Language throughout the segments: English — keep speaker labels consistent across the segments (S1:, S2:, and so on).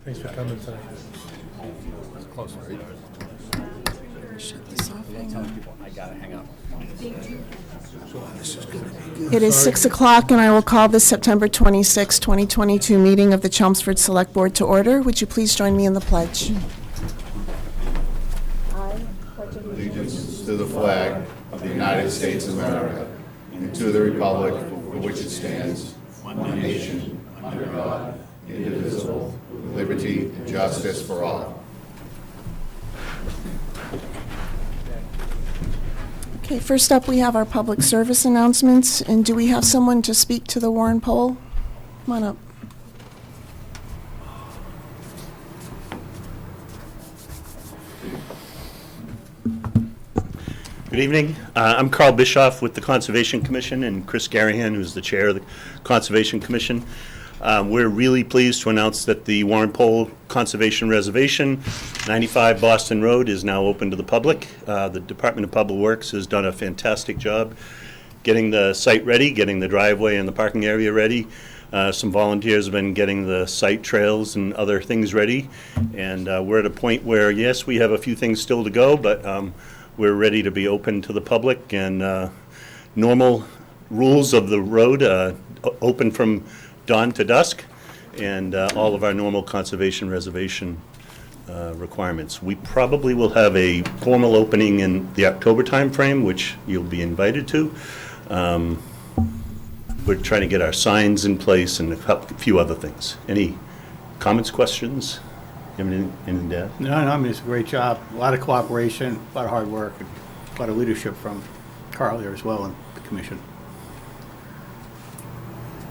S1: Thanks for coming tonight.
S2: It's close, right?
S3: Shut this off. Hang on.
S2: People, I gotta hang up.
S3: It is 6 o'clock, and I will call the September 26, 2022 meeting of the Chelmsford Select Board to order. Would you please join me in the pledge?
S4: Allegiance to the flag of the United States of America and to the republic for which it stands, one nation, under God, indivisible, with liberty and justice for all.
S3: Okay, first up, we have our public service announcements. And do we have someone to speak to the Warren poll? Come on up.
S5: Good evening. I'm Carl Bischoff with the Conservation Commission, and Chris Garahan, who's the chair of the Conservation Commission. We're really pleased to announce that the Warren Pole Conservation Reservation, 95 Boston Road, is now open to the public. The Department of Public Works has done a fantastic job getting the site ready, getting the driveway and the parking area ready. Some volunteers have been getting the site trails and other things ready. And we're at a point where, yes, we have a few things still to go, but we're ready to be open to the public, and normal rules of the road, open from dawn to dusk, and all of our normal conservation reservation requirements. We probably will have a formal opening in the October timeframe, which you'll be invited to. We're trying to get our signs in place and a few other things. Any comments, questions? You have anything to add?
S6: No, I mean, it's a great job. A lot of cooperation, a lot of hard work, and a lot of leadership from Carl here as well and the commission.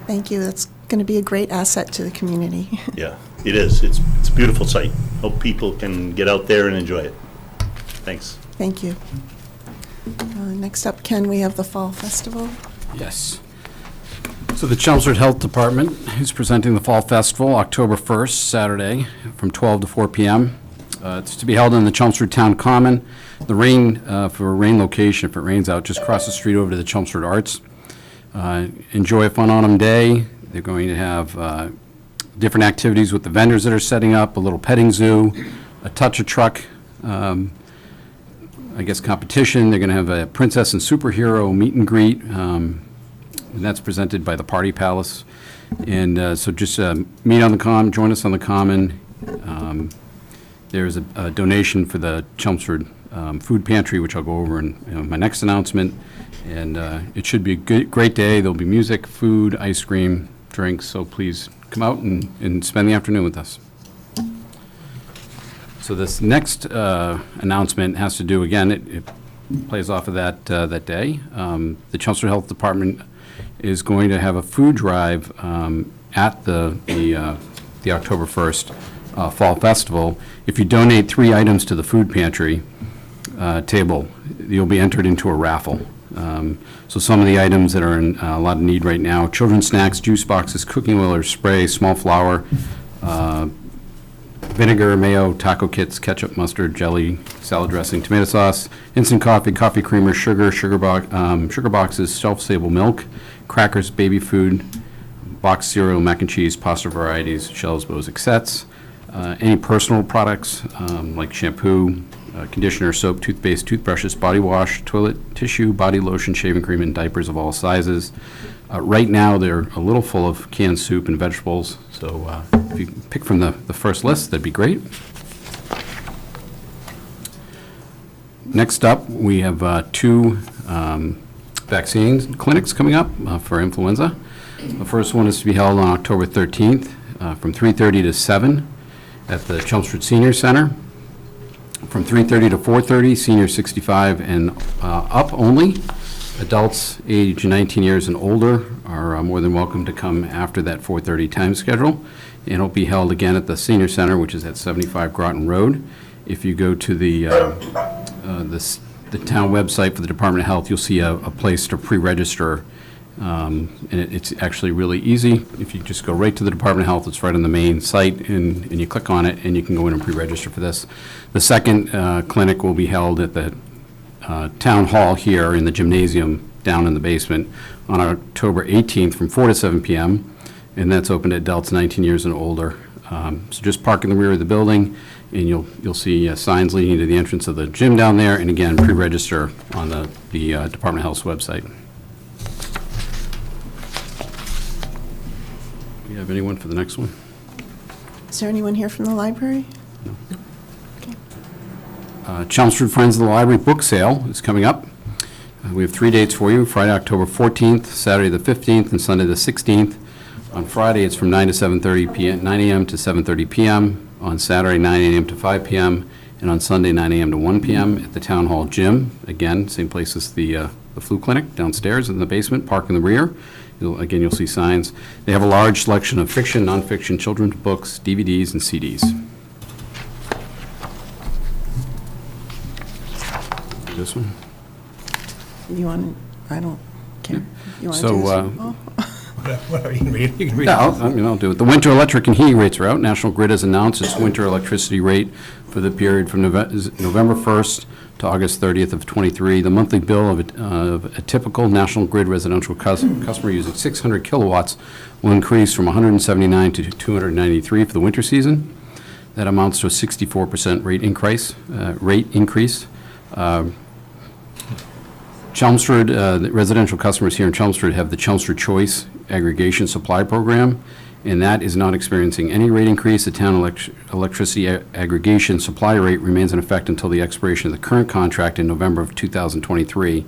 S3: Thank you. That's going to be a great asset to the community.
S5: Yeah, it is. It's a beautiful site. Hope people can get out there and enjoy it. Thanks.
S3: Thank you. Next up, Ken, we have the Fall Festival.
S2: Yes. So the Chelmsford Health Department is presenting the Fall Festival October 1st, Saturday, from 12 to 4 p.m. It's to be held in the Chelmsford Town Common. The rain, for a rain location, if it rains out, just across the street over to the Chelmsford Arts. Enjoy a fun autumn day. They're going to have different activities with the vendors that are setting up, a little petting zoo, a touch-a-truck, I guess, competition. They're going to have a princess and superhero meet and greet. And that's presented by the Party Palace. And so just meet on the common, join us on the common. There's a donation for the Chelmsford Food Pantry, which I'll go over in my next announcement. And it should be a great day. There'll be music, food, ice cream, drinks, so please come out and spend the afternoon with us. So this next announcement has to do, again, it plays off of that day. The Chelmsford Health Department is going to have a food drive at the October 1st Fall Festival. If you donate 3 items to the food pantry table, you'll be entered into a raffle. So some of the items that are in a lot of need right now: children's snacks, juice boxes, cooking oil or spray, small flour, vinegar, mayo, taco kits, ketchup, mustard, jelly, salad dressing, tomato sauce, instant coffee, coffee creamer, sugar boxes, shelf-stable milk, crackers, baby food, boxed cereal, mac and cheese, pasta varieties, shells, bows, etc. Any personal products like shampoo, conditioner, soap, toothpaste, toothbrushes, body wash, toilet tissue, body lotion, shaving cream, and diapers of all sizes. Right now, they're a little full of canned soup and vegetables, so if you pick from the first list, that'd be great. Next up, we have 2 vaccine clinics coming up for influenza. The first one is to be held on October 13th from 3:30 to 7 at the Chelmsford Senior Center. From 3:30 to 4:30, seniors 65 and up only. Adults age 19 years and older are more than welcome to come after that 4:30 time schedule. And it'll be held again at the Senior Center, which is at 75 Groton Road. If you go to the town website for the Department of Health, you'll see a place to pre-register. And it's actually really easy. If you just go right to the Department of Health, it's right on the main site, and you click on it, and you can go in and pre-register for this. The second clinic will be held at the town hall here in the gymnasium down in the basement on October 18th from 4 to 7 p.m. And that's open to adults 19 years and older. So just park in the rear of the building, and you'll see signs leading to the entrance of the gym down there, and again, pre-register on the Department of Health's website. Do you have anyone for the next one?
S3: Is there anyone here from the library?
S2: Chelmsford Friends of the Library book sale is coming up. We have 3 dates for you: Friday, October 14th, Saturday the 15th, and Sunday the 16th. On Friday, it's from 9 to 7:30 p.m., 9 a.m. to 7:30 p.m. On Saturday, 9 a.m. to 5 p.m., and on Sunday, 9 a.m. to 1 p.m. at the Town Hall Gym. Again, same place as the flu clinic, downstairs in the basement, park in the rear. You'll see signs. They have a large selection of fiction, nonfiction, children's books, DVDs, and CDs. This one?
S3: You want, I don't care. You want to
S2: So,
S3: do this one? Oh.
S6: Whatever, you can read it. You can read
S2: Yeah,
S6: it.
S2: I'll do it. The winter electric and heating rates are out. National Grid has announced its winter electricity rate for the period from November 1st to August 30th of '23. The monthly bill of a typical National Grid residential customer using 600 kilowatts will increase from 179 to 293 for the winter season. That amounts to a 64% rate increase. Chelmsford, the residential customers here in Chelmsford have the Chelmsford Choice Aggregation Supply Program, and that is not experiencing any rate increase. The town electricity aggregation supply rate remains in effect until the expiration of the current contract in November of 2023.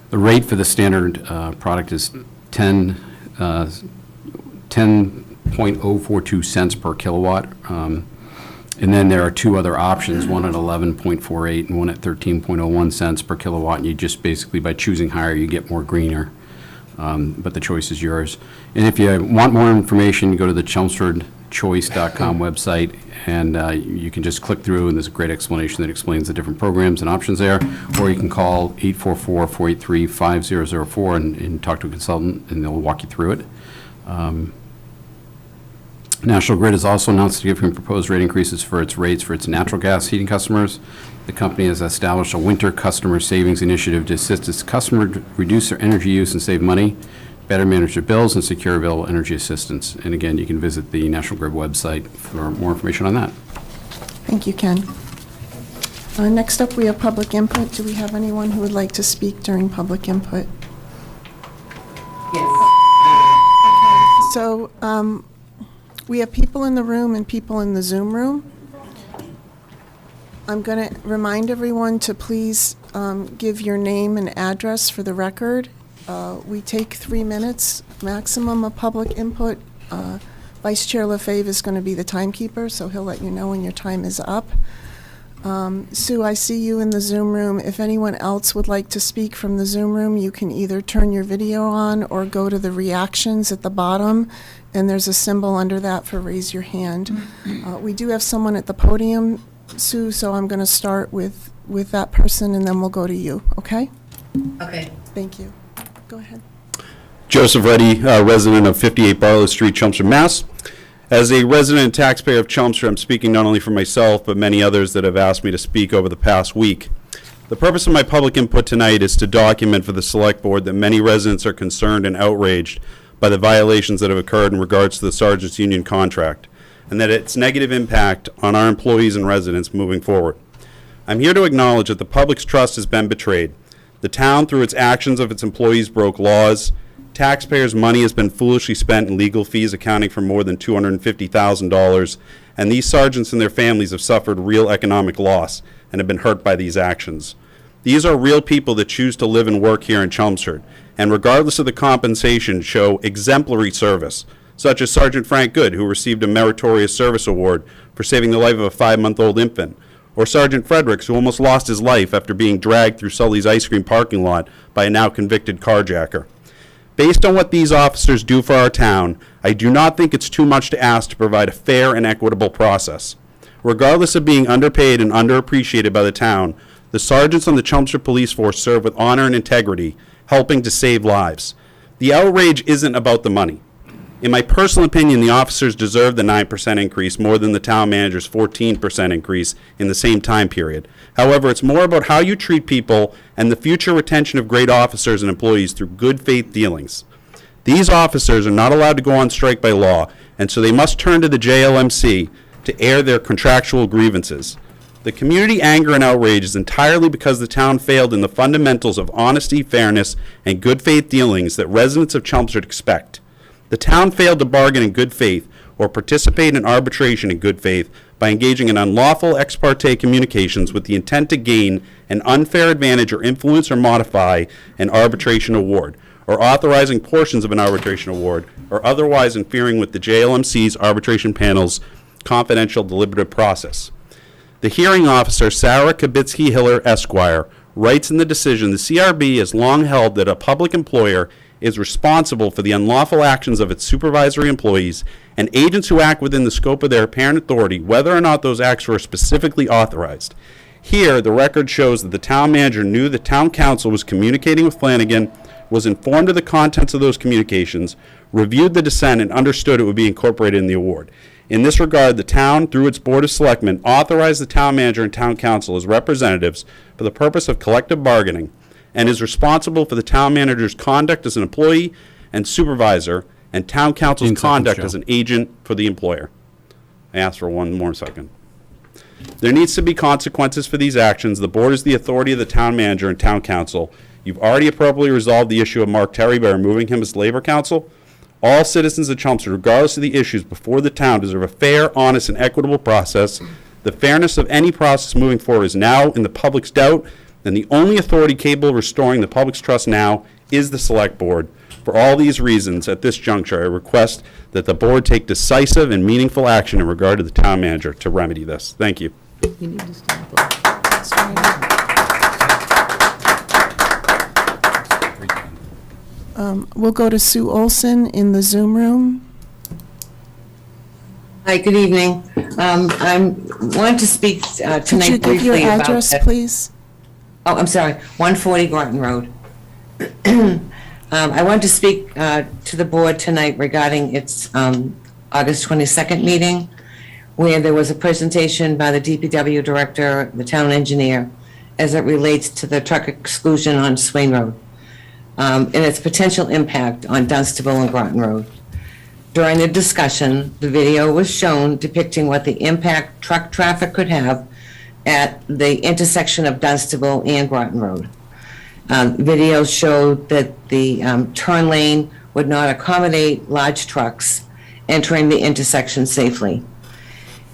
S2: The rate for the standard product is 10.042 cents per kilowatt. And then there are two other options, one at 11.48 and one at 13.01 cents per kilowatt. And you just basically, by choosing higher, you get more greener. But the choice is yours. And if you want more information, you go to the chelmsfordchoice.com website, and you can just click through, and there's a great explanation that explains the different programs and options there. Or you can call 844-483-5004 and talk to a consultant, and they'll walk you through it. National Grid has also announced significant proposed rate increases for its rates for its natural gas heating customers. The company has established a winter customer savings initiative to assist its customers to reduce their energy use and save money, better manage their bills, and secure available energy assistance. And again, you can visit the National Grid website for more information on that.
S3: Thank you, Ken. Next up, we have public input. Do we have anyone who would like to speak during public input?
S1: Yes.
S3: So, we have people in the room and people in the Zoom room. I'm going to remind everyone to please give your name and address for the record. We take 3 minutes maximum of public input. Vice Chair LaFave is going to be the timekeeper, so he'll let you know when your time is up. Sue, I see you in the Zoom room. If anyone else would like to speak from the Zoom room, you can either turn your video on or go to the reactions at the bottom, and there's a symbol under that for raise your hand. We do have someone at the podium, Sue, so I'm going to start with that person, and then we'll go to you, okay?
S1: Okay.
S3: Thank you. Go ahead.
S7: Joseph Reddy, resident of 58 Barlow Street, Chelmsford, Mass. As a resident and taxpayer of Chelmsford, I'm speaking not only for myself, but many others that have asked me to speak over the past week. The purpose of my public input tonight is to document for the Select Board that many residents are concerned and outraged by the violations that have occurred in regards to the Sergeants Union contract, and that its negative impact on our employees and residents moving forward. I'm here to acknowledge that the public's trust has been betrayed. The town, through its actions of its employees, broke laws. Taxpayers' money has been foolishly spent in legal fees accounting for more than $250,000, and these sergeants and their families have suffered real economic loss and have been hurt by these actions. These are real people that choose to live and work here in Chelmsford, and regardless of the compensation, show exemplary service, such as Sergeant Frank Good, who received a Meritorious Service Award for saving the life of a 5-month-old infant, or Sergeant Fredericks, who almost lost his life after being dragged through Sully's ice cream parking lot by a now convicted carjacker. Based on what these officers do for our town, I do not think it's too much to ask to provide a fair and equitable process. Regardless of being underpaid and underappreciated by the town, the sergeants on the Chelmsford Police Force serve with honor and integrity, helping to save lives. The outrage isn't about the money. In my personal opinion, the officers deserve the 9% increase more than the town manager's 14% increase in the same time period. However, it's more about how you treat people and the future retention of great officers and employees through good faith dealings. These officers are not allowed to go on strike by law, and so they must turn to the JLMC to air their contractual grievances. The community anger and outrage is entirely because the town failed in the fundamentals of honesty, fairness, and good faith dealings that residents of Chelmsford expect. The town failed to bargain in good faith or participate in arbitration in good faith by engaging in unlawful ex parte communications with the intent to gain an unfair advantage or influence or modify an arbitration award, or authorizing portions of an arbitration award, or otherwise interfering with the JLMC's arbitration panel's confidential deliberative process. The hearing officer, Sarah Kabitsky-Hiller, Esquire, writes in the decision, the CRB has long held that a public employer is responsible for the unlawful actions of its supervisory employees and agents who act within the scope of their apparent authority, whether or not those acts were specifically authorized. Here, the record shows that the town manager knew the town council was communicating with Flanagan, was informed of the contents of those communications, reviewed the dissent, and understood it would be incorporated in the award. In this regard, the town, through its Board of Selectmen, authorized the town manager and town council as representatives for the purpose of collective bargaining, and is responsible for the town manager's conduct as an employee and supervisor, and town council's
S2: 15 seconds,
S7: conduct
S2: Joe.
S7: as an agent for the employer. I ask for one more second. There needs to be consequences for these actions. The board is the authority of the town manager and town council. You've already appropriately resolved the issue of Mark Terry by removing him as labor counsel. All citizens of Chelmsford, regardless of the issues before the town, deserve a fair, honest, and equitable process. The fairness of any process moving forward is now in the public's doubt, and the only authority capable of restoring the public's trust now is the select board. For all these reasons, at this juncture, I request that the board take decisive and meaningful action in regard to the town manager to remedy this. Thank you.
S1: You need to stand up.
S3: We'll go to Sue Olson in the Zoom room.
S1: Hi, good evening. I wanted to speak
S3: Could
S1: tonight
S3: you give your
S1: briefly about...
S3: address, please?
S1: Oh, I'm sorry, 140 Groton Road. I wanted to speak to the board tonight regarding its August 22nd meeting, where there was a presentation by the DPW director, the town engineer, as it relates to the truck exclusion on Swain Road, and its potential impact on Dunstable and Groton Road. During the discussion, the video was shown depicting what the impact truck traffic could have at the intersection of Dunstable and Groton Road. Videos showed that the turn lane would not accommodate large trucks entering the intersection safely.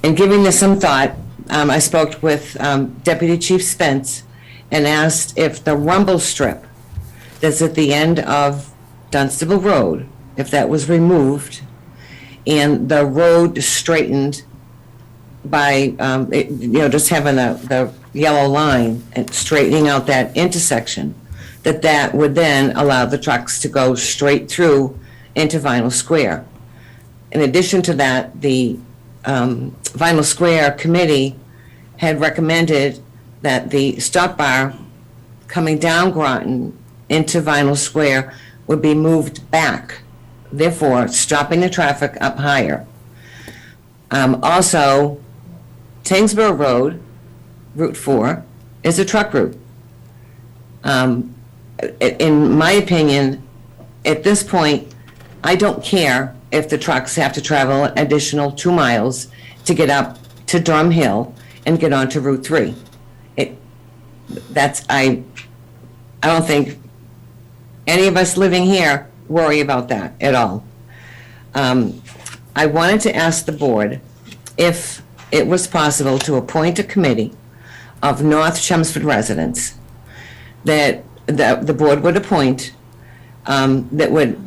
S1: In giving this some thought, I spoke with Deputy Chief Spence and asked if the rumble strip that's at the end of Dunstable Road, if that was removed and the road straightened by, just having the yellow line and straightening out that intersection, that would then allow the trucks to go straight through into Vinyl Square. In addition to that, the Vinyl Square Committee had recommended that the stop bar coming down Groton into Vinyl Square would be moved back, therefore stopping the traffic up higher. Also, Tingsboro Road, Route 4, is a truck route. In my opinion, at this point, I don't care if the trucks have to travel an additional 2 miles to get up to Durham Hill and get onto Route 3. I don't think any of us living here worry about that at all. I wanted to ask the board if it was possible to appoint a committee of North Chelmsford residents that the board would appoint, that would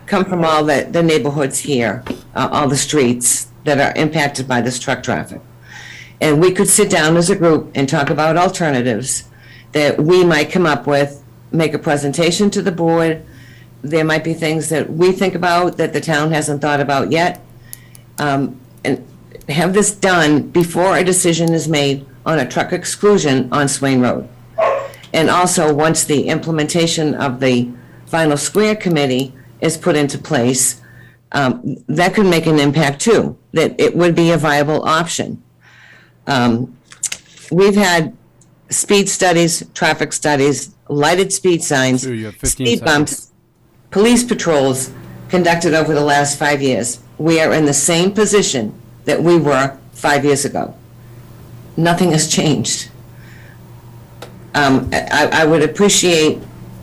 S1: come from all the neighborhoods here, all the streets that are impacted by this truck traffic. And we could sit down as a group and talk about alternatives that we might come up with, make a presentation to the board. There might be things that we think about that the town hasn't thought about yet. And have this done before a decision is made on a truck exclusion on Swain Road. And also, once the implementation of the Vinyl Square Committee is put into place, that could make an impact too, that it would be a viable option. We've had speed studies, traffic studies, lighted speed signs,
S2: Sue, you have 15
S1: speed
S2: seconds.
S1: bumps, police patrols conducted over the last 5 years. we are in the same position that we were 5 years ago. Nothing has changed. I would appreciate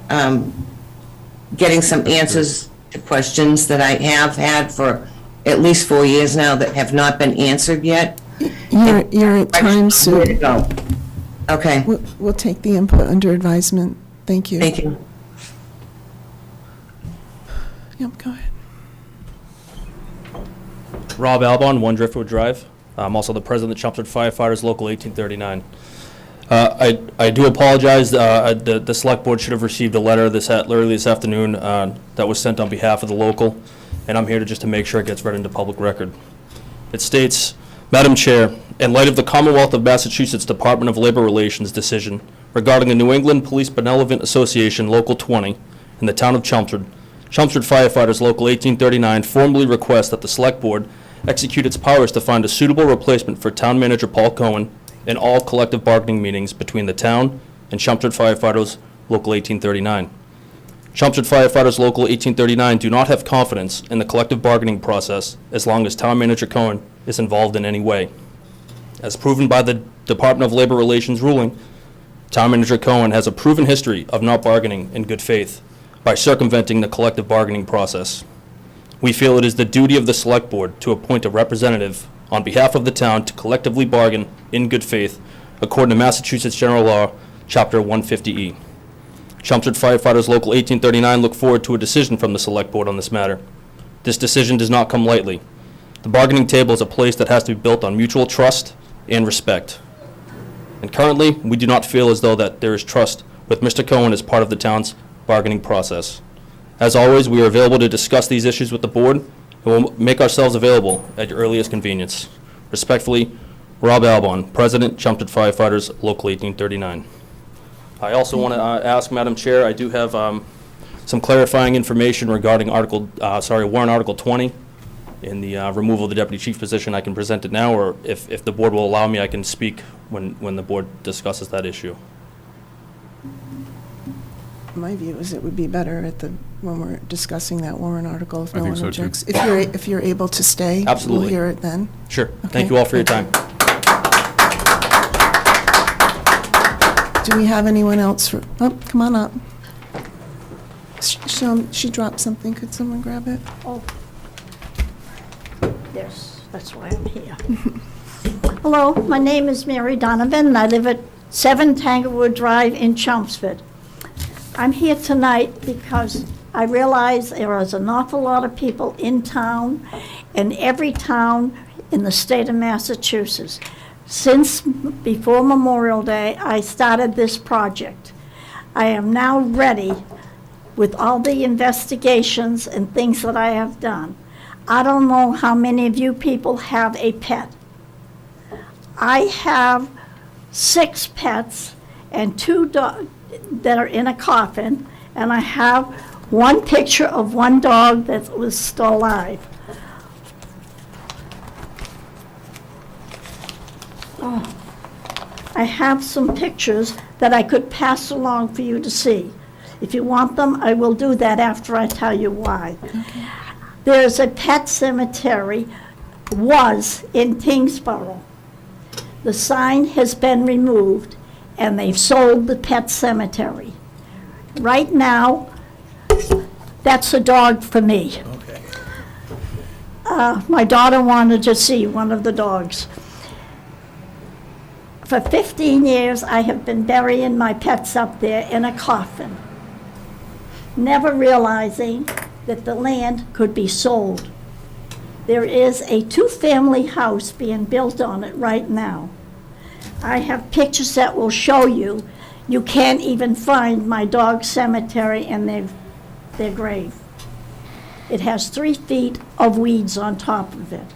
S1: getting some answers to questions that I have had for at least 4 years now that have not been answered yet.
S3: You're at time,
S1: Where to
S3: Sue.
S1: go? Okay,
S3: We'll take the input under advisement. Thank you.
S1: thank you.
S3: Yep, go ahead.
S8: Rob Albon, 1 Driftwood Drive. I'm also the president of Chelmsford Firefighters Local 1839. I do apologize. The select board should have received a letter early this afternoon that was sent on behalf of the local, and I'm here to make sure it gets read into public record. It states, Madam Chair, in light of the Commonwealth of Massachusetts Department of Labor Relations decision regarding the New England Police Benevolent Association Local 20 in the town of Chelmsford, Chelmsford Firefighters Local 1839 formally requests that the select board execute its powers to find a suitable replacement for Town Manager Paul Cohen in all collective bargaining meetings between the town and Chelmsford Firefighters Local 1839. Chelmsford Firefighters Local 1839 do not have confidence in the collective bargaining process as long as Town Manager Cohen is involved in any way. As proven by the Department of Labor Relations ruling, Town Manager Cohen has a proven history of not bargaining in good faith by circumventing the collective bargaining process. We feel it is the duty of the Select Board to appoint a representative on behalf of the town to collectively bargain in good faith according to Massachusetts General Law, Chapter 150E. Chelmsford Firefighters Local 1839 look forward to a decision from the Select Board on this matter. This decision does not come lightly. The bargaining table is a place that has to be built on mutual trust and respect. And currently, we do not feel as though that there is trust with Mr. Cohen as part of the town's bargaining process. As always, we are available to discuss these issues with the board, and we'll make ourselves available at your earliest convenience. Respectfully, Rob Albon, President, Chelmsford Firefighters, Local 1839. I also want to ask, Madam Chair, I do have some clarifying information regarding warrant Article 20 in the removal of the Deputy Chief position. I can present it now, or if the board will allow me, I can speak when the board discusses that issue.
S3: My view is it would be better when we're discussing that warrant article, if
S2: I
S3: no
S2: think
S3: one
S2: so, too.
S3: objects. If you're able to stay.
S8: Absolutely.
S3: We'll hear it then.
S8: Sure.
S3: Okay.
S8: Thank you all for your time.
S3: Do we have anyone else come on up. She dropped something. Could someone grab it?
S9: Oh, yes, that's why I'm here. Hello, my name is Mary Donovan, and I live at 7 Tanglewood Drive in Chelmsford. I'm here tonight because I realize there is an awful lot of people in town, and every town in the state of Massachusetts. Since before Memorial Day, I started this project. I am now ready with all the investigations and things that I have done. I don't know how many of you people have a pet. I have 6 pets and 2 dogs that are in a coffin, and I have 1 picture of 1 dog that was still alive. Oh, I have some pictures that I could pass along for you to see. If you want them, I will do that after I tell you why. Okay. There's a pet cemetery, was in Tingsboro. The sign has been removed, and they've sold the pet cemetery. Right now, that's a dog for me.
S6: Okay.
S9: My daughter wanted to see one of the dogs. For 15 years, I have been burying my pets up there in a coffin, never realizing that the land could be sold. There is a 2-family house being built on it right now. I have pictures that will show you. You can't even find my dog cemetery and their grave. It has 3 feet of weeds on top of it.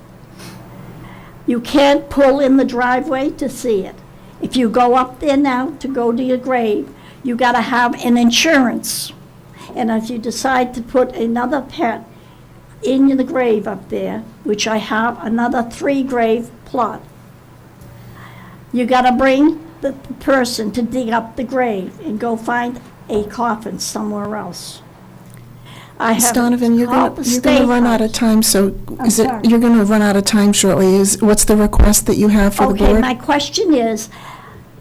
S9: You can't pull in the driveway to see it. If you go up there now to go to your grave, you gotta have an insurance. And if you decide to put another pet in the grave up there, which I have another 3 grave plot, you gotta bring the person to dig up the grave and go find a coffin somewhere else. I
S3: Ms.
S9: have
S3: Donovan, you're
S9: called
S3: going
S9: the
S3: to
S9: State
S3: run out of
S9: House.
S3: time, so
S9: sorry.
S3: you're going to run out of time shortly. What's the request that you have for the
S9: Okay,
S3: board?
S9: my question is,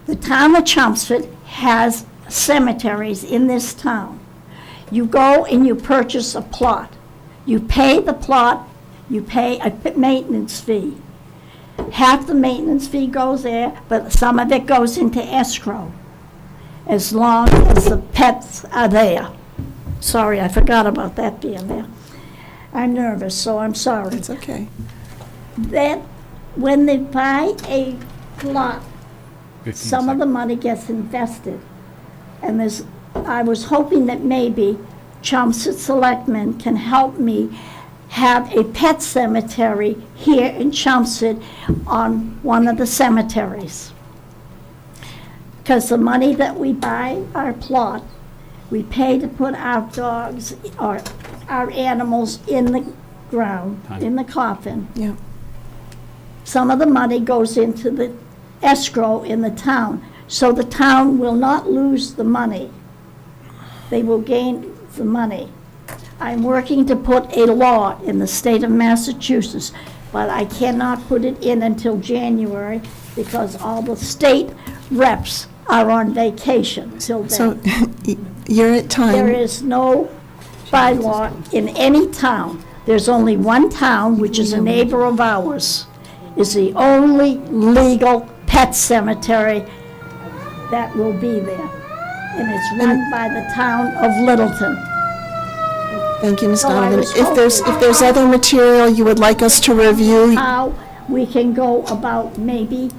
S9: the town of Chelmsford has cemeteries in this town. You go and you purchase a plot. You pay the plot, you pay a maintenance fee. Half the maintenance fee goes there, but some of it goes into escrow, as long as the pets are there. Sorry, I forgot about that being there. I'm nervous, so I'm sorry.
S3: It's okay.
S9: That, when they buy a plot, some of the money gets invested. And I was hoping that maybe Chelmsford Selectmen can help me have a pet cemetery here in Chelmsford on one of the cemeteries. Because the money that we buy our plot, we pay to put our dogs or our animals in the ground, in the coffin.
S3: Yeah.
S9: Some of the money goes into the escrow in the town, so the town will not lose the money. They will gain the money. I'm working to put a law in the state of Massachusetts, but I cannot put it in until January because all the state reps are on vacation till
S3: So
S9: then.
S3: you're at time.
S9: There is no bylaw in any town. There's only one town, which is a neighbor of ours, is the only legal pet cemetery that will be there. And it's run by the town of Littleton.
S3: Thank you, Ms.
S9: So I
S3: Donovan.
S9: was
S3: If there's other material you would like us to review,
S9: How we can go about maybe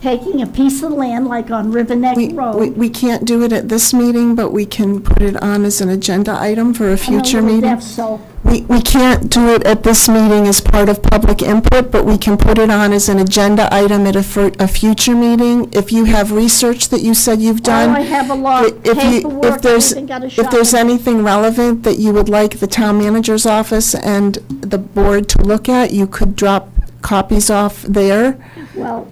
S9: taking a piece of land like on River Neck Road.
S3: we can't do it at this meeting, but we can put it on as an agenda item for a future
S9: I'm a little
S3: meeting.
S9: deaf, so
S3: We can't do it at this meeting as part of public input, but we can put it on as an agenda item at a future meeting. If you have research that you said you've done.
S9: I have a lot of paperwork, I even got a
S3: If there's
S9: shovel.
S3: anything relevant that you would like the town manager's office and the board to look at, you could drop copies off there.
S9: Well,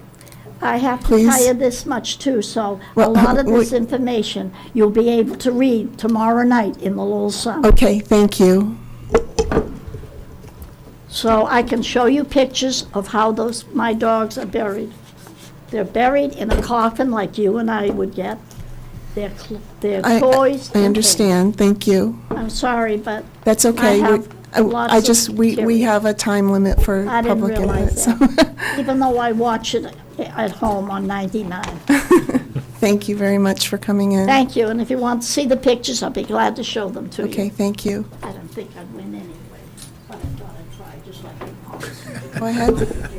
S9: I have to
S3: Please.
S9: tell you this much too, so a
S3: Well,
S9: lot of this
S3: we-
S9: information you'll be able to read tomorrow night in the Lowell Sun.
S3: Okay, thank you.
S9: So I can show you pictures of how my dogs are buried. They're buried in a coffin like you and I would get. They're toys.
S3: I
S9: and
S3: understand, thank you.
S9: things. I'm sorry, but
S3: That's okay.
S9: I have lots of
S3: We
S9: material.
S3: have a time limit for
S9: I didn't
S3: public input.
S9: realize
S3: so-
S9: that, even though I watch it at home on 99.
S3: Thank you very much for coming in.
S9: Thank you, and if you want to see the pictures, I'll be glad to show them to you.
S3: Okay, thank you.
S9: I don't think I'd win anyway, but I thought I'd try, just like in
S3: Go ahead.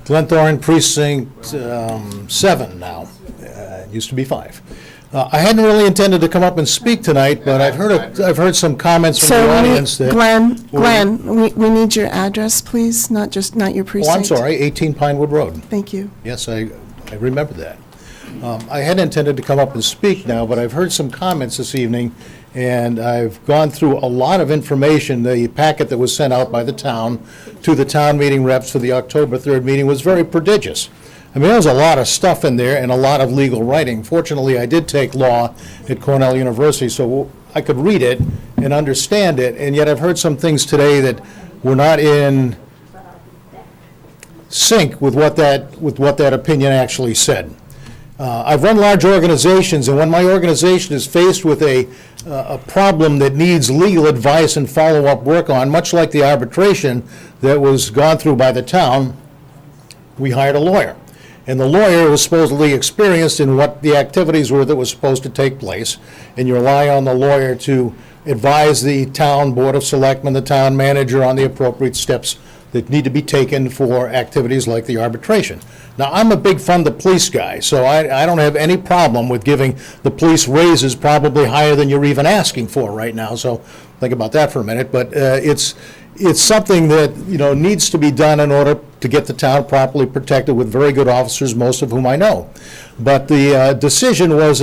S10: Glen Thorne, Precinct 7 now. It used to be 5. I hadn't really intended to come up and speak tonight, but I've heard some comments from the
S3: So,
S10: audience that...
S3: Glenn, we need your address, please, not your
S10: Oh,
S3: precinct.
S10: I'm sorry, 18 Pinewood Road.
S3: Thank you.
S10: Yes, I remember that. I hadn't intended to come up and speak now, but I've heard some comments this evening, and I've gone through a lot of information. The packet that was sent out by the town to the town meeting reps for the October 3rd meeting was very prodigious. I mean, there was a lot of stuff in there and a lot of legal writing. Fortunately, I did take law at Cornell University, so I could read it and understand it, and yet I've heard some things today that were not in sync with what that opinion actually said. I've run large organizations, and when my organization is faced with a problem that needs legal advice and follow-up work on, much like the arbitration that was gone through by the town, we hired a lawyer. And the lawyer was supposedly experienced in what the activities were that was supposed to take place, and you rely on the lawyer to advise the town board of selectmen, the town manager on the appropriate steps that need to be taken for activities like the arbitration. Now, I'm a big fund the police guy, so I don't have any problem with giving the police raises probably higher than you're even asking for right now, so think about that for a minute. But it's something that, needs to be done in order to get the town properly protected with very good officers, most of whom I know. But the decision was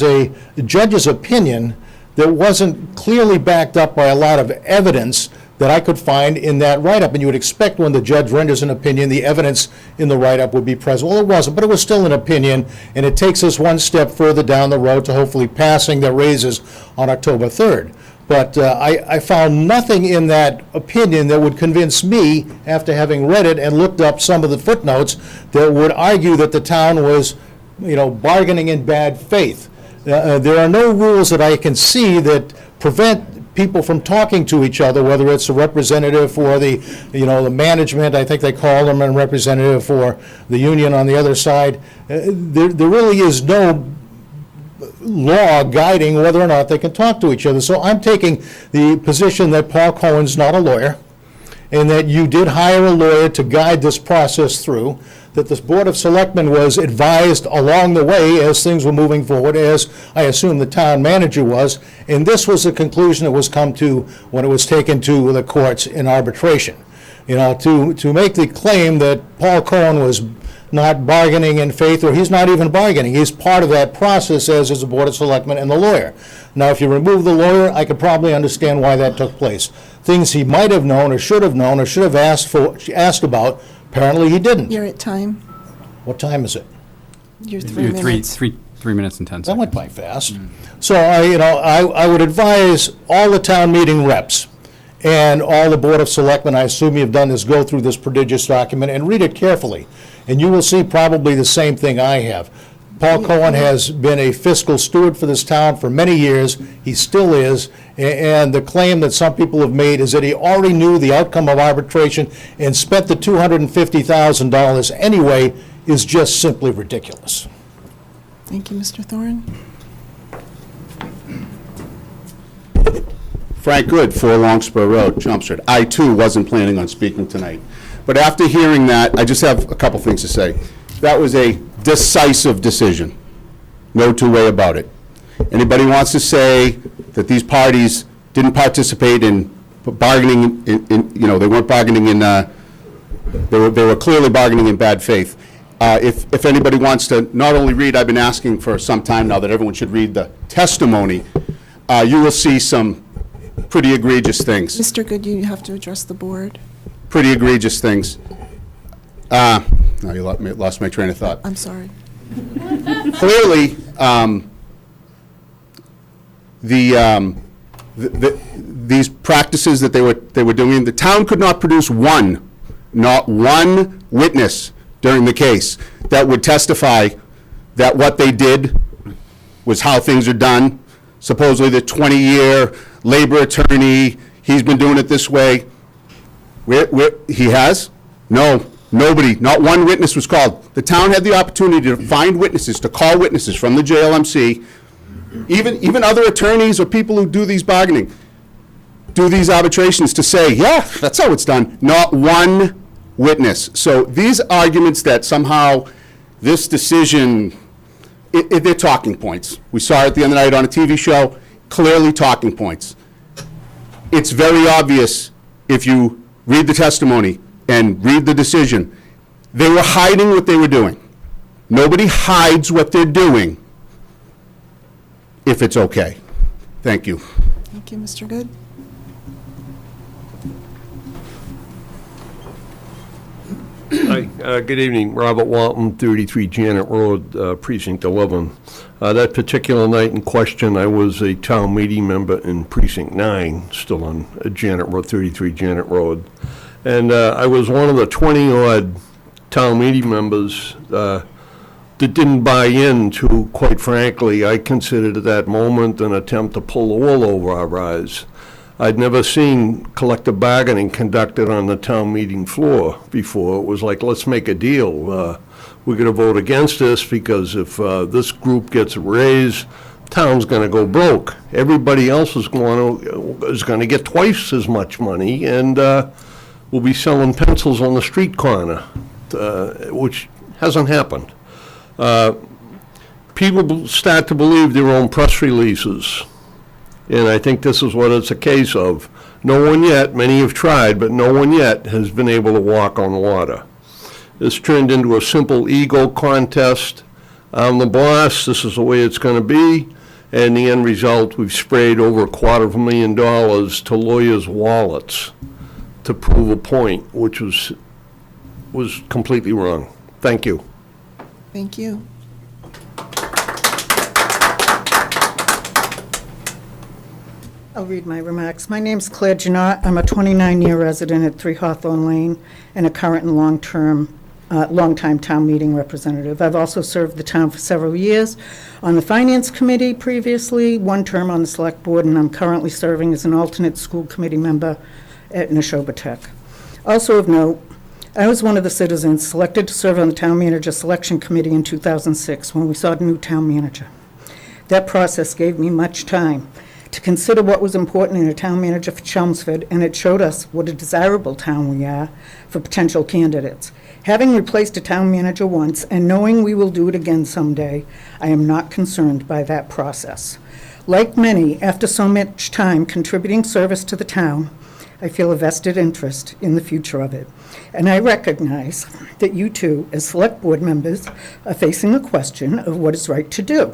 S10: a judge's opinion that wasn't clearly backed up by a lot of evidence that I could find in that write-up. And you would expect when the judge renders an opinion, the evidence in the write-up would be present. Well, it wasn't, but it was still an opinion, and it takes us one step further down the road to hopefully passing the raises on October 3rd. But I found nothing in that opinion that would convince me, after having read it and looked up some of the footnotes, that would argue that the town was, bargaining in bad faith. There are no rules that I can see that prevent people from talking to each other, whether it's a representative for the management, I think they call them, and representative for the union on the other side. There really is no law guiding whether or not they can talk to each other. So I'm taking the position that Paul Cohen's not a lawyer, and that you did hire a lawyer to guide this process through, that this Board of Selectmen was advised along the way as things were moving forward, as I assume the town manager was, and this was the conclusion that was come to when it was taken to the courts in arbitration. To make the claim that Paul Cohen was not bargaining in faith, or he's not even bargaining, he's part of that process, as is the Board of Selectmen and the lawyer. Now, if you remove the lawyer, I could probably understand why that took place. Things he might have known, or should have asked about, apparently he didn't.
S3: You're at time.
S10: What time is it?
S3: You're 3
S2: You're
S3: minutes.
S2: 3 minutes and 10
S10: That
S2: seconds.
S10: went by fast. So, I would advise all the town meeting reps and all the Board of Selectmen, I assume you've done this, go through this prodigious document and read it carefully. And you will see probably the same thing I have. Paul Cohen has been a fiscal steward for this town for many years. He still is. And the claim that some people have made is that he already knew the outcome of arbitration and spent the $250,000 anyway is just simply ridiculous.
S3: Thank you, Mr. Thorne.
S7: Frank Good, 4 Longspur Road, Chelmsford. I, too, wasn't planning on speaking tonight. But after hearing that, I just have a couple things to say. That was a decisive decision. No two-way about it. Anybody wants to say that these parties didn't participate in bargaining, they weren't bargaining in, they were clearly bargaining in bad faith. If anybody wants to not only read, I've been asking for some time now that everyone should read the testimony, you will see some pretty egregious things.
S3: Mr. Good, you have to address the board.
S7: Pretty egregious things. Now you lost my train of thought.
S3: I'm sorry.
S7: Clearly, these practices that they were doing, the town could not produce not one witness during the case that would testify that what they did was how things are done. Supposedly the 20-year labor attorney, he's been doing it this way. He has? No, nobody, not one witness was called. The town had the opportunity to find witnesses, to call witnesses from the JLMC, even other attorneys or people who do these bargaining, do these arbitrations, to say, yeah, that's how it's done. Not one witness. So these arguments that somehow this decision, they're talking points. We saw it the other night on a TV show, clearly talking points. It's very obvious if you read the testimony and read the decision. They were hiding what they were doing. Nobody hides what they're doing if it's okay. Thank you.
S3: Thank you, Mr. Good.
S11: Hi, good evening. Robert Walton, 33 Janet Road, Precinct 11. That particular night in question, I was a town meeting member in Precinct 9, still on Janet Road, 33 Janet Road. And I was one of the 20-odd town meeting members that didn't buy into, quite frankly, I considered at that moment an attempt to pull the wool over our eyes. I'd never seen collective bargaining conducted on the town meeting floor before. It was like, let's make a deal. We're going to vote against this because if this group gets a raise, town's going to go broke. Everybody else is going to get twice as much money, and we'll be selling pencils on the street corner, which hasn't happened. People start to believe their own press releases. And I think this is what it's a case of. No one yet, many have tried, but no one yet has been able to walk on water. It's turned into a simple ego contest. I'm the boss, this is the way it's going to be. And the end result, we've sprayed over $250,000 to lawyers' wallets to prove a point, which was completely wrong. Thank you.
S3: Thank you.
S12: I'll read my remarks. My name's Claire Janot. I'm a 29-year resident at 3 Hawthorne Lane and a current and long-time town meeting representative. I've also served the town for several years on the Finance Committee previously, one term on the Select Board, and I'm currently serving as an alternate school committee member at Neshoba. Also of note, I was one of the citizens selected to serve on the Town Manager Selection Committee in 2006 when we sought a new town manager. That process gave me much time to consider what was important in a town manager for Chelmsford, and it showed us what a desirable town we are for potential candidates. Having replaced a town manager once and knowing we will do it again someday, I am not concerned by that process. Like many, after so much time contributing service to the town, I feel a vested interest in the future of it. And I recognize that you too, as Select Board members, are facing a question of what is right to do.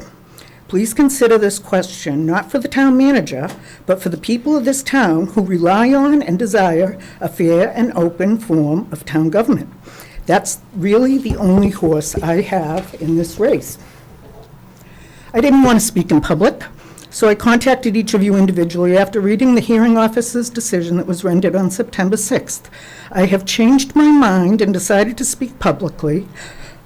S12: Please consider this question not for the town manager, but for the people of this town who rely on and desire a fair and open form of town government. That's really the only horse I have in this race. I didn't want to speak in public, so I contacted each of you individually after reading the hearing officer's decision that was rendered on September 6th. I have changed my mind and decided to speak publicly.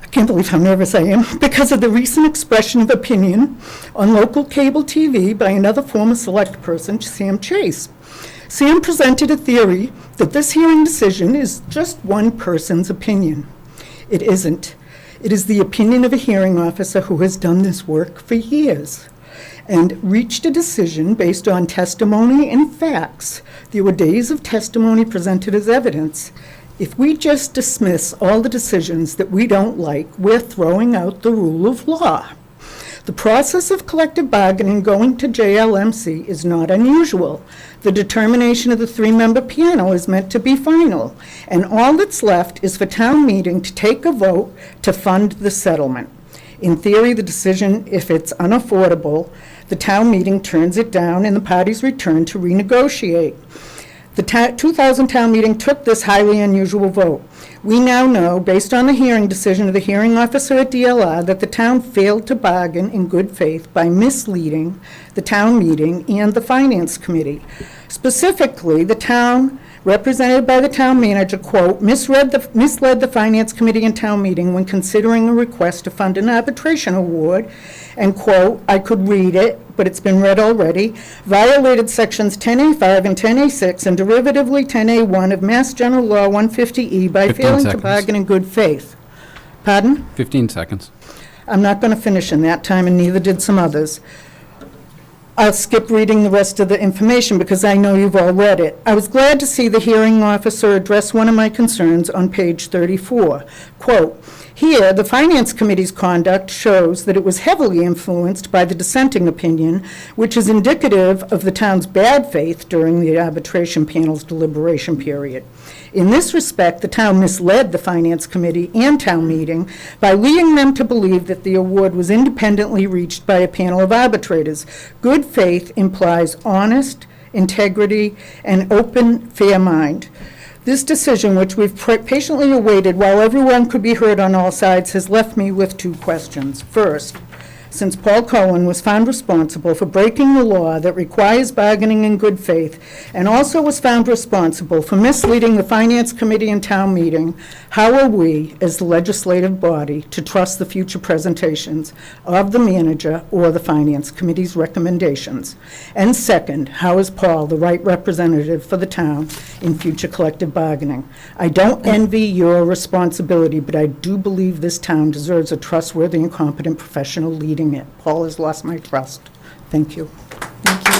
S12: I can't believe how nervous I am, because of the recent expression of opinion on local cable TV by another former select person, Sam Chase. Sam presented a theory that this hearing decision is just one person's opinion. It isn't. It is the opinion of a hearing officer who has done this work for years and reached a decision based on testimony and facts. There were days of testimony presented as evidence. If we just dismiss all the decisions that we don't like, we're throwing out the rule of law. The process of collective bargaining going to JLMC is not unusual. The determination of the 3-member panel is meant to be final, and all that's left is for town meeting to take a vote to fund the settlement. In theory, the decision, if it's unaffordable, the town meeting turns it down and the parties return to renegotiate. The 2000 town meeting took this highly unusual vote. We now know, based on the hearing decision of the hearing officer at DLR, that the town failed to bargain in good faith by misleading the town meeting and the finance committee. Specifically, the town, represented by the town manager, quote, misled the finance committee and town meeting when considering a request to fund an arbitration award, and quote, I could read it, but it's been read already, violated sections 10A5 and 10A6 and derivatively 10A1 of Mass General Law 150E by
S2: 15
S12: failing to
S2: seconds.
S12: bargain in good faith. Pardon?
S2: 15 seconds.
S12: I'm not going to finish in that time, and neither did some others. I'll skip reading the rest of the information because I know you've all read it. I was glad to see the hearing officer address one of my concerns on page 34. Quote, here, the Finance Committee's conduct shows that it was heavily influenced by the dissenting opinion, which is indicative of the town's bad faith during the arbitration panel's deliberation period. In this respect, the town misled the Finance Committee and town meeting by leading them to believe that the award was independently reached by a panel of arbitrators. Good faith implies honest, integrity, and open, fair mind. This decision, which we've patiently awaited while everyone could be heard on all sides, has left me with 2 questions. First, since Paul Cohen was found responsible for breaking the law that requires bargaining in good faith, and also was found responsible for misleading the Finance Committee and town meeting, how are we, as the legislative body, to trust the future presentations of the manager or the Finance Committee's recommendations? And second, how is Paul the right representative for the town in future collective bargaining? I don't envy your responsibility, but I do believe this town deserves a trustworthy and competent professional leading it. Paul has lost my trust. Thank you.
S3: Thank you.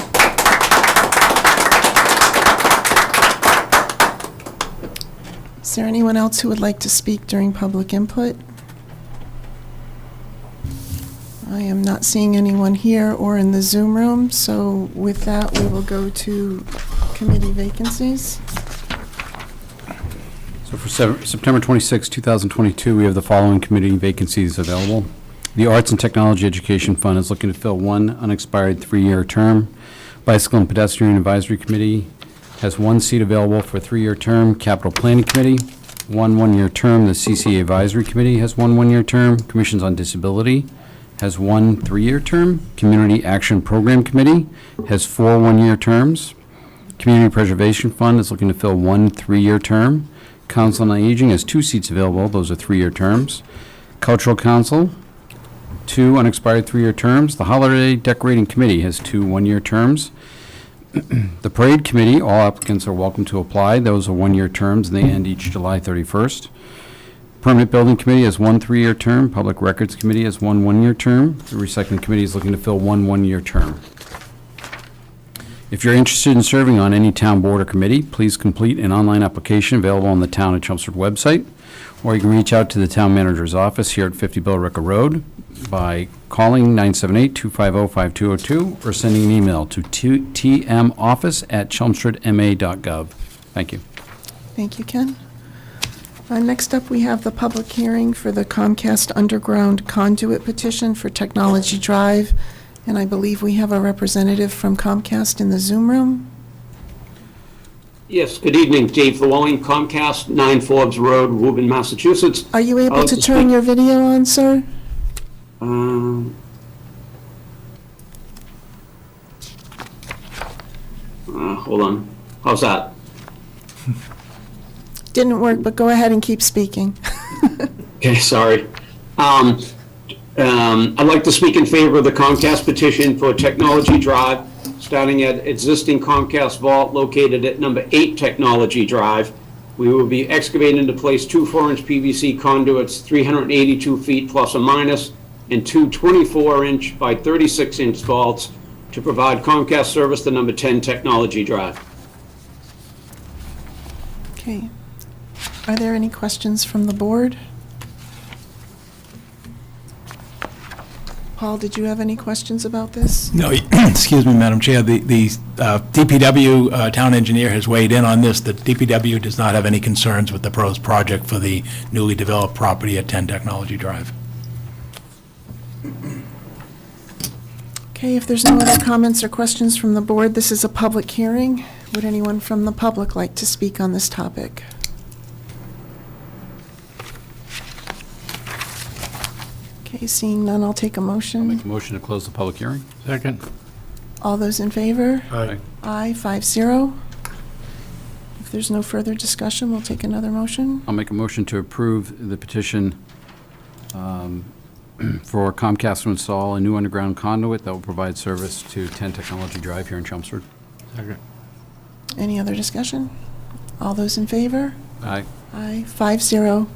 S3: Is there anyone else who would like to speak during public input? I am not seeing anyone here or in the Zoom room, so with that, we will go to committee vacancies.
S2: So for September 26, 2022, we have the following committee vacancies available. The Arts and Technology Education Fund is looking to fill one unexpired 3-year term. Bicycle and Pedestrian Advisory Committee has 1 seat available for a 3-year term. Capital Planning Committee, 1 1-year term. The CCA Advisory Committee has 1 1-year term. Commissions on Disability has 1 3-year term. Community Action Program Committee has 4 1-year terms. Community Preservation Fund is looking to fill 1 3-year term. Council on Aging has 2 seats available. Those are 3-year terms. Cultural Council, 2 unexpired 3-year terms. The Holiday Decorating Committee has 2 1-year terms. The Parade Committee, all applicants are welcome to apply. Those are 1-year terms, and they end each July 31st. Permanent Building Committee has 1 3-year term. Public Records Committee has 1 1-year term. The Recycling Committee is looking to fill 1 1-year term. If you're interested in serving on any town board or committee, please complete an online application available on the Town of Chelmsford website, or you can reach out to the town manager's office here at 50 Billerica Road by calling 978-250-5202 or sending an email to tmoffice@chelmsfordma.gov. Thank you.
S3: Thank you, Ken. Next up, we have the public hearing for the Comcast Underground Conduit Petition for Technology Drive, and I believe we have a representative from Comcast in the Zoom room.
S13: Yes, good evening, Dave Llewellyn, Comcast, 9 Forbes Road, Woburn, Massachusetts.
S3: Are you able to turn your video on, sir?
S13: Hold on. How's that?
S3: Didn't work, but go ahead and keep speaking.
S13: Okay, sorry. I'd like to speak in favor of the Comcast petition for Technology Drive, starting at existing Comcast vault located at number 8 Technology Drive. We will be excavating to place 2 4-inch PVC conduits, 382 feet plus or minus, and 2 24-inch by 36-inch vaults to provide Comcast service to number 10 Technology Drive.
S3: Okay. Are there any questions from the board? Paul, did you have any questions about this?
S14: No, excuse me, Madam Chair. The DPW town engineer has weighed in on this. The DPW does not have any concerns with the proposed project for the newly developed property at 10 Technology Drive.
S3: Okay, if there's no other comments or questions from the board, this is a public hearing. Would anyone from the public like to speak on this topic? Okay, seeing none, I'll take a motion.
S2: Make a motion to close the public hearing.
S14: Second.
S3: All those in favor?
S14: Aye.
S3: Aye, 5-0. If there's no further discussion, we'll take another motion.
S2: I'll make a motion to approve the petition for Comcast to install a new underground conduit that will provide service to 10 Technology Drive here in Chelmsford.
S14: Second.
S3: Any other discussion? All those in favor?
S2: Aye.
S3: Aye, 5-0.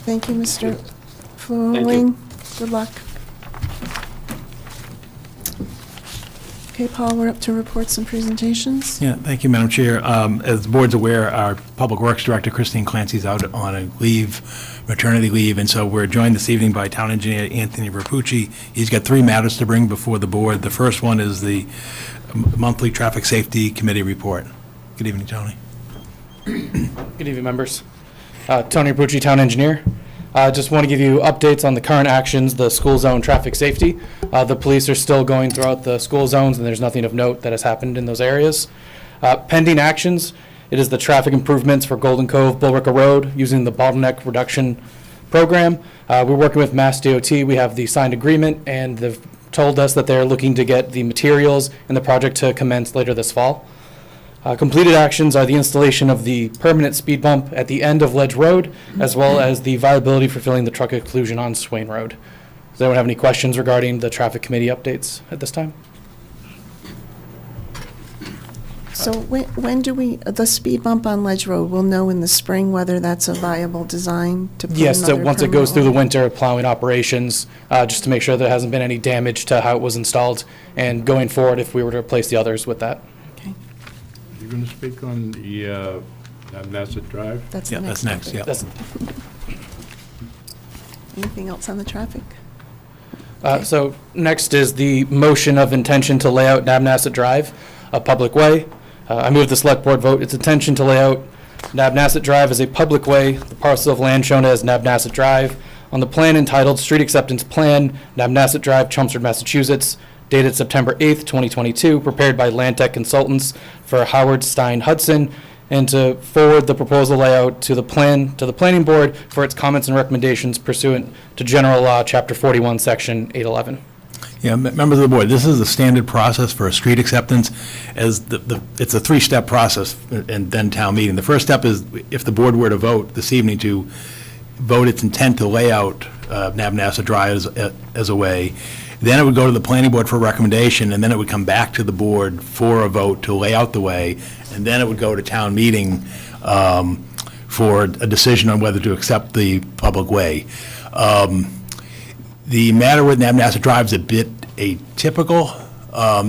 S3: Thank you, Mr. Llewellyn. Good luck. Okay, Paul, we're up to reports and presentations.
S14: Yeah, thank you, Madam Chair. As the board's aware, our Public Works Director, Christine Clancy's out on a leave, maternity leave, and so we're joined this evening by Town Engineer Anthony Rapucci. He's got 3 matters to bring before the board. The first one is the monthly Traffic Safety Committee report. Good evening, Tony.
S8: Good evening, members. Tony Rapucci, Town Engineer. Just want to give you updates on the current actions, the school zone traffic safety. The police are still going throughout the school zones, and there's nothing of note that has happened in those areas. Pending actions, it is the traffic improvements for Golden Cove, Billerica Road, using the bottleneck reduction program. We're working with Mass DOT. We have the signed agreement, and they've told us that they're looking to get the materials and the project to commence later this fall. Completed actions are the installation of the permanent speed bump at the end of Ledge Road, as well as the viability for filling the truck exclusion on Swain Road. Does anyone have any questions regarding the traffic committee updates at this time?
S3: So when do we, the speed bump on Ledge Road, we'll know in the spring whether that's a viable design to put
S8: Yes, so
S3: another
S8: once it goes
S3: permanent
S8: through the
S3: one?
S8: winter plowing operations, just to make sure there hasn't been any damage to how it was installed, and going forward if we were to replace the others with that.
S3: Okay,
S15: You're going to speak on the Nassau Drive?
S3: that's the
S14: Yeah,
S3: next.
S14: that's next, yeah.
S8: That's-
S3: Anything else on the traffic?
S8: So next is the motion of intention to lay out Nabnasset Drive, a public way. I move the select board vote its intention to lay out Nabnasset Drive as a public way, the parcel of land shown as Nabnasset Drive, on the plan entitled Street Acceptance Plan, Nabnasset Drive, Chelmsford, Massachusetts, dated September 8th, 2022, prepared by Land Tech Consultants for Howard Stein Hudson, and to forward the proposal layout to the planning board for its comments and recommendations pursuant to General Law, Chapter 41, Section 811.
S14: Yeah, members of the board, this is the standard process for a street acceptance, as it's a three-step process and then town meeting. The first step is if the board were to vote this evening to vote its intent to lay out Nabnasa Drive as a way, then it would go to the planning board for a recommendation, and then it would come back to the board for a vote to lay out the way, and then it would go to town meeting for a decision on whether to accept the public way. The matter with Nabnasa Drive is a bit atypical.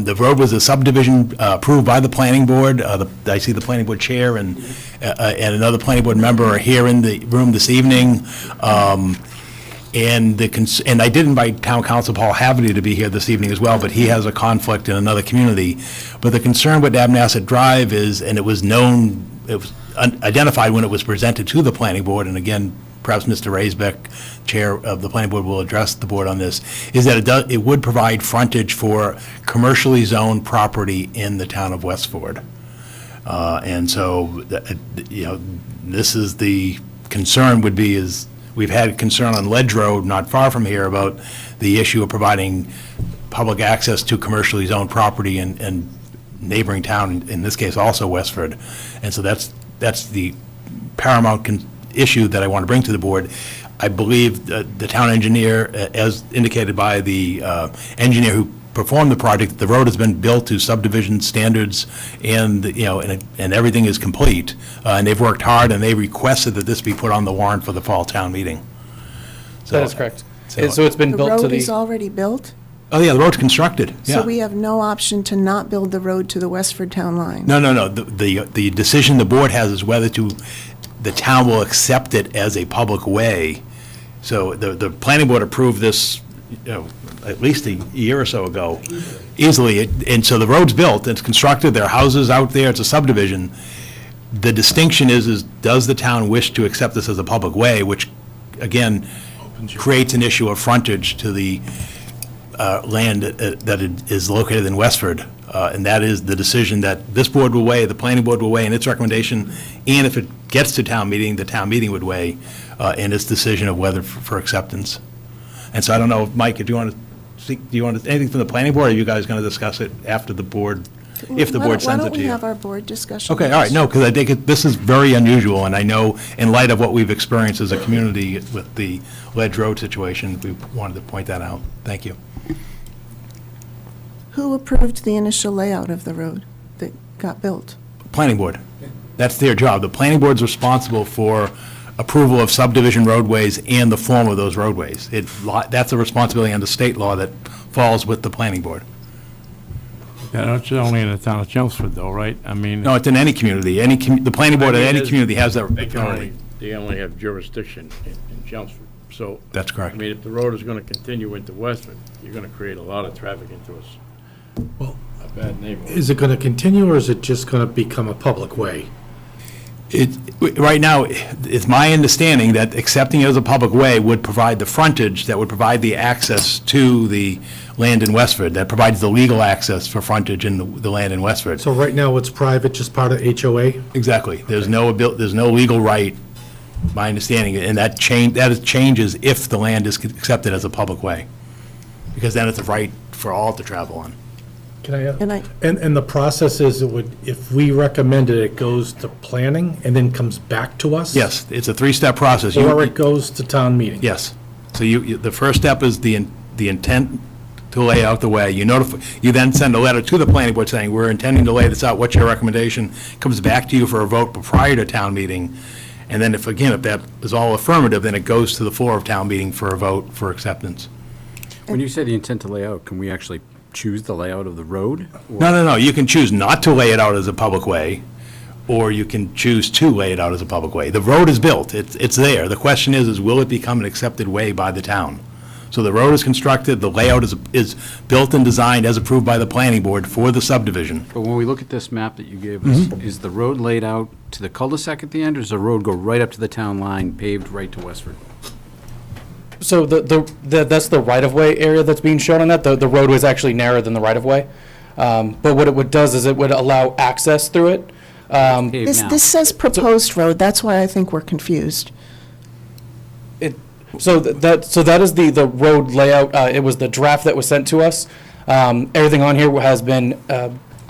S14: The road was a subdivision approved by the planning board. I see the planning board chair and another planning board member are here in the room this evening. And I did invite Town Council Paul Haverty to be here this evening as well, but he has a conflict in another community. But the concern with Nabnasa Drive is, and it was known, it was identified when it was presented to the planning board, and again, perhaps Mr. Raisbeck, Chair of the Planning Board, will address the board on this, is that it would provide frontage for commercially zoned property in the town of Westford. And so, this is the concern would be is, we've had concern on Ledge Road, not far from here, about the issue of providing public access to commercially zoned property in neighboring town, in this case also Westford. And so that's the paramount issue that I want to bring to the board. I believe the town engineer, as indicated by the engineer who performed the project, the road has been built to subdivision standards, and and everything is complete. And they've worked hard, and they requested that this be put on the warrant for the fall town meeting. So,
S8: that is correct. So it's been built to
S3: The road is already built?
S14: Oh, yeah, the road's constructed, yeah.
S3: So we have no option to not build the road to the Westford town line?
S14: No. The decision the board has is whether the town will accept it as a public way. So the planning board approved this, at least a year or so ago, easily. And so the road's built, it's constructed, there are houses out there, it's a subdivision. The distinction is does the town wish to accept this as a public way, which, again, creates an issue of frontage to the land that is located in Westford. And that is the decision that this board will weigh, the planning board will weigh in its recommendation, and if it gets to town meeting, the town meeting would weigh in its decision of whether for acceptance. And so I don't know, Mike, if you want to speak, do you want anything from the planning board, or are you guys going to discuss it after the board, if the board sends it to you?
S3: Why don't we have our board discussion?
S14: Okay, all right, no, because I think this is very unusual, and I know in light of what we've experienced as a community with the Ledge Road situation, we wanted to point that out. Thank you.
S3: Who approved the initial layout of the road that got built?
S14: Planning board. That's their job. The planning board's responsible for approval of subdivision roadways and the form of those roadways. That's a responsibility under state law that falls with the planning board.
S15: Yeah, that's only in the town of Chelmsford, though, right? I mean.
S14: No, it's in any community. The planning board in any community has that authority.
S15: They only have jurisdiction in Chelmsford, so.
S14: That's correct.
S15: I mean, if the road is gonna continue into Westford, you're gonna create a lot of traffic into a bad neighborhood.
S10: Is it going to continue, or is it just going to become a public way?
S14: Right now, it's my understanding that accepting it as a public way would provide the frontage that would provide the access to the land in Westford, that provides the legal access for frontage in the land in Westford.
S10: So right now, it's private, just part of HOA?
S14: Exactly. There's no legal right, my understanding, and that changes if the land is accepted as a public way, because then it's a right for all to travel on.
S10: Can I? And the process is, if we recommend it goes to planning and then comes back to us?
S14: Yes, it's a three-step process.
S10: Or it goes to town meeting?
S14: Yes. So the first step is the intent to lay out the way. You then send a letter to the planning board saying, we're intending to lay this out, what's your recommendation? Comes back to you for a vote prior to town meeting. And then if that is all affirmative, then it goes to the floor of town meeting for a vote for acceptance.
S2: When you say the intent to lay out, can we actually choose the layout of the road?
S14: No. You can choose not to lay it out as a public way, or you can choose to lay it out as a public way. The road is built. It's there. The question is will it become an accepted way by the town? So the road is constructed, the layout is built and designed as approved by the planning board for the subdivision.
S2: But when we look at this map that you gave us, is the road laid out to the cul-de-sac at the end, or does the road go right up to the town line, paved right to Westford?
S8: So that's the right-of-way area that's being shown on that. The roadway is actually narrower than the right-of-way. But what it does is it would allow access through it
S2: Paved
S3: This,
S2: now.
S3: this says proposed road, that's why I think we're confused.
S8: So that is the road layout. It was the draft that was sent to us. Everything on here has been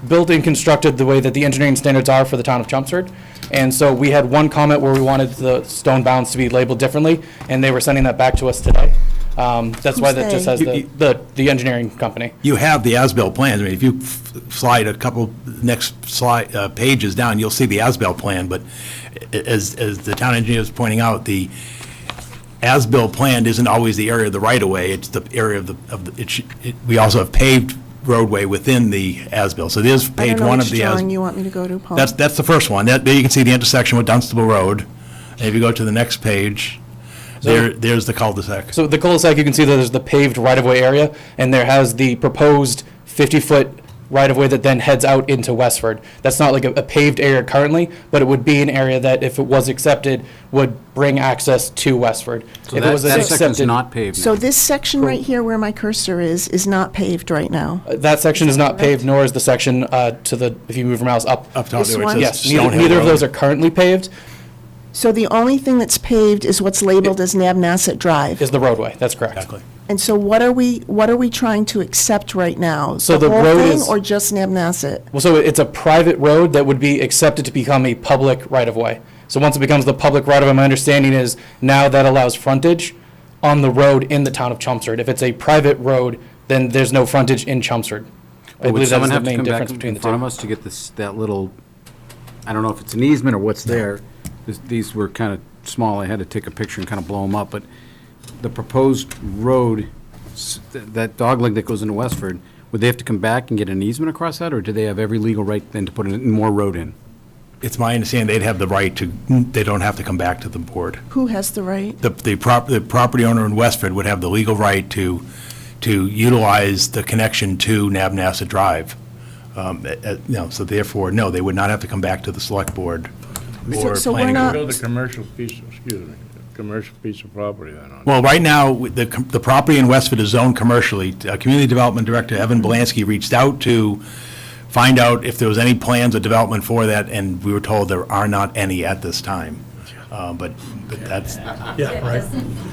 S8: built and constructed the way that the engineering standards are for the town of Chelmsford. And so we had one comment where we wanted the stone bounds to be labeled differently, and they were sending that back to us today. That's why that just has the engineering company.
S14: You have the as-built plans. I mean, if you slide a couple next slide, pages down, you'll see the as-built plan, but as the town engineer is pointing out, the as-built plan isn't always the area of the right-of-way, it's the area of we also have paved roadway within the as-built. So there's page one of the
S3: I don't know which
S14: as.
S3: drawing you want me to go to, Paul.
S14: That's the first one. There you can see the intersection with Dunstable Road. And if you go to the next page, there's the cul-de-sac.
S8: So the cul-de-sac, you can see that there's the paved right-of-way area, and there has the proposed 50-foot right-of-way that then heads out into Westford. That's not like a paved area currently, but it would be an area that, if it was accepted, would bring access to Westford.
S2: So
S8: If it
S2: that
S8: was
S2: section's
S8: accepted,
S2: not paved now.
S3: So this section right here where my cursor is not paved right now.
S8: that section is not paved, nor is the section to the, if you move your mouse up.
S14: Up top
S3: This
S14: there, where it
S3: one?
S14: says
S8: Yes,
S14: Stonehill
S8: neither of
S14: Road.
S8: those are currently paved,
S3: So the only thing that's paved is what's labeled as Nabnasset Drive.
S8: is the roadway. That's correct.
S14: Exactly.
S3: And so what are we trying to accept right now?
S8: So the
S3: whole
S8: road
S3: thing
S8: is-
S3: or just Nabnasset?
S8: Well, so it's a private road that would be accepted to become a public right-of-way. So once it becomes the public right-of-way, my understanding is now that allows frontage on the road in the town of Chelmsford. If it's a private road, then there's no frontage in Chelmsford. I
S2: Would
S8: believe that is
S2: someone
S8: the
S2: have to
S8: main
S2: come back
S8: difference between
S2: in
S8: the
S2: front of
S8: two.
S2: us to get that little, I don't know if it's an easement or what's there. These were kind of small, I had to take a picture and kind of blow them up, but the proposed road, that dogleg that goes into Westford, would they have to come back and get an easement across that, or do they have every legal right then to put more road in?
S14: It's my understanding they'd have the right to, they don't have to come back to the board.
S3: Who has the right?
S14: The property owner in Westford would have the legal right to utilize the connection to Nabnasset Drive. So therefore, no, they would not have to come back to the select board or
S3: So we're
S14: planning
S3: not-
S14: board.
S15: Build a commercial piece, commercial piece of property then on.
S14: Well, right now, the property in Westford is zoned commercially. Community Development Director Evan Belansky reached out to find out if there was any plans of development for that, and we were told there are not any at this time. But that's,
S10: Yeah, right.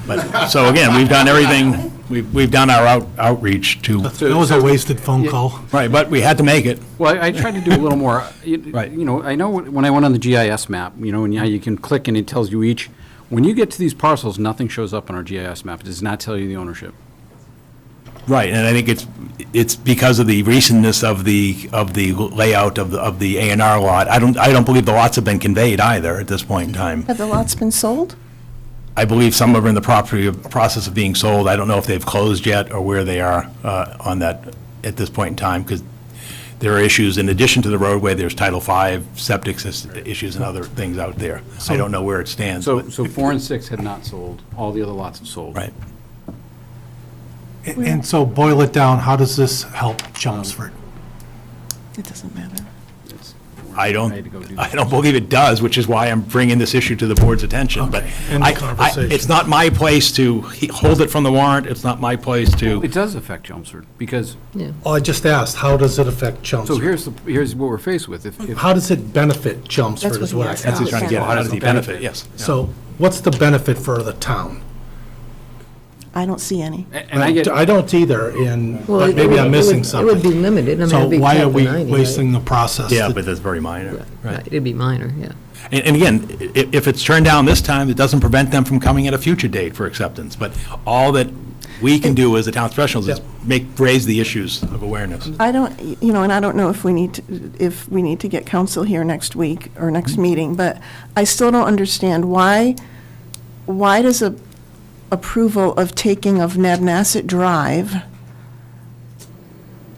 S14: but, so again, we've done everything, we've done our outreach to,
S10: That was a wasted phone call.
S14: right, but we had to make it.
S2: Well, I tried to do a little more,
S14: Right.
S2: you know, I know when I went on the GIS map, you know, and how you can click and it tells you each, when you get to these parcels, nothing shows up on our GIS map. It does not tell you the ownership.
S14: Right, and I think it's because of the recentness of the layout of the A and R lot. I don't believe the lots have been conveyed either at this point in time.
S3: Have the lots been sold?
S14: I believe some are in the process of being sold. I don't know if they've closed yet or where they are on that at this point in time, because there are issues, in addition to the roadway, there's Title V, septic issues and other things out there. I don't know where it stands.
S2: So
S14: but-
S2: 4 and 6 had not sold. All the other lots have sold.
S14: Right.
S10: And so boil it down, how does this help Chelmsford?
S3: It doesn't matter.
S14: I
S2: I had to go do that.
S14: don't believe it does, which is why I'm bringing this issue to the board's attention. But
S10: end the conversation.
S14: it's not my place to hold it from the warrant. It's not my place to.
S2: It does affect Chelmsford, because,
S10: Oh, I just asked, how does it affect
S2: so
S10: Chelmsford?
S2: here's what we're faced with. If
S10: How does it benefit Chelmsford
S3: That's
S10: is
S3: what
S10: what I
S3: he asked.
S14: That's what he's trying to get at. How does he benefit? Yes.
S10: So what's the benefit for the town?
S3: I don't see any.
S2: and I get,
S10: I don't either, and
S16: Well,
S10: but
S16: it
S10: maybe
S16: would-
S10: I'm
S16: it
S10: missing
S16: would-
S10: something.
S16: It would be limited. I mean,
S10: So
S16: it'd be
S10: why are
S16: capped
S10: we
S16: at 90,
S10: wasting the process?
S14: Yeah, but that's very minor.
S16: Right, it'd be minor, yeah.
S14: And again, if it's turned down this time, it doesn't prevent them from coming at a future date for acceptance. But all that we can do as the town professionals is raise the issues of awareness.
S3: I don't, and I don't know if we need to get counsel here next week or next meeting, but I still don't understand why does a approval of taking of Nabnasset Drive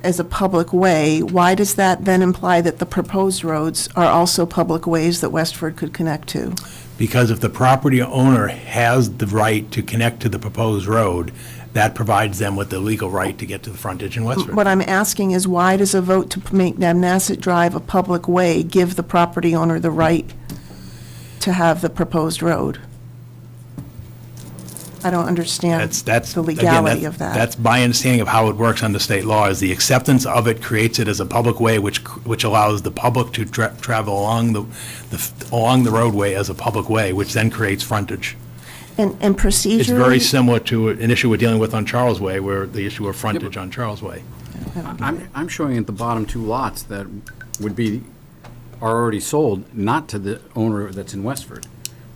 S3: as a public way, why does that then imply that the proposed roads are also public ways that Westford could connect to?
S14: Because if the property owner has the right to connect to the proposed road, that provides them with the legal right to get to the frontage in Westford.
S3: What I'm asking is why does a vote to make Nabnasset Drive a public way give the property owner the right to have the proposed road? I don't understand
S14: That's
S3: the
S14: again,
S3: legality of that.
S14: That's my understanding of how it works under state law, is the acceptance of it creates it as a public way, which allows the public to travel along along the roadway as a public way, which then creates frontage.
S3: And
S14: It's very
S3: procedurally,
S14: similar to an issue we're dealing with on Charles Way, where the issue of frontage on Charles Way.
S2: I'm showing at the bottom two lots that are already sold, not to the owner that's in Westford.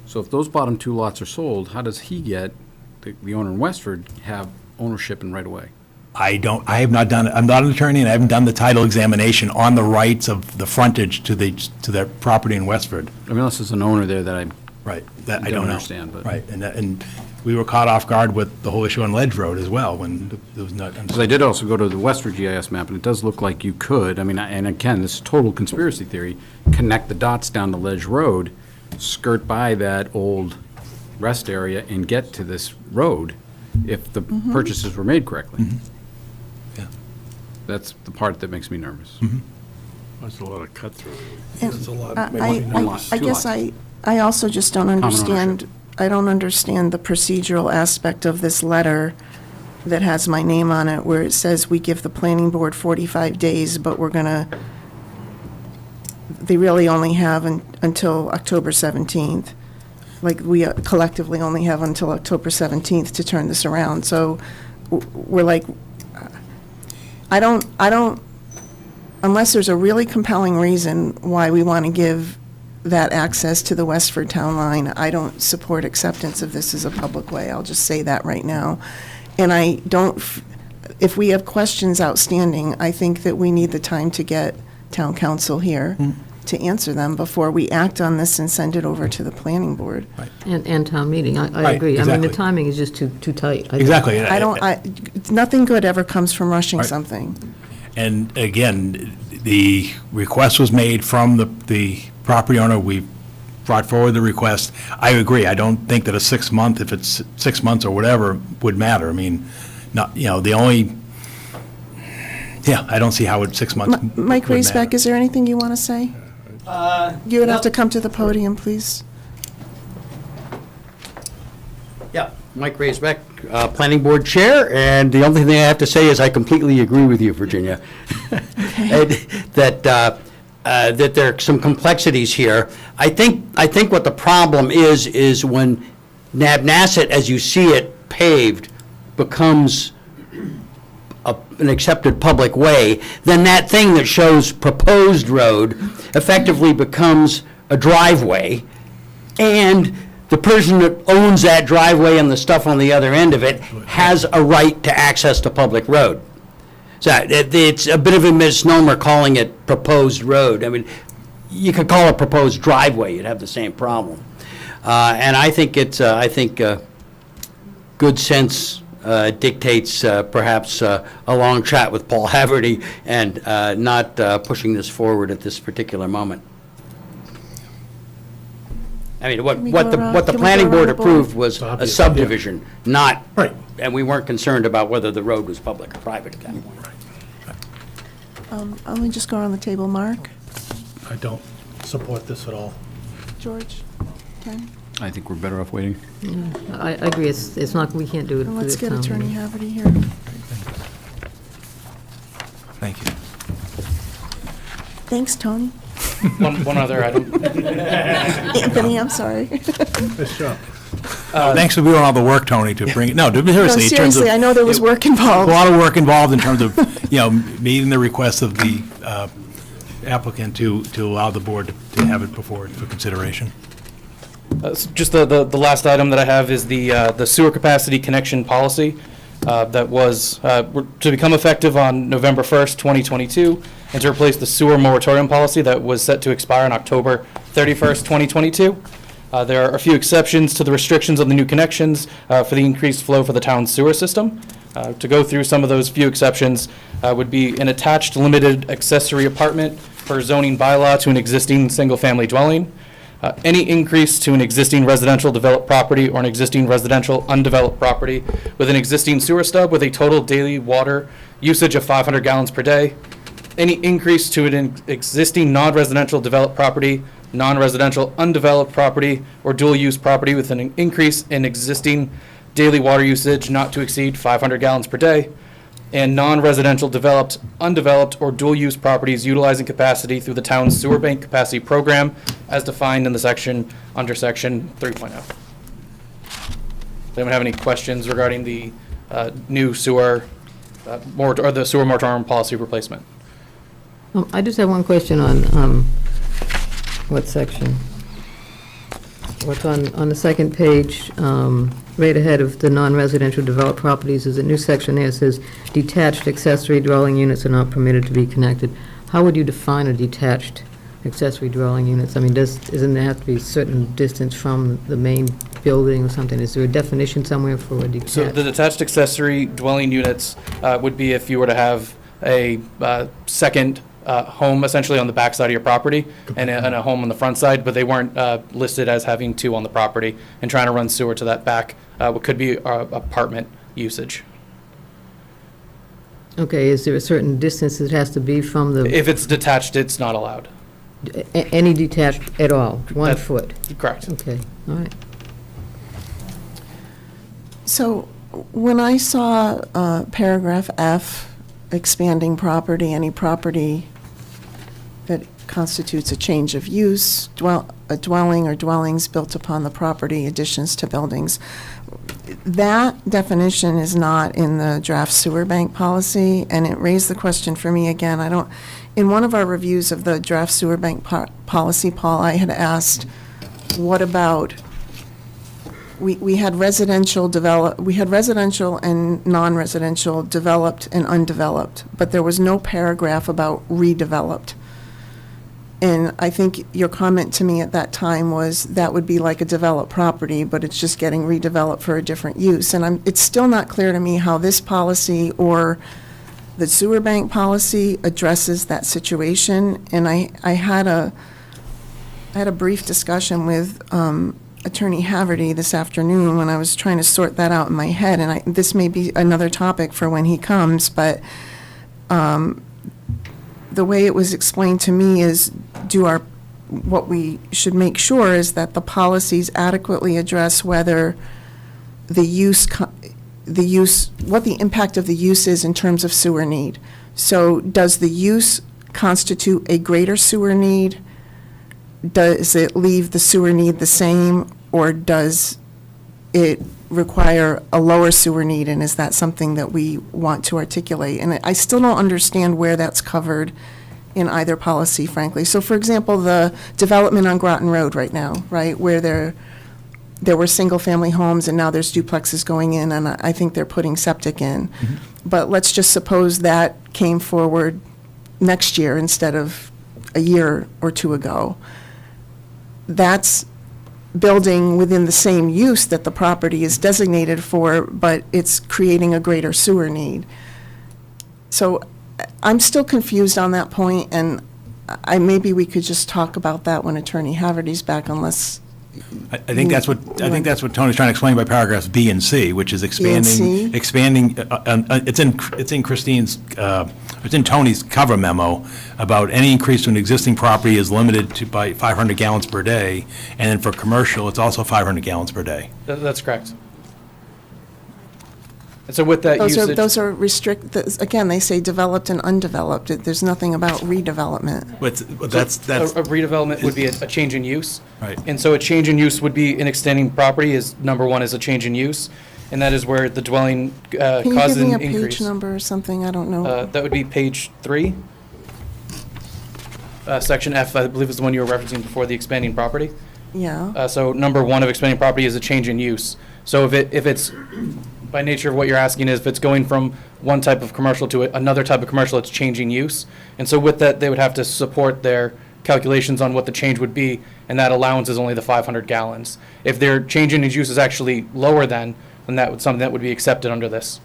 S2: So if those bottom two lots are sold, how does he get, the owner in Westford, have ownership and right away?
S14: I have not done, I'm not an attorney, and I haven't done the title examination on the rights of the frontage to their property in Westford.
S2: I mean, unless there's an owner there that
S14: Right, that I
S2: don't
S14: don't know.
S2: understand, but-
S14: Right, and we were caught off guard with the whole issue on Ledge Road as well, when there was not.
S2: Because I did also go to the Westford GIS map, and it does look like you could, I mean, and again, this is total conspiracy theory, connect the dots down to Ledge Road, skirt by that old rest area, and get to this road if the purchases were made correctly.
S14: Yeah.
S2: That's the part that makes me nervous.
S15: That's a lot of cut through.
S3: and
S2: One lot,
S3: I
S2: two
S3: guess
S2: lots.
S3: I also just don't
S2: ownership.
S3: understand, I don't understand the procedural aspect of this letter that has my name on it, where it says we give the planning board 45 days, but they really only have until October 17th. Like, we collectively only have until October 17th to turn this around. So we're like, I don't, unless there's a really compelling reason why we want to give that access to the Westford Town Line, I don't support acceptance of this as a public way. I'll just say that right now. And I don't, if we have questions outstanding, I think that we need the time to get town council here to answer them before we act on this and send it over to the planning board.
S16: And town meeting, I
S14: Right,
S16: agree. I mean, the
S14: exactly.
S16: timing is just too tight. I think.
S14: Exactly.
S3: Nothing good ever comes from rushing
S14: Right.
S3: something.
S14: And again, the request was made from the property owner. We brought forward the request. I agree. I don't think that a 6-month, if it's 6 months or whatever, would matter. I mean, not, the only, I don't see how it 6 months would
S3: Mike
S14: matter.
S3: Raisbeck, is there anything you want to say? You would have to come to the podium, please.
S17: Yeah, Mike Raisbeck, Planning Board Chair, and the only thing I have to say is I completely agree with you, Virginia. That there are some complexities here. I think what the problem is when Nabnasset, as you see it paved, becomes an accepted public way, then that thing that shows proposed road effectively becomes a driveway, and the person that owns that driveway and the stuff on the other end of it has a right to access to public road. So it's a bit of a misnomer calling it proposed road. I mean, you could call it proposed driveway, you'd have the same problem. And I think good sense dictates perhaps a long chat with Paul Haverty and not pushing this forward at this particular moment. I mean, what the planning board approved was a subdivision, not, and we weren't concerned about whether the road was public or private at that point.
S3: Let me just go around the table. Mark,
S10: I don't support this at all.
S3: George, Ken?
S2: I think we're better off waiting.
S16: I agree, it's not, we can't do it.
S3: And
S16: for
S3: let's
S16: this
S3: get
S16: town
S3: Attorney
S16: meeting.
S3: Haverty here.
S14: Thank you.
S3: Thanks, Tony.
S8: One other item.
S3: Anthony, I'm sorry.
S10: Nice job.
S14: Thanks for doing all the work, Tony, to bring it, no, seriously.
S3: No,
S14: in terms of-
S3: seriously, I know there was work
S14: A
S3: involved.
S14: lot of work involved in terms of, meeting the request of the applicant to allow the board to have it before for consideration.
S8: Just the last item that I have is the sewer capacity connection policy that was to become effective on November 1st, 2022, and to replace the sewer moratorium policy that was set to expire on October 31st, 2022. There are a few exceptions to the restrictions on the new connections for the increased flow for the town's sewer system. To go through some of those few exceptions would be an attached limited accessory apartment per zoning bylaw to an existing single-family dwelling, any increase to an existing residential developed property or an existing residential undeveloped property with an existing sewer stub with a total daily water usage of 500 gallons per day, any increase to an existing non-residential developed property, non-residential undeveloped property, or dual-use property with an increase in existing daily water usage not to exceed 500 gallons per day, and non-residential developed, undeveloped, or dual-use properties utilizing capacity through the town's sewer bank capacity program as defined in the section, under section 3.0. Does anyone have any questions regarding the new sewer, or the sewer moratorium policy replacement?
S16: I just have one question on, what section? What's on the second page, right ahead of the non-residential developed properties, is a new section there. It says detached accessory dwelling units are not permitted to be connected. How would you define a detached accessory dwelling units? I mean, doesn't there have to be a certain distance from the main building or something? Is there a definition somewhere for a detached?
S8: So the detached accessory dwelling units would be if you were to have a second home essentially on the back side of your property and a home on the front side, but they weren't listed as having two on the property and trying to run sewer to that back, what could be apartment usage.
S16: Okay, is there a certain distance it has to be from the,
S8: If it's detached, it's not allowed.
S16: any detached at all, 1 foot?
S8: Correct.
S16: Okay, all right.
S3: So when I saw paragraph F, expanding property, any property that constitutes a change of use, a dwelling or dwellings built upon the property, additions to buildings, that definition is not in the draft sewer bank policy, and it raised the question for me again. In one of our reviews of the draft sewer bank policy, Paul, I had asked, what about, we had residential and non-residential, developed and undeveloped, but there was no paragraph about redeveloped. And I think your comment to me at that time was that would be like a developed property, but it's just getting redeveloped for a different use. And it's still not clear to me how this policy or the sewer bank policy addresses that situation. And I had a brief discussion with Attorney Haverty this afternoon when I was trying to sort that out in my head. And this may be another topic for when he comes, but the way it was explained to me is what we should make sure is that the policies adequately address whether what the impact of the use is in terms of sewer need. So does the use constitute a greater sewer need? Does it leave the sewer need the same, or does it require a lower sewer need, and is that something that we want to articulate? And I still don't understand where that's covered in either policy, frankly. So, for example, the development on Groton Road right now, right, where there were single-family homes and now there's duplexes going in, and I think they're putting septic in. Mm-hmm. But let's just suppose that came forward next year instead of a year or two ago. That's building within the same use that the property is designated for, but it's creating a greater sewer need. So I'm still confused on that point, and maybe we could just talk about that when Attorney Haverty's back, unless.
S14: I think that's what Tony's trying to explain by paragraphs B and C, which is expanding. It's in Christine's. It's in Tony's cover memo about any increase to an existing property is limited to by 500 gallons per day, and then for commercial, it's also 500 gallons per day.
S8: That's correct. And so with that usage.
S3: Those are again, they say developed and undeveloped. There's nothing about redevelopment.
S14: But that's.
S8: A redevelopment would be a change in use.
S14: Right.
S8: And so a change in use would be an extending property is, number one, is a change in use. And that is where the dwelling causes an increase.
S3: Can you give me a page number or something? I don't know.
S8: That would be page 3. Section F, I believe is the one you were referencing before, the expanding property.
S3: Yeah.
S8: So number 1 of expanding property is a change in use. So if it's, by nature of what you're asking is, if it's going from one type of commercial to another type of commercial, it's changing use. And so with that, they would have to support their calculations on what the change would be, and that allowance is only the 500 gallons. If their change in use is actually lower than, then that would something that would be accepted under this.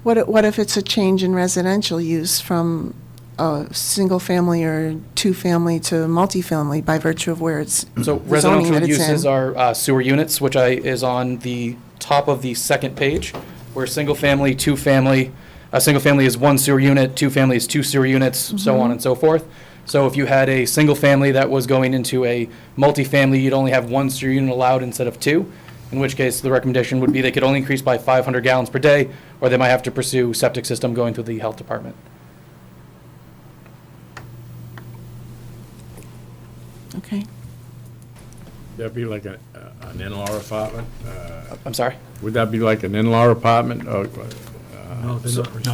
S3: What if it's a change in residential use from a single family or two family to multifamily by virtue of where it's
S8: so
S3: the zoning that
S8: residential
S3: it's
S8: uses
S3: in?
S8: are sewer units, which is on the top of the second page, where single family, two family, single family is 1 sewer unit, 2 family is 2 sewer units, so on and so forth. So if you had a single family that was going into a multifamily, you'd only have 1 sewer unit allowed instead of 2. in which case the recommendation would be they could only increase by 500 gallons per day, or they might have to pursue septic system going through the health department.
S3: Okay.
S15: That'd be like an in-law apartment?
S8: I'm sorry?
S15: Would that be like an in-law apartment or?
S14: No,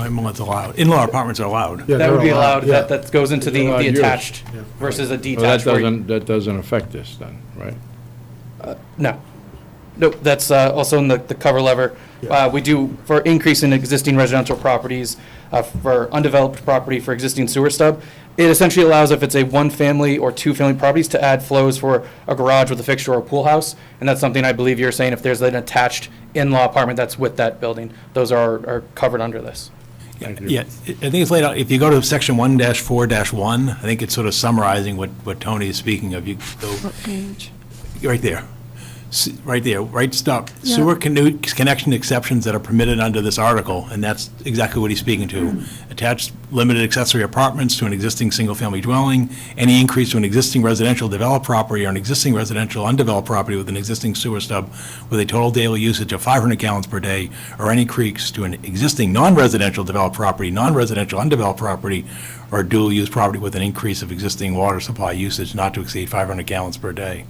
S14: in-laws allowed. In-law apartments are allowed.
S8: That would be allowed, that goes into the attached versus a
S15: Well,
S8: detached. where you-
S15: that doesn't affect this then, right?
S8: No. Nope, that's also in the cover lever. We do, for increase in existing residential properties, for undeveloped property for existing sewer stub, it essentially allows, if it's a one-family or two-family properties, to add flows for a garage with a fixture or a pool house. And that's something I believe you're saying, if there's an attached in-law apartment that's with that building, those are covered under this.
S14: Yeah, I think it's laid out, if you go to section 1-4-1, I think it's sort of summarizing what Tony is speaking of. You go
S3: What page?
S14: right there. Right there, right stop.
S3: Yeah.
S14: Sewer connection exceptions that are permitted under this article, and that's exactly what he's speaking to. Attached limited accessory apartments to an existing single-family dwelling, any increase to an existing residential developed property or an existing residential undeveloped property with an existing sewer stub with a total daily usage of 500 gallons per day, or any increase to an existing non-residential developed property, non-residential undeveloped property, or dual-use property with an increase of existing water supply usage not to exceed 500 gallons per day.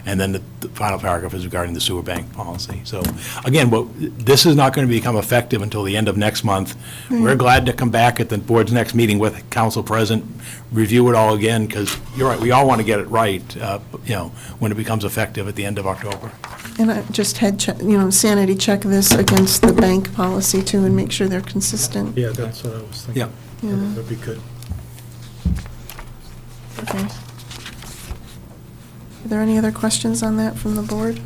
S14: And then the final paragraph is regarding the sewer bank policy. So, again, this is not going to become effective until the end of next month. We're glad to come back at the board's next meeting with council present, review it all again, because you're right, we all want to get it right, when it becomes effective at the end of October.
S3: And I just sanity check this against the bank policy too and make sure they're consistent.
S10: Yeah, that's what I was thinking.
S14: Yeah.
S3: Yeah.
S10: That'd be good.
S3: Okay. Are there any other questions on that from the board?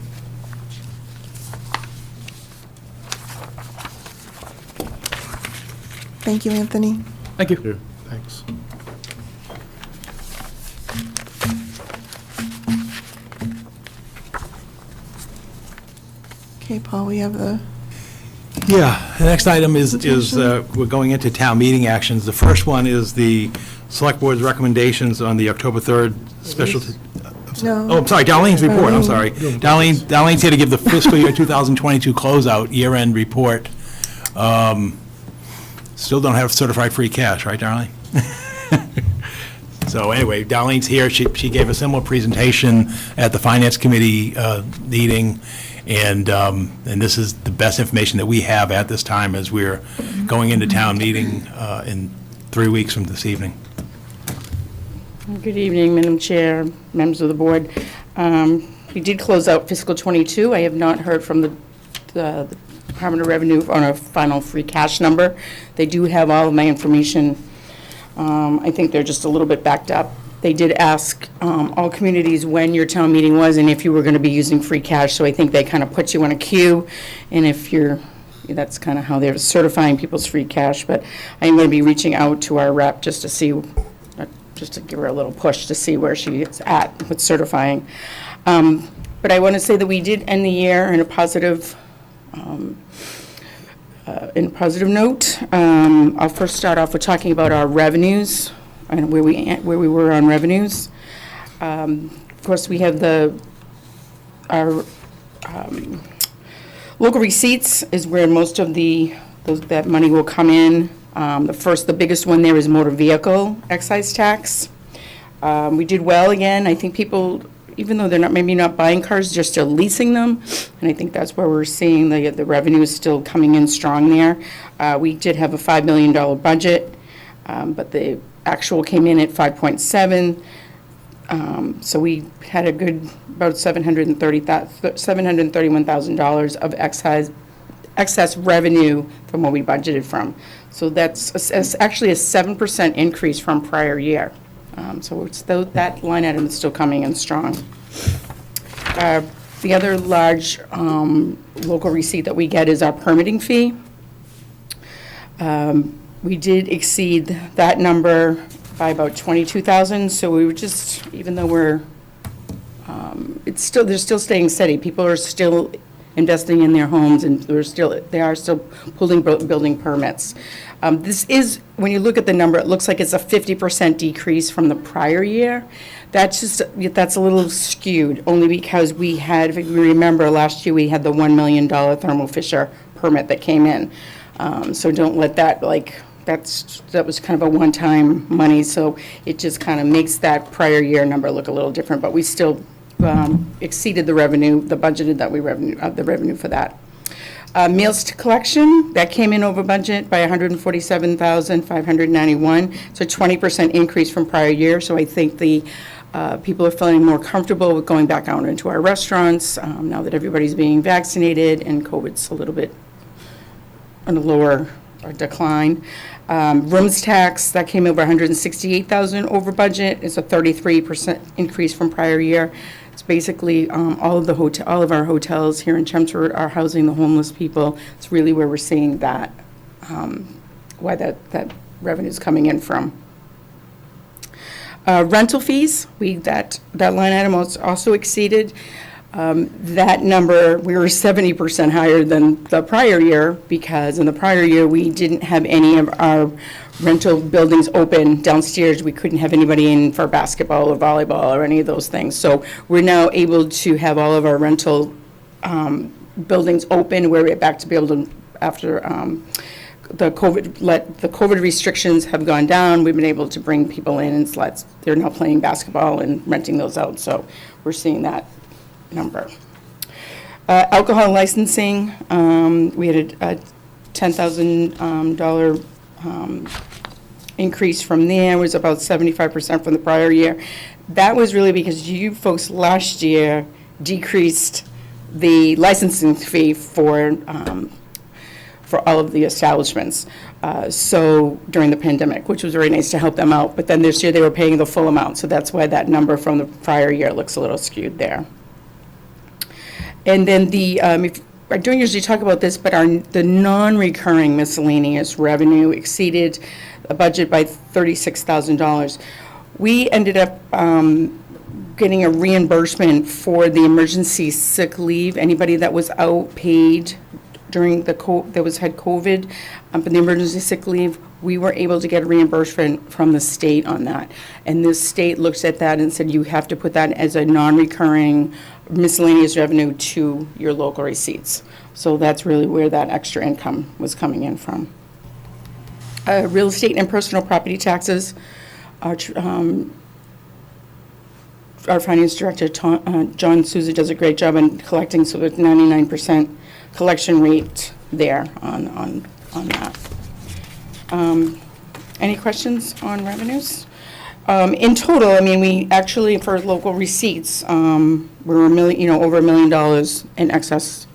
S3: Thank you, Anthony.
S8: Thank you.
S10: Thanks.
S3: Okay, Paul, we have the,
S14: Yeah, the next item is we're going into town meeting actions. The first one is the Select Board's recommendations on the October 3rd special.
S3: no.
S14: Oh, I'm sorry, Darlene's report, I'm
S3: Darlene.
S14: sorry. Darlene's here to give the fiscal year 2022 closeout, year-end report. Still don't have certified free cash, right, Darlene? So anyway, Darlene's here, she gave a similar presentation at the Finance Committee meeting, and this is the best information that we have at this time as we're going into town meeting in 3 weeks from this evening.
S18: Good evening, Madam Chair, members of the board. We did close out fiscal '22. I have not heard from the Department of Revenue on a final free cash number. They do have all of my information. I think they're just a little bit backed up. They did ask all communities when your town meeting was and if you were going to be using free cash, so I think they kind of put you in a queue, and if you're, that's kind of how they're certifying people's free cash. But I am going to be reaching out to our rep just to see, just to give her a little push to see where she is at with certifying. But I want to say that we did end the year in a positive note. I'll first start off with talking about our revenues and where we were on revenues. Of course, we have our local receipts is where most of that money will come in. The biggest one there is motor vehicle excise tax. We did well again. I think people, even though they're maybe not buying cars, they're still leasing them, and I think that's where we're seeing the revenue is still coming in strong there. We did have a $5 million budget, but the actual came in at 5.7. So we had a good about $731,000 of excess revenue from what we budgeted from. So that's actually a 7% increase from prior year. So that line item is still coming in strong. The other large local receipt that we get is our permitting fee. We did exceed that number by about 22,000. So we were just, even though they're still staying steady. People are still investing in their homes, and they are still pulling building permits. This is, when you look at the number, it looks like it's a 50% decrease from the prior year. That's a little skewed, only because we had, if you remember, last year we had the $1 million Thermo Fisher permit that came in. So don't let that, that was kind of a one-time money, so it just kind of makes that prior year number look a little different, but we still exceeded the revenue, the budgeted that the revenue for that. Meals to collection, that came in over budget by $147,591. It's a 20% increase from prior year, so I think the people are feeling more comfortable with going back out into our restaurants now that everybody's being vaccinated and COVID's a little bit on a lower decline. Rooms tax, that came over $168,000 over budget. It's a 33% increase from prior year. It's basically all of our hotels here in Chelmsford are housing the homeless people. It's really where we're seeing that, why that revenue's coming in from. Rental fees, that line item was also exceeded. That number, we were 70% higher than the prior year, because in the prior year, we didn't have any of our rental buildings open downstairs. We couldn't have anybody in for basketball or volleyball or any of those things. So we're now able to have all of our rental buildings open. We're back to be able to, after the COVID restrictions have gone down, we've been able to bring people in and they're now playing basketball and renting those out. So we're seeing that number. Alcohol licensing, we had a $10,000 increase from there. It was about 75% from the prior year. That was really because you folks last year decreased the licensing fee for all of the establishments. So during the pandemic, which was very nice to help them out. But then this year they were paying the full amount. So that's why that number from the prior year looks a little skewed there. And then I don't usually talk about this, but the non-recurring miscellaneous revenue exceeded a budget by $36,000. We ended up getting a reimbursement for the emergency sick leave. Anybody that was out paid during had COVID, but the emergency sick leave, we were able to get a reimbursement from the state on that. And the state looked at that and said, you have to put that as a non-recurring miscellaneous revenue to your local receipts. So that's really where that extra income was coming in from. Real estate and personal property taxes. Our finance director, John Souza, does a great job in collecting, so it's 99% collection rate there on that. Any questions on revenues? In total, I mean, we actually, for local receipts, we're over $1 million in excess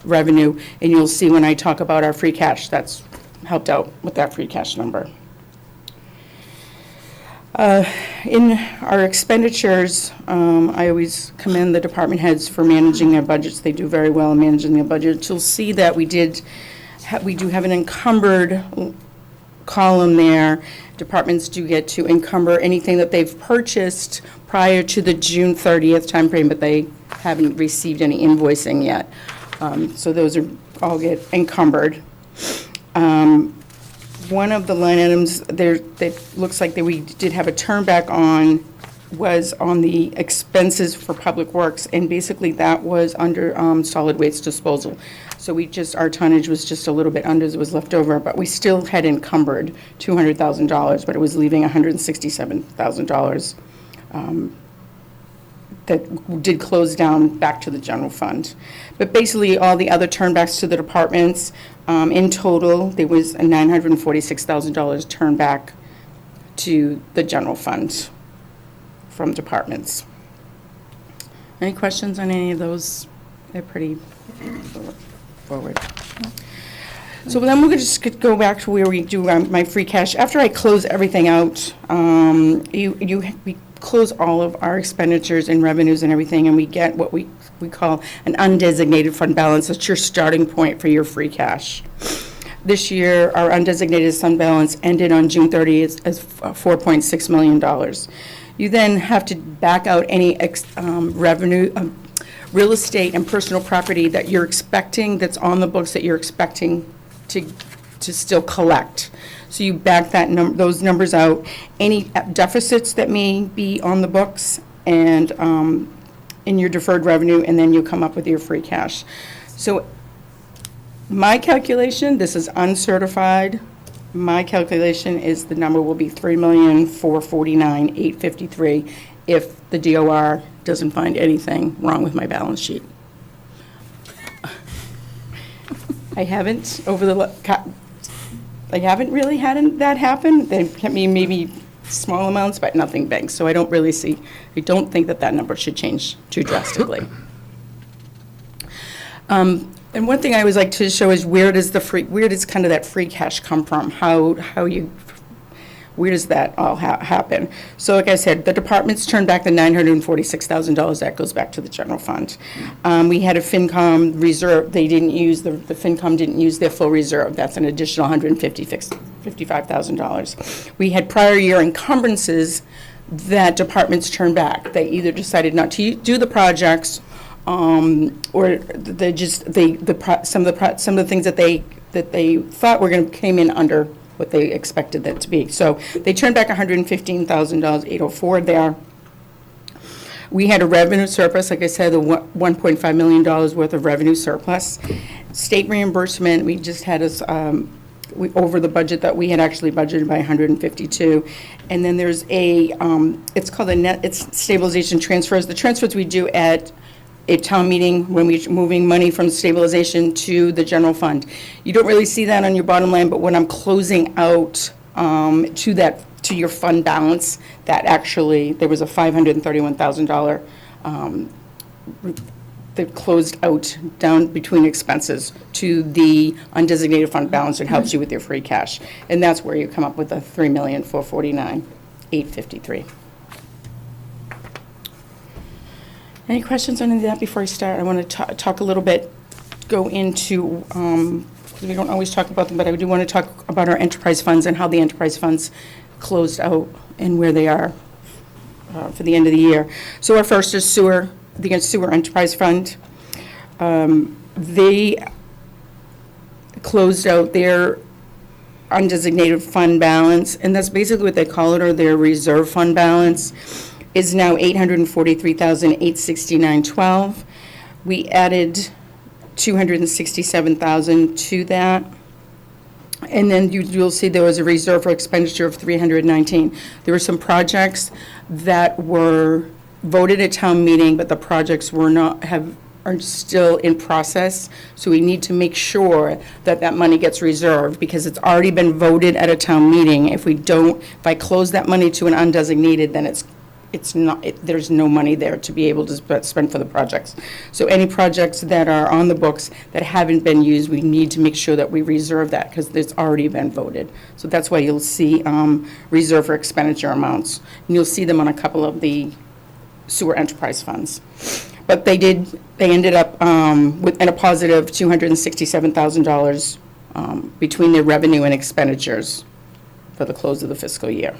S18: revenue, and you'll see when I talk about our free cash, that's helped out with that free cash number. In our expenditures, I always commend the department heads for managing their budgets. They do very well in managing their budgets. You'll see that we do have an encumbered column there. Departments do get to encumber anything that they've purchased prior to the June 30th timeframe, but they haven't received any invoicing yet. So those all get encumbered. One of the line items there that looks like that we did have a turnback on was on the expenses for public works, and basically that was under solid waste disposal. So our tonnage was just a little bit under, it was left over, but we still had encumbered $200,000, but it was leaving $167,000 that did close down back to the general fund. But basically, all the other turnbacks to the departments, in total, there was a $946,000 turned back to the general fund from departments. Any questions on any of those? They're pretty forward. So then we're going to just go back to where we do my free cash. After I close everything out, we close all of our expenditures and revenues and everything, and we get what we call an undesignated fund balance. That's your starting point for your free cash. This year, our undesignated fund balance ended on June 30th as $4.6 million. You then have to back out any revenue, real estate and personal property that you're expecting, that's on the books that you're expecting to to still collect. So you back those numbers out, any deficits that may be on the books and in your deferred revenue, and then you come up with your free cash. So my calculation, this is uncertified, my calculation is the number will be $3,449,853 if the DOR doesn't find anything wrong with my balance sheet. I haven't really had that happen. They kept me maybe small amounts, but nothing big. So I don't think that number should change too drastically. And one thing I always like to show is where does kind of that free cash come from? Where does that all happen? So like I said, the departments turned back the $946,000. That goes back to the general fund. We had a FinCom reserve. They didn't use, the FinCom didn't use their full reserve. That's an additional $155,000. We had prior year encumbrances that departments turned back. They either decided not to do the projects, or they just some of the things that they thought came in under what they expected that to be. So they turned back $115,000, 804 there. We had a revenue surplus, like I said, the $1.5 million worth of revenue surplus. State reimbursement, we just had over the budget that we had actually budgeted by 152. And then there's it's called it's stabilization transfers. The transfers we do at a town meeting when we're moving money from stabilization to the general fund. You don't really see that on your bottom line, but when I'm closing out to your fund balance, that actually, there was a $531,000 that closed out down between expenses to the undesignated fund balance. It helps you with your free cash. And that's where you come up with the $3,449,853. Any questions on any of that before I start? I want to talk a little bit, go into, because we don't always talk about them, but I do want to talk about our enterprise funds and how the enterprise funds closed out and where they are for the end of the year. So our first is the sewer enterprise fund. They closed out their undesignated fund balance, and that's basically what they call it, or their reserve fund balance, is now $843,869.12. We added $267,000 to that. And then you'll see there was a reserve for expenditure of $319,000. There were some projects that were voted at town meeting, but the projects are still in process. So we need to make sure that money gets reserved because it's already been voted at a town meeting. If I close that money to an undesignated, then there's no money there to be able to spend for the projects. So any projects that are on the books that haven't been used, we need to make sure that we reserve that because it's already been voted. So that's why you'll see reserve for expenditure amounts. And you'll see them on a couple of the sewer enterprise funds. But they ended up in a positive $267,000 between their revenue and expenditures for the close of the fiscal year.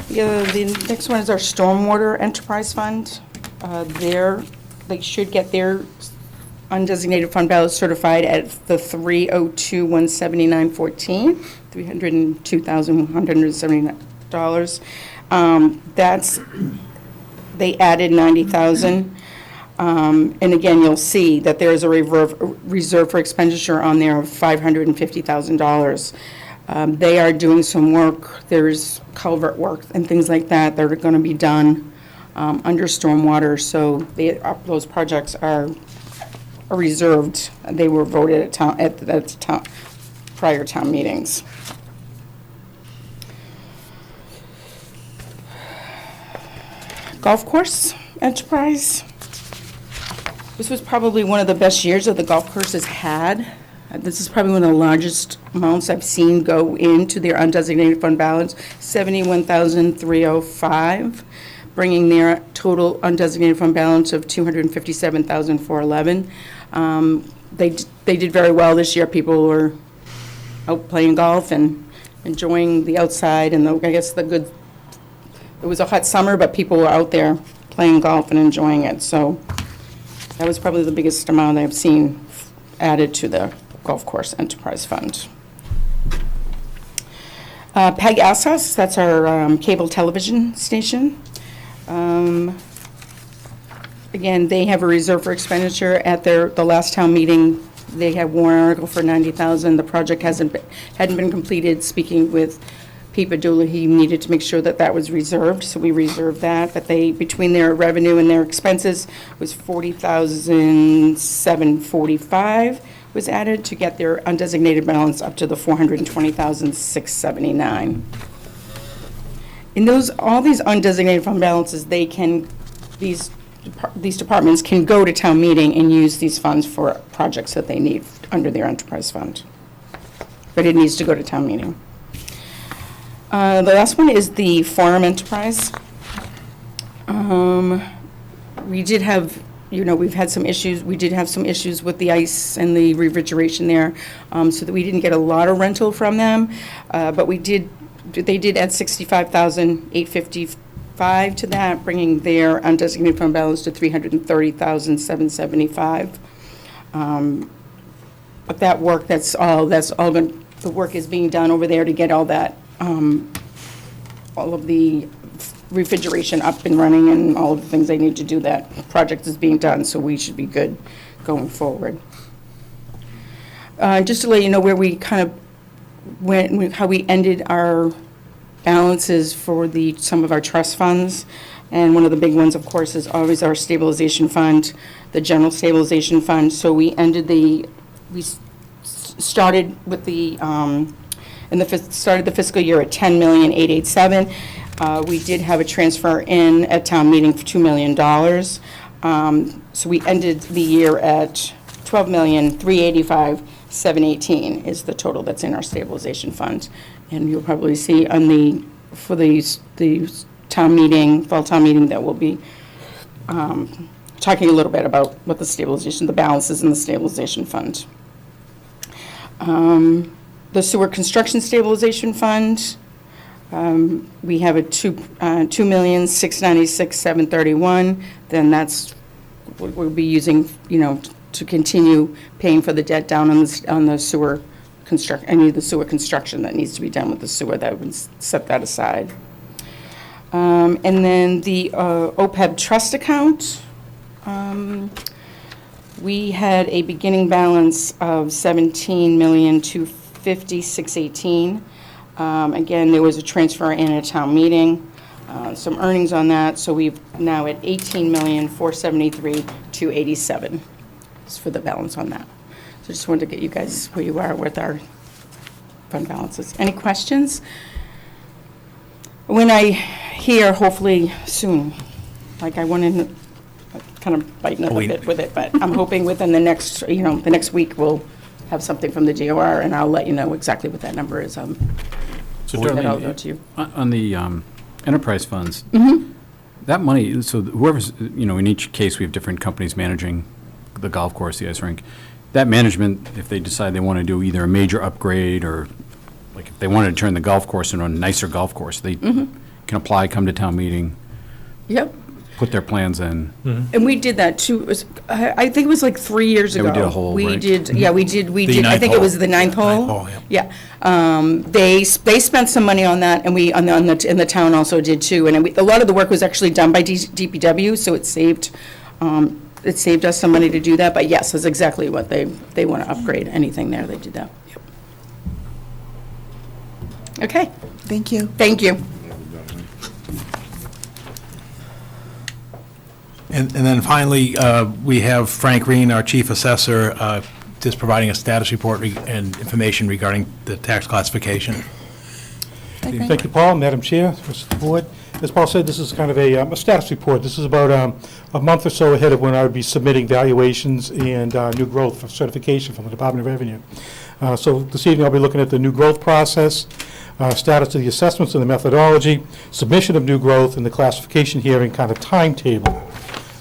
S18: The next one is our stormwater enterprise fund. They should get their undesignated fund balance certified at the $302,179.14, $302,179. They added $90,000. And again, you'll see that there is a reserve for expenditure on there of $550,000. They are doing some work. There's culvert work and things like that are going to be done under stormwater. So those projects are reserved. They were voted at prior town meetings. Golf course enterprise. This was probably one of the best years that the golf course has had. This is probably one of the largest amounts I've seen go into their undesignated fund balance, $71,305, bringing their total undesignated fund balance of $257,411. They did very well this year. People were out playing golf and enjoying the outside, and it was a hot summer, but people were out there playing golf and enjoying it. So That was probably the biggest amount I've seen added to the Golf Course Enterprise Fund. PEG Assets, that's our cable television station. Again, they have a reserve for expenditure. At the last town meeting, they had warrant article for $90,000. The project hadn't been completed. Speaking with Pete Badula, he needed to make sure that that was reserved, so we reserved that. But between their revenue and their expenses, was $40,745 was added to get their undesignated balance up to the $420,679. In all these undesignated fund balances, these departments can go to town meeting and use these funds for projects that they need under their enterprise fund. But it needs to go to town meeting. The last one is the farm enterprise. We did have, we've had some issues. We did have some issues with the ice and the refrigeration there, so that we didn't get a lot of rental from them. But they did add $65,855 to that, bringing their undesignated fund balance to $330,775. But that work, that's all the work is being done over there to get all that, all of the refrigeration up and running and all of the things they need to do. That project is being done, so we should be good going forward. Just to let you know where we kind of went, how we ended our balances for some of our trust funds. And one of the big ones, of course, is always our stabilization fund, the general stabilization fund. So we started with started the fiscal year at $10,887,000. We did have a transfer in at town meeting for $2 million. So we ended the year at $12,385,718 is the total that's in our stabilization fund. And you'll probably see for the town meeting, fall town meeting, that we'll be talking a little bit about what the balance is in the stabilization fund. The sewer construction stabilization fund, we have a $2,696,731. Then that's what we'll be using, to continue paying for the debt down on the sewer the sewer construction that needs to be done with the sewer. That would set that aside. And then the OPEB trust account. We had a beginning balance of $17,250,618. Again, there was a transfer in at town meeting, some earnings on that, so we've now at $18,473,287 for the balance on that. So just wanted to get you guys where you are with our fund balances. Any questions? When I hear, hopefully soon, I went in kind of biting up a bit with it, but I'm hoping within the next week we'll have something from the DOR, and I'll let you know exactly what that number is.
S2: So
S18: Darlene, I'll go to you.
S2: On the enterprise funds, that money, so whoever's, in each case, we have different companies managing the golf course, the ice rink. That management, if they decide they want to do either a major upgrade or, like, if they wanted to turn the golf course into a nicer golf course, they can apply, come to town meeting.
S18: Yep.
S2: Put their plans in.
S18: And we did that too. I think it was like 3 years ago.
S2: We did a hole, right?
S18: We did. I think it was the ninth hole. Yeah. They spent some money on that, and and the town also did too. And a lot of the work was actually done by DPW, so it saved us some money to do that. But yes, that's exactly what they want to upgrade. Anything there, they did that. Yep. Okay.
S3: Thank you.
S18: Thank you.
S14: And then finally, we have Frank Green, our chief assessor, just providing a status report and information regarding the tax classification.
S10: Thank you, Paul, Madam Chair, members of the board. As Paul said, this is kind of a status report. This is about a month or so ahead of when I would be submitting valuations and new growth for certification from the Department of Revenue. So this evening, I'll be looking at the new growth process, status of the assessments and the methodology, submission of new growth, and the classification hearing kind of timetable.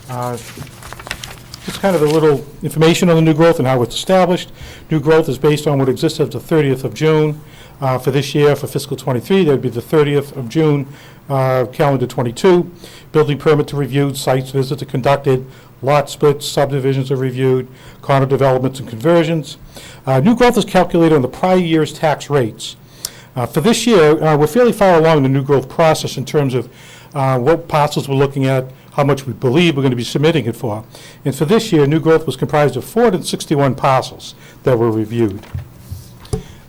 S10: Just kind of a little information on the new growth and how it's established. New growth is based on what exists as of the 30th of June. For this year, for fiscal '23, that'd be the 30th of June, calendar '22. Building permits are reviewed, sites visits are conducted, lot splits, subdivisions are reviewed, condo developments and conversions. New growth is calculated on the prior year's tax rates. For this year, we're fairly far along in the new growth process in terms of what parcels we're looking at, how much we believe we're going to be submitting it for. And for this year, new growth was comprised of 461 parcels that were reviewed.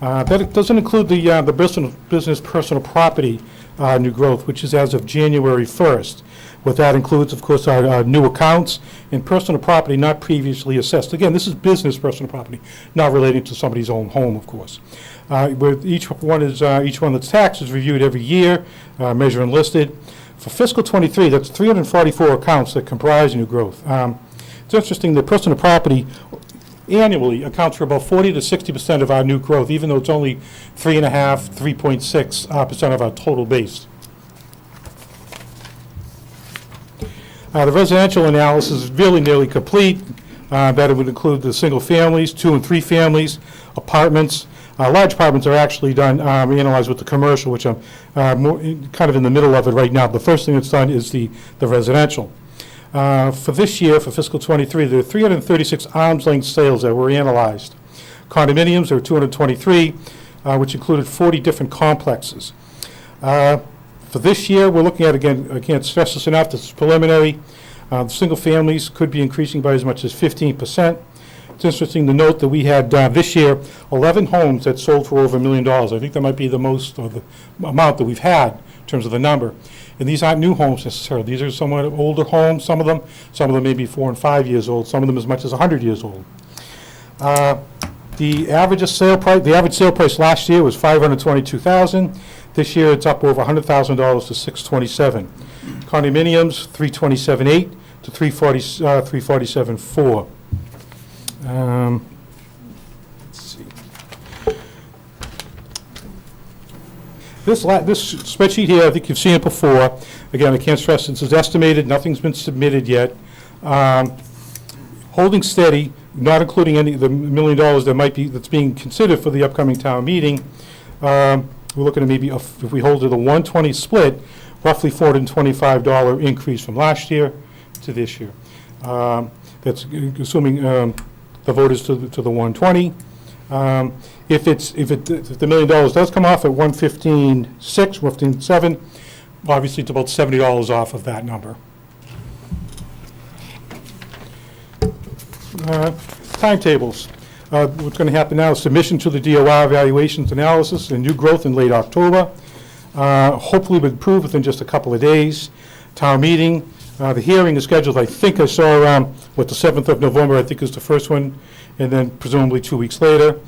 S10: That doesn't include the business personal property new growth, which is as of January 1st. What that includes, of course, are new accounts and personal property not previously assessed. Again, this is business personal property, not relating to somebody's own home, of course. Where each one that's taxed is reviewed every year, measured and listed. For fiscal '23, that's 344 accounts that comprise new growth. It's interesting that personal property annually accounts for about 40 to 60% of our new growth, even though it's only 3.6% of our total base. The residential analysis is really nearly complete. That would include the single families, 2 and 3 families, apartments. Large apartments are actually done, analyzed with the commercial, which I'm kind of in the middle of it right now. The first thing that's done is the residential. For this year, for fiscal '23, there are 336 arm's length sales that were analyzed. Condominiums, there were 223, which included 40 different complexes. For this year, we're looking at, again, I can't stress this enough, this is preliminary. Single families could be increasing by as much as 15%. It's interesting to note that we had this year 11 homes that sold for over $1 million. I think that might be the most, or the amount that we've had in terms of the number. And these aren't new homes necessarily. These are somewhat older homes, some of them may be 4 and 5 years old, some of them as much as 100 years old. The average sale price last year was $522,000. This year it's up over $100,000 to $627,000. Condominiums, $327,800 to $347,400. Let's see. This spreadsheet here, I think you've seen it before. Again, I can't stress this is estimated. Nothing's been submitted yet. Holding steady, not including any of the $1 million that's being considered for the upcoming town meeting. We're looking at maybe, if we hold to the 120 split, roughly $425 increase from last year to this year. That's assuming the vote is to the 120. If the $1 million does come off at 115.6, 115.7, obviously it's about $70 off of that number. Timetables. What's going to happen now is submission to the DOR evaluations analysis and new growth in late October. Hopefully we'll approve within just a couple of days. Town meeting. The hearing is scheduled, I think I saw around, the 7th of November, I think is the first one, and then presumably 2 weeks later.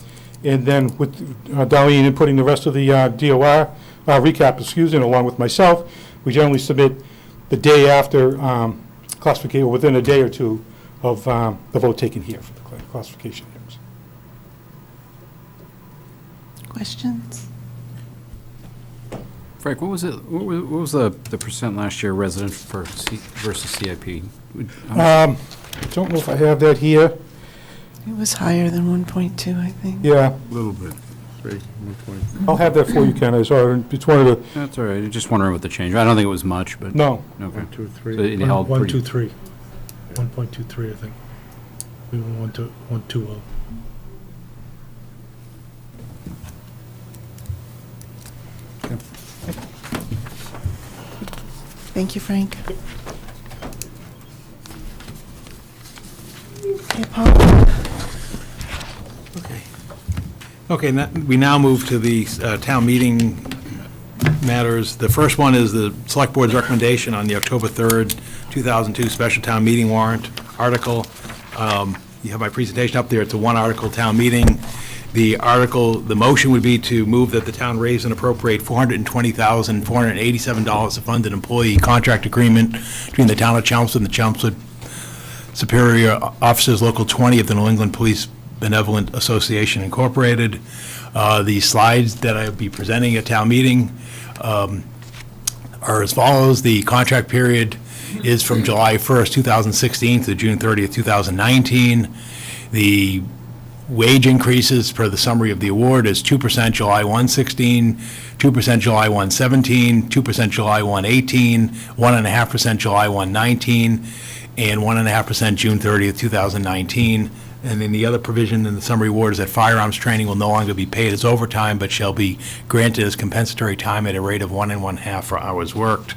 S10: And then with Darlene inputting the rest of the DOR recap, along with myself, we generally submit the day after classification, or within a day or two of the vote taken here for the classification hearings.
S3: Questions?
S2: Frank, what was it? What was the percent last year resident versus CIP?
S10: I don't know if I have that here.
S3: It was higher than 1.2, I think.
S10: Yeah.
S15: A little bit. 1.2.
S10: I'll have that for you, Ken. I saw it. It's one of the.
S2: That's all right. Just wondering what the change. I don't think it was much, but
S10: No.
S2: Okay.
S15: 1, 2, 3.
S2: So it held pretty.
S19: 1.23. 1.23, I think. We went 1.20.
S3: Thank you, Frank. Okay, Paul.
S14: Okay, we now move to the town meeting matters. The first one is the Select Board's recommendation on the October 3rd, 2002 special town meeting warrant article. You have my presentation up there. It's a one-article town meeting. The motion would be to move that the town raise and appropriate $420,487 to fund an employee contract agreement between the town of Chelmsford and the Chelmsford Superior Officers Local 20 of the New England Police Benevolent Association Incorporated. The slides that I'll be presenting at town meeting are as follows. The contract period is from July 1st, 2016 to June 30th, 2019. The wage increases per the summary of the award is 2% July 1, 16, 2% July 1, 17, 2% July 1, 18, 1.5% July 1, 19, and 1.5% June 30th, 2019. And then the other provision in the summary award is that firearms training will no longer be paid as overtime, but shall be granted as compensatory time at a rate of 1 1/2 for hours worked.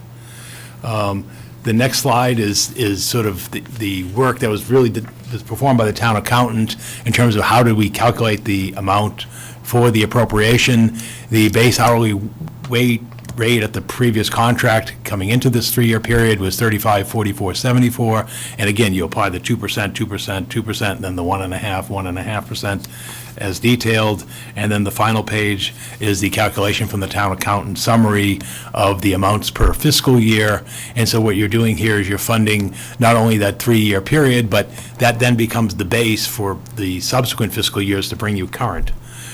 S14: The next slide is sort of the work that was really was performed by the town accountant in terms of how did we calculate the amount for the appropriation. The base hourly rate at the previous contract coming into this 3-year period was $35.44.74, and again, you apply the 2%, 2%, 2%, and then the 1.5% as detailed, and then the final page is the calculation from the town accountant summary of the amounts per fiscal year. And so what you're doing here is you're funding not only that 3-year period, but that then becomes the base for the subsequent fiscal years to bring you current.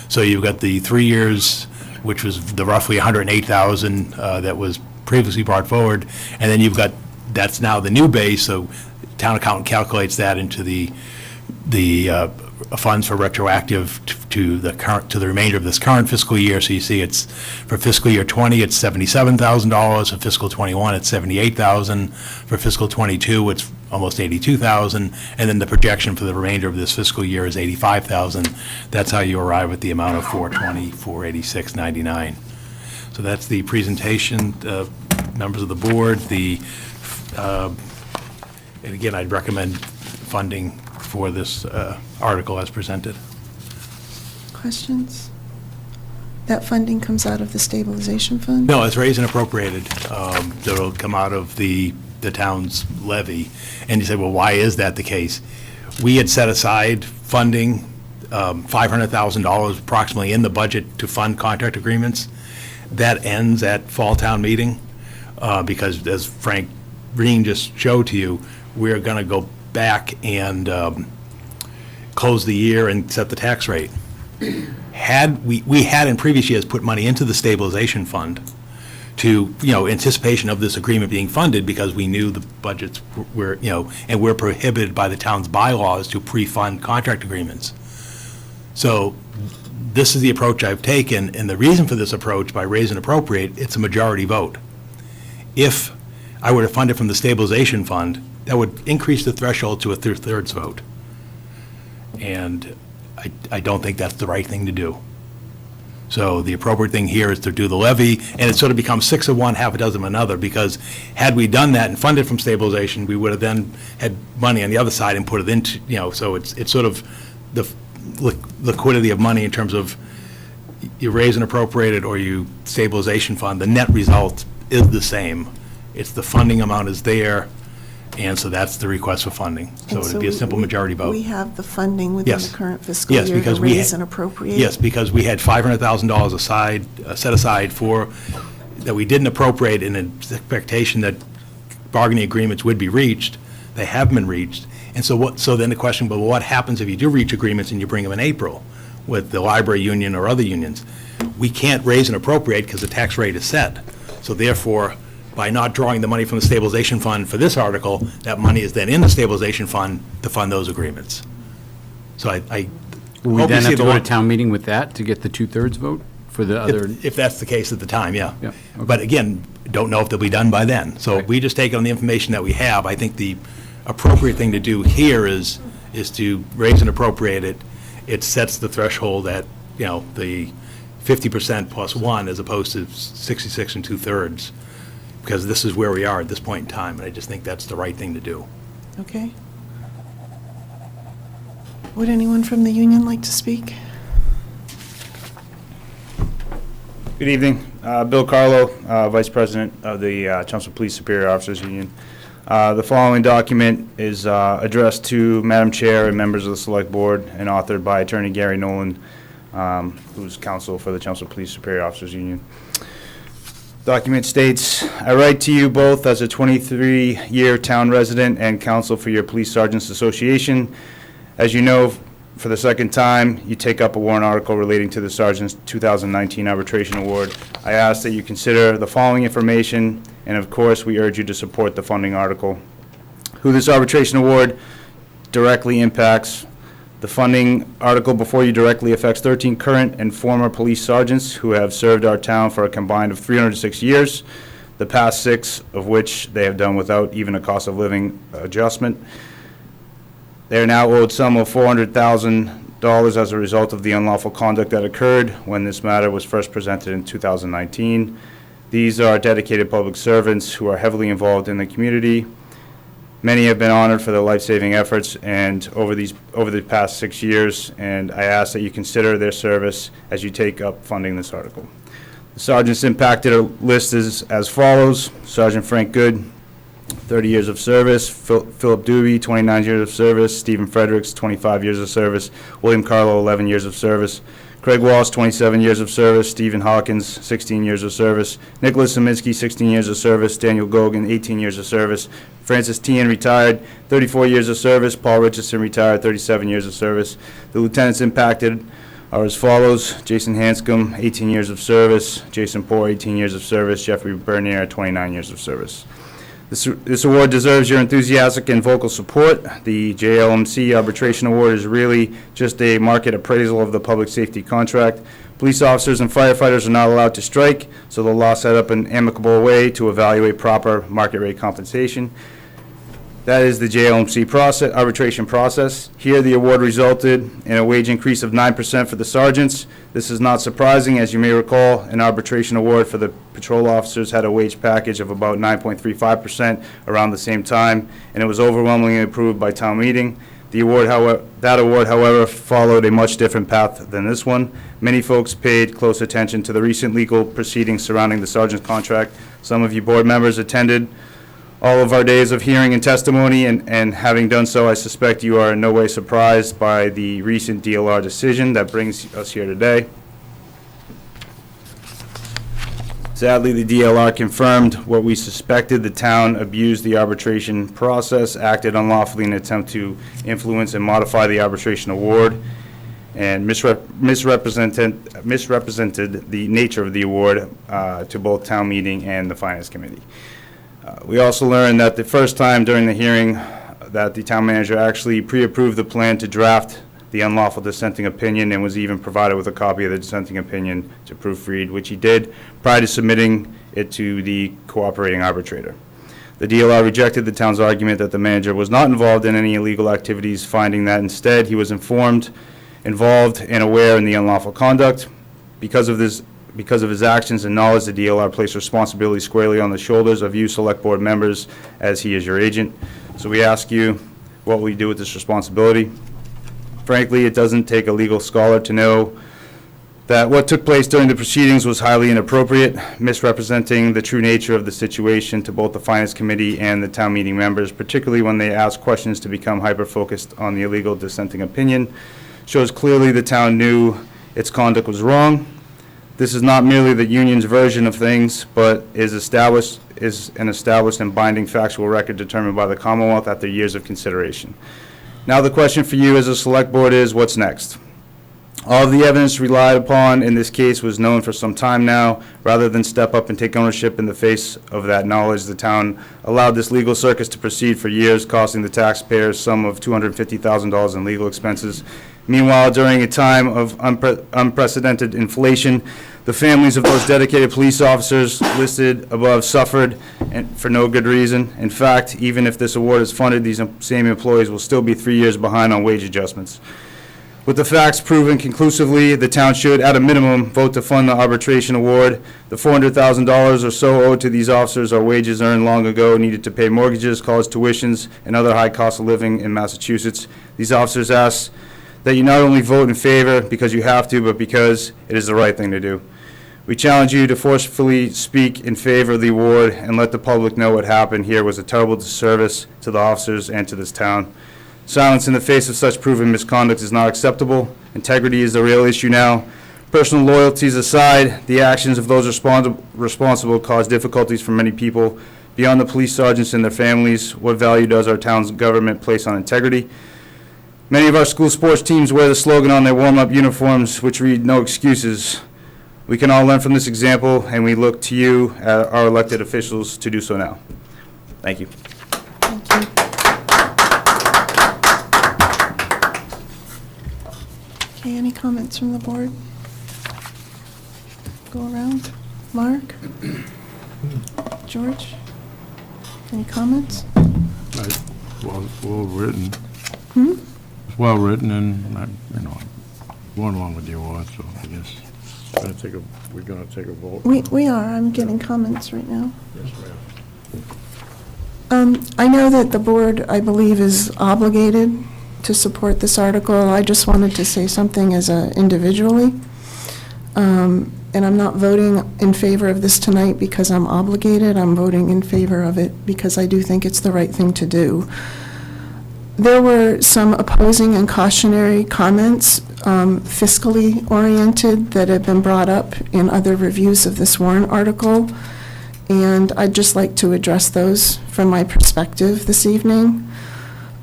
S14: So you've got the 3 years, which was the roughly 108,000 that was previously brought forward, and then you've got, that's now the new base, so town accountant calculates that into the funds for retroactive to the remainder of this current fiscal year. So you see it's, for fiscal year 20, it's $77,000, for fiscal 21, it's $78,000, for fiscal 22, it's almost $82,000, and then the projection for the remainder of this fiscal year is $85,000. That's how you arrive at the amount of $420,486.99. So that's the presentation, members of the board. And again, I'd recommend funding for this article as presented.
S3: Questions? That funding comes out of the stabilization fund?
S14: No, it's raised and appropriated. That'll come out of the town's levy. And you say, well, why is that the case? We had set aside funding, $500,000 approximately in the budget to fund contract agreements. That ends at fall town meeting because, as Frank Green just showed to you, we're going to go back and close the year and set the tax rate. We had in previous years put money into the stabilization fund to, anticipation of this agreement being funded because we knew the budgets were, and we're prohibited by the town's bylaws to pre-fund contract agreements. So this is the approach I've taken, and the reason for this approach, by raise and appropriate, it's a majority vote. If I were to fund it from the stabilization fund, that would increase the threshold to a two-thirds vote. And I don't think that's the right thing to do. So the appropriate thing here is to do the levy, and it sort of becomes 6 of one, half a dozen of another, because had we done that and funded from stabilization, we would have then had money on the other side and put it into, so it's sort of the liquidity of money in terms of you raise and appropriate it or you stabilization fund. The net result is the same. It's the funding amount is there, and so that's the request for funding. So it'd be a simple majority vote.
S3: We have the funding within
S14: Yes.
S3: the current fiscal
S14: Yes,
S3: year
S14: because
S3: to
S14: we
S3: raise
S14: had-
S3: and appropriate?
S14: Yes, because we had $500,000 aside, set aside for, that we didn't appropriate in expectation that bargaining agreements would be reached. They have been reached. And so then the question, well, what happens if you do reach agreements and you bring them in April with the library union or other unions? We can't raise and appropriate because the tax rate is set. So therefore, by not drawing the money from the stabilization fund for this article, that money is then in the stabilization fund to fund those agreements. So I
S2: Will we
S14: hope you
S2: then
S14: see
S2: have to
S14: the
S2: go to
S14: lo-
S2: town meeting with that to get the two-thirds vote for the other?
S14: If that's the case at the time, yeah.
S2: Yeah, okay.
S14: But again, don't know if they'll be done by then. So we just take on the information that we have. I think the appropriate thing to do here is to raise and appropriate it. It sets the threshold at, the 50% plus 1 as opposed to 66 and 2/3, because this is where we are at this point in time, and I just think that's the right thing to do.
S3: Okay. Would anyone from the union like to speak?
S20: Good evening. Bill Carlo, Vice President of the Chelmsford Police Superior Officers Union. The following document is addressed to Madam Chair and members of the Select Board and authored by Attorney Gary Nolan, who's counsel for the Chelmsford Police Superior Officers Union. Document states, I write to you both as a 23-year town resident and counsel for your Police Sergeants Association. As you know, for the second time, you take up a warrant article relating to the Sergeant's 2019 Arbitration Award. I ask that you consider the following information, and of course, we urge you to support the funding article. Who this arbitration award directly impacts, The funding article before you directly affects 13 current and former police sergeants who have served our town for a combined of 306 years, the past 6 of which they have done without even a cost of living adjustment. They are now owed sum of $400,000 as a result of the unlawful conduct that occurred when this matter was first presented in 2019. These are dedicated public servants who are heavily involved in the community. Many have been honored for their life-saving efforts and over the past 6 years, and I ask that you consider their service as you take up funding this article. The sergeants impacted are listed as follows: Sergeant Frank Good, 30 years of service; Philip Doobie, 29 years of service; Stephen Fredericks, 25 years of service; William Carlo, 11 years of service; Craig Walsh, 27 years of service; Stephen Hawkins, 16 years of service; Nicholas Zeminski, 16 years of service; Daniel Gogan, 18 years of service; Francis Tian, retired, 34 years of service; Paul Richardson, retired, 37 years of service. The lieutenants impacted are as follows: Jason Hanscom, 18 years of service; Jason Poor, 18 years of service; Jeffrey Bernier, 29 years of service. This award deserves your enthusiastic and vocal support. The JLMC Arbitration Award is really just a market appraisal of the public safety contract. Police officers and firefighters are not allowed to strike, so the law set up an amicable way to evaluate proper market rate compensation. That is the JLMC arbitration process. Here, the award resulted in a wage increase of 9% for the sergeants. This is not surprising. As you may recall, an arbitration award for the patrol officers had a wage package of about 9.35% around the same time, and it was overwhelmingly approved by town meeting. That award, however, followed a much different path than this one. Many folks paid close attention to the recent legal proceedings surrounding the sergeant's contract. Some of you board members attended all of our days of hearing and testimony, and having done so, I suspect you are in no way surprised by the recent DLR decision that brings us here today. Sadly, the DLR confirmed what we suspected. The town abused the arbitration process, acted unlawfully in an attempt to influence and modify the arbitration award, and misrepresented the nature of the award to both town meeting and the finance committee. We also learned that the first time during the hearing that the town manager actually pre-approved the plan to draft the unlawful dissenting opinion and was even provided with a copy of the dissenting opinion to proofread, which he did prior to submitting it to the cooperating arbitrator. The DLR rejected the town's argument that the manager was not involved in any illegal activities, finding that instead he was involved, and aware in the unlawful conduct. Because of his actions and knowledge, the DLR placed responsibility squarely on the shoulders of you select board members, as he is your agent. So we ask you, what will you do with this responsibility? Frankly, it doesn't take a legal scholar to know that what took place during the proceedings was highly inappropriate, misrepresenting the true nature of the situation to both the finance committee and the town meeting members, particularly when they ask questions to become hyper-focused on the illegal dissenting opinion, shows clearly the town knew its conduct was wrong. This is not merely the union's version of things, but is an established and binding factual record determined by the Commonwealth after years of consideration. Now the question for you as a select board is, what's next? All of the evidence relied upon in this case was known for some time now. Rather than step up and take ownership in the face of that knowledge, the town allowed this legal circus to proceed for years, costing the taxpayers some of $250,000 in legal expenses. Meanwhile, during a time of unprecedented inflation, the families of those dedicated police officers listed above suffered, and for no good reason. In fact, even if this award is funded, these same employees will still be 3 years behind on wage adjustments. With the facts proven conclusively, the town should, at a minimum, vote to fund the arbitration award. The $400,000 or so owed to these officers are wages earned long ago, needed to pay mortgages, college tuitions, and other high costs of living in Massachusetts. These officers ask that you not only vote in favor because you have to, but because it is the right thing to do. We challenge you to forcefully speak in favor of the award and let the public know what happened here was a terrible disservice to the officers and to this town. Silence in the face of such proven misconduct is not acceptable. Integrity is the real issue now. Personal loyalties aside, the actions of those responsible cause difficulties for many people. Beyond the police sergeants and their families, what value does our town's government place on integrity? Many of our school sports teams wear the slogan on their warm-up uniforms, which read, "No excuses." We can all learn from this example, and we look to you, our elected officials, to do so now. Thank you.
S3: Thank you. Okay, any comments from the board? Go around. Mark? George? Any comments?
S15: Well written.
S3: Hmm?
S15: It's well written, and going along with the award, so I guess we're gonna take a vote.
S3: We are. I'm getting comments right now.
S15: Yes, ma'am.
S3: I know that the board, I believe, is obligated to support this article. I just wanted to say something as individually. And I'm not voting in favor of this tonight because I'm obligated. I'm voting in favor of it because I do think it's the right thing to do. There were some opposing and cautionary comments, fiscally oriented, that have been brought up in other reviews of this warrant article. And I'd just like to address those from my perspective this evening.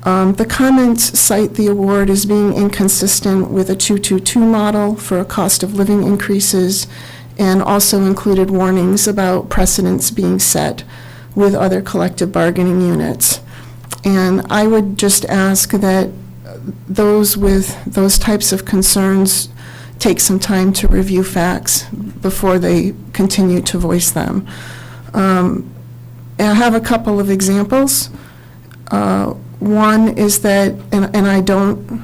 S3: The comments cite the award as being inconsistent with a 222 model for cost of living increases, and also included warnings about precedents being set with other collective bargaining units. And I would just ask that those with those types of concerns take some time to review facts before they continue to voice them. I have a couple of examples. One is that, and I don't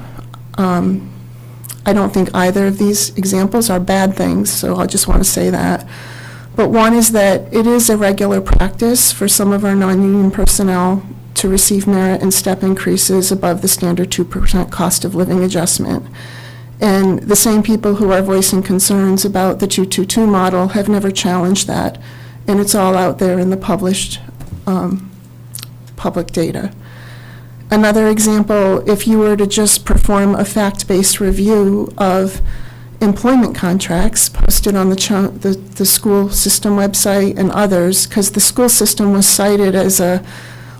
S3: think either of these examples are bad things, so I just want to say that. But one is that it is a regular practice for some of our non-union personnel to receive merit and step increases above the standard 2% cost of living adjustment. And the same people who are voicing concerns about the 222 model have never challenged that, and it's all out there in the published public data. Another example, if you were to just perform a fact-based review of employment contracts posted on the school system website and others, because the school system was cited as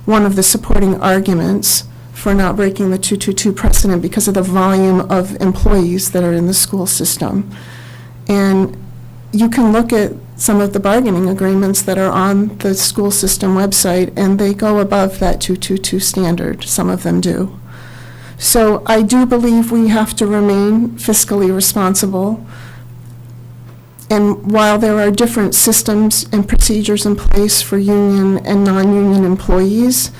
S3: one of the supporting arguments for not breaking the 222 precedent because of the volume of employees that are in the school system. And you can look at some of the bargaining agreements that are on the school system website, and they go above that 222 standard. Some of them do. So I do believe we have to remain fiscally responsible. And while there are different systems and procedures in place for union and non-union employees,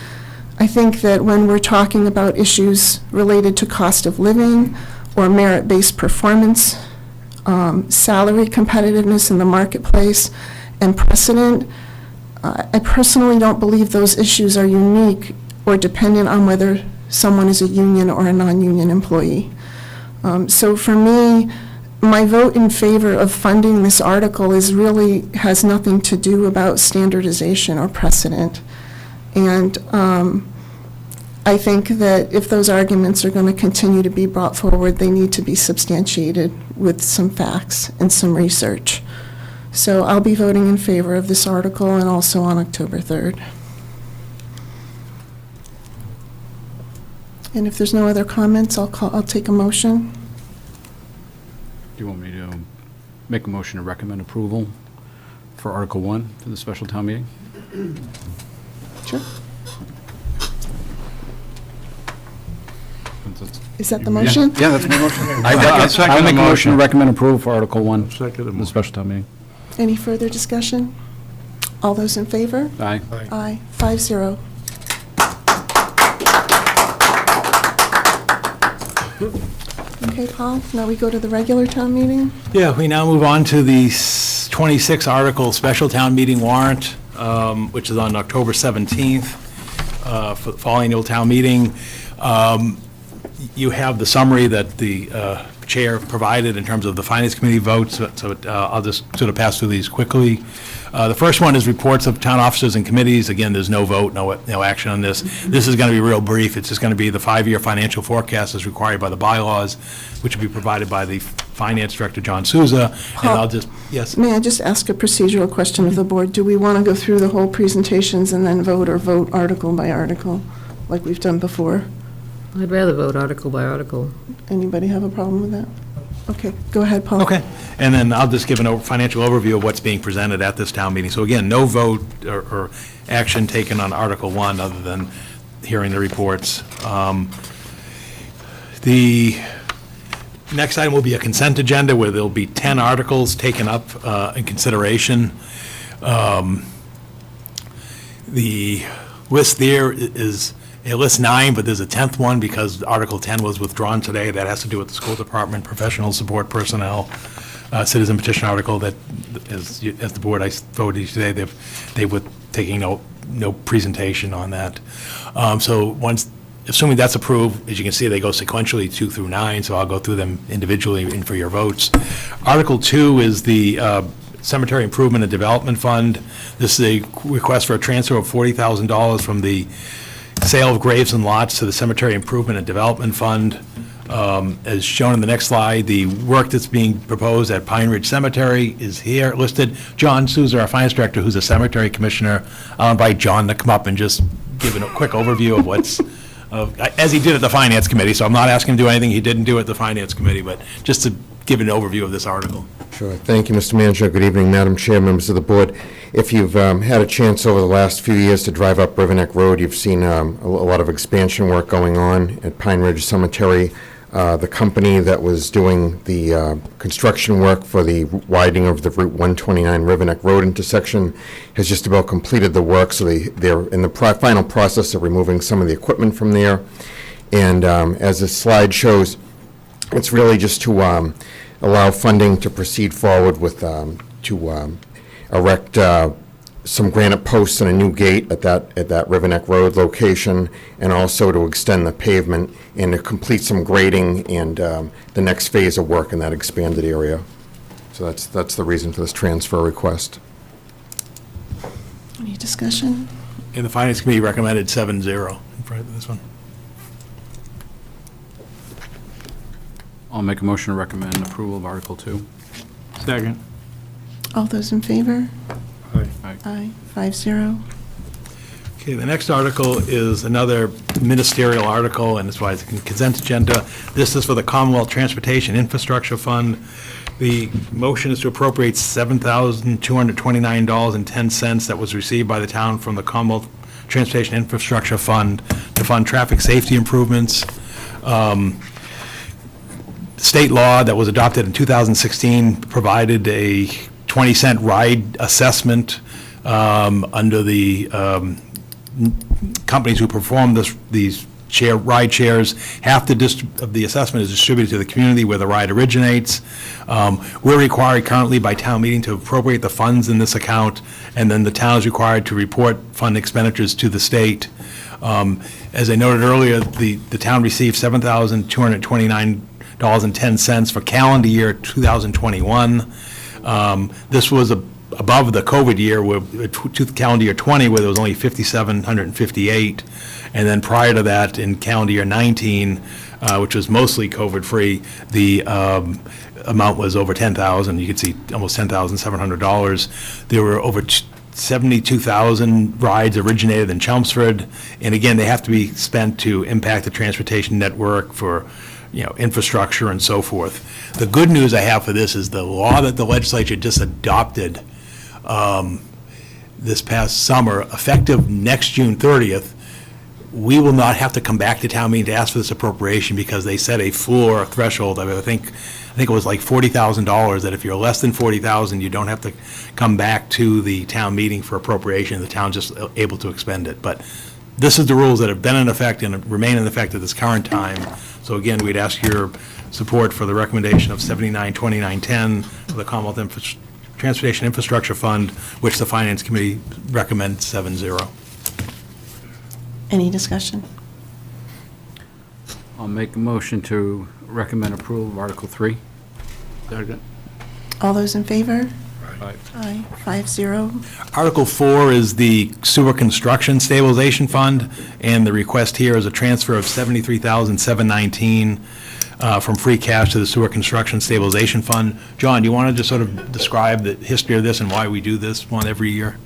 S3: I think that when we're talking about issues related to cost of living or merit-based performance, salary competitiveness in the marketplace, and precedent, I personally don't believe those issues are unique or dependent on whether someone is a union or a non-union employee. So for me, my vote in favor of funding this article has nothing to do about standardization or precedent. And I think that if those arguments are going to continue to be brought forward, they need to be substantiated with some facts and some research. So I'll be voting in favor of this article and also on October 3rd. And if there's no other comments, I'll take a motion.
S2: Do you want me to make a motion to recommend approval for Article 1 for the special town meeting?
S3: Sure. Is that the motion?
S2: Yeah, that's my motion.
S15: second
S2: I'll make
S15: the
S2: a motion to
S15: motion.
S2: recommend approval for Article 1
S15: Second the
S2: for the special town meeting.
S3: Any further discussion? All those in favor?
S2: Aye.
S3: Aye. 5-0. Okay, Paul, now we go to the regular town meeting?
S14: Yeah, we now move on to the 26 article special town meeting warrant, which is on October 17th for the fall annual town meeting. You have the summary that the chair provided in terms of the finance committee votes, so I'll just sort of pass through these quickly. The first one is reports of town officers and committees. Again, there's no vote, no action on this. This is going to be real brief. It's just going to be the 5-year financial forecast as required by the bylaws, which will be provided by the finance director, John Souza. And I'll just, yes.
S3: May I just ask a procedural question of the board? Do we want to go through the whole presentations and then vote, or vote article by article, like we've done before?
S16: I'd rather vote article by article.
S3: Anybody have a problem with that? Okay, go ahead, Paul.
S14: Okay, and then I'll just give a financial overview of what's being presented at this town meeting. So again, no vote or action taken on Article 1 other than hearing the reports. Next item will be a consent agenda where there'll be 10 articles taken up in consideration. The list there is, it lists 9, but there's a 10th one because Article 10 was withdrawn today. That has to do with the school department, professional support personnel, citizen petition article that, as the board I voted today, they were taking no presentation on that. So once, assuming that's approved, as you can see, they go sequentially 2 through 9, so I'll go through them individually and for your votes. Article 2 is the Cemetery Improvement and Development Fund. This is a request for a transfer of $40,000 from the sale of graves and lots to the Cemetery Improvement and Development Fund. As shown in the next slide, the work that's being proposed at Pine Ridge Cemetery is here listed. John Souza, our finance director, who's a cemetery commissioner, I'll invite John to come up and just give a quick overview of what's, as he did at the Finance Committee, so I'm not asking him to do anything he didn't do at the Finance Committee, but just to give an overview of this article.
S21: Sure. Thank you, Mr. Manager. Good evening, Madam Chair, members of the board. If you've had a chance over the last few years to drive up River Neck Road, you've seen a lot of expansion work going on at Pine Ridge Cemetery. The company that was doing the construction work for the widening of the Route 129 River Neck Road intersection has just about completed the work, so they're in the final process of removing some of the equipment from there. And as the slide shows, it's really just to allow funding to proceed forward with, to erect some granite posts and a new gate at that River Neck Road location, and also to extend the pavement and to complete some grading and the next phase of work in that expanded area. So that's the reason for this transfer request.
S3: Any discussion?
S14: And the Finance Committee recommended 7-0 for this one.
S2: I'll make a motion to recommend approval of Article 2.
S15: Second.
S3: All those in favor?
S15: Aye.
S3: Aye. 5-0.
S14: Okay, the next article is another ministerial article, and that's why it's a consent agenda. This is for the Commonwealth Transportation Infrastructure Fund. The motion is to appropriate $7,229.10 that was received by the town from the Commonwealth Transportation Infrastructure Fund to fund traffic safety improvements. State law that was adopted in 2016 provided a 20-cent ride assessment under the companies who perform these ride shares. Half of the assessment is distributed to the community where the ride originates. We're required currently by town meeting to appropriate the funds in this account, and then the town is required to report fund expenditures to the state. As I noted earlier, the town received $7,229.10 for calendar year 2021. This was above the COVID year, calendar year 20, where there was only 5,758, and then prior to that, in calendar year 19, which was mostly COVID-free, the amount was over 10,000. You can see almost $10,700. There were over 72,000 rides originated in Chelmsford, and again, they have to be spent to impact the transportation network for infrastructure and so forth. The good news I have for this is the law that the legislature just adopted this past summer, effective next June 30th, we will not have to come back to town meeting to ask for this appropriation because they set a floor threshold. I think it was like $40,000, that if you're less than $40,000, you don't have to come back to the town meeting for appropriation. The town's just able to expend it. But this is the rules that have been in effect and remain in effect at this current time. So again, we'd ask your support for the recommendation of 792910 for the Commonwealth Transportation Infrastructure Fund, which the Finance Committee recommends 7-0.
S3: Any discussion?
S2: I'll make a motion to recommend approval of Article 3.
S15: Second.
S3: All those in favor?
S2: Aye.
S3: Aye. 5-0.
S14: Article 4 is the Sewer Construction Stabilization Fund, and the request here is a transfer of $73,719 from free cash to the Sewer Construction Stabilization Fund. John, do you want to just sort of describe the history of this and why we do this one every year?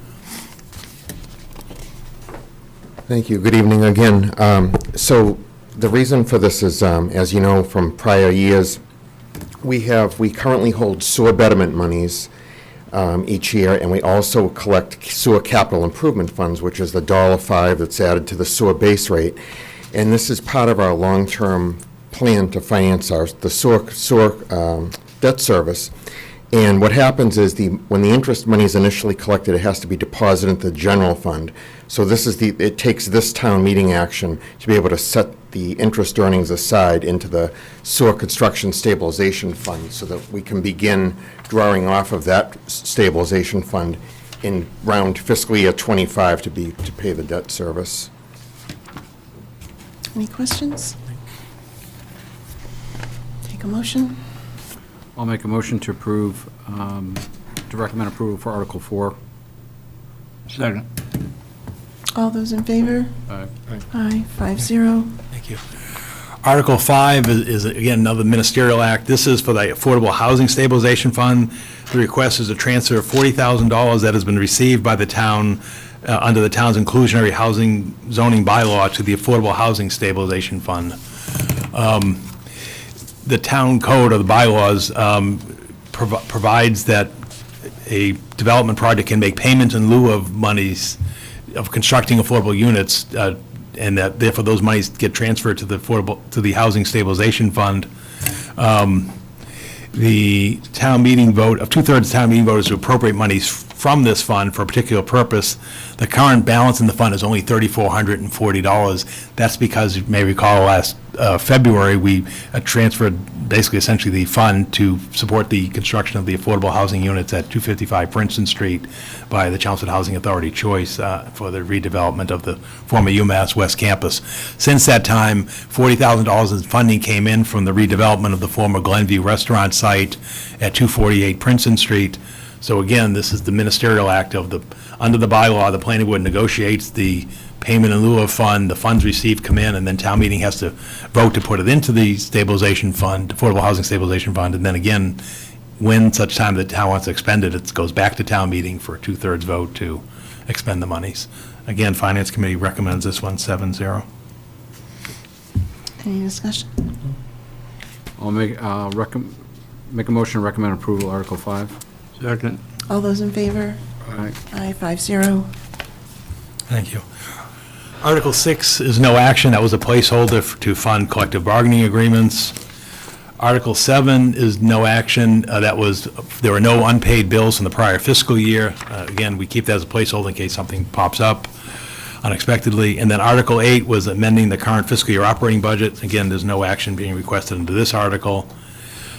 S21: Thank you. Good evening again. So the reason for this is, as you know from prior years, we currently hold sewer betterment monies each year, and we also collect sewer capital improvement funds, which is the $1.05 that's added to the sewer base rate. And this is part of our long-term plan to finance the SOAR debt service. And what happens is when the interest money is initially collected, it has to be deposited into the general fund. So it takes this town meeting action to be able to set the interest earnings aside into the SOAR construction stabilization fund so that we can begin drawing off of that stabilization fund in round fiscal year 25 to pay the debt service.
S3: Any questions? Take a motion.
S2: I'll make a motion to approve, to recommend approval for Article 4.
S15: Second.
S3: All those in favor?
S2: Aye.
S3: Aye, 5-0.
S14: Thank you. Article 5 is again, another ministerial act. This is for the Affordable Housing Stabilization Fund. The request is a transfer of $40,000 that has been received by the town under the town's inclusionary housing zoning bylaw to the Affordable Housing Stabilization Fund. The town code or the bylaws provides that a development project can make payments in lieu of monies of constructing affordable units, and that therefore those monies get transferred to the Housing Stabilization Fund. The town meeting vote, of 2/3 of town meeting vote is to appropriate monies from this fund for a particular purpose. The current balance in the fund is only $3,440. That's because, you may recall, last February, we transferred basically essentially the fund to support the construction of the affordable housing units at 255 Princeton Street by the Chelmsford Housing Authority choice for the redevelopment of the former UMass West Campus. Since that time, $40,000 in funding came in from the redevelopment of the former Glenview restaurant site at 248 Princeton Street. So again, this is the ministerial act of under the bylaw, the planning board negotiates the payment in lieu of fund, the funds received come in, and then town meeting has to vote to put it into the stabilization fund, Affordable Housing Stabilization Fund, and then again, when such time the town wants to expend it, it goes back to town meeting for a 2/3 vote to expend the monies. Again, Finance Committee recommends this one 7-0.
S3: Any discussion?
S2: I'll make a motion to recommend approval, Article 5.
S15: Second.
S3: All those in favor?
S2: Aye.
S3: Aye, 5-0.
S14: Thank you. Article 6 is no action. That was a placeholder to fund collective bargaining agreements. Article 7 is no action. There were no unpaid bills from the prior fiscal year. Again, we keep that as a placeholder in case something pops up unexpectedly. And then Article 8 was amending the current fiscal year operating budget. Again, there's no action being requested under this article.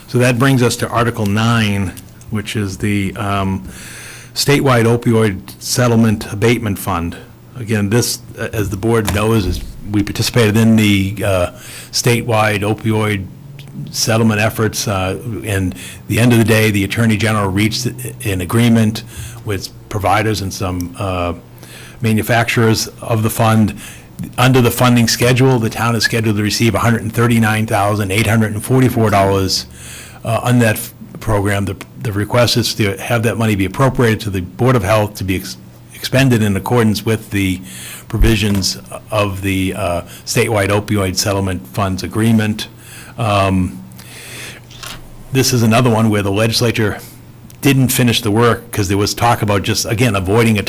S14: So that brings us to Article 9, which is the statewide opioid settlement abatement fund. Again, this, as the board knows, is we participated in the statewide opioid settlement efforts, and the end of the day, the Attorney General reached an agreement with providers and some manufacturers of the fund. Under the funding schedule, the town is scheduled to receive $139,844 on that program. The request is to have that money be appropriated to the Board of Health to be expended in accordance with the provisions of the statewide opioid settlement funds agreement. This is another one where the legislature didn't finish the work because there was talk about just, again, avoiding the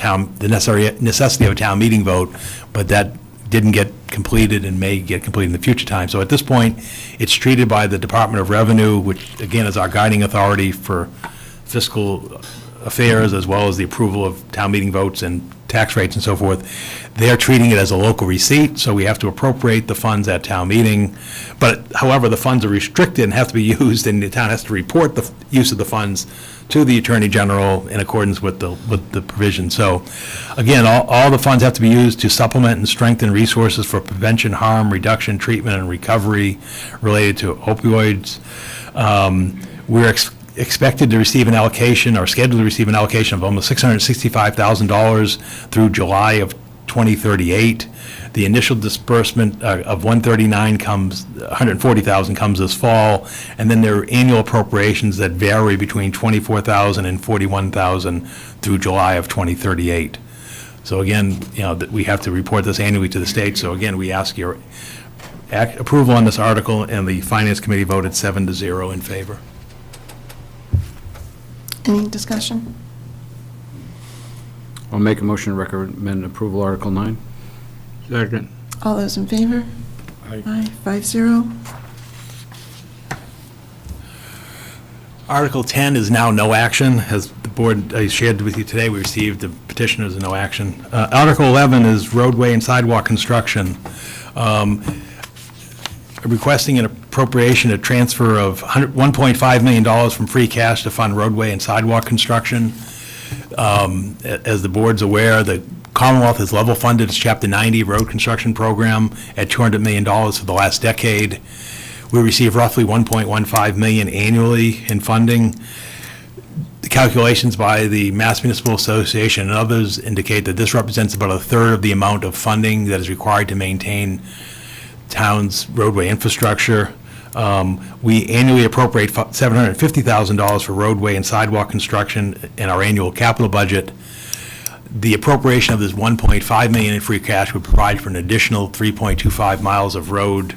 S14: necessity of a town meeting vote, but that didn't get completed and may get completed in the future time. So at this point, it's treated by the Department of Revenue, which again is our guiding authority for fiscal affairs, as well as the approval of town meeting votes and tax rates and so forth. They're treating it as a local receipt, so we have to appropriate the funds at town meeting. But however, the funds are restricted and have to be used, and the town has to report the use of the funds to the Attorney General in accordance with the provision. So again, all the funds have to be used to supplement and strengthen resources for prevention, harm, reduction, treatment, and recovery related to opioids. We're expected to receive an allocation, or scheduled to receive an allocation of almost $665,000 through July of 2038. The initial disbursement of $140,000 comes this fall, and then there are annual appropriations that vary between $24,000 and $41,000 through July of 2038. So again, we have to report this annually to the state. So again, we ask your approval on this article, and the Finance Committee voted 7-0 in favor.
S3: Any discussion?
S2: I'll make a motion to recommend approval, Article 9.
S15: Second.
S3: All those in favor?
S15: Aye.
S3: Aye, 5-0.
S14: Article 10 is now no action. As the board, I shared with you today, we received the petition as a no action. Article 11 is roadway and sidewalk construction. Requesting an appropriation, a transfer of $1.5 million from free cash to fund roadway and sidewalk construction. As the board's aware, the Commonwealth has level funded its Chapter 90 road construction program at $200 million for the last decade. We receive roughly $1.15 million annually in funding. The calculations by the Mass Municipal Association and others indicate that this represents about a third of the amount of funding that is required to maintain town's roadway infrastructure. We annually appropriate $750,000 for roadway and sidewalk construction in our annual capital budget. The appropriation of this $1.5 million in free cash would provide for an additional 3.25 miles of road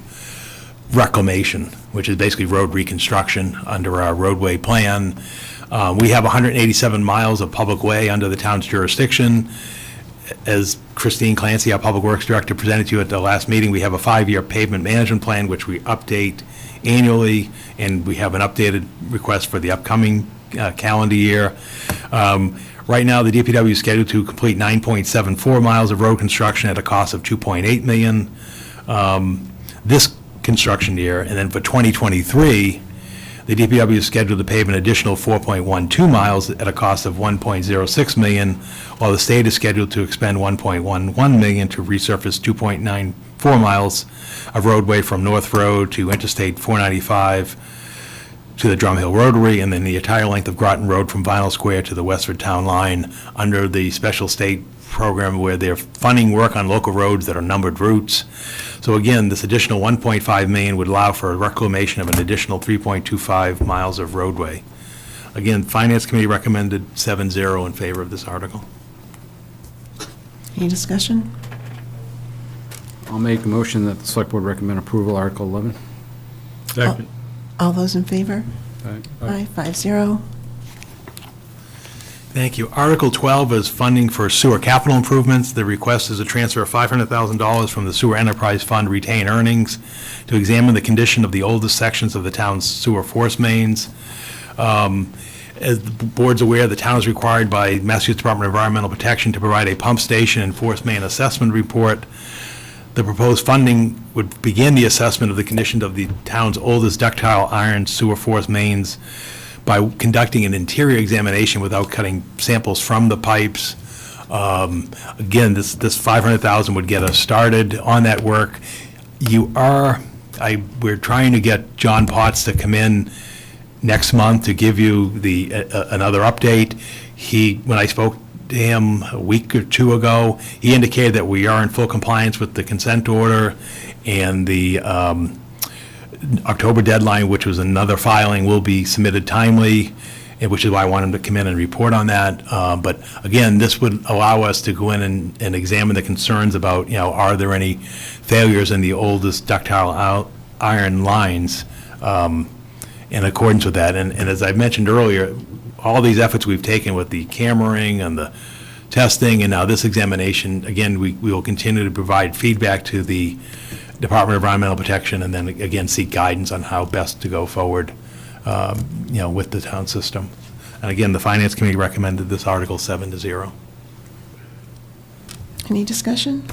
S14: reclamation, which is basically road reconstruction under our roadway plan. We have 187 miles of public way under the town's jurisdiction. As Christine Clancy, our Public Works Director, presented to you at the last meeting, we have a 5-year pavement management plan, which we update annually, and we have an updated request for the upcoming calendar year. Right now, the DPW is scheduled to complete 9.74 miles of road construction at a cost of $2.8 million this construction year, and then for 2023, the DPW is scheduled to pave an additional 4.12 miles at a cost of $1.06 million, while the state is scheduled to expend $1.11 million to resurface 2.94 miles of roadway from North Road to Interstate 495 to the Drum Hill Rotary, and then the entire length of Groton Road from Vinyl Square to the Westford Town Line under the special state program where they're funding work on local roads that are numbered routes. So again, this additional $1.5 million would allow for a reclamation of an additional 3.25 miles of roadway. Again, Finance Committee recommended 7-0 in favor of this article.
S3: Any discussion?
S2: I'll make a motion that the Select Board recommend approval, Article 11.
S15: Second.
S3: All those in favor? Aye, 5-0.
S14: Thank you. Article 12 is funding for sewer capital improvements. The request is a transfer of $500,000 from the Sewer Enterprise Fund retained earnings to examine the condition of the oldest sections of the town's sewer force mains. As the board's aware, the town is required by Massachusetts Department of Environmental Protection to provide a pump station and force main assessment report. The proposed funding would begin the assessment of the condition of the town's oldest ductile iron sewer force mains by conducting an interior examination without cutting samples from the pipes. Again, this $500,000 would get us started on that work. We're trying to get John Potts to come in next month to give you another update. When I spoke to him a week or two ago, he indicated that we are in full compliance with the consent order, and the October deadline, which was another filing, will be submitted timely, which is why I want him to come in and report on that. But again, this would allow us to go in and examine the concerns about, are there any failures in the oldest ductile iron lines in accordance with that. And as I mentioned earlier, all these efforts we've taken with the cameraing and the testing and now this examination, again, we will continue to provide feedback to the Department of Environmental Protection, and then again seek guidance on how best to go forward, with the town system. And again, the Finance Committee recommended this article 7-0.
S3: Any discussion?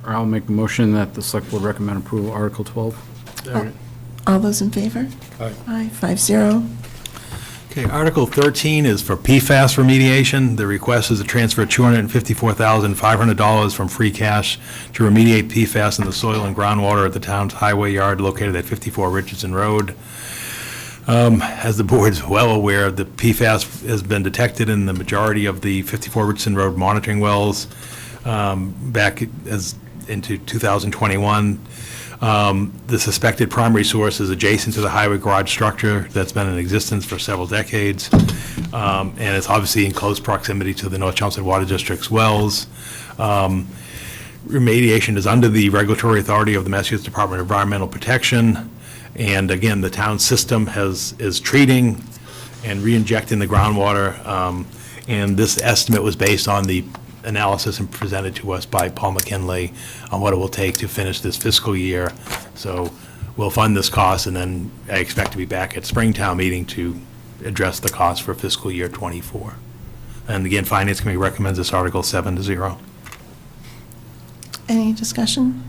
S2: I'll make a motion that the Select Board recommend approval, Article 12.
S3: All those in favor? Aye, 5-0.
S14: Okay, Article 13 is for PFAS remediation. The request is a transfer of $254,500 from free cash to remediate PFAS in the soil and groundwater at the town's highway yard located at 54 Richardson Road. As the board is well aware, the PFAS has been detected in the majority of the 54 Richardson Road monitoring wells back into 2021. The suspected primary source is adjacent to the highway garage structure that's been in existence for several decades, and it's obviously in close proximity to the North Chelmsford Water District's wells. Remediation is under the regulatory authority of the Massachusetts Department of Environmental Protection, and again, the town system is treating and re-injecting the groundwater, and this estimate was based on the analysis and presented to us by Paul McKinley on what it will take to finish this fiscal year. So we'll fund this cost, and then I expect to be back at Springtown meeting to address the cost for fiscal year '24. And again, Finance Committee recommends this article 7-0.
S3: Any discussion?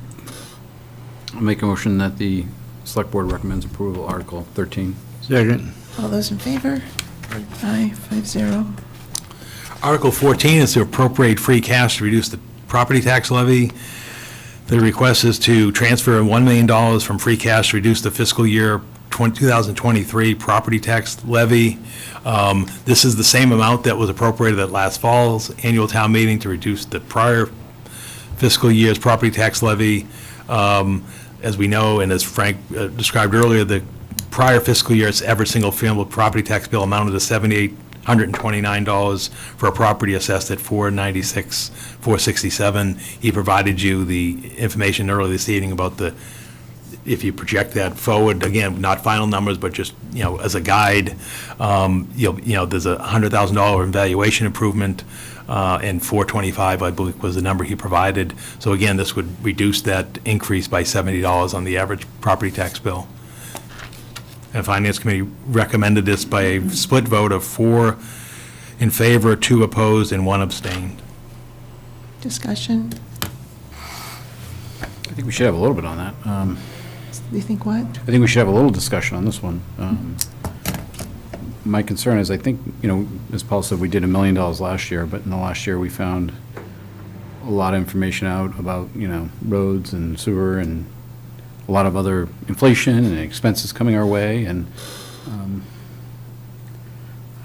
S2: I'll make a motion that the Select Board recommends approval of Article 13.
S15: Second.
S3: All those in favor? Aye, 5-0.
S14: Article 14 is to appropriate free cash to reduce the property tax levy. The request is to transfer $1 million from free cash to reduce the fiscal year 2023 property tax levy. This is the same amount that was appropriated at last fall's annual town meeting to reduce the prior fiscal year's property tax levy. As we know, and as Frank described earlier, the prior fiscal year's average single-family property tax bill amounted to $7,829 for a property assessed at $496,467. He provided you the information earlier this evening about if you project that forward, again, not final numbers, but just, as a guide, there's a $100,000 in valuation improvement, and 425, I believe, was the number he provided. So again, this would reduce that increase by $70 on the average property tax bill. And Finance Committee recommended this by a split vote of 4 in favor, 2 opposed, and 1 abstained.
S3: Discussion?
S2: I think we should have a little bit on that.
S3: You think what?
S2: I think we should have a little discussion on this one. My concern is, I think, as Paul said, we did $1 million last year, but in the last year, we found a lot of information out about, roads and sewer and a lot of other inflation and expenses coming our way, and, I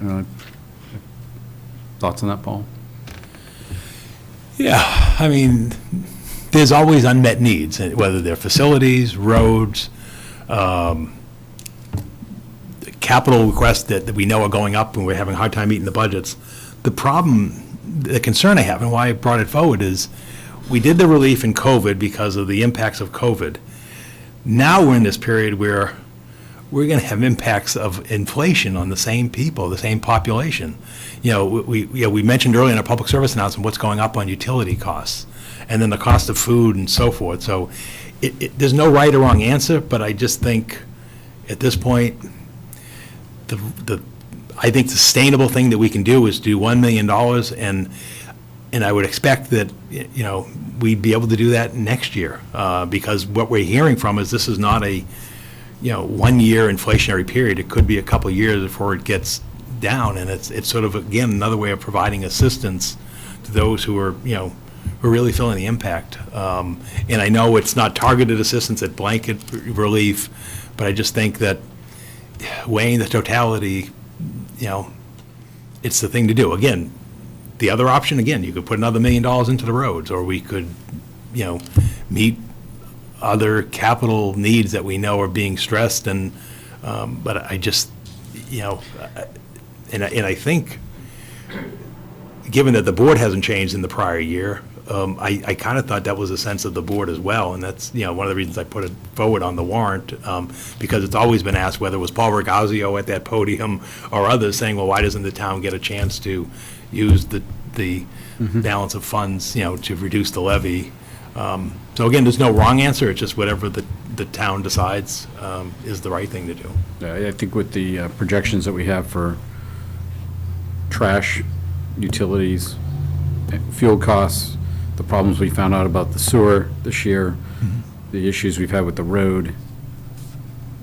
S2: don't know, thoughts on that, Paul?
S14: Yeah, I mean, there's always unmet needs, whether they're facilities, roads, capital requests that we know are going up and we're having a hard time meeting the budgets. The concern I have and why I brought it forward is we did the relief in COVID because of the impacts of COVID. Now we're in this period where we're going to have impacts of inflation on the same people, the same population. We mentioned earlier in our public service announcement what's going up on utility costs, and then the cost of food and so forth. So there's no right or wrong answer, but I just think at this point, I think the sustainable thing that we can do is do $1 million, and I would expect that, we'd be able to do that next year, because what we're hearing from is this is not a, 1-year inflationary period. It could be a couple of years before it gets down, and it's sort of, again, another way of providing assistance to those who are, who are really feeling the impact. And I know it's not targeted assistance at blanket relief, but I just think that weighing the totality, it's the thing to do. Again, the other option, you could put another $1 million into the roads, or we could, meet other capital needs that we know are being stressed, and, but I just, and I think, given that the board hasn't changed in the prior year, I kind of thought that was a sense of the board as well, and that's, one of the reasons I put it forward on the warrant, because it's always been asked whether it was Paul Regazio at that podium or others saying, well, why doesn't the town get a chance to use the balance of funds, to reduce the levy? So again, there's no wrong answer, it's just whatever the town decides is the right thing to do.
S2: I think with the projections that we have for trash, utilities, fuel costs, the problems we found out about the sewer this year, the issues we've had with the road,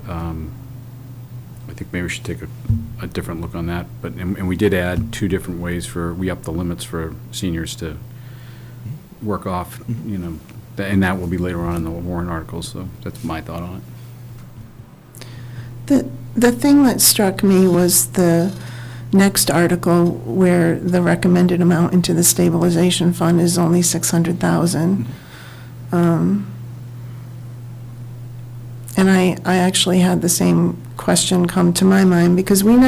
S2: I think maybe we should take a different look on that. But and we did add 2 different ways we upped the limits for seniors to work off, and that will be later on in the warrant articles. So that's my thought on
S3: it. The thing that struck me was the next article where the recommended amount into the stabilization fund is only $600,000. And I actually had the same question come to my mind, because when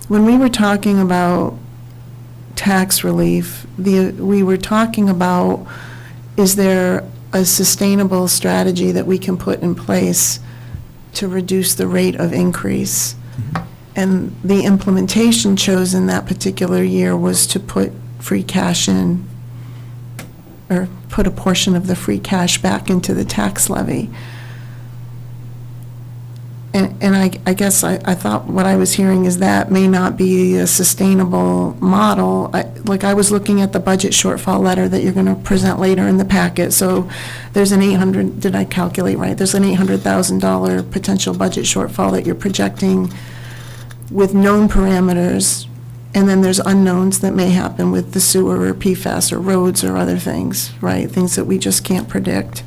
S3: we were talking about tax relief, we were talking about, is there a sustainable strategy that we can put in place to reduce the rate of increase? And the implementation chosen that particular year was to put free cash in, or put a portion of the free cash back into the tax levy. And I guess I thought what I was hearing is that may not be a sustainable model. Like I was looking at the budget shortfall letter that you're going to present later in the packet. So there's an 800, did I calculate right? There's an $800,000 potential budget shortfall that you're projecting with known parameters. And then there's unknowns that may happen with the sewer or PFAS or roads or other things, right? Things that we just can't predict.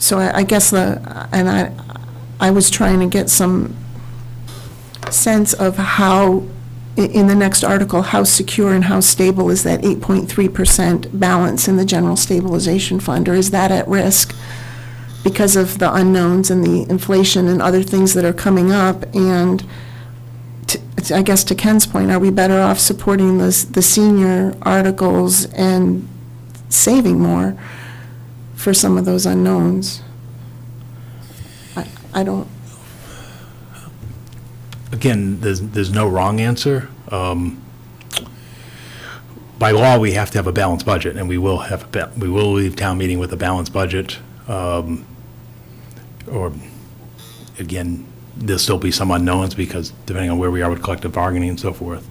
S3: So I guess I was trying to get some sense of how, in the next article, how secure and how stable is that 8.3% balance in the general stabilization fund, or is that at risk because of the unknowns and the inflation and other things that are coming up? And I guess to Ken's point, are we better off supporting the senior articles and saving more for some of those unknowns? I don't.
S14: Again, there's no wrong answer. By law, we have to have a balanced budget, and we will leave town meeting with a balanced budget. Or again, there'll still be some unknowns because depending on where we are with collective bargaining and so forth.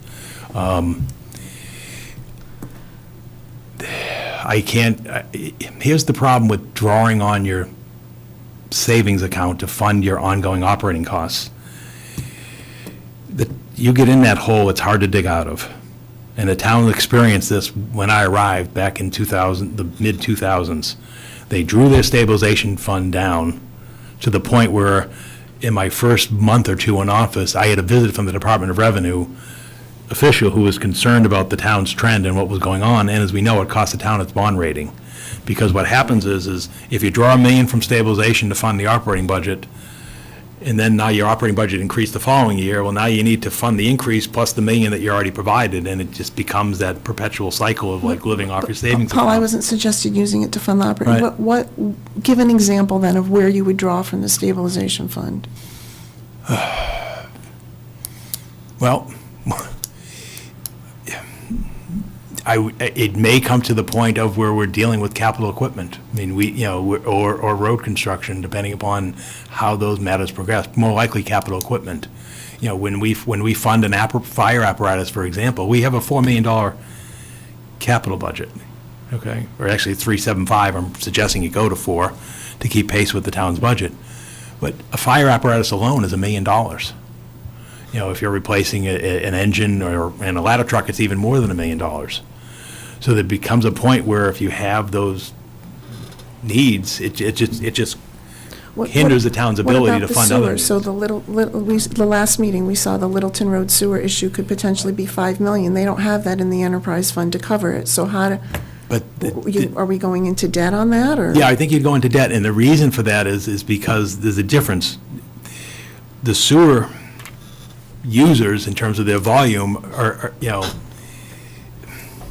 S14: Here's the problem with drawing on your savings account to fund your ongoing operating costs. That you get in that hole, it's hard to dig out of. And the town experienced this when I arrived back in the mid-2000s. They drew their stabilization fund down to the point where in my first month or two in office, I had a visit from the Department of Revenue official who was concerned about the town's trend and what was going on, and as we know, it cost the town its bond rating. Because what happens is if you draw $1 million from stabilization to fund the operating budget, and then now your operating budget increased the following year, well, now you need to fund the increase plus the $1 million that you already provided, and it just becomes that perpetual cycle of like living off your savings
S3: Paul,
S14: account.
S3: I wasn't suggesting using it to fund the operating.
S14: Right.
S3: What, give an example then of where you would draw from the stabilization fund.
S14: Well, it may come to the point of where we're dealing with capital equipment. I mean, or road construction, depending upon how those matters progress. More likely capital equipment. You know, when we fund an fire apparatus, for example, we have a $4 million capital budget. Okay, or actually 375. I'm suggesting you go to 4 to keep pace with the town's budget. But a fire apparatus alone is $1 million. You know, if you're replacing an engine and a ladder truck, it's even more than $1 million. So there becomes a point where if you have those needs, it just hinders the town's ability to fund other needs.
S3: So the last meeting, we saw the Littleton Road sewer issue could potentially be $5 million. They don't have that in the enterprise fund to cover it. So are we going into debt on that, or?
S14: Yeah, I think you'd go into debt, and the reason for that is because there's a difference. The sewer users, in terms of their volume, are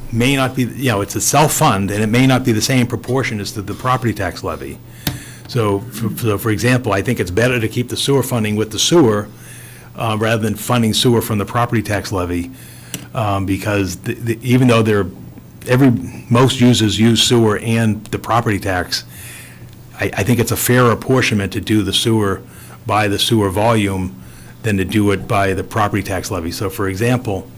S14: may not be, it's a self-fund, and it may not be the same proportion as the property tax levy. So, for example, I think it's better to keep the sewer funding with the sewer rather than funding sewer from the property tax levy, because even though most users use sewer and the property tax, I think it's a fair apportionment to do the sewer by the sewer volume than to do it by the property tax levy. So, for example,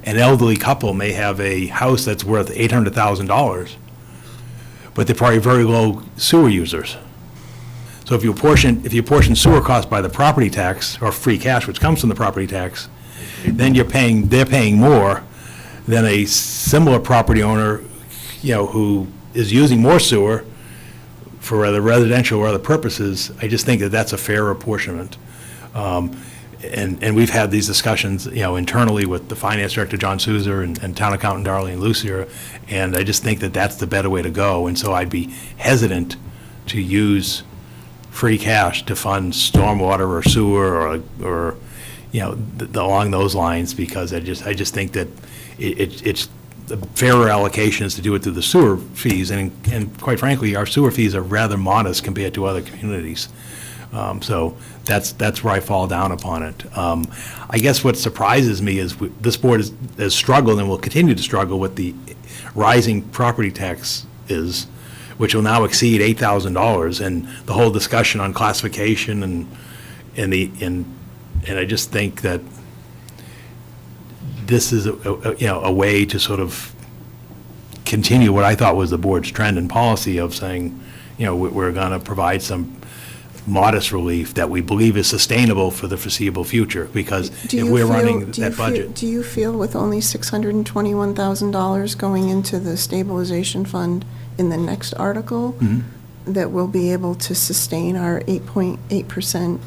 S14: an elderly couple may have a house that's worth $800,000, but they're probably very low sewer users. So if you apportion sewer costs by the property tax, or free cash, which comes from the property tax, then they're paying more than a similar property owner, who is using more sewer for either residential or other purposes. I just think that that's a fair apportionment. And we've had these discussions, internally with the finance director, John Souza, and town accountant, Darlene Lucier, and I just think that that's the better way to go. And so I'd be hesitant to use free cash to fund stormwater or sewer or along those lines, because I just think that it's the fairer allocation is to do it through the sewer fees, and quite frankly, our sewer fees are rather modest compared to other communities. So that's where I fall down upon it. I guess what surprises me is this board has struggled and will continue to struggle with the rising property taxes, which will now exceed $8,000, and the whole discussion on classification and I just think that this is a way to sort of continue what I thought was the board's trend and policy of saying, we're going to provide some modest relief that we believe is sustainable for the foreseeable future, because if we're running that budget.
S3: Do you feel with only $621,000 going into the stabilization fund in the next article, that we'll be able to sustain our 8.8%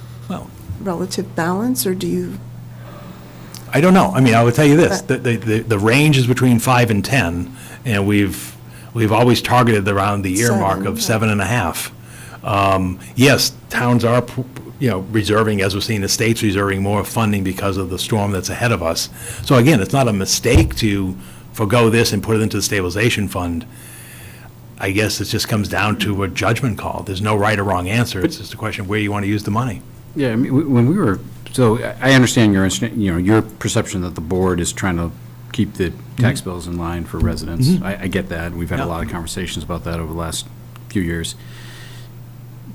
S3: relative balance, or do you?
S14: I don't know. I mean, I will tell you this, the range is between 5 and 10, and we've always targeted around the earmark of 7.5. Yes, towns are, reserving, as we're seeing the states reserving more funding because of the storm that's ahead of us. So again, it's not a mistake to forego this and put it into the stabilization fund. I guess it just comes down to a judgment call. There's no right or wrong answer. It's just a question of where you want to use the money.
S2: Yeah, I mean, when we were, so I understand your perception that the board is trying to keep the tax bills in line for residents. I get that. We've had a lot of conversations about that over the last few years.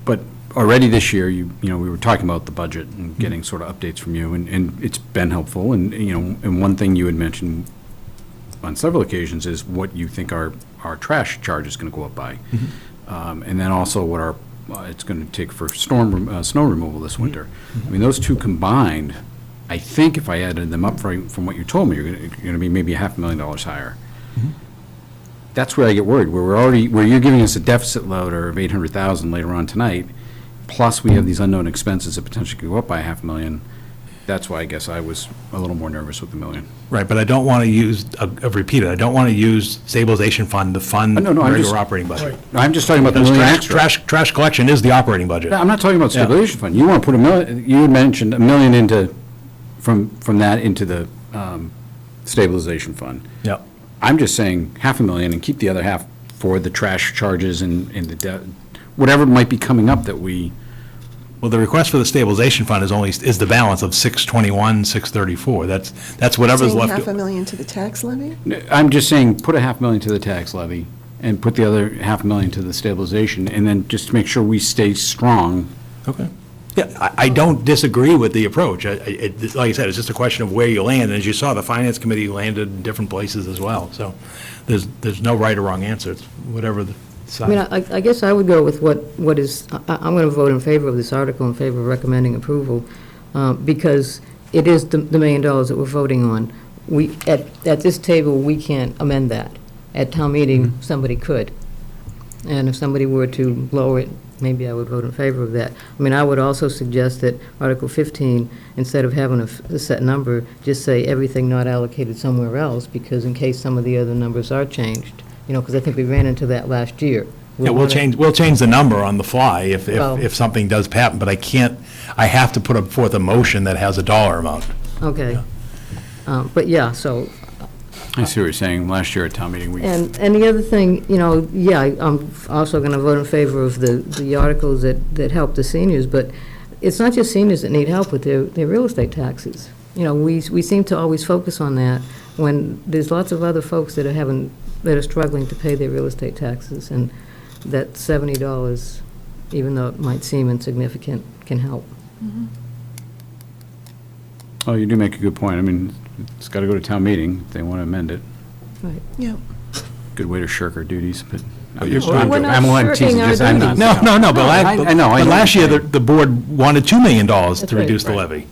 S2: But already this year, we were talking about the budget and getting sort of updates from you, and it's been helpful. And, and one thing you had mentioned on several occasions is what you think our trash charge is going to go up by. And then also what it's going to take for snow removal this winter. I mean, those two combined, I think if I added them up from what you told me, you're going to be maybe $500,000 higher. That's where I get worried, where you're giving us a deficit load of $800,000 later on tonight, plus we have these unknown expenses that potentially could go up by $500,000. That's why I guess I was a little more nervous with the $1 million.
S14: Right, but I don't want to use, I've repeated, I don't want to use stabilization fund to fund regular operating budget.
S2: I'm just talking about the $1 million extra.
S14: Trash collection is the operating budget.
S2: I'm not talking about stabilization fund. You want to put $1 million, you had mentioned $1 million into, from that into the stabilization fund.
S14: Yep.
S2: I'm just saying $500,000 and keep the other half for the trash charges and the whatever might be coming up that we.
S14: Well, the request for the stabilization fund is the balance of 621, 634. That's whatever's
S3: Saying
S14: left.
S3: $500,000 to the tax levy?
S2: I'm just saying put $500,000 to the tax levy and put the other $500,000 to the stabilization, and then just make sure we stay strong.
S14: Okay. Yeah, I don't disagree with the approach. Like I said, it's just a question of where you land. And as you saw, the Finance Committee landed in different places as well. So there's no right or wrong answer. It's whatever the side.
S16: I mean, I guess I would go with what is, I'm going to vote in favor of this article, in favor of recommending approval, because it is the $1 million that we're voting on. At this table, we can't amend that. At town meeting, somebody could. And if somebody were to lower it, maybe I would vote in favor of that. I mean, I would also suggest that Article 15, instead of having a set number, just say everything not allocated somewhere else, because in case some of the other numbers are changed, because I think we ran into that last year.
S14: Yeah, we'll change the number on the fly if something does happen, but I have to put forth a motion that has a dollar amount.
S16: Okay. But yeah, so.
S2: I see what you're saying. Last year at town meeting,
S16: And the other thing, I'm also going to vote in favor of the articles that help the seniors, but it's not just seniors that need help with their real estate taxes. We seem to always focus on that when there's lots of other folks that are struggling to pay their real estate taxes, and that $70, even though it might seem insignificant, can help.
S2: Oh, you do make a good point. I mean, it's got to go to town meeting if they want to amend it.
S16: Right.
S3: Yeah.
S2: Good way to shirk our duties, but
S16: we're not shirking our duties.
S14: No, but
S2: I know.
S14: last year, the board wanted $2 million to reduce the levy.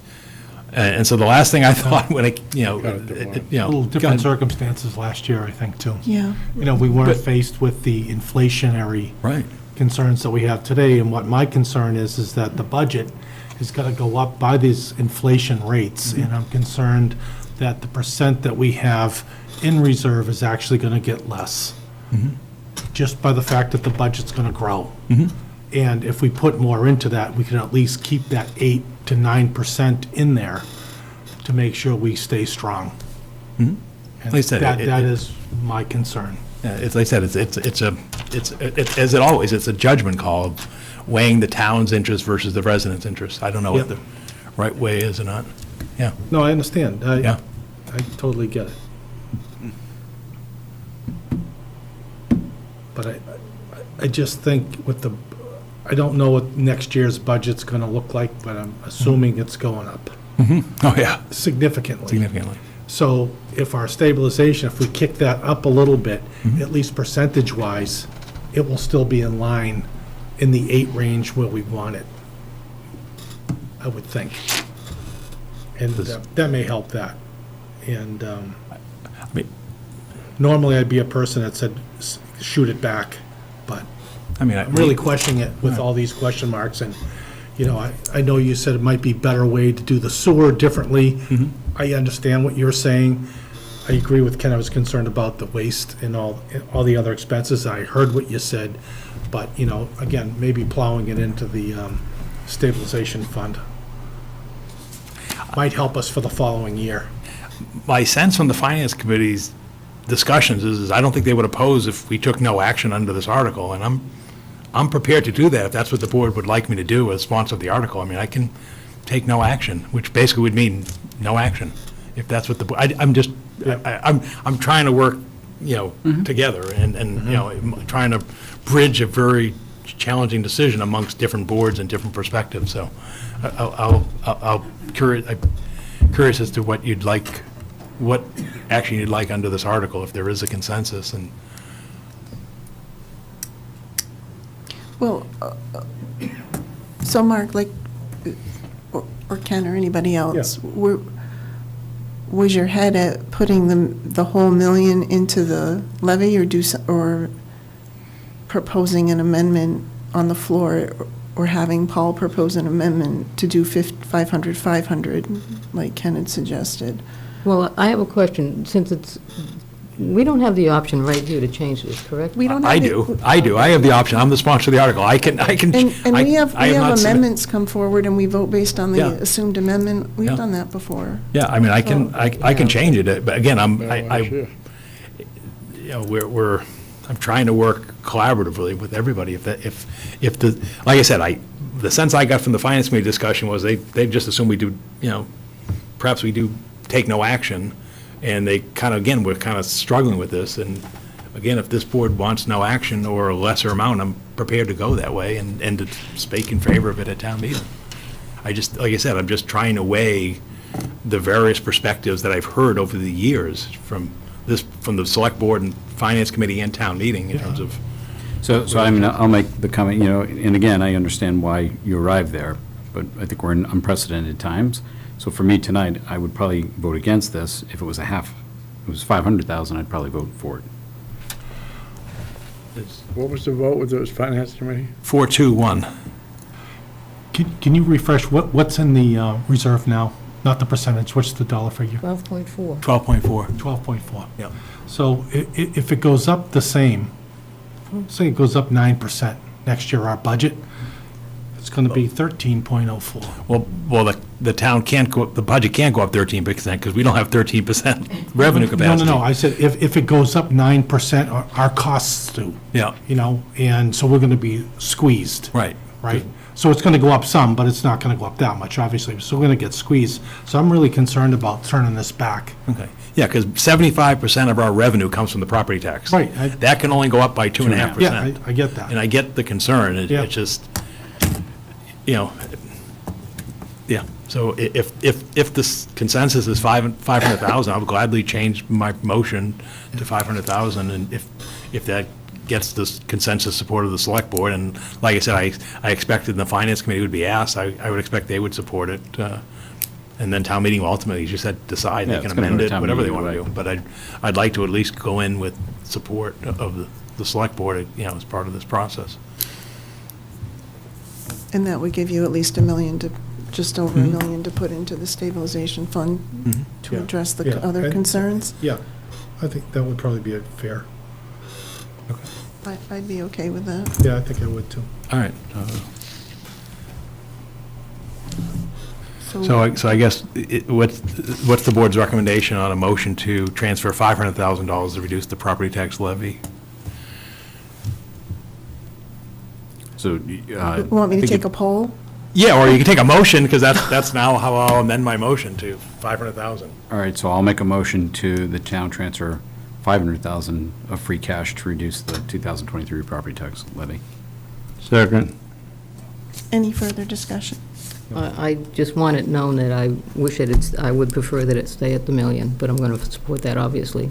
S14: And so the last thing I thought when
S19: A little different circumstances last year, I think, too.
S3: Yeah.
S19: We weren't faced with the inflationary concerns that we have today, and what my concern is that the budget is going to go up by these inflation rates, and I'm concerned that the percent that we have in reserve is actually going to get less, just by the fact that the budget's going to grow. And if we put more into that, we can at least keep that 8 to 9% in there to make sure we stay strong. And
S14: Like I said,
S19: that is my concern.
S14: Like I said, it's as it always, it's a judgment call of weighing the town's interest versus the residents' interest. I don't know what the right way is or not. Yeah.
S19: No, I understand. I totally get it. But I just think with I don't know what next year's budget's gonna look like, but I'm assuming it's going up
S14: Oh, yeah,
S19: significantly.
S14: significantly.
S19: So if our stabilization, if we kick that up a little bit, at least percentage-wise, it will still be in line in the 8 range where we want it, I would think. And that may help that. And normally I'd be a person that said, shoot it back, but I'm really questioning it with all these question marks. And, I know you said it might be a better way to do the sewer differently. I understand what you're saying. I agree with Ken. I was concerned about the waste and all the other expenses. I heard what you said, but, again, maybe plowing it into the stabilization fund might help us for the following year.
S14: My sense from the Finance Committee's discussions is I don't think they would oppose if we took no action under this article, and I'm prepared to do that if that's what the board would like me to do as sponsor of the article. I mean, I can take no action, which basically would mean no action, if that's what I'm trying to work, together and trying to bridge a very challenging decision amongst different boards and different perspectives. So I'm curious as to what you'd like, what action you'd like under this article, if there is a consensus. And
S3: Well, so Mark, or Ken or anybody else, was your head at putting the whole million into the levy, or proposing an amendment on the floor, or having Paul propose an amendment to do 500, like Ken had suggested?
S16: Well, I have a question, since we don't have the option right here to change this, correct?
S3: We don't have
S14: I do. I have the option. I'm the sponsor of the article. I can.
S3: And we have
S14: not
S3: amendments come forward and we vote based on the
S14: Yeah.
S3: assumed amendment. We've
S14: Yeah.
S3: done that before.
S14: Yeah, I mean, I can change it, but again, I'm trying to work collaboratively with everybody. If like I said, the sense I got from the Finance Committee discussion was they just assume we do, perhaps we do take no action, and they we're kind of struggling with this, and again, if this board wants no action or a lesser amount, I'm prepared to go that way and to speak in favor of it at town meeting. Like I said, I'm just trying to weigh the various perspectives that I've heard over the years from the Select Board and Finance Committee and town meeting in terms of.
S2: So I mean, I'll make the comment, and again, I understand why you arrived there, but I think we're in unprecedented times. So for me tonight, I would probably vote against this. If it was it was 500,000, I'd probably vote for it.
S15: What was the vote with the Finance Committee?
S14: 4-2-1.
S19: Can you refresh, what's in the reserve now? Not the percentage, what's the dollar figure?
S16: 12.4.
S14: 12.4.
S19: 12.4.
S14: Yeah.
S19: So if it goes up the same, say it goes up 9% next year, our budget, it's going to be 13.04.
S14: Well, the town can't go, the budget can't go up 13% because we don't have 13% revenue capacity.
S19: No, I said if it goes up 9%, our costs do.
S14: Yeah.
S19: And so we're going to be squeezed.
S14: Right.
S19: So it's going to go up some, but it's not going to go up that much, obviously. So we're going to get squeezed. So I'm really concerned about turning this back.
S14: Okay. Yeah, because 75% of our revenue comes from the property tax.
S19: Right.
S14: That can only go up by 2.5%.
S19: Yeah, I get that.
S14: And I get the concern.
S19: Yeah.
S14: It's just, yeah. So if this consensus is 500,000, I would gladly change my motion to 500,000, and if that gets this consensus support of the Select Board, and like I said, I expected the Finance Committee would be asked, I would expect they would support it, and then town meeting will ultimately, as you said, decide, they can amend it, whatever they want to do. But I'd like to at least go in with support of the Select Board, as part of this process.
S3: And that would give you at least just over $1 million to put into the stabilization fund to address the other concerns?
S19: Yeah, I think that would probably be fair.
S3: I'd be okay with that.
S19: Yeah, I think I would too.
S14: All right. So I guess, what's the board's recommendation on a motion to transfer $500,000 to reduce the property tax levy?
S2: So,
S3: You want me to take a poll?
S14: Yeah, or you can take a motion, because that's now how I'll amend my motion to 500,000.
S2: All right, so I'll make a motion to the town transfer $500,000 of free cash to reduce the 2023 property tax levy.
S15: Second.
S3: Any further discussion?
S16: I just want it known that I wish I would prefer that it stay at the million, but I'm going to support that, obviously.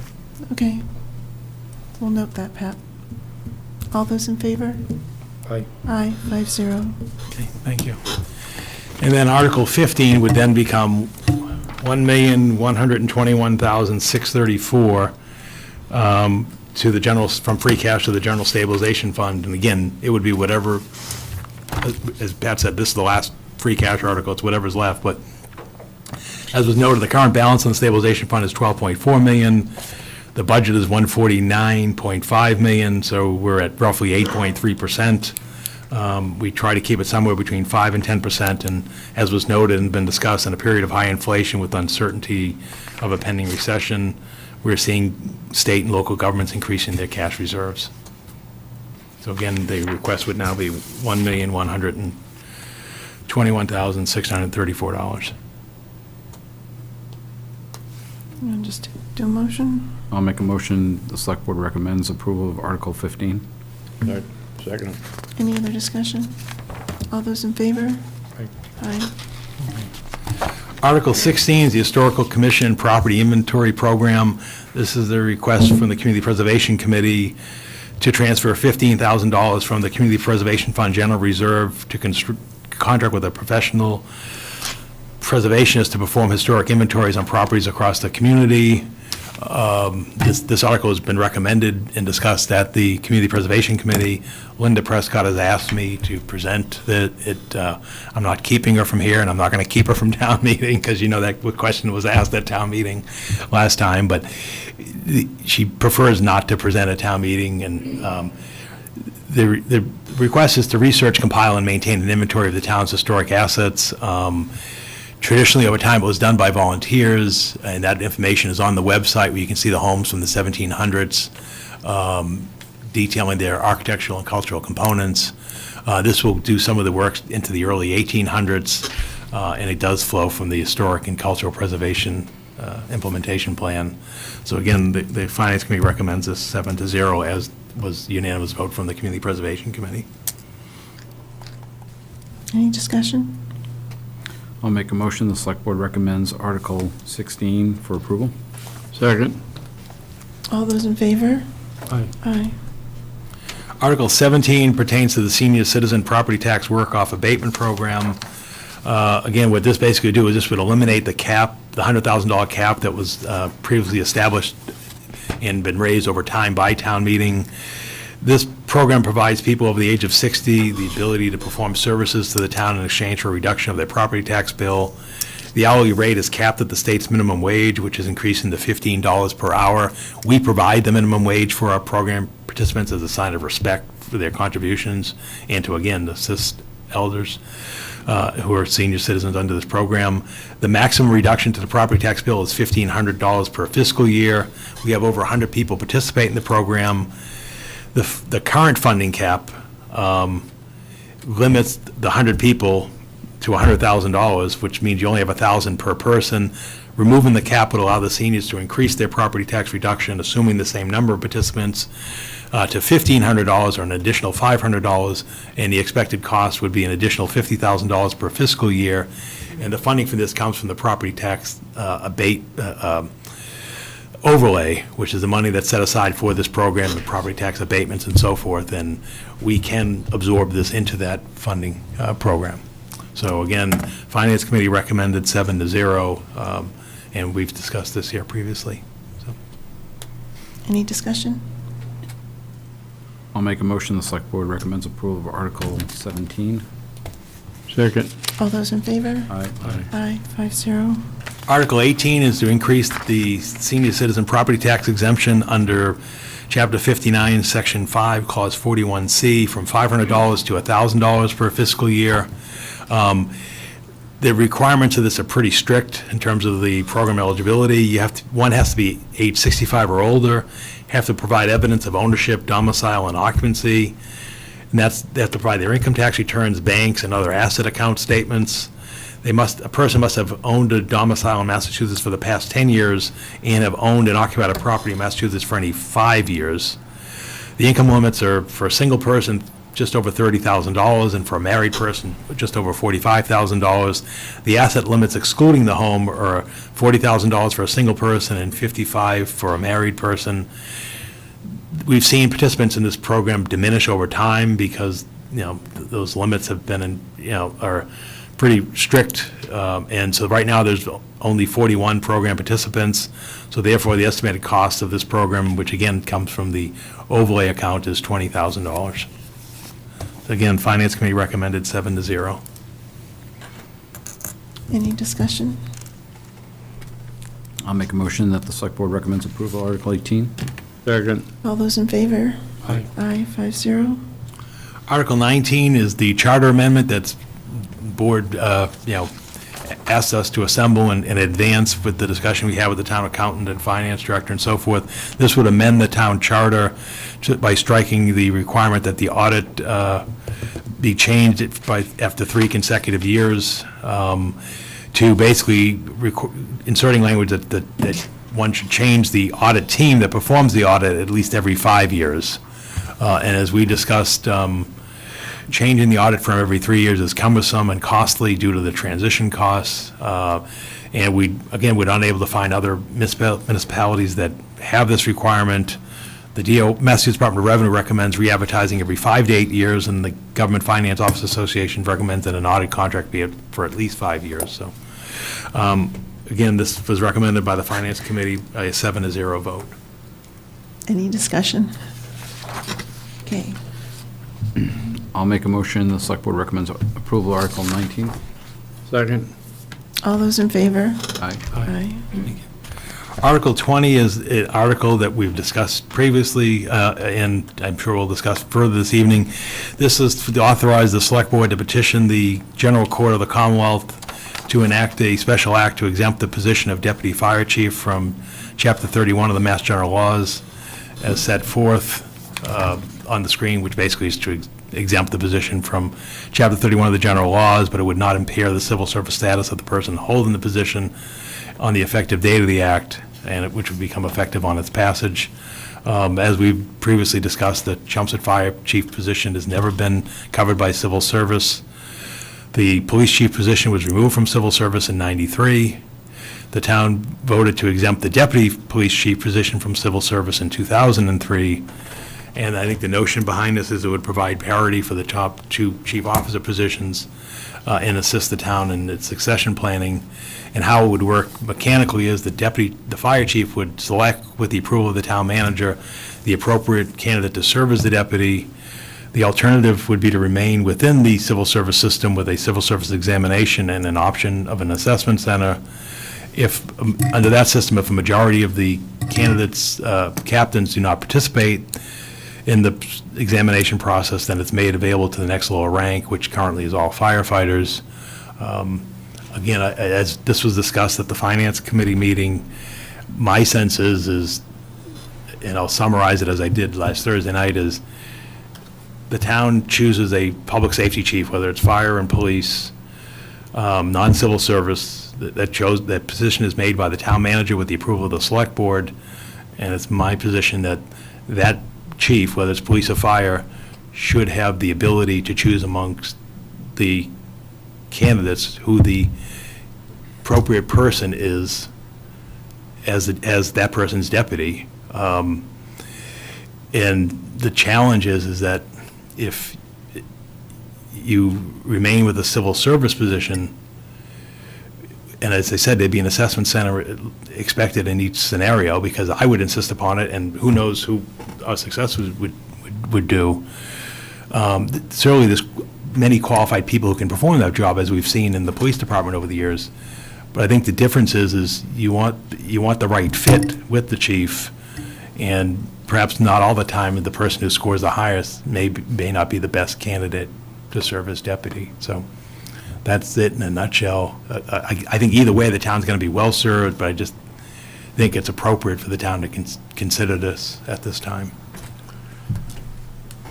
S3: Okay. We'll note that, Pat. All those in favor?
S19: Aye.
S3: Aye, 5-0.
S14: Okay, thank you. And then Article 15 would then become $1,121,634 to the general, from free cash to the general stabilization fund. And again, it would be whatever, as Pat said, this is the last free cash article, it's whatever's left. But as was noted, the current balance on the stabilization fund is $12.4 million. The budget is $149.5 million, so we're at roughly 8.3%. We try to keep it somewhere between 5 and 10%, and as was noted and been discussed, in a period of high inflation with uncertainty of a pending recession, we're seeing state and local governments increasing their cash reserves. So again, the request would now be $1,121,634.
S3: You want to just do a motion?
S2: I'll make a motion, the Select Board recommends approval of Article 15.
S15: Second.
S3: Any other discussion? All those in favor? Aye.
S14: Article 16 is the Historical Commission Property Inventory Program. This is a request from the Community Preservation Committee to transfer $15,000 from the Community Preservation Fund General Reserve to contract with a professional preservationist to perform historic inventories on properties across the community. This article has been recommended and discussed at the Community Preservation Committee. Linda Prescott has asked me to present that I'm not keeping her from here, and I'm not going to keep her from town meeting, because you know that question was asked at town meeting last time, but she prefers not to present at town meeting, and the request is to research, compile, and maintain an inventory of the town's historic assets. Traditionally, over time, it was done by volunteers, and that information is on the website where you can see the homes from the 1700s, detailing their architectural and cultural components. This will do some of the work into the early 1800s, and it does flow from the Historic and Cultural Preservation Implementation Plan. So again, the Finance Committee recommends this 7-0, as was unanimous vote from the Community Preservation Committee.
S3: Any discussion?
S2: I'll make a motion, the Select Board recommends Article 16 for approval.
S15: Second.
S3: All those in favor?
S19: Aye.
S3: Aye.
S14: Article 17 pertains to the Senior Citizen Property Tax Work-Off Abatement Program. Again, what this basically do is this would eliminate the cap, the $100,000 cap that was previously established and been raised over time by town meeting. This program provides people over the age of 60 the ability to perform services to the town in exchange for a reduction of their property tax bill. The hourly rate is capped at the state's minimum wage, which is increasing to $15 per hour. We provide the minimum wage for our program participants as a sign of respect for their contributions and to, again, assist elders who are senior citizens under this program. The maximum reduction to the property tax bill is $1,500 per fiscal year. We have over 100 people participate in the program. The current funding cap limits the 100 people to $100,000, which means you only have $1,000 per person. Removing the cap would allow the seniors to increase their property tax reduction, assuming the same number of participants, to $1,500 or an additional $500, and the expected cost would be an additional $50,000 per fiscal year. And the funding for this comes from the property tax overlay, which is the money that's set aside for this program, the property tax abatements and so forth, and we can absorb this into that funding program. So again, Finance Committee recommended 7-0, and we've discussed this here previously. So.
S3: Any discussion?
S2: I'll make a motion, the Select Board recommends approval of Article 17.
S15: Second.
S3: All those in favor?
S2: Aye.
S3: Aye, 5-0.
S14: Article 18 is to increase the senior citizen property tax exemption under Chapter 59, Section 5, Clause 41C, from $500 to $1,000 per fiscal year. The requirements of this are pretty strict in terms of the program eligibility. One has to be age 65 or older, have to provide evidence of ownership, domicile, and occupancy, and they have to provide their income tax returns, banks, and other asset account statements. a person must have owned a domicile in Massachusetts for the past 10 years and have owned and occupied a property in Massachusetts for any 5 years. The income limits are, for a single person, just over $30,000, and for a married person, just over $45,000. The asset limits excluding the home are $40,000 for a single person and $55,000 for a married person. We've seen participants in this program diminish over time because, those limits have been, are pretty strict. And so right now, there's only 41 program participants. So therefore, the estimated cost of this program, which again comes from the overlay account, is $20,000. Again, Finance Committee recommended 7-0.
S3: Any discussion?
S2: I'll make a motion that the Select Board recommends approval of Article 18.
S15: Second.
S3: All those in favor?
S15: Aye.
S3: Aye, 5-0.
S14: Article 19 is the charter amendment that's board, asked us to assemble and advance with the discussion we had with the town accountant and finance director and so forth. This would amend the town charter by striking the requirement that the audit be changed after 3 consecutive years, to basically inserting language that one should change the audit team that performs the audit at least every 5 years. And as we discussed, changing the audit firm every 3 years is cumbersome and costly due to the transition costs. And we're unable to find other municipalities that have this requirement. The Massachusetts Department of Revenue recommends re-advertising every 5 to 8 years, and the Government Finance Office Association recommends that an audit contract be for at least 5 years. So, again, this was recommended by the Finance Committee by a 7-0 vote.
S3: Any discussion? Okay.
S2: I'll make a motion, the Select Board recommends approval of Article 19.
S15: Second.
S3: All those in favor?
S2: Aye.
S3: Aye.
S14: Article 20 is an article that we've discussed previously, and I'm sure we'll discuss further this evening. This is to authorize the Select Board to petition the General Court of the Commonwealth to enact a special act to exempt the position of Deputy Fire Chief from Chapter 31 of the Mass General Laws as set forth on the screen, which basically is to exempt the position from Chapter 31 of the General Laws, but it would not impair the civil service status of the person holding the position on the effective date of the act, and which would become effective on its passage. As we've previously discussed, the Chelmsford Fire Chief position has never been covered by civil service. The police chief position was removed from civil service in '93. The town voted to exempt the deputy police chief position from civil service in 2003. And I think the notion behind this is it would provide parity for the top 2 chief officer positions and assist the town in its succession planning. And how it would work mechanically is the fire chief would select, with the approval of the town manager, the appropriate candidate to serve as the deputy. The alternative would be to remain within the civil service system with a civil service examination and an option of an assessment center. If, under that system, if a majority of the candidates, captains do not participate in the examination process, then it's made available to the next lower rank, which currently is all firefighters. Again, as this was discussed at the Finance Committee meeting, my sense is, and I'll summarize it as I did last Thursday night, is the town chooses a public safety chief, whether it's fire and police, non-civil service, that position is made by the town manager with the approval of the select board, and it's my position that that chief, whether it's police or fire, should have the ability to choose amongst the candidates who the appropriate person is as that person's deputy. And the challenge is that if you remain with a civil service position, and as I said, there'd be an assessment center expected in each scenario, because I would insist upon it, and who knows who our successors would do. Certainly, there's many qualified people who can perform that job, as we've seen in the police department over the years. But I think the difference is you want the right fit with the chief, and perhaps not all the time the person who scores the highest may not be the best candidate to serve as deputy. So that's it in a nutshell. I think either way the town's going to be well served, but I just think it's appropriate for the town to consider this at this time.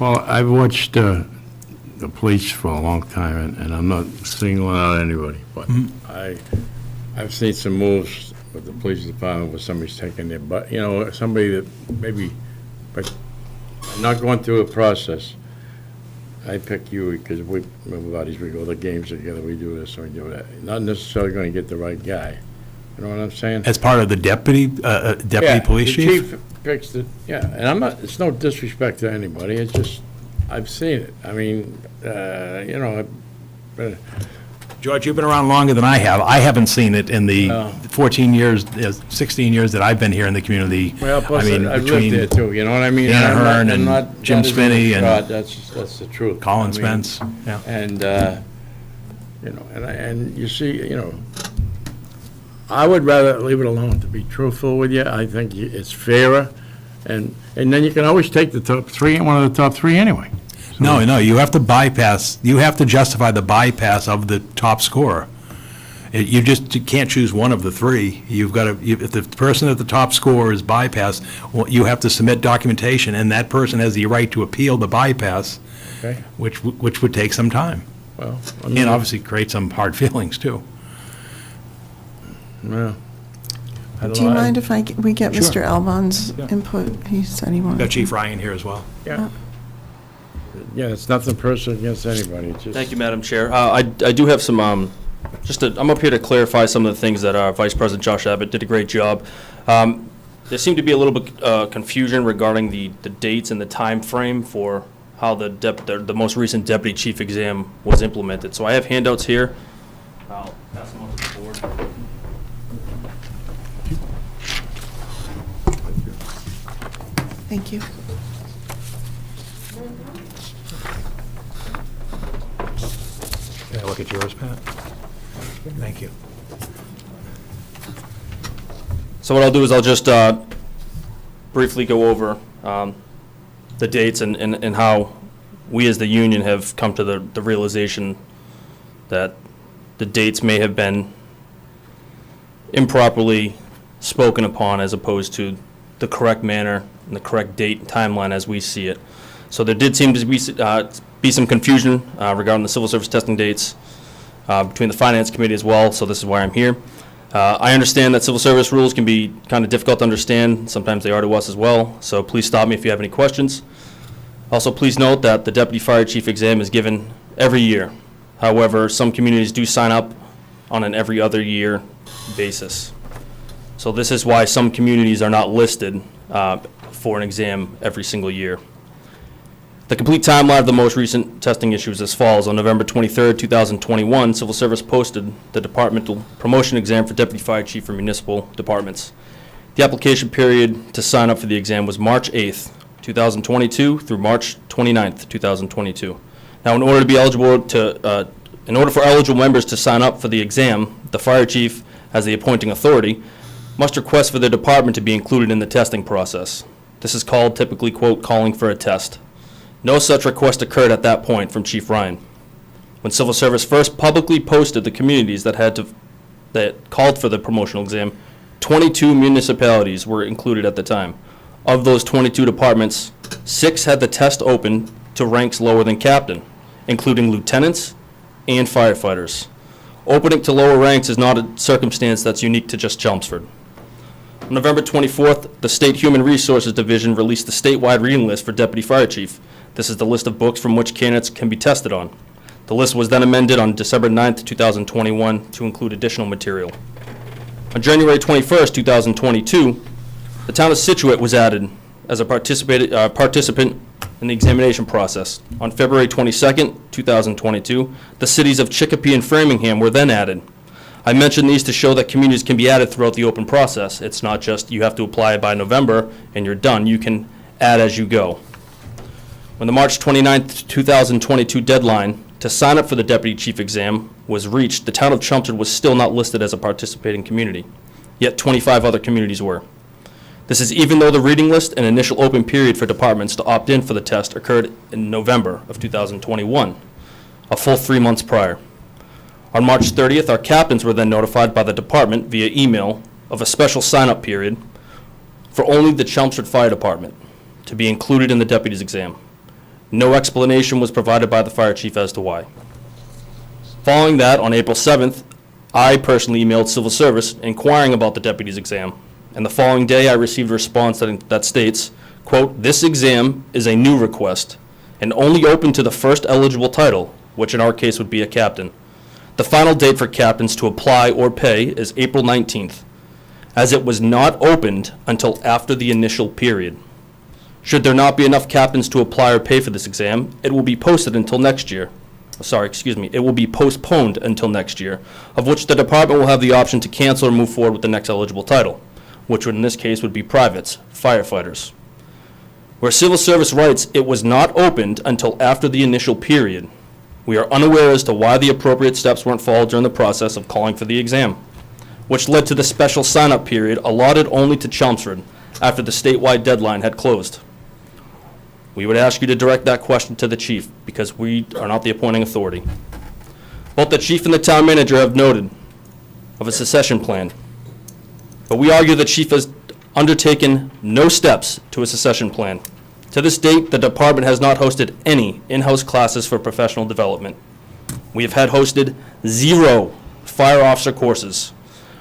S15: Well, I've watched the police for a long time, and I'm not singling out anybody, but I've seen some moves with the police department where somebody's taking their butt, somebody that maybe, but not going through a process. I pick you because we buddies, we go to games together, we do this and we do that. Not necessarily going to get the right guy. You know what I'm saying?
S14: As part of the deputy police chief?
S15: The chief picks the, and I'm not, it's no disrespect to anybody, it's just, I've seen it. I mean,
S14: George, you've been around longer than I have. I haven't seen it in the 14 years, 16 years that I've been here in the community.
S15: Well, plus
S14: I mean,
S15: I've
S14: between
S15: lived there too, you know what I mean?
S14: Dana Hearn
S15: I'm
S14: and
S15: not-
S14: Jim
S15: that isn't
S14: Spinney
S15: a
S14: and
S15: shot, That's the truth.
S14: Colin
S15: I mean,
S14: Spence, yeah.
S15: And, and you see, I would rather leave it alone, to be truthful with you. I think it's fairer, and then you can always take the top three, one of the top three anyway.
S14: No, you have to bypass, you have to justify the bypass of the top scorer. You can't choose one of the three. You've got to, if the person at the top score is bypassed, well, you have to submit documentation, and that person has the right to appeal the bypass,
S15: Okay.
S14: which would take some time.
S15: Well,
S14: And obviously create some hard feelings, too.
S15: Well,
S3: Do you mind if we get
S14: Sure.
S3: Mr. Albon's
S14: Yeah.
S3: input? He said he wanted.
S14: Got Chief Ryan here as well.
S15: yeah. Yeah, it's nothing personal against anybody, it's just.
S8: Thank you, Madam Chair. I do have some, I'm up here to clarify some of the things that Vice President Josh Abbott did a great job. There seemed to be a little bit confusion regarding the dates and the time frame for how the most recent deputy chief exam was implemented. So I have handouts here. I'll pass them on to the board.
S3: Thank you.
S14: Can I look at yours, Pat? Thank you.
S8: So what I'll do is I'll just briefly go over the dates and how we as the union have come to the realization that the dates may have been improperly spoken upon as opposed to the correct manner and the correct date and timeline as we see it. So there did seem to be some confusion regarding the civil service testing dates between the finance committee as well, so this is why I'm here. I understand that civil service rules can be kind of difficult to understand. Sometimes they are to us as well, so please stop me if you have any questions. Also, please note that the deputy fire chief exam is given every year. However, some communities do sign up on an every other year basis. So this is why some communities are not listed for an exam every single year. The complete timeline of the most recent testing issues as follows. On November 23rd, 2021, Civil Service posted the departmental promotion exam for deputy fire chief for municipal departments. The application period to sign up for the exam was March 8th, 2022 through March 29th, 2022. Now, in order for eligible members to sign up for the exam, the fire chief, as the appointing authority, must request for the department to be included in the testing process. This is called typically, quote, calling for a test. No such request occurred at that point from Chief Ryan. When Civil Service first publicly posted the communities that called for the promotional exam, 22 municipalities were included at the time. Of those 22 departments, 6 had the test open to ranks lower than captain, including lieutenants and firefighters. Opening to lower ranks is not a circumstance that's unique to just Chelmsford. On November 24th, the State Human Resources Division released the statewide reading list for deputy fire chief. This is the list of books from which candidates can be tested on. The list was then amended on December 9th, 2021 to include additional material. On January 21st, 2022, the town of Situate was added as a participant in the examination process. On February 22nd, 2022, the cities of Chicopee and Framingham were then added. I mention these to show that communities can be added throughout the open process. It's not just you have to apply by November and you're done. You can add as you go. When the March 29th, 2022 deadline to sign up for the deputy chief exam was reached, the town of Chelmsford was still not listed as a participating community, yet 25 other communities were. This is even though the reading list and initial open period for departments to opt in for the test occurred in November of 2021, a full 3 months prior. On March 30th, our captains were then notified by the department via email of a special sign-up period for only the Chelmsford Fire Department to be included in the deputy's exam. No explanation was provided by the fire chief as to why. Following that, on April 7th, I personally emailed Civil Service inquiring about the deputy's exam. And the following day, I received a response that states, quote, "This exam is a new request and only open to the first eligible title, which in our case would be a captain. The final date for captains to apply or pay is April 19th, as it was not opened until after the initial period. Should there not be enough captains to apply or pay for this exam, it will be posted until next year. It will be postponed until next year, of which the department will have the option to cancel or move forward with the next eligible title, which would in this case would be privates, firefighters. Where Civil Service writes it was not opened until after the initial period, we are unaware as to why the appropriate steps weren't followed during the process of calling for the exam, which led to the special sign-up period allotted only to Chelmsford after the statewide deadline had closed. We would ask you to direct that question to the chief, because we are not the appointing authority. Both the chief and the town manager have noted of a secession plan, but we argue the chief has undertaken no steps to a secession plan. To this date, the department has not hosted any in-house classes for professional development. We have had hosted 0 fire officer courses,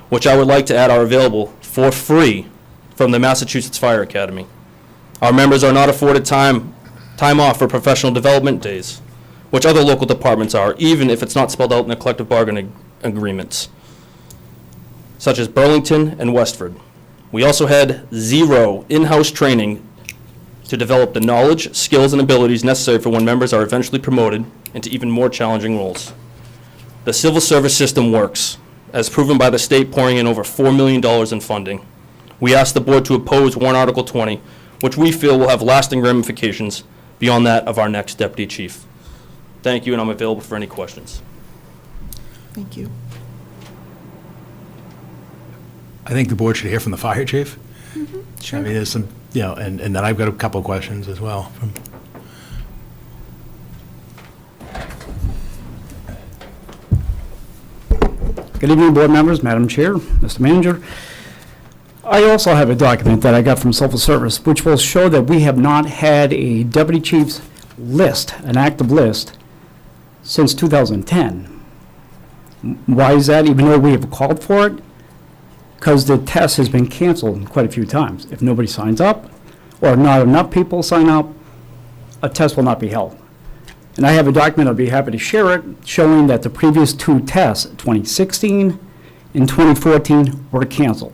S8: which I would like to add are available for free from the Massachusetts Fire Academy. Our members are not afforded time off for professional development days, which other local departments are, even if it's not spelled out in the collective bargaining agreements, such as Burlington and Westford. We also had 0 in-house training to develop the knowledge, skills, and abilities necessary for when members are eventually promoted into even more challenging roles. The civil service system works, as proven by the state pouring in over $4 million in funding. We ask the board to oppose warrant Article 20, which we feel will have lasting ramifications beyond that of our next deputy chief. Thank you, and I'm available for any questions.
S3: Thank you.
S14: I think the board should hear from the fire chief. I mean, there's some, and then I've got a couple of questions as well.
S4: Good evening, board members, Madam Chair, Mr. Manager. I also have a document that I got from Civil Service, which will show that we have not had a deputy chief's list, an active list, since 2010. Why is that, even though we have called for it? Because the test has been canceled quite a few times. If nobody signs up, or not enough people sign up, a test will not be held. And I have a document, I'll be happy to share it, showing that the previous 2 tests, 2016 and 2014, were canceled.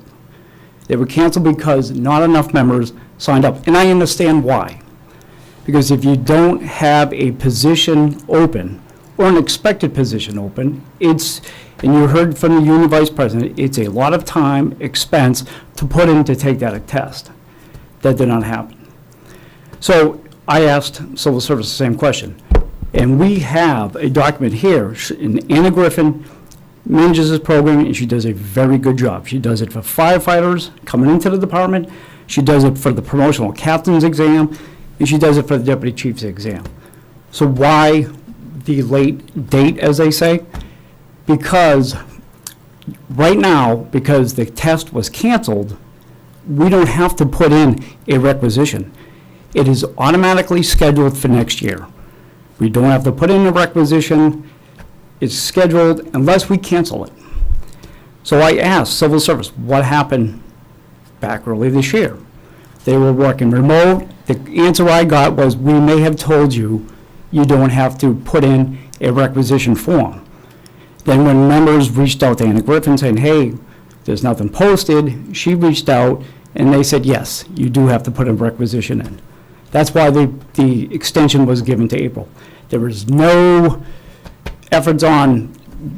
S4: They were canceled because not enough members signed up. And I understand why. Because if you don't have a position open, or an expected position open, and you heard from the union vice president, it's a lot of time, expense to put in to take that test. That did not happen. So I asked Civil Service the same question. And we have a document here, and Anna Griffin manages this program, and she does a very good job. She does it for firefighters coming into the department, she does it for the promotional captain's exam, and she does it for the deputy chief's exam. So why the late date, as they say? Because right now, because the test was canceled, we don't have to put in a requisition. It is automatically scheduled for next year. We don't have to put in a requisition. It's scheduled unless we cancel it. So I asked Civil Service, what happened back early this year? They were working remote. The answer I got was, we may have told you you don't have to put in a requisition form. Then when members reached out to Anna Griffin saying, hey, there's nothing posted, she reached out and they said, yes, you do have to put a requisition in. That's why the extension was given to April. There was no efforts on,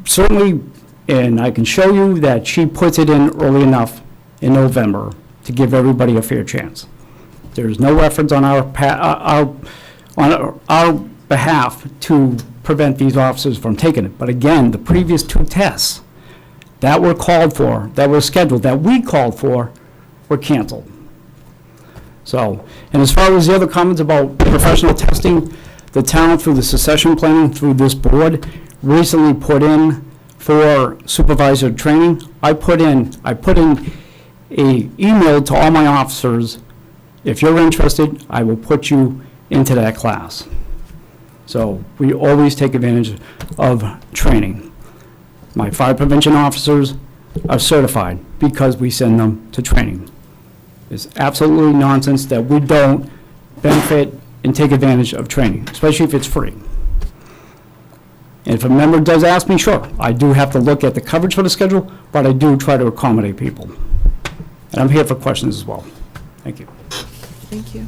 S4: certainly, and I can show you that she puts it in early enough in November to give everybody a fair chance. There's no efforts on our behalf to prevent these officers from taking it. But again, the previous 2 tests that were called for, that were scheduled, that we called for, were canceled. So, and as far as the other comments about professional testing, the town, through the succession planning, through this board, recently put in for supervisor training. I put in a email to all my officers. If you're interested, I will put you into that class. So we always take advantage of training. My fire prevention officers are certified because we send them to training. It's absolutely nonsense that we don't benefit and take advantage of training, especially if it's free. And if a member does ask me, sure, I do have to look at the coverage for the schedule, but I do try to accommodate people. And I'm here for questions as well. Thank you.
S3: Thank you.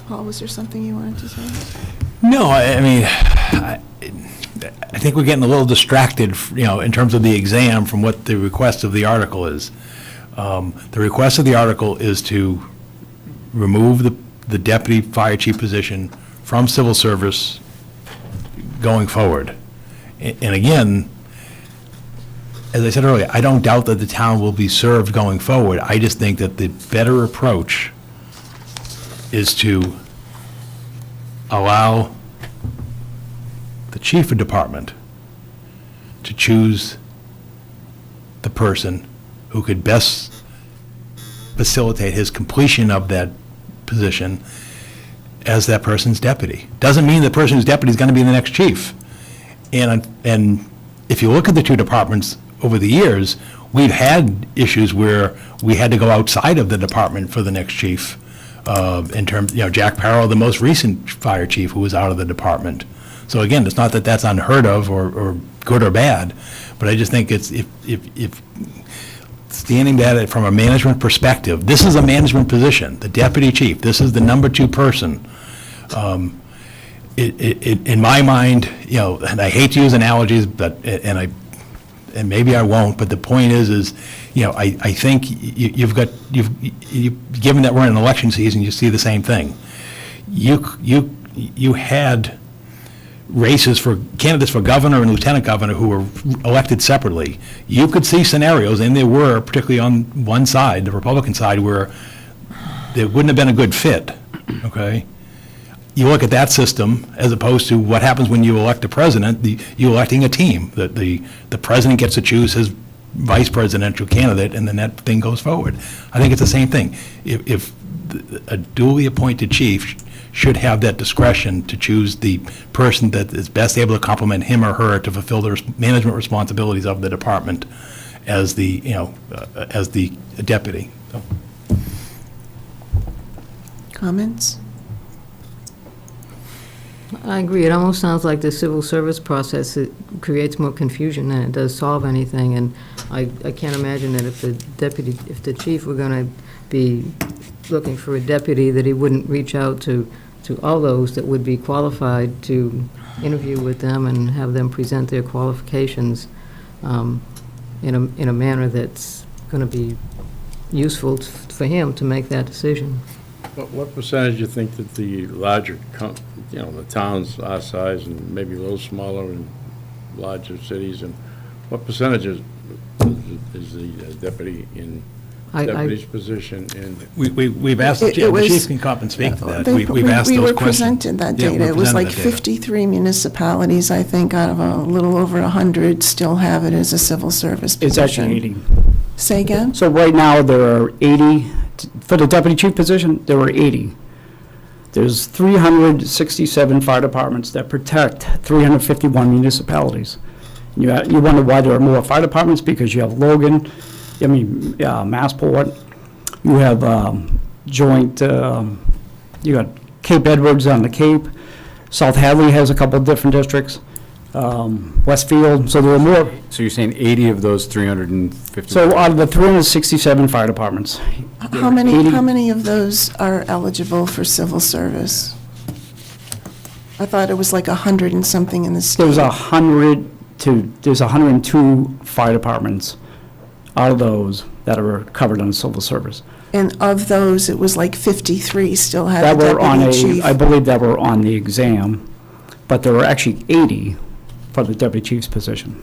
S3: Paul, was there something you wanted to say?
S14: No, I mean, I think we're getting a little distracted, in terms of the exam from what the request of the article is. The request of the article is to remove the deputy fire chief position from civil service going forward. And again, as I said earlier, I don't doubt that the town will be served going forward. I just think that the better approach is to allow the chief of department to choose the person who could best facilitate his completion of that position as that person's deputy. Doesn't mean the person who's deputy is going to be the next chief. And if you look at the two departments over the years, we've had issues where we had to go outside of the department for the next chief. In terms, Jack Parrow, the most recent fire chief who was out of the department. So again, it's not that that's unheard of or good or bad, but I just think it's, if standing at it from a management perspective, this is a management position, the deputy chief, this is the number 2 person. In my mind, and I hate to use analogies, but, and maybe I won't, but the point is, I think you've given that we're in an election season, you see the same thing. You had races for candidates for governor and lieutenant governor who were elected separately. You could see scenarios, and there were, particularly on one side, the Republican side, where there wouldn't have been a good fit, okay? You look at that system as opposed to what happens when you elect a president, you're electing a team. The president gets to choose his vice presidential candidate, and then that thing goes forward. I think it's the same thing. If a duly appointed chief should have that discretion to choose the person that is best able to complement him or her to fulfill the management responsibilities of the department as the, as the deputy. So.
S3: Comments?
S16: I agree. It almost sounds like the civil service process, it creates more confusion than it does solve anything. And I can't imagine that if the chief were going to be looking for a deputy, that he wouldn't reach out to all those that would be qualified to interview with them and have them present their qualifications in a manner that's going to be useful for him to make that decision.
S15: What percentage do you think that the larger, the towns our size and maybe a little smaller and larger cities, and what percentage is the deputy in deputy's position in?
S14: We've asked, the chief can come up and speak to that. We've asked
S3: We
S14: those
S3: were
S14: questions.
S3: presented that data. It was like 53 municipalities, I think, out of a little over 100 still have it as a civil service position.
S4: It's actually 80.
S3: Say again?
S4: So right now, there are 80, for the deputy chief position, there were 80. There's 367 fire departments that protect 351 municipalities. You wonder why there are more fire departments, because you have Logan, Massport, you have joint, you got Cape Edwards on the Cape, South Hadley has a couple of different districts, Westfield, so there are more.
S2: So you're saying 80 of those 350?
S4: So out of the 367 fire departments.
S3: How many of those are eligible for civil service? I thought it was like 100 and something in the state.
S4: There's 102 fire departments out of those that are covered on civil service.
S3: And of those, it was like 53 still had
S4: That
S3: a
S4: were on
S3: deputy chief.
S4: I believe that were on the exam, but there were actually 80 for the deputy chief's position.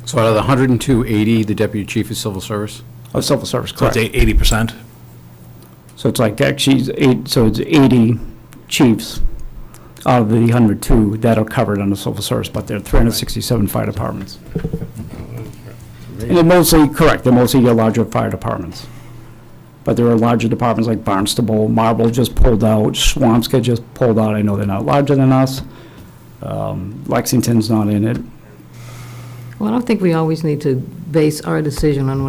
S2: So out of the 102, 80, the deputy chief is civil service?
S4: Oh, civil service,
S14: So
S4: correct.
S14: it's 80%?
S4: So it's like actually, it's 80 chiefs out of the 102 that are covered under civil service, but there are 367 fire departments.
S15: For me,
S4: And they're mostly, correct, they're mostly your larger fire departments. But there are larger departments like Barnstable, Marble just pulled out, Swampscott just pulled out. I know they're not larger than us. Lexington's not in it.
S16: Well, I don't think we always need to base our decision on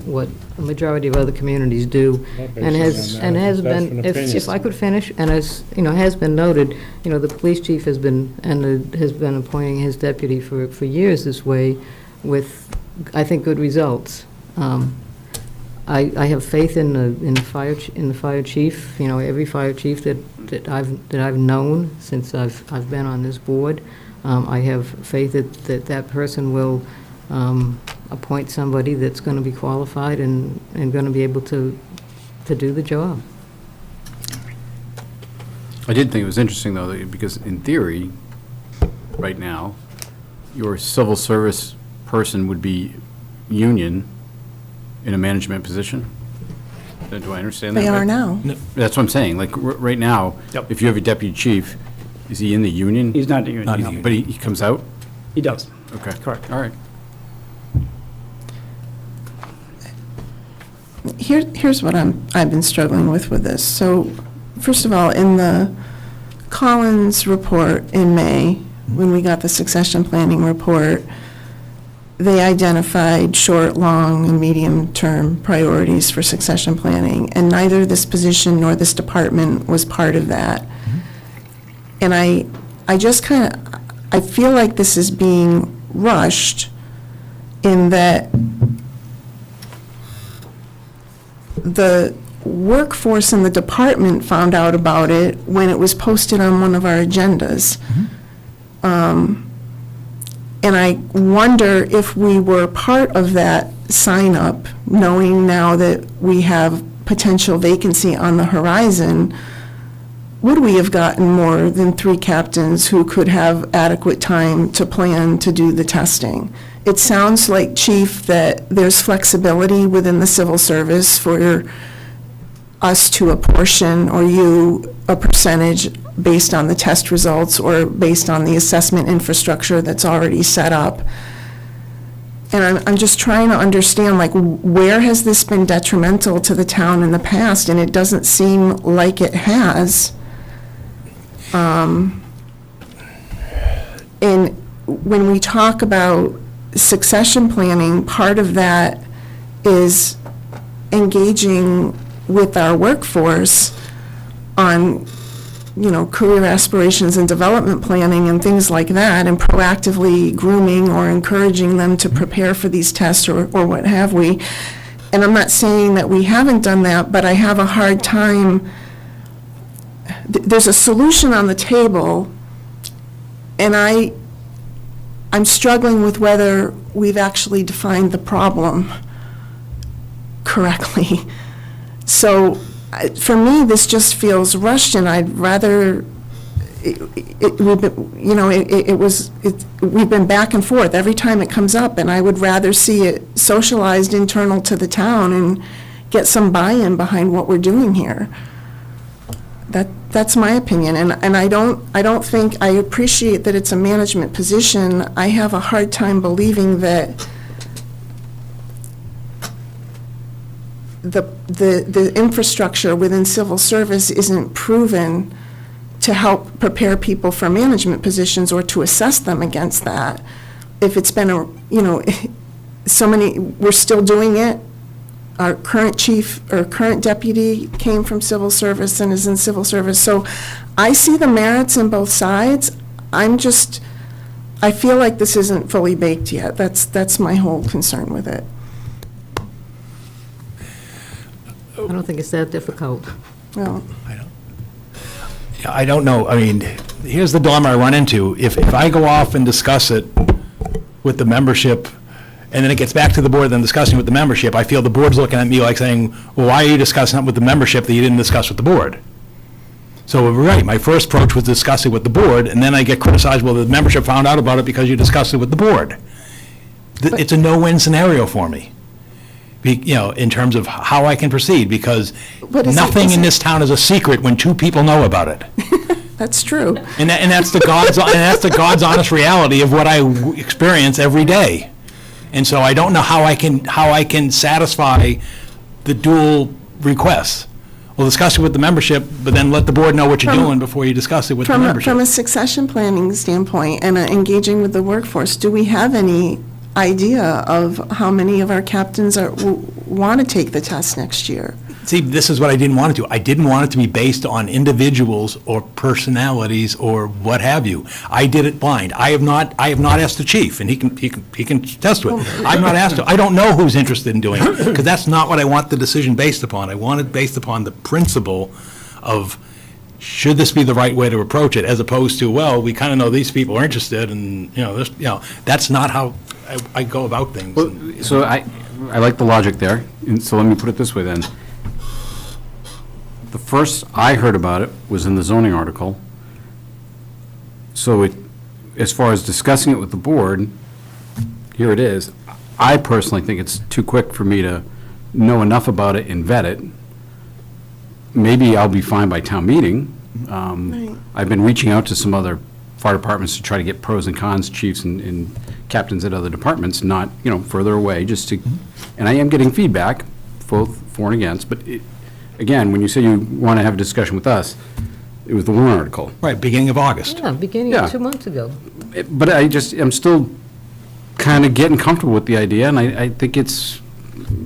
S16: what a majority of other communities do. And has been, if I could finish, and as, has been noted, the police chief has been appointing his deputy for years this way with, I think, good results. I have faith in the fire chief. Every fire chief that I've known since I've been on this board. I have faith that person will appoint somebody that's going to be qualified and going to be able to do the job.
S2: I did think it was interesting, though, because in theory, right now, your civil service person would be union in a management position. Do I understand that?
S3: They
S2: right?
S3: are now.
S2: No, that's what I'm saying. Like, right now, if you have a deputy chief, is he in the union?
S4: He's not in the union.
S2: Not in the union. But he comes out?
S4: He does.
S2: Okay.
S4: Correct.
S2: All right.
S3: Here's what I've been struggling with this. So, first of all, in the Collins report in May, when we got the succession planning report, they identified short, long, and medium-term priorities for succession planning, and neither this position nor this department was part of that. And I just I feel like this is being rushed in that the workforce in the department found out about it when it was posted on one of our agendas. And I wonder if we were part of that sign-up, knowing now that we have potential vacancy on the horizon, would we have gotten more than 3 captains who could have adequate time to plan to do the testing? It sounds like, Chief, that there's flexibility within the civil service for us to apportion, or you, a percentage based on the test results or based on the assessment infrastructure that's already set up. And I'm just trying to understand, like, where has this been detrimental to the town in the past? And it doesn't seem like it has. And when we talk about succession planning, part of that is engaging with our workforce on, career aspirations and development planning and things like that, and proactively grooming or encouraging them to prepare for these tests or what have we. And I'm not saying that we haven't done that, but I have a hard time. There's a solution on the table, and I'm struggling with whether we've actually defined the problem correctly. So for me, this just feels rushed, and I'd rather, we've been back and forth every time it comes up, and I would rather see it socialized internal to the town and get some buy-in behind what we're doing here. That's my opinion, and I don't think, I appreciate that it's a management position. I have a hard time believing that the infrastructure within civil service isn't proven to help prepare people for management positions or to assess them against that. If it's been we're still doing it. Our current chief or current deputy came from civil service and is in civil service. So I see the merits in both sides. I feel like this isn't fully baked yet. That's my whole concern with it.
S16: I don't think it's that difficult.
S3: Well,
S14: I don't know. I mean, here's the dilemma I run into. If I go off and discuss it with the membership, and then it gets back to the board, then discussing with the membership, I feel the board's looking at me like saying, well, why are you discussing it with the membership that you didn't discuss with the board? So, right, my first approach was discussing it with the board, and then I get criticized, well, the membership found out about it because you discussed it with the board. It's a no-win scenario for me, in terms of how I can proceed, because nothing in this town is a secret when 2 people know about it.
S3: That's true.
S14: And that's the God's honest reality of what I experience every day. And so I don't know how I can satisfy the dual requests. We'll discuss it with the membership, but then let the board know what you're doing before you discuss it with the membership.
S3: From a succession planning standpoint and engaging with the workforce, do we have any idea of how many of our captains want to take the test next year?
S14: See, this is what I didn't want it to. I didn't want it to be based on individuals or personalities or what have you. I did it blind. I have not asked the chief, and he can attest to it. I've not asked him. I don't know who's interested in doing it, because that's not what I want the decision based upon. I want it based upon the principle of, should this be the right way to approach it, as opposed to, well, we kind of know these people are interested, and, that's not how I go about things.
S2: Well, so I like the logic there, and so let me put it this way then. The first I heard about it was in the zoning article. So as far as discussing it with the board, here it is. I personally think it's too quick for me to know enough about it and vet it. Maybe I'll be fine by town meeting.
S3: Right.
S2: I've been reaching out to some other fire departments to try to get pros and cons, chiefs and captains at other departments, not, further away, just to, and I am getting feedback, both for and against, but again, when you say you want to have a discussion with us, it was the warrant article.
S14: Right, beginning of August.
S16: Yeah, beginning of 2 months ago.
S2: But I'm still kind of getting comfortable with the idea, and I think it's,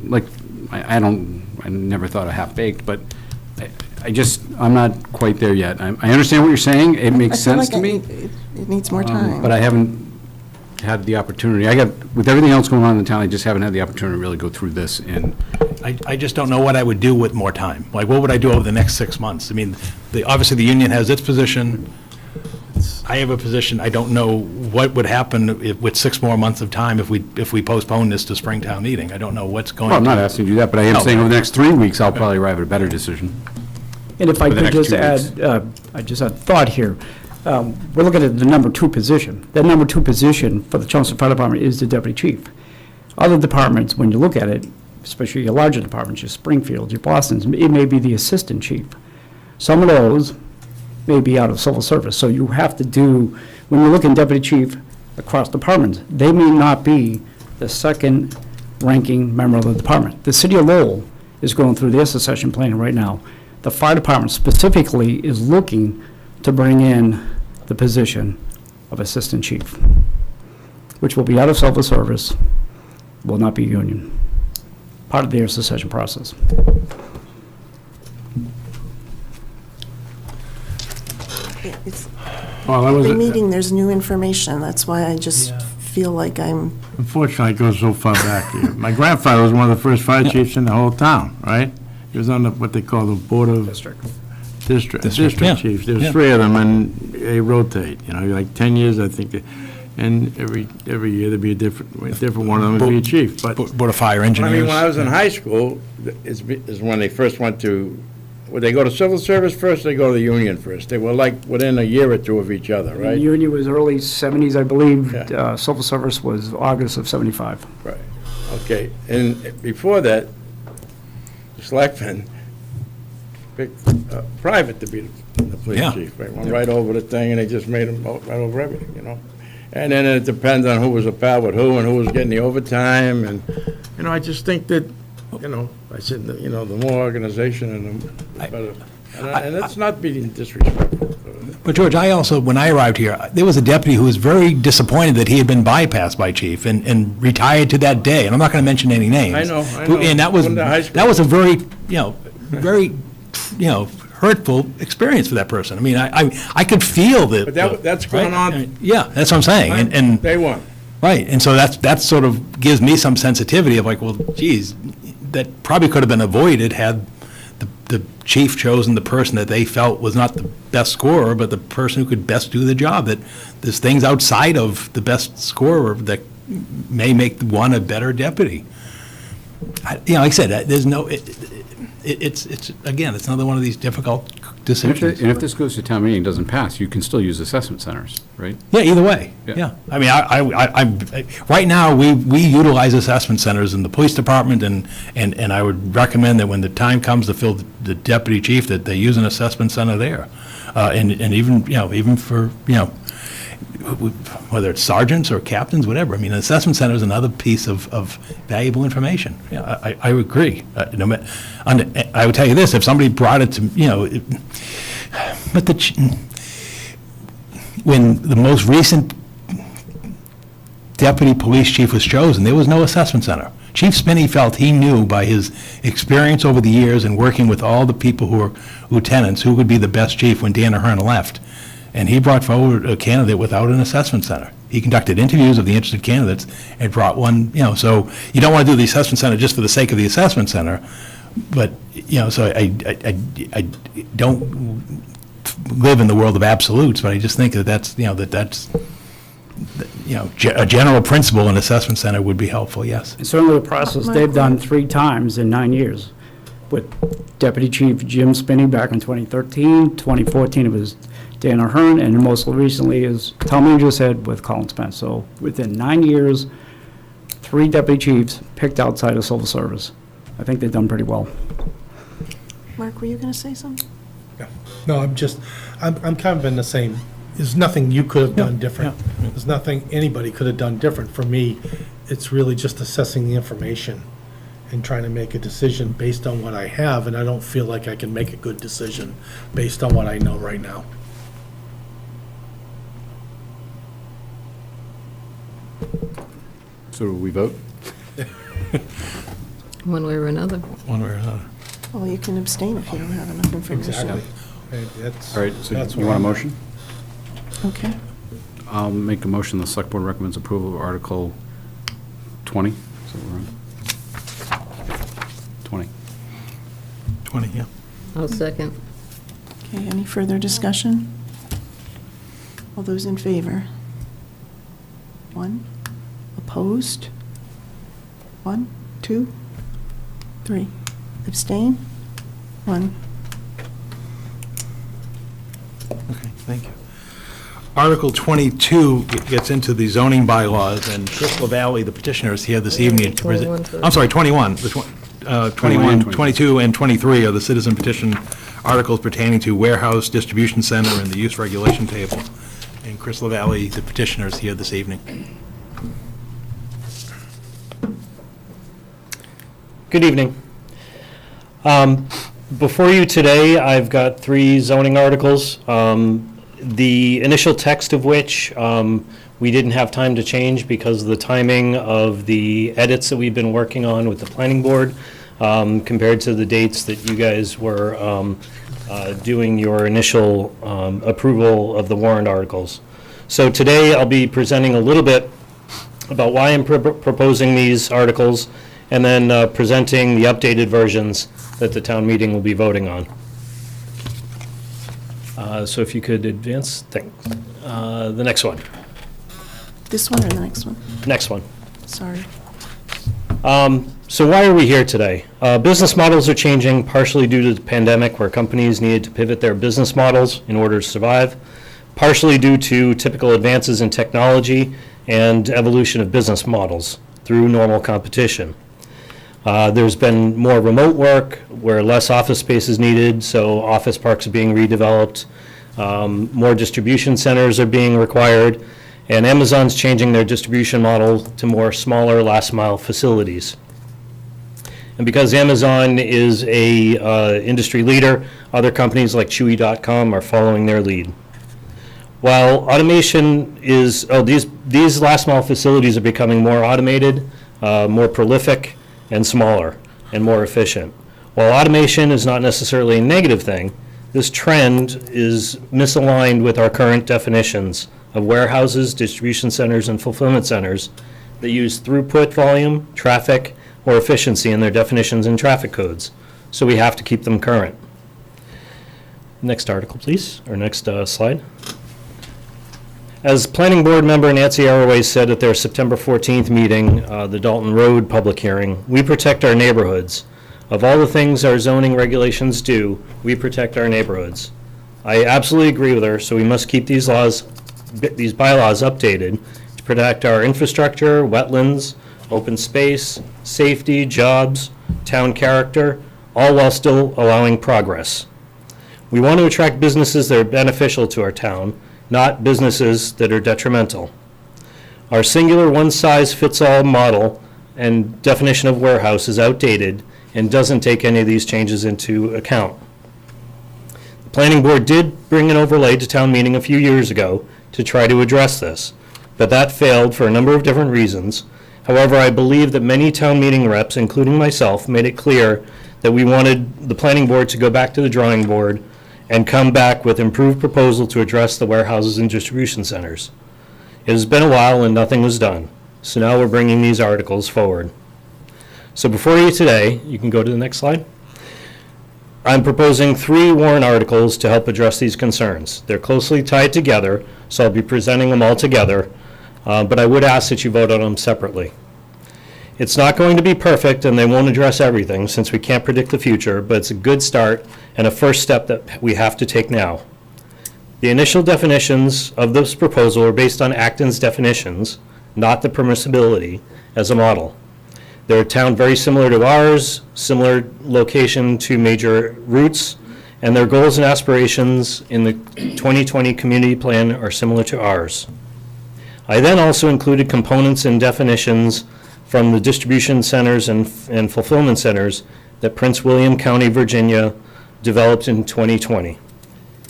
S2: like, I never thought of half-baked, but I'm not quite there yet. I understand what you're saying, it makes sense to me.
S3: It needs more time.
S2: But I haven't had the opportunity. With everything else going on in the town, I just haven't had the opportunity to really go through this, and
S14: I just don't know what I would do with more time. Like, what would I do over the next 6 months? I mean, obviously, the union has its position. I have a position. I don't know what would happen with 6 more months of time if we postpone this to Springtown meeting. I don't know what's going on.
S2: Well, I'm not asking you to do that, but I am saying over the next 3 weeks, I'll probably arrive at a better decision.
S4: And if I
S2: For the
S4: could
S2: next
S4: just
S2: 2
S4: add, I just had a thought here. We're looking at the number 2 position. That number 2 position for the Chelmsford Fire Department is the deputy chief. Other departments, when you look at it, especially your larger departments, your Springfields, your Bostons, it may be the assistant chief. Some of those may be out of civil service. So you have to do, when you look at deputy chief across departments, they may not be the second ranking member of the department. The city of Lowell is going through their succession planning right now. The fire department specifically is looking to bring in the position of assistant chief, which will be out of civil service, will not be union, part of their succession process.
S3: Every meeting, there's new information. That's why I just feel like I'm...
S15: Unfortunately, it goes so far back here. My grandfather was one of the first fire chiefs in the whole town, right? He was on what they call the Board of... District
S14: yeah.
S15: chiefs. There's
S14: Yeah.
S15: 3 of them, and they rotate, like 10 years, I think. And every year there'd be a different one of them would be a chief. But
S14: Board of Fire Engineers.
S15: I mean, when I was in high school, is when they first went to, would they go to civil service first, or they go to the union first? They were like within a year or 2 of each other, right?
S4: The union was early 70s, I believe.
S15: Yeah.
S4: Civil service was August of 75.
S15: Right, okay. And before that, the selectmen picked private to be the police
S14: Yeah.
S15: chief. Right? Went right over the thing, and they just made him right over everything, And then it depends on who was a pal with who and who was getting the overtime. And, I just think that, I said, the more organization and the better. And that's not being disrespectful.
S14: But George, when I arrived here, there was a deputy who was very disappointed that he had been bypassed by chief and retired to that day. And I'm not going to mention any names.
S15: I know.
S14: And that was a very, very, hurtful experience for that person. I mean, I could feel that.
S15: But that's going on.
S14: Yeah, that's what I'm saying. And
S15: Day one.
S14: Right, and so that sort of gives me some sensitivity of like, well, geez, that probably could have been avoided had the chief chosen the person that they felt was not the best scorer, but the person who could best do the job. That there's things outside of the best scorer that may make one a better deputy. Like I said, there's no. It's again, it's another one of these difficult decisions.
S2: And if this goes to town meeting and doesn't pass, you can still use assessment centers, right?
S14: Yeah, either way. Yeah. I mean, I right now, we utilize assessment centers in the police department, and I would recommend that when the time comes to fill the deputy chief, that they use an assessment center there. And even, even for, whether it's sergeants or captains, whatever. I mean, an assessment center is another piece of valuable information. Yeah, I would agree. I would tell you this, if somebody brought it to, but when the most recent deputy police chief was chosen, there was no assessment center. Chief Spinney felt he knew by his experience over the years and working with all the people who were lieutenants who would be the best chief when Dan Ahern left. And he brought forward a candidate without an assessment center. He conducted interviews of the interested candidates and brought one, so you don't want to do the assessment center just for the sake of the assessment center. But, so I don't live in the world of absolutes, but I just think that's a general principle in assessment center would be helpful, yes.
S4: And certainly the process they've done 3 times in 9 years, with Deputy Chief Jim Spinney back in 2013, 2014 it was Dan Ahern, and most recently, as Town Manager said, with Colin Spence. So within 9 years, 3 deputy chiefs picked outside of civil service. I think they've done pretty well.
S3: Mark, were you going to say something?
S19: No, I'm kind of in the same, there's nothing you could have done different. There's nothing anybody could have done different. For me, it's really just assessing the information and trying to make a decision based on what I have, and I don't feel like I can make a good decision based on what I know right now.
S2: So do we vote?
S16: One way or another.
S19: One way or another.
S3: Well, you can abstain if you don't have enough information.
S19: Exactly.
S2: All right, so
S19: that's
S2: you
S19: where
S2: want a
S19: I'm at.
S2: motion?
S3: Okay.
S2: I'll make a motion, the select board recommends approval of Article 20. So we're on 20.
S19: 20, yeah.
S16: I'll second.
S3: Okay, any further discussion? All those in favor? 1. Opposed? 1, 2, 3. Abstain? 1.
S19: Okay, thank you. Article 22 gets into the zoning bylaws, and Chris LaValle, the petitioner, is here this evening to present. I'm sorry, 21. 21, 22, and 23 are the citizen petition articles pertaining to warehouse, distribution center, and the use regulation table. And Chris LaValle, the petitioner, is here this evening.
S8: Good evening. Before you today, I've got 3 zoning articles, the initial text of which we didn't have time to change because of the timing of the edits that we've been working on with the planning board compared to the dates that you guys were doing your initial approval of the warrant articles. So today I'll be presenting a little bit about why I'm proposing these articles, and then presenting the updated versions that the town meeting will be voting on. So if you could advance, thanks. The next one.
S3: This one or the next one?
S8: Next one.
S3: Sorry.
S8: So why are we here today? Business models are changing, partially due to the pandemic, where companies needed to pivot their business models in order to survive, partially due to typical advances in technology and evolution of business models through normal competition. There's been more remote work where less office space is needed, so office parks are being redeveloped. More distribution centers are being required, and Amazon's changing their distribution model to more smaller last-mile facilities. And because Amazon is a industry leader, other companies like Chewy.com are following their lead. While automation is, these last-mile facilities are becoming more automated, more prolific, and smaller, and more efficient. While automation is not necessarily a negative thing, this trend is misaligned with our current definitions of warehouses, distribution centers, and fulfillment centers that use throughput volume, traffic, or efficiency in their definitions and traffic codes. So we have to keep them current. Next article, please, or next slide. As Planning Board member Nancy Arroway said at their September 14th meeting, the Dalton Road public hearing, we protect our neighborhoods. Of all the things our zoning regulations do, we protect our neighborhoods. I absolutely agree with her, so we must keep these bylaws updated to protect our infrastructure, wetlands, open space, safety, jobs, town character, all while still allowing progress. We want to attract businesses that are beneficial to our town, not businesses that are detrimental. Our singular one-size-fits-all model and definition of warehouse is outdated and doesn't take any of these changes into account. The Planning Board did bring an overlay to town meeting a few years ago to try to address this, but that failed for a number of different reasons. However, I believe that many town meeting reps, including myself, made it clear that we wanted the Planning Board to go back to the drawing board and come back with improved proposal to address the warehouses and distribution centers. It has been a while and nothing was done, so now we're bringing these articles forward. So before you today, you can go to the next slide. I'm proposing 3 warrant articles to help address these concerns. They're closely tied together, so I'll be presenting them all together, but I would ask that you vote on them separately. It's not going to be perfect, and they won't address everything since we can't predict the future, but it's a good start and a first step that we have to take now. The initial definitions of this proposal are based on Acton's definitions, not the permissibility, as a model. They're a town very similar to ours, similar location to major routes, and their goals and aspirations in the 2020 community plan are similar to ours. I then also included components and definitions from the distribution centers and fulfillment centers that Prince William County, Virginia developed in 2020.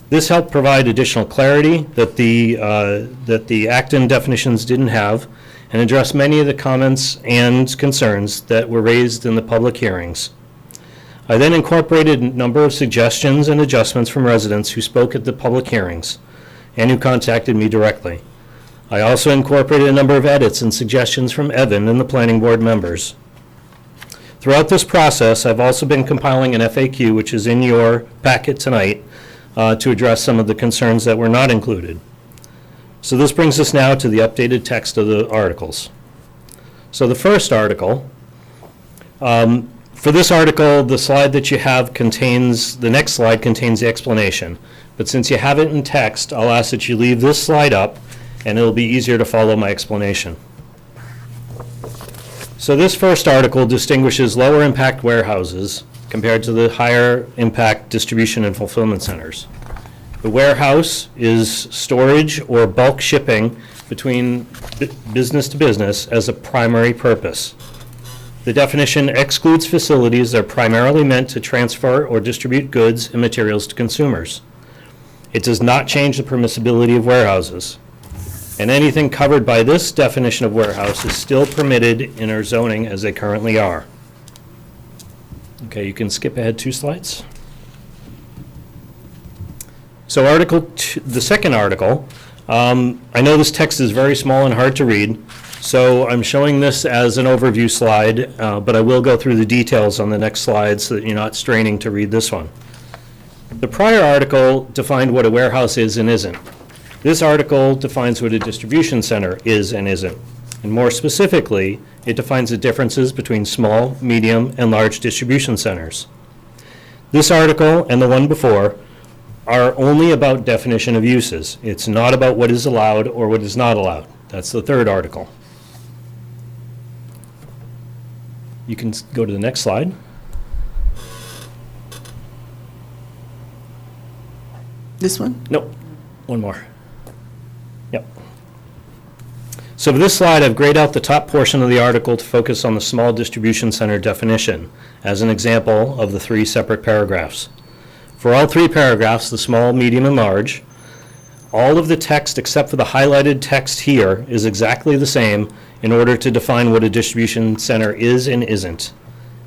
S8: This helped provide additional clarity that the Acton definitions didn't have, and address many of the comments and concerns that were raised in the public hearings. I then incorporated a number of suggestions and adjustments from residents who spoke at the public hearings and who contacted me directly. I also incorporated a number of edits and suggestions from Evan and the planning board members. Throughout this process, I've also been compiling an FAQ, which is in your packet tonight, to address some of the concerns that were not included. So this brings us now to the updated text of the articles. So the first article, for this article, the slide that you have contains, the next slide contains the explanation. But since you have it in text, I'll ask that you leave this slide up, and it'll be easier to follow my explanation. So this first article distinguishes lower impact warehouses compared to the higher impact distribution and fulfillment centers. The warehouse is storage or bulk shipping between business to business as a primary purpose. The definition excludes facilities that are primarily meant to transfer or distribute goods and materials to consumers. It does not change the permissibility of warehouses. And anything covered by this definition of warehouse is still permitted in our zoning as they currently are. Okay, you can skip ahead 2 slides. So the second article, I know this text is very small and hard to read, so I'm showing this as an overview slide, but I will go through the details on the next slide so that you're not straining to read this one. The prior article defined what a warehouse is and isn't. This article defines what a distribution center is and isn't. And more specifically, it defines the differences between small, medium, and large distribution centers. This article and the one before are only about definition of uses. It's not about what is allowed or what is not allowed. That's the third article. You can go to the next slide.
S3: This one?
S8: Nope, one more. Yep. So for this slide, I've grayed out the top portion of the article to focus on the small distribution center definition as an example of the 3 separate paragraphs. For all 3 paragraphs, the small, medium, and large, all of the text except for the highlighted text here is exactly the same in order to define what a distribution center is and isn't.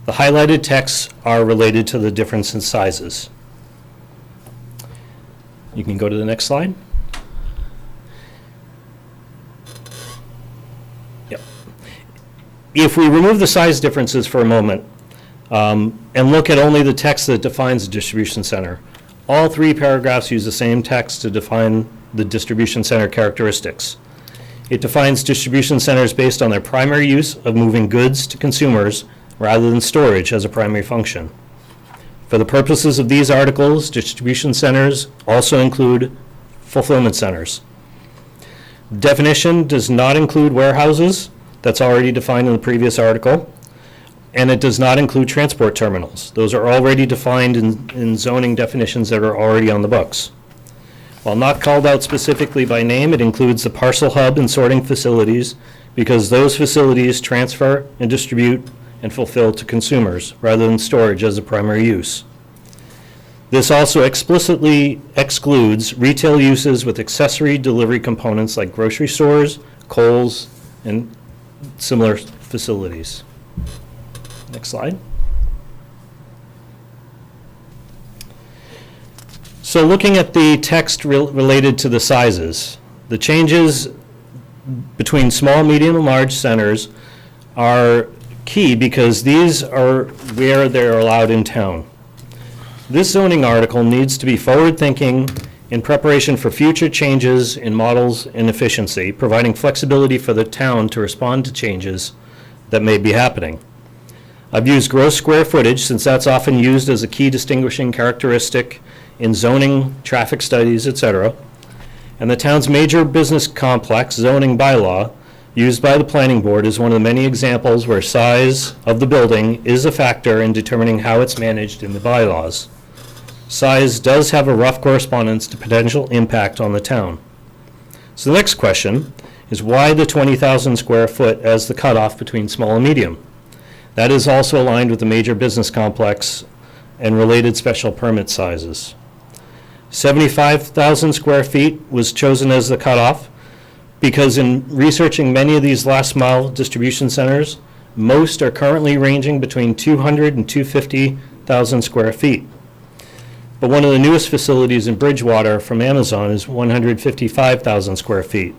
S8: The highlighted texts are related to the difference in sizes. You can go to the next slide. Yep. If we remove the size differences for a moment, and look at only the text that defines a distribution center, all 3 paragraphs use the same text to define the distribution center characteristics. It defines distribution centers based on their primary use of moving goods to consumers rather than storage as a primary function. For the purposes of these articles, distribution centers also include fulfillment centers. The definition does not include warehouses. That's already defined in the previous article. And it does not include transport terminals. Those are already defined in zoning definitions that are already on the books. While not called out specifically by name, it includes the parcel hub and sorting facilities because those facilities transfer and distribute and fulfill to consumers rather than storage as a primary use. This also explicitly excludes retail uses with accessory delivery components like grocery stores, Kohl's, and similar facilities. Next slide. So looking at the text related to the sizes, the changes between small, medium, and large centers are key because these are where they're allowed in town. This zoning article needs to be forward-thinking in preparation for future changes in models and efficiency, providing flexibility for the town to respond to changes that may be happening. I've used gross square footage since that's often used as a key distinguishing characteristic in zoning, traffic studies, etc. And the town's major business complex zoning bylaw used by the planning board is one of the many examples where size of the building is a factor in determining how it's managed in the bylaws. Size does have a rough correspondence to potential impact on the town. So the next question is why the 20,000 square foot as the cutoff between small and medium? That is also aligned with the major business complex and related special permit sizes. 75,000 square feet was chosen as the cutoff because in researching many of these last mile distribution centers, most are currently ranging between 200 and 250,000 square feet. But one of the newest facilities in Bridgewater from Amazon is 155,000 square feet.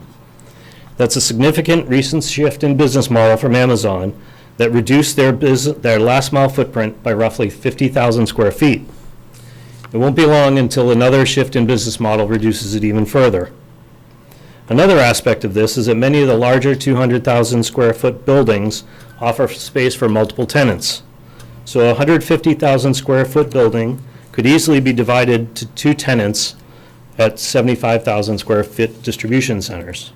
S8: That's a significant recent shift in business model from Amazon that reduced their last mile footprint by roughly 50,000 square feet. It won't be long until another shift in business model reduces it even further. Another aspect of this is that many of the larger 200,000 square foot buildings offer space for multiple tenants. So a 150,000 square foot building could easily be divided to 2 tenants at 75,000 square foot distribution centers.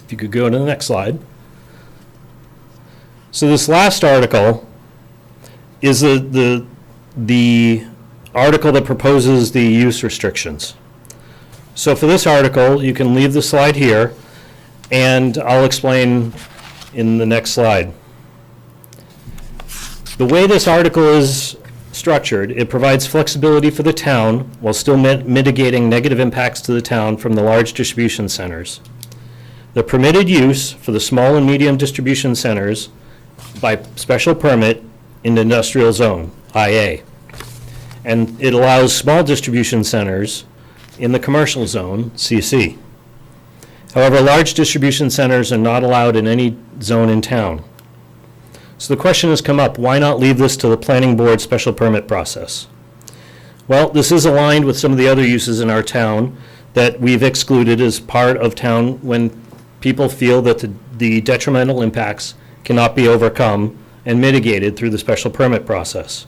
S8: If you could go to the next slide. So this last article is the article that proposes the use restrictions. So for this article, you can leave the slide here, and I'll explain in the next slide. The way this article is structured, it provides flexibility for the town while still mitigating negative impacts to the town from the large distribution centers. The permitted use for the small and medium distribution centers by special permit in the industrial zone, IA. And it allows small distribution centers in the commercial zone, CC. However, large distribution centers are not allowed in any zone in town. So the question has come up, why not leave this to the planning board special permit process? Well, this is aligned with some of the other uses in our town that we've excluded as part of town when people feel that the detrimental impacts cannot be overcome and mitigated through the special permit process.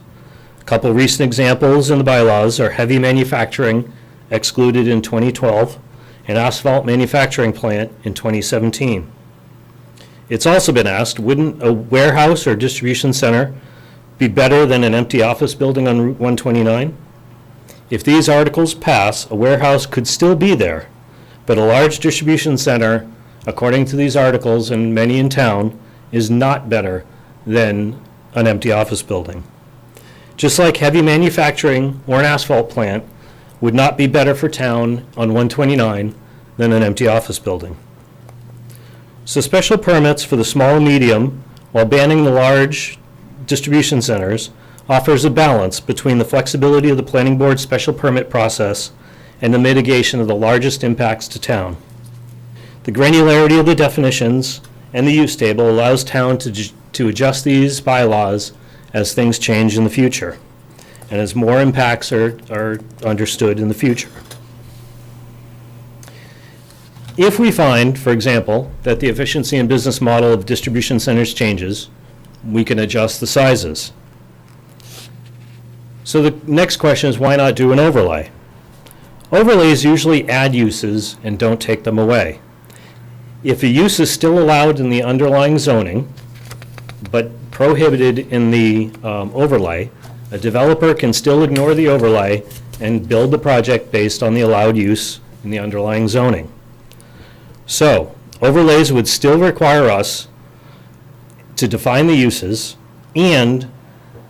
S8: A couple recent examples in the bylaws are heavy manufacturing excluded in 2012 and asphalt manufacturing plant in 2017. It's also been asked, wouldn't a warehouse or distribution center be better than an empty office building on Route 129? If these articles pass, a warehouse could still be there, but a large distribution center, according to these articles and many in town, is not better than an empty office building. Just like heavy manufacturing or an asphalt plant would not be better for town on 129 than an empty office building. So special permits for the small and medium, while banning the large distribution centers, offers a balance between the flexibility of the planning board special permit process and the mitigation of the largest impacts to town. The granularity of the definitions and the use table allows town to adjust these bylaws as things change in the future and as more impacts are understood in the future. If we find, for example, that the efficiency and business model of distribution centers changes, we can adjust the sizes. So the next question is, why not do an overlay? Overlays usually add uses and don't take them away. If a use is still allowed in the underlying zoning, but prohibited in the overlay,
S5: A developer can still ignore the overlay and build the project based on the allowed use in the underlying zoning. So, overlays would still require us to define the uses and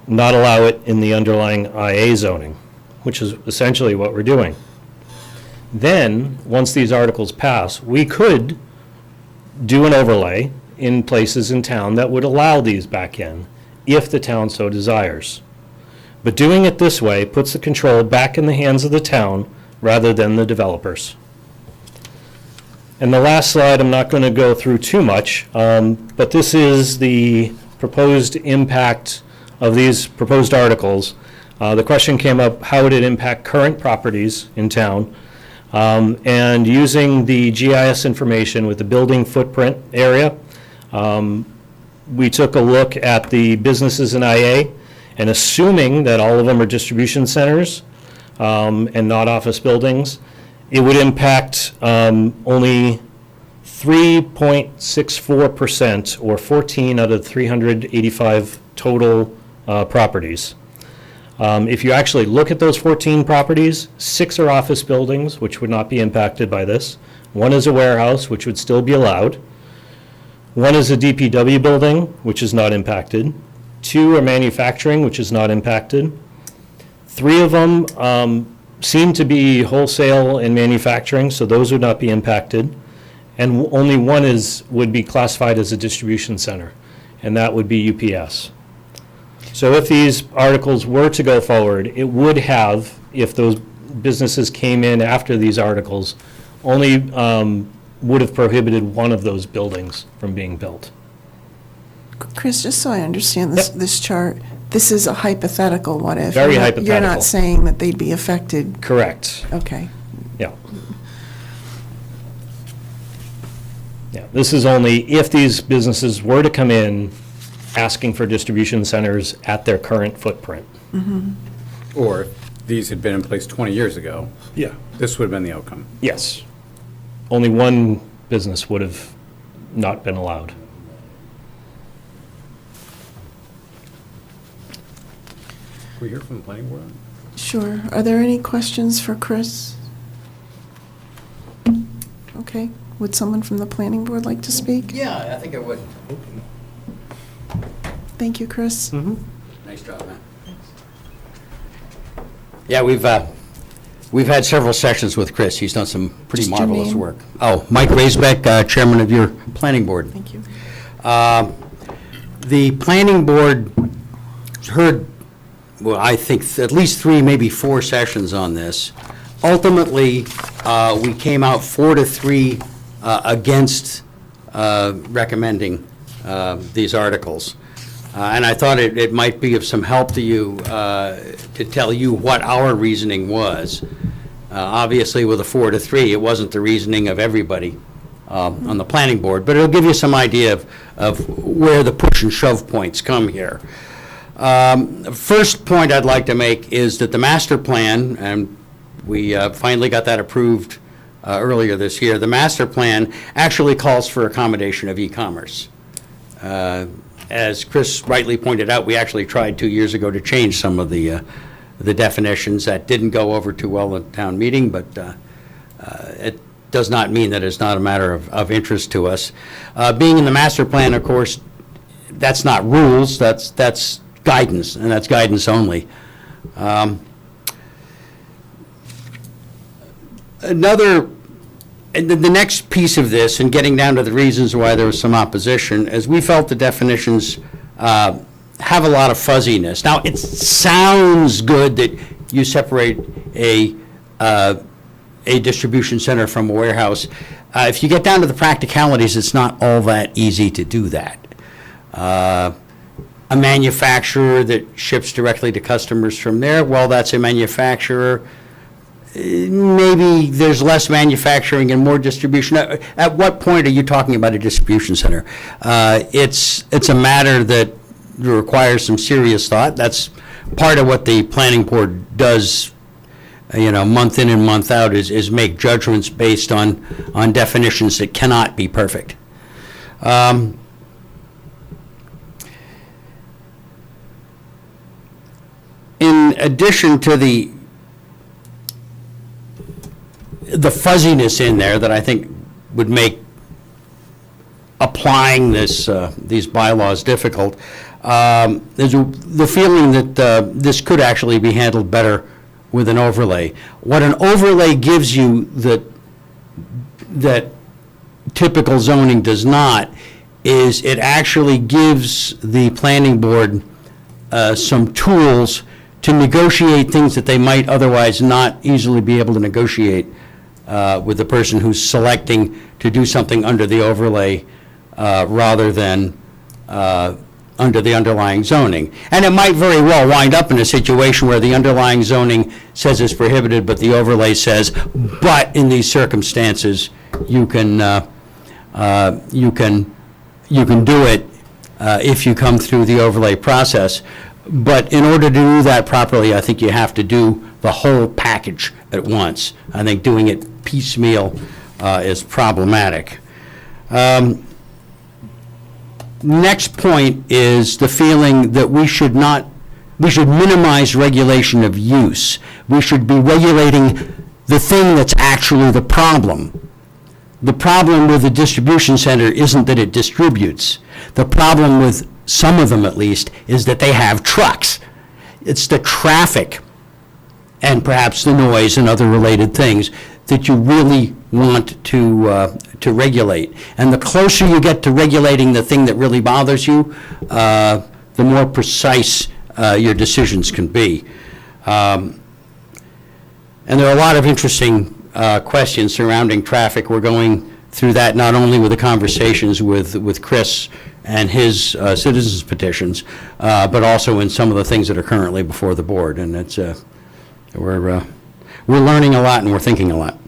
S5: not allow it in the underlying IA zoning, which is essentially what we're doing. Then, once these articles pass, we could do an overlay in places in town that would allow these back in, if the town so desires. But doing it this way puts the control back in the hands of the town rather than the developers. And the last slide, I'm not going to go through too much, but this is the proposed impact of these proposed articles. The question came up, how would it impact current properties in town? And using the GIS information with the building footprint area, we took a look at the businesses in IA, and assuming that all of them are distribution centers and not office buildings, it would impact only 3.64%, or 14 out of 385 total properties. If you actually look at those 14 properties, 6 are office buildings, which would not be impacted by this. 1 is a warehouse, which would still be allowed. 1 is a DPW building, which is not impacted. 2 are manufacturing, which is not impacted. 3 of them seem to be wholesale and manufacturing, so those would not be impacted. And only 1 would be classified as a distribution center, and that would be UPS. So if these articles were to go forward, it would have, if those businesses came in after these articles, only would have prohibited 1 of those buildings from being built.
S3: Chris, just so I understand this chart, this is a hypothetical what if.
S5: Very
S3: You're
S5: hypothetical.
S3: not saying that they'd be affected.
S5: Correct.
S3: Okay.
S5: Yeah. Yeah, this is only if these businesses were to come in asking for distribution centers at their current footprint.
S2: Or if these had been in place 20 years ago.
S5: Yeah.
S2: This would have been the outcome.
S5: Yes. Only 1 business would have not been allowed.
S2: Can we hear from the planning board?
S3: Sure. Are there any questions for Chris? Okay. Would someone from the planning board like to speak?
S17: Yeah, I think I would.
S3: Thank you, Chris.
S17: Nice job, man. Yeah, we've had several sessions with Chris. He's done some pretty
S3: Just your
S17: marvelous
S3: name.
S17: work. Oh, Mike Raisbeck, chairman of your planning board.
S3: Thank you.
S17: The planning board heard, well, I think at least 3, maybe 4 sessions on this. Ultimately, we came out 4-3 against recommending these articles. And I thought it might be of some help to you to tell you what our reasoning was. Obviously, with a 4-3, it wasn't the reasoning of everybody on the planning board, but it'll give you some idea of where the push and shove points come here. First point I'd like to make is that the master plan, and we finally got that approved earlier this year, the master plan actually calls for accommodation of e-commerce. As Chris rightly pointed out, we actually tried 2 years ago to change some of the definitions. That didn't go over too well at town meeting, but it does not mean that it's not a matter of interest to us. Being in the master plan, of course, that's not rules, that's guidance, and that's guidance only. And the next piece of this, and getting down to the reasons why there was some opposition, is we felt the definitions have a lot of fuzziness. Now, it sounds good that you separate a distribution center from a warehouse. If you get down to the practicalities, it's not all that easy to do that. A manufacturer that ships directly to customers from there, well, that's a manufacturer. Maybe there's less manufacturing and more distribution. At what point are you talking about a distribution center? It's a matter that requires some serious thought. That's part of what the planning board does, month in and month out, is make judgments based on definitions that cannot be perfect. in addition to the fuzziness in there that I think would make applying these bylaws difficult, there's the feeling that this could actually be handled better with an overlay. What an overlay gives you that typical zoning does not is it actually gives the planning board some tools to negotiate things that they might otherwise not easily be able to negotiate with the person who's selecting to do something under the overlay rather than under the underlying zoning. And it might very well wind up in a situation where the underlying zoning says it's prohibited, but the overlay says, but in these circumstances, you can do it if you come through the overlay process. But in order to do that properly, I think you have to do the whole package at once. I think doing it piecemeal is problematic. Next point is the feeling that we should minimize regulation of use. We should be regulating the thing that's actually the problem. The problem with the distribution center isn't that it distributes. The problem with some of them, at least, is that they have trucks. It's the traffic and perhaps the noise and other related things that you really want to regulate. And the closer you get to regulating the thing that really bothers you, the more precise your decisions can be. And there are a lot of interesting questions surrounding traffic. We're going through that not only with the conversations with Chris and his citizens petitions, but also in some of the things that are currently before the board. And it's we're learning a lot and we're thinking a lot.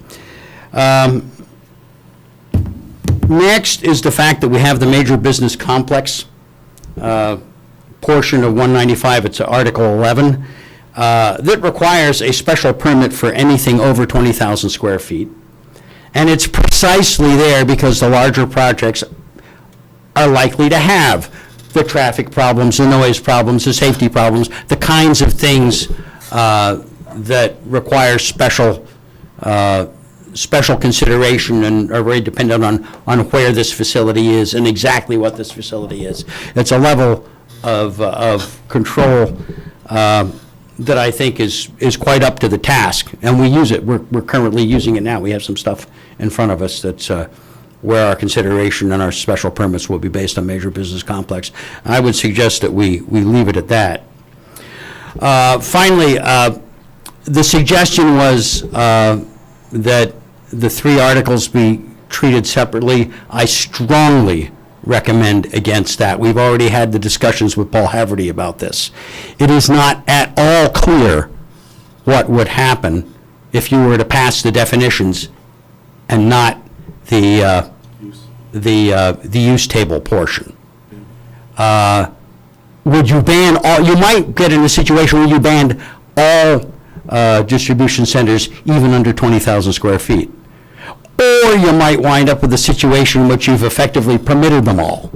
S17: Next is the fact that we have the major business complex portion of 195. It's Article 11 that requires a special permit for anything over 20,000 square feet. And it's precisely there because the larger projects are likely to have the traffic problems, the noise problems, the safety problems, the kinds of things that require special consideration and are very dependent on where this facility is and exactly what this facility is. It's a level of control that I think is quite up to the task, and we use it. We're currently using it now. We have some stuff in front of us that's where our consideration and our special permits will be based on major business complex. I would suggest that we leave it at that. Finally, the suggestion was that the three articles be treated separately. I strongly recommend against that. We've already had the discussions with Paul Haverty about this. It is not at all clear what would happen if you were to pass the definitions and not the use table portion. Would you ban all? You might get in a situation where you banned all distribution centers even under 20,000 square feet. Or you might wind up with a situation in which you've effectively permitted them all.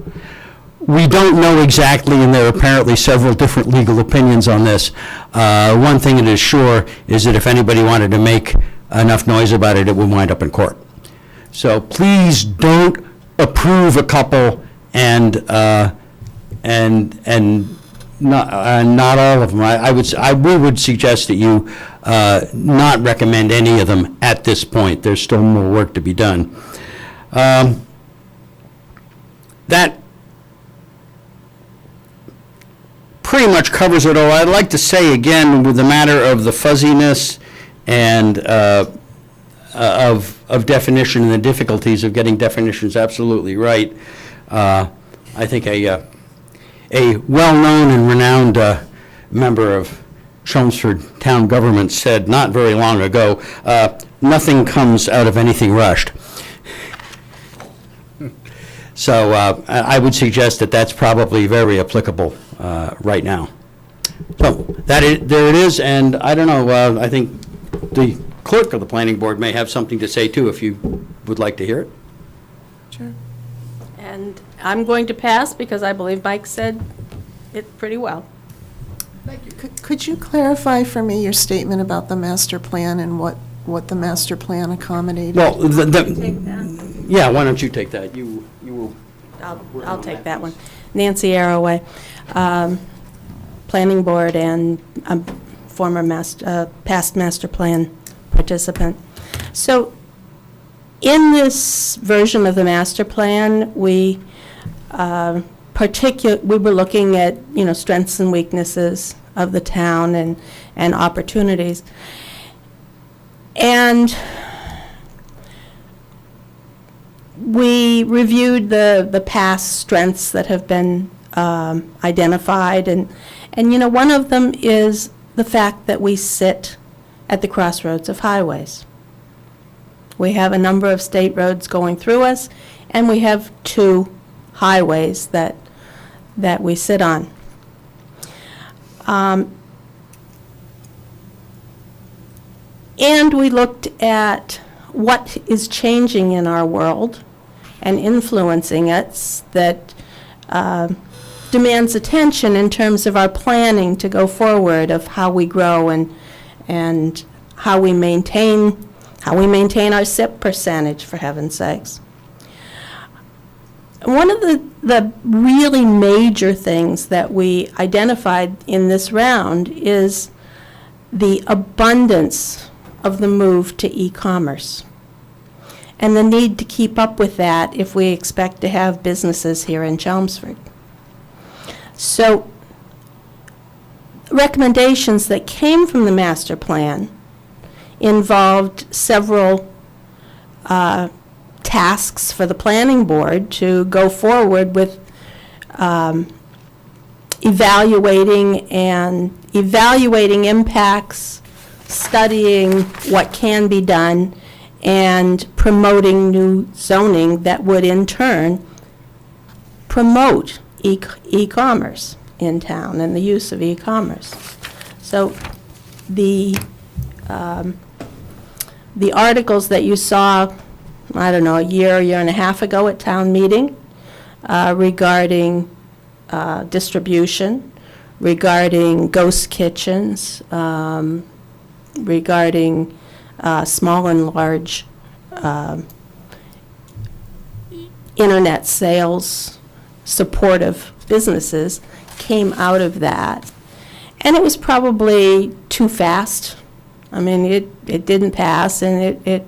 S17: We don't know exactly, and there are apparently several different legal opinions on this. One thing that is sure is that if anybody wanted to make enough noise about it, it would wind up in court. So please don't approve a couple and not all of them. We would suggest that you not recommend any of them at this point. There's still more work to be done. That pretty much covers it all. I'd like to say again, with the matter of the fuzziness and of definition and the difficulties of getting definitions absolutely right, I think a well-known and renowned member of Chelmsford town government said not very long ago, nothing comes out of anything rushed. So I would suggest that that's probably very applicable right now. So there it is, and I don't know, I think the clerk of the planning board may have something to say too, if you would like to hear it.
S3: Sure.
S1: And I'm going to pass because I believe Mike said it pretty well.
S3: Could you clarify for me your statement about the master plan and what the master plan accommodated?
S17: Well, yeah, why don't you take that? You will.
S1: I'll take that one. Nancy Arroway, Planning Board and former past master plan participant. So in this version of the master plan, we were looking at, strengths and weaknesses of the town and opportunities. And we reviewed the past strengths that have been identified, and one of them is the fact that we sit at the crossroads of highways. We have a number of state roads going through us, and we have 2 highways that we sit on. And we looked at what is changing in our world and influencing us that demands attention in terms of our planning to go forward, of how we grow and how we maintain our SIP percentage, for heaven's sakes. One of the really major things that we identified in this round is the abundance of the move to e-commerce and the need to keep up with that if we expect to have businesses here in Chelmsford. So recommendations that came from the master plan involved several tasks for the planning board to go forward with evaluating impacts, studying what can be done, and promoting new zoning that would in turn promote e-commerce in town and the use of e-commerce. So the articles that you saw, I don't know, a year and a half ago at town meeting regarding distribution, regarding ghost kitchens, regarding small and large internet sales, supportive businesses came out of that. And it was probably too fast. I mean, it didn't pass, and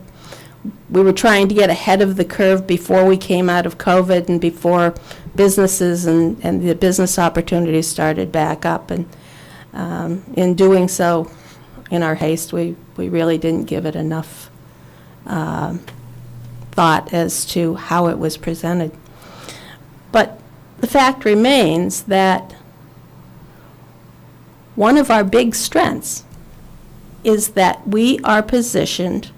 S1: we were trying to get ahead of the curve before we came out of COVID and before businesses and the business opportunities started back up. And in doing so, in our haste, we really didn't give it enough thought as to how it was presented. But the fact remains that one of our big strengths is that we are positioned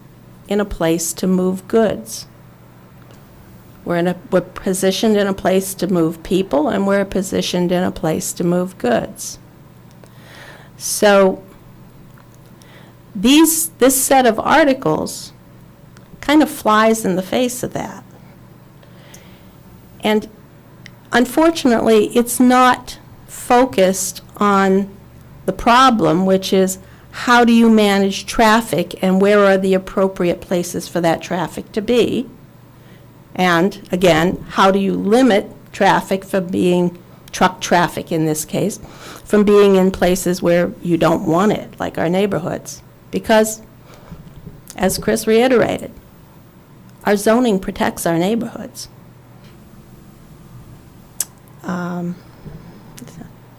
S1: in a place to move goods. We're positioned in a place to move people, and we're positioned in a place to move goods. So this set of articles kind of flies in the face of that. And unfortunately, it's not focused on the problem, which is how do you manage traffic and where are the appropriate places for that traffic to be? And again, how do you limit traffic from being, truck traffic in this case, from being in places where you don't want it, like our neighborhoods? Because, as Chris reiterated, our zoning protects our neighborhoods.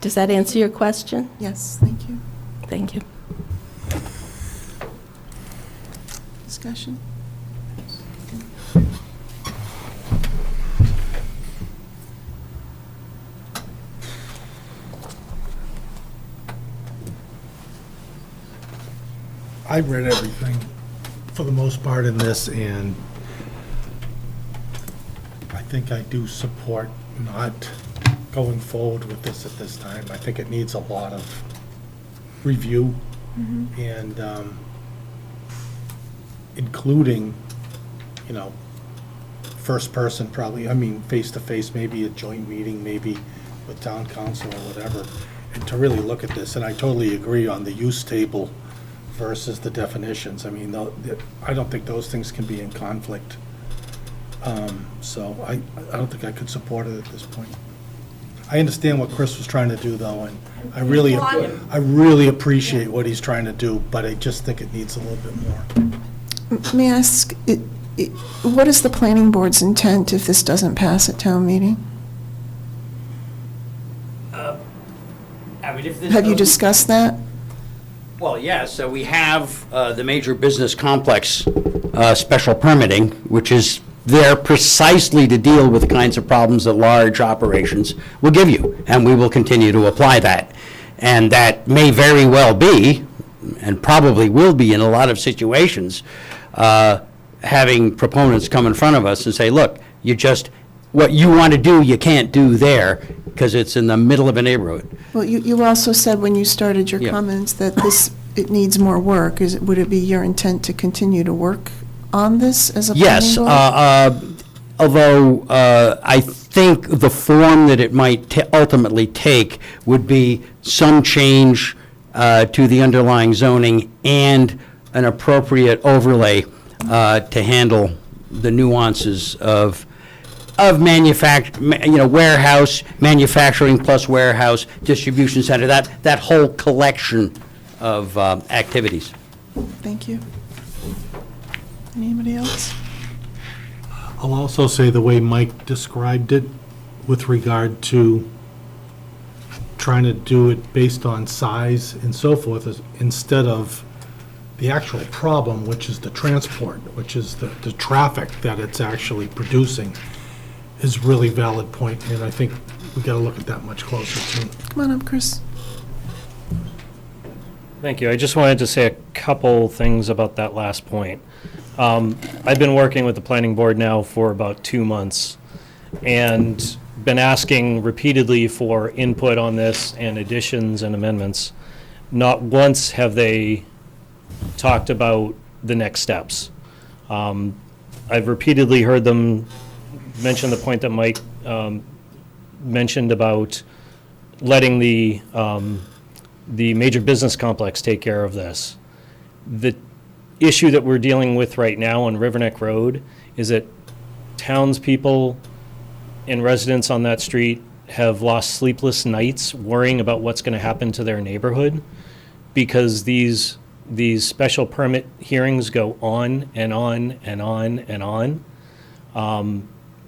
S1: Does that answer your question?
S3: Yes, thank you.
S1: Thank you.
S3: Discussion?
S19: I read everything for the most part in this, and I think I do support not going forward with this at this time. I think it needs a lot of review and including, first person probably, face-to-face, maybe a joint meeting, maybe with town council or whatever, to really look at this, and I totally agree on the use table versus the definitions. I mean, I don't think those things can be in conflict. So I don't think I could support it at this point. I understand what Chris was trying to do, though, and I really appreciate what he's trying to do, but I just think it needs a little bit more.
S3: May I ask, what is the planning board's intent if this doesn't pass at town meeting? Have you discussed that?
S17: Well, yes, so we have the major business complex special permitting, which is there precisely to deal with the kinds of problems that large operations will give you, and we will continue to apply that. And that may very well be, and probably will be in a lot of situations, having proponents come in front of us and say, look, what you want to do, you can't do there, because it's in the middle of a neighborhood.
S3: Well, you also said when you started your comments that it needs more work. Would it be your intent to continue to work on this as a planning board?
S17: Yes, although I think the form that it might ultimately take would be some change to the underlying zoning and an appropriate overlay to handle the nuances of warehouse, manufacturing plus warehouse, distribution center, that whole collection of activities.
S3: Thank you. Anybody else?
S19: I'll also say the way Mike described it with regard to trying to do it based on size and so forth, instead of the actual problem, which is the transport, which is the traffic that it's actually producing, is really valid point, and I think we got to look at that much closer too.
S3: Come on up, Chris.
S5: Thank you. I just wanted to say a couple things about that last point. I've been working with the planning board now for about 2 months and been asking repeatedly for input on this and additions and amendments. Not once have they talked about the next steps. I've repeatedly heard them mention the point that Mike mentioned about letting the major business complex take care of this. The issue that we're dealing with right now on Riverneck Road is that townspeople and residents on that street have lost sleepless nights worrying about what's going to happen to their neighborhood because these special permit hearings go on and on and on and on.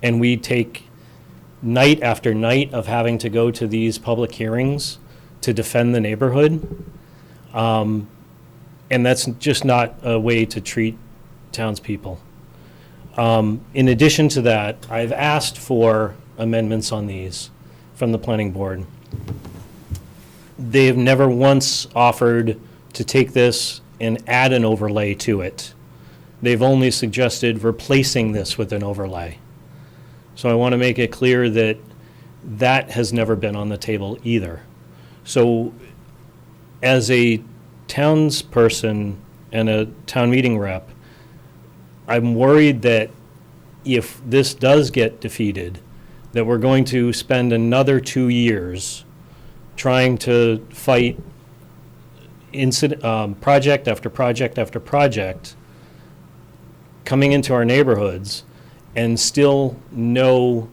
S5: And we take night after night of having to go to these public hearings to defend the neighborhood. And that's just not a way to treat townspeople. In addition to that, I've asked for amendments on these from the planning board. They've never once offered to take this and add an overlay to it. They've only suggested replacing this with an overlay. So I want to make it clear that that has never been on the table either. So as a townsperson and a town meeting rep, I'm worried that if this does get defeated, that we're going to spend another 2 years trying to fight project after project after project coming into our neighborhoods and still no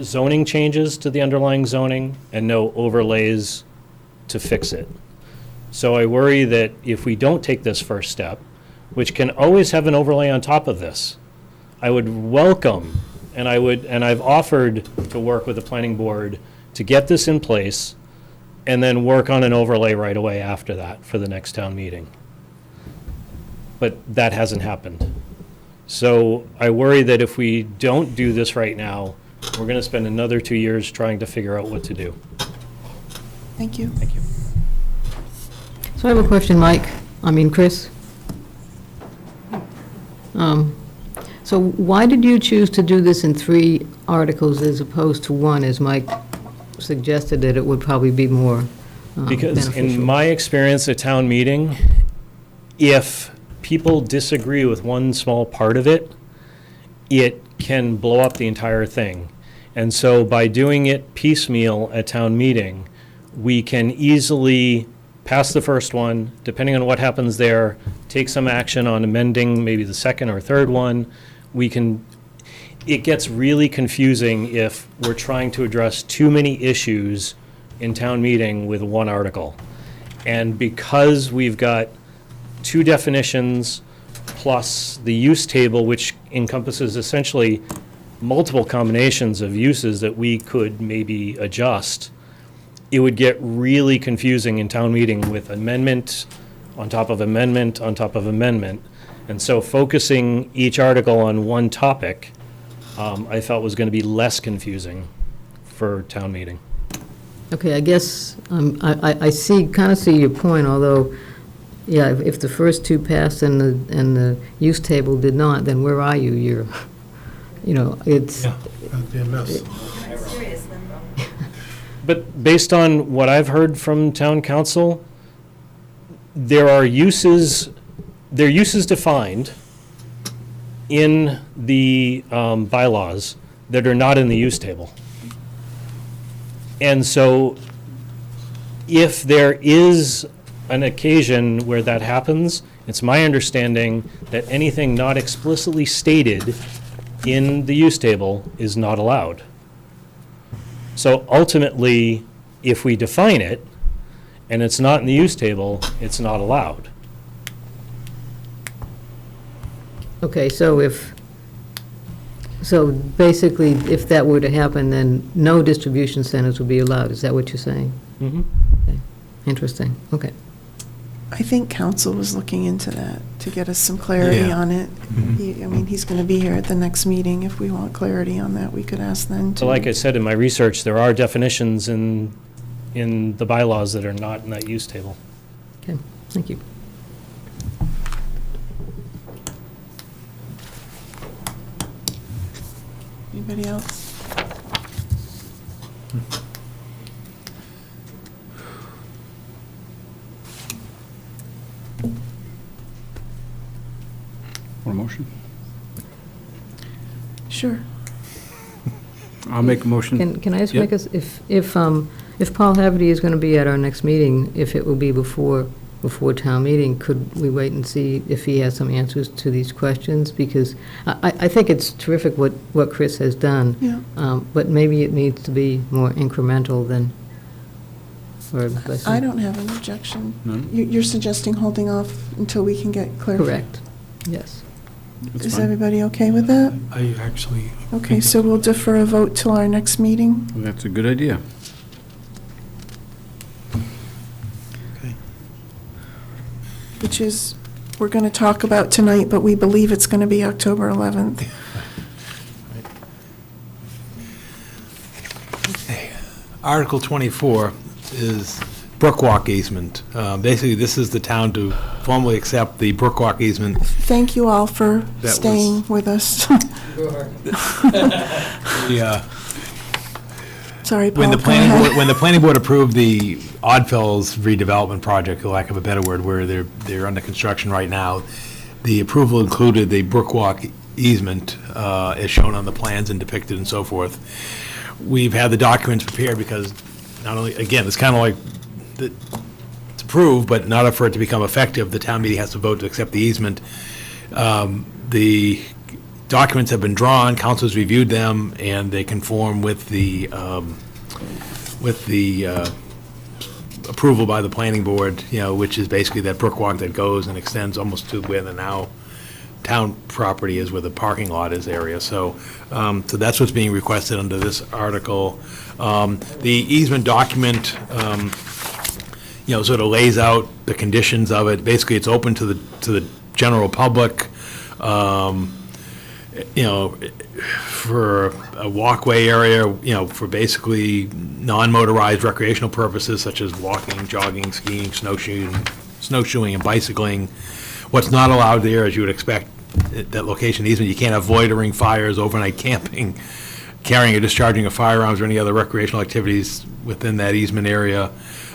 S5: zoning changes to the underlying zoning and no overlays to fix it. So I worry that if we don't take this first step, which can always have an overlay on top of this, I would welcome, and I've offered to work with the planning board to get this in place and then work on an overlay right away after that for the next town meeting. But that hasn't happened. So I worry that if we don't do this right now, we're going to spend another 2 years trying to figure out what to do.
S3: Thank you.
S5: Thank you.
S16: So I have a question, Chris. So why did you choose to do this in 3 articles as opposed to 1, as Mike suggested that it would probably be more
S5: Because
S16: beneficial?
S5: in my experience at town meeting, if people disagree with one small part of it, it can blow up the entire thing. And so by doing it piecemeal at town meeting, we can easily pass the first one, depending on what happens there, take some action on amending maybe the second or third one. It gets really confusing if we're trying to address too many issues in town meeting with one article. And because we've got two definitions plus the use table, which encompasses essentially multiple combinations of uses that we could maybe adjust, it would get really confusing in town meeting with amendment on top of amendment on top of amendment. And so focusing each article on one topic, I felt was going to be less confusing for town meeting.
S16: Okay, I guess I kind of see your point, although, yeah, if the first two passed and the use table did not, then where are you? It's...
S19: Yeah, that'd be a mess.
S5: But based on what I've heard from town council, there are uses defined in the bylaws that are not in the use table. And so if there is an occasion where that happens, it's my understanding that anything not explicitly stated in the use table is not allowed. So ultimately, if we define it and it's not in the use table, it's not allowed.
S16: Okay, so basically, if that were to happen, then no distribution centers would be allowed. Is that what you're saying?
S5: Mm-hmm.
S16: Okay. Interesting. Okay.
S3: I think council was looking into that to get us some clarity
S14: Yeah.
S3: on it. He's going to be here at the next meeting. If we want clarity on that, we could ask then.
S5: So like I said in my research, there are definitions in the bylaws that are not in that use table.
S16: Okay, thank you.
S3: Anybody else?
S2: Want a motion?
S3: Sure.
S2: I'll make a motion.
S16: Can I just
S2: Yep.
S16: make us, if Paul Haverty is going to be at our next meeting, if it will be before town meeting, could we wait and see if he has some answers to these questions? Because I think it's terrific what Chris has done.
S3: Yeah.
S16: But maybe it needs to be more incremental than, or less.
S3: I don't have an objection.
S2: None?
S3: You're suggesting holding off until we can get clarification?
S16: Correct, yes.
S2: That's
S3: Is
S2: fine.
S3: everybody okay with that?
S19: I actually...
S3: Okay, so we'll defer a vote till our next meeting.
S2: That's a good idea.
S19: Okay.
S3: Which is, we're going to talk about tonight, but we believe it's going to be October 11th.
S14: Article 24 is Brookwalk easement. Basically, this is the town to formally accept the Brookwalk easement.
S3: Thank you all for
S14: That was-
S3: staying with us. Sorry, Paul,
S14: When the
S3: go
S14: planning
S3: ahead.
S14: board, when the planning board approved the Oddfellows redevelopment project, for lack of a better word, where they're under construction right now, the approval included the Brookwalk easement, as shown on the plans and depicted and so forth. We've had the documents prepared because not only, again, it's kind of like, it's approved, but in order for it to become effective, the town meeting has to vote to accept the easement. The documents have been drawn, council's reviewed them, and they conform with the approval by the planning board, which is basically that Brookwalk that goes and extends almost to where the now town property is, where the parking lot is area. So that's what's being requested under this article. The easement document, sort of lays out the conditions of it. Basically, it's open to the general public, for a walkway area, for basically non-motorized recreational purposes such as walking, jogging, skiing, snowshoeing, and bicycling. What's not allowed there, as you would expect, that location easement, you can't have loitering, fires, overnight camping, carrying or discharging of firearms or any other recreational activities within that easement area.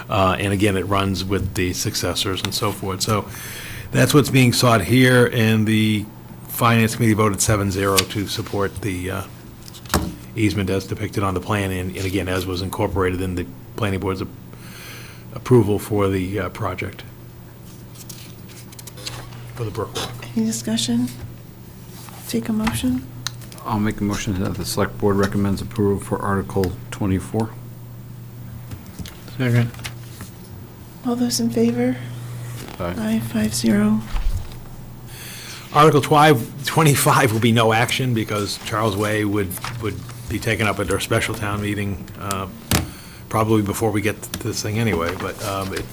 S14: And again, it runs with the successors and so forth. So that's what's being sought here, and the Finance Committee voted 7-0 to support the easement as depicted on the plan, and again, as was incorporated in the planning board's approval for the project, for the Brook Walk.
S3: Any discussion? Take a motion.
S2: I'll make a motion that the select board recommends approval for Article 24.
S14: Second.
S3: All those in favor? Aye, 5-0.
S14: Article 25 will be no action because Charles Way would be taken up at our special town meeting, probably before we get to this thing anyway. But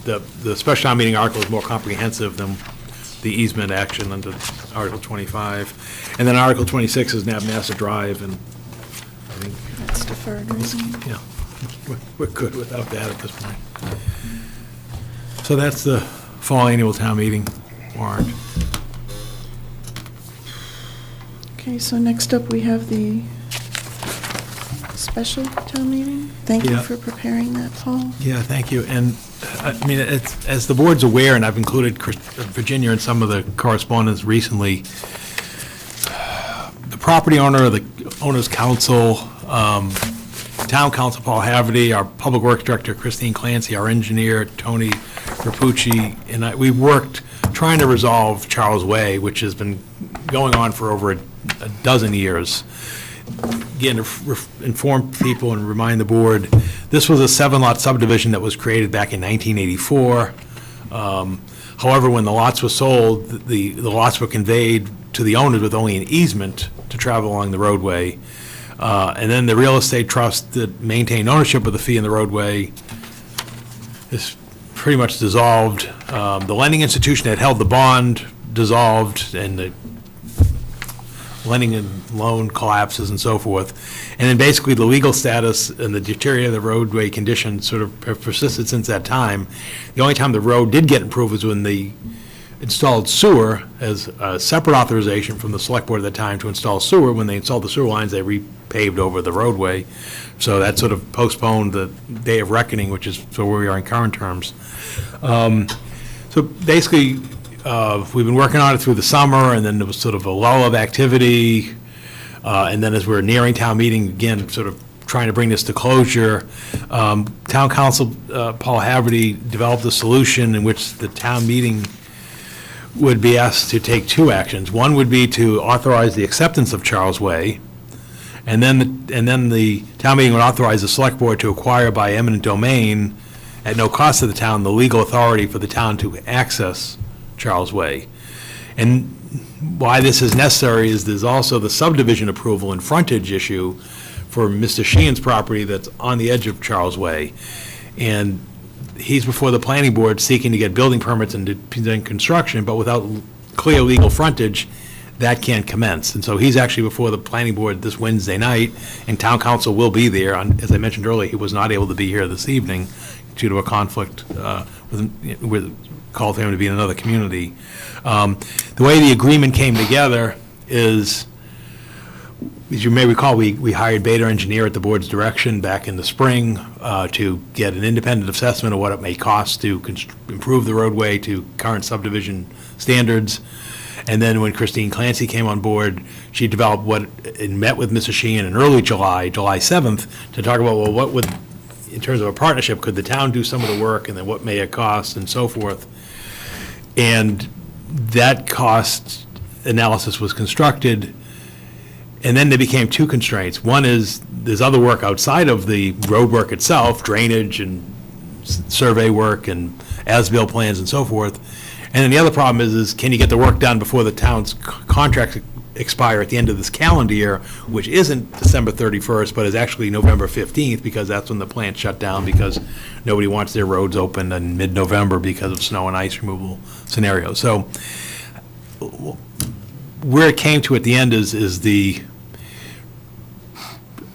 S14: the special town meeting article is more comprehensive than the easement action under Article 25. And then Article 26 is Master Drive, and I think
S3: That's deferred, right?
S14: yeah, we're good without that at this point. So that's the fall annual town meeting warrant.
S3: Okay, so next up, we have the special town meeting. Thank you
S14: Yeah.
S3: for preparing that, Paul.
S14: Yeah, thank you. And, I mean, as the board's aware, and I've included Virginia in some of the correspondence recently, the property owner, the owner's council, town council Paul Haverty, our public works director Christine Clancy, our engineer Tony Rapucci, and we worked trying to resolve Charles Way, which has been going on for over a dozen years. Again, to inform people and remind the board, this was a 7-lot subdivision that was created back in 1984. However, when the lots were sold, the lots were conveyed to the owners with only an easement to travel along the roadway. And then the real estate trust that maintained ownership of the fee in the roadway is pretty much dissolved. The lending institution that held the bond dissolved, and the lending and loan collapses and so forth. And then basically the legal status and the deterioration of the roadway conditions sort of have persisted since that time. The only time the road did get improved was when they installed sewer as a separate authorization from the select board at the time to install sewer. When they installed the sewer lines, they repaved over the roadway. So that sort of postponed the day of reckoning, which is so where we are in current terms. So basically, we've been working on it through the summer, and then there was sort of a lull of activity. And then as we're nearing town meeting, again, sort of trying to bring this to closure, town council Paul Haverty developed a solution in which the town meeting would be asked to take two actions. One would be to authorize the acceptance of Charles Way, and then the town meeting would authorize the select board to acquire by eminent domain at no cost to the town the legal authority for the town to access Charles Way. And why this is necessary is there's also the subdivision approval and frontage issue for Mr. Sheehan's property that's on the edge of Charles Way. And he's before the planning board seeking to get building permits and to begin construction, but without clear legal frontage, that can't commence. And so he's actually before the planning board this Wednesday night, and town council will be there. As I mentioned earlier, he was not able to be here this evening due to a conflict with called for him to be in another community. The way the agreement came together is, as you may recall, we hired Beta Engineer at the board's direction back in the spring to get an independent assessment of what it may cost to improve the roadway to current subdivision standards. And then when Christine Clancy came on board, she developed and met with Mr. Sheehan in early July 7th, to talk about, well, what would, in terms of a partnership, could the town do some of the work, and then what may it cost, and so forth. And that cost analysis was constructed. And then there became two constraints. One is there's other work outside of the road work itself, drainage and survey work and as-built plans and so forth. And then the other problem is can you get the work done before the town's contracts expire at the end of this calendar year, which isn't December 31st, but is actually November 15th, because that's when the plant shut down, because nobody wants their roads open in mid-November because of snow and ice removal scenarios. So where it came to at the end is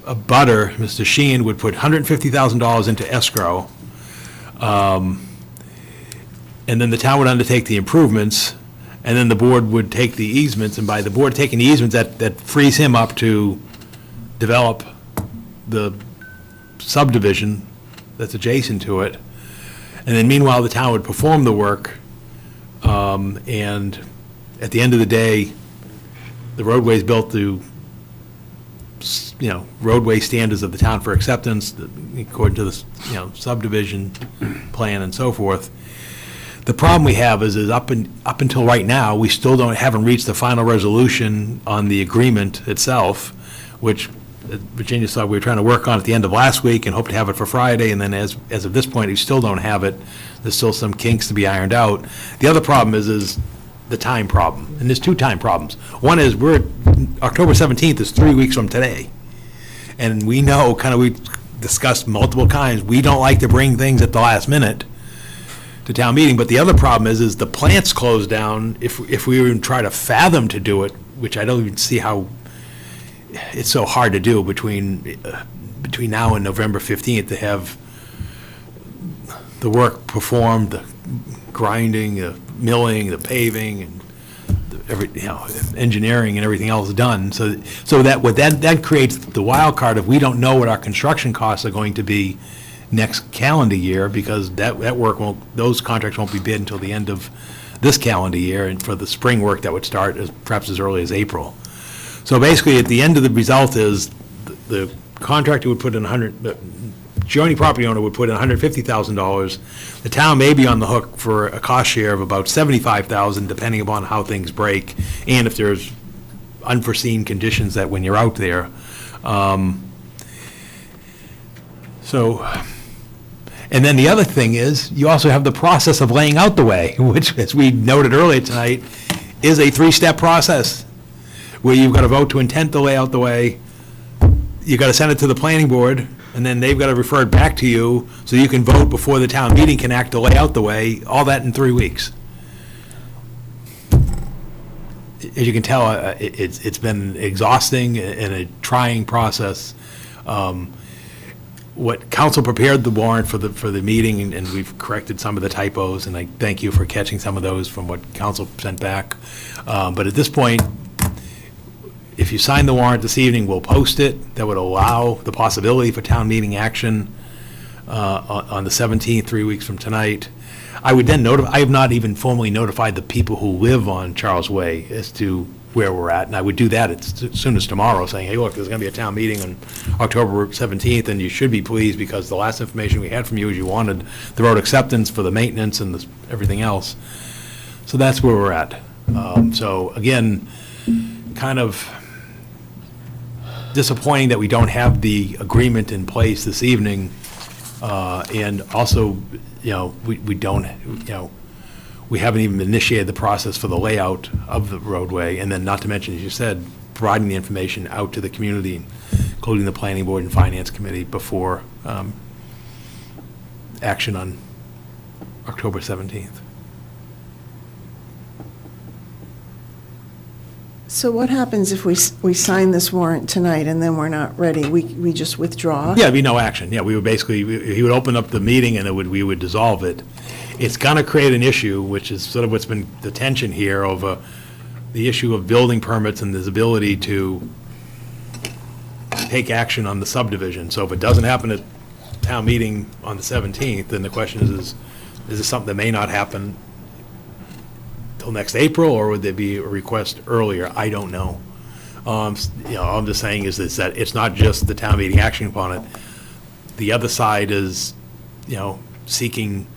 S14: a butter, Mr. Sheehan, would put $150,000 into escrow, and then the town would undertake the improvements, and then the board would take the easements, and by the board taking the easements, that frees him up to develop the subdivision that's adjacent to it. And then meanwhile, the town would perform the work, and at the end of the day, the roadway's built to roadway standards of the town for acceptance, according to the, subdivision plan and so forth. The problem we have is up until right now, we still haven't reached the final resolution on the agreement itself, which Virginia said we were trying to work on at the end of last week and hope to have it for Friday, and then as of this point, we still don't have it. There's still some kinks to be ironed out. The other problem is the time problem, and there's two time problems. One is October 17th is 3 weeks from today, and we know, we discussed multiple times, we don't like to bring things at the last minute to town meeting, but the other problem is the plant's closed down. If we even try to fathom to do it, which I don't even see how, it's so hard to do between now and November 15th to have the work performed, the grinding, the milling, the paving, and engineering and everything else done. So that creates the wild card if we don't know what our construction costs are going to be next calendar year, because those contracts won't be bid until the end of this calendar year, and for the spring work that would start perhaps as early as April. So basically, at the end of the result is the contractor would put in the joining property owner would put in $150,000. The town may be on the hook for a cost share of about $75,000, depending upon how things break, and if there's unforeseen conditions that when you're out there. And then the other thing is, you also have the process of laying out the way, which, as we noted earlier tonight, is a three-step process, where you've got to vote to intent to lay out the way, you've got to send it to the planning board, and then they've got to refer it back to you, so you can vote before the town meeting can act to lay out the way, all that in 3 weeks. As you can tell, it's been exhausting and a trying process. What council prepared the warrant for the meeting, and we've corrected some of the typos, and I thank you for catching some of those from what council sent back. But at this point, if you sign the warrant this evening, we'll post it. That would allow the possibility for town meeting action on the 17th, 3 weeks from tonight. I would then I have not even formally notified the people who live on Charles Way as to where we're at, and I would do that as soon as tomorrow, saying, hey, look, there's going to be a town meeting on October 17th, and you should be pleased, because the last information we had from you is you wanted the road acceptance for the maintenance and everything else. So that's where we're at. So again, kind of disappointing that we don't have the agreement in place this evening, and also, we don't, we haven't even initiated the process for the layout of the roadway, and then not to mention, as you said, providing the information out to the community, including the planning board and finance committee, before action on October 17th.
S3: So what happens if we sign this warrant tonight and then we're not ready? We just withdraw?
S14: Yeah, there'd be no action. Yeah, we would basically, he would open up the meeting and we would dissolve it. It's going to create an issue, which is sort of what's been the tension here over the issue of building permits and his ability to take action on the subdivision. So if it doesn't happen at town meeting on the 17th, then the question is this something that may not happen till next April, or would there be a request earlier? I don't know. All I'm just saying is that it's not just the town meeting action upon it. The other side is, seeking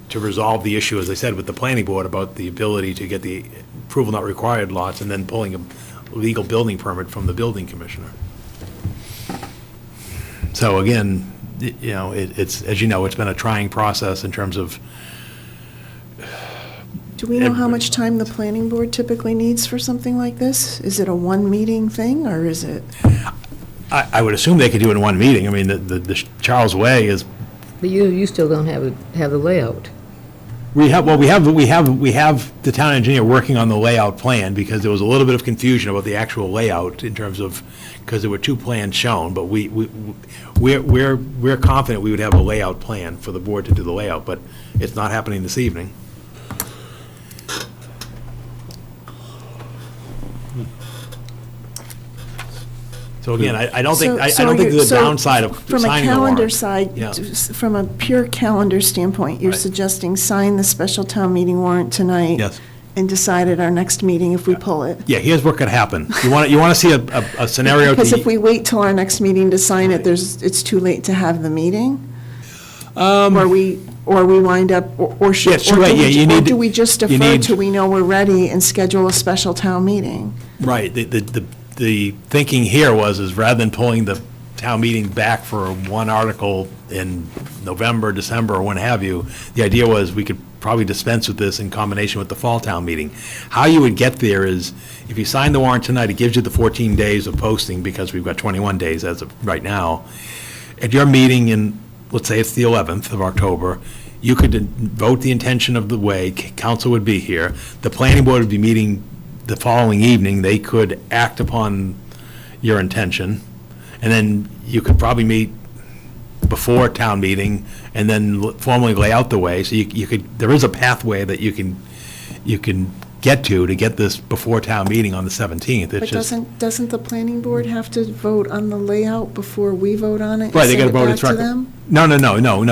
S14: to resolve the issue, as I said, with the planning board about the ability to get the approval not required lots, and then pulling a legal building permit from the building commissioner. So again, it's, as you know, it's been a trying process in terms of.
S3: Do we know how much time the planning board typically needs for something like this? Is it a one-meeting thing, or is it?
S14: I would assume they could do it in one meeting. I mean, the Charles Way is.
S16: But you still don't have the layout.
S14: We have the town engineer working on the layout plan, because there was a little bit of confusion about the actual layout in terms of, because there were two plans shown, but we're confident we would have a layout plan for the board to do the layout, but it's not happening this evening. So again, I don't think the downside of signing the warrant.
S3: From a calendar side,
S14: Yeah.
S3: from a pure calendar standpoint, you're
S14: Right.
S3: suggesting sign the special town meeting warrant tonight.
S14: Yes.
S3: and decide at our next meeting if we pull it.
S14: Yeah, here's what could happen. You want to see a scenario.
S3: Because if we wait till our next meeting to sign it, it's too late to have the meeting? Or we wind up, or should,
S14: Yeah, it's too late. Yeah, you
S3: or
S14: need-
S3: do we just
S14: you
S3: defer
S14: need-
S3: till we know we're ready and schedule a special town meeting?
S14: Right, the thinking here is rather than pulling the town meeting back for one article in November, December, or when have you, the idea was we could probably dispense with this in combination with the fall town meeting. How you would get there is, if you sign the warrant tonight, it gives you the 14 days of posting, because we've got 21 days as of right now. At your meeting in, let's say it's the 11th of October, you could vote the intention of the way, council would be here, the planning board would be meeting the following evening, they could act upon your intention, and then you could probably meet before town meeting, and then formally lay out the way, so you could, there is a pathway that you can get to get this before town meeting on the 17th.
S3: But
S14: It's just,
S3: doesn't the planning board have to vote on the layout before we vote on it? and
S14: right, they gotta
S3: send it
S14: vote
S3: back
S14: its
S3: to
S14: record.
S3: them?
S14: No.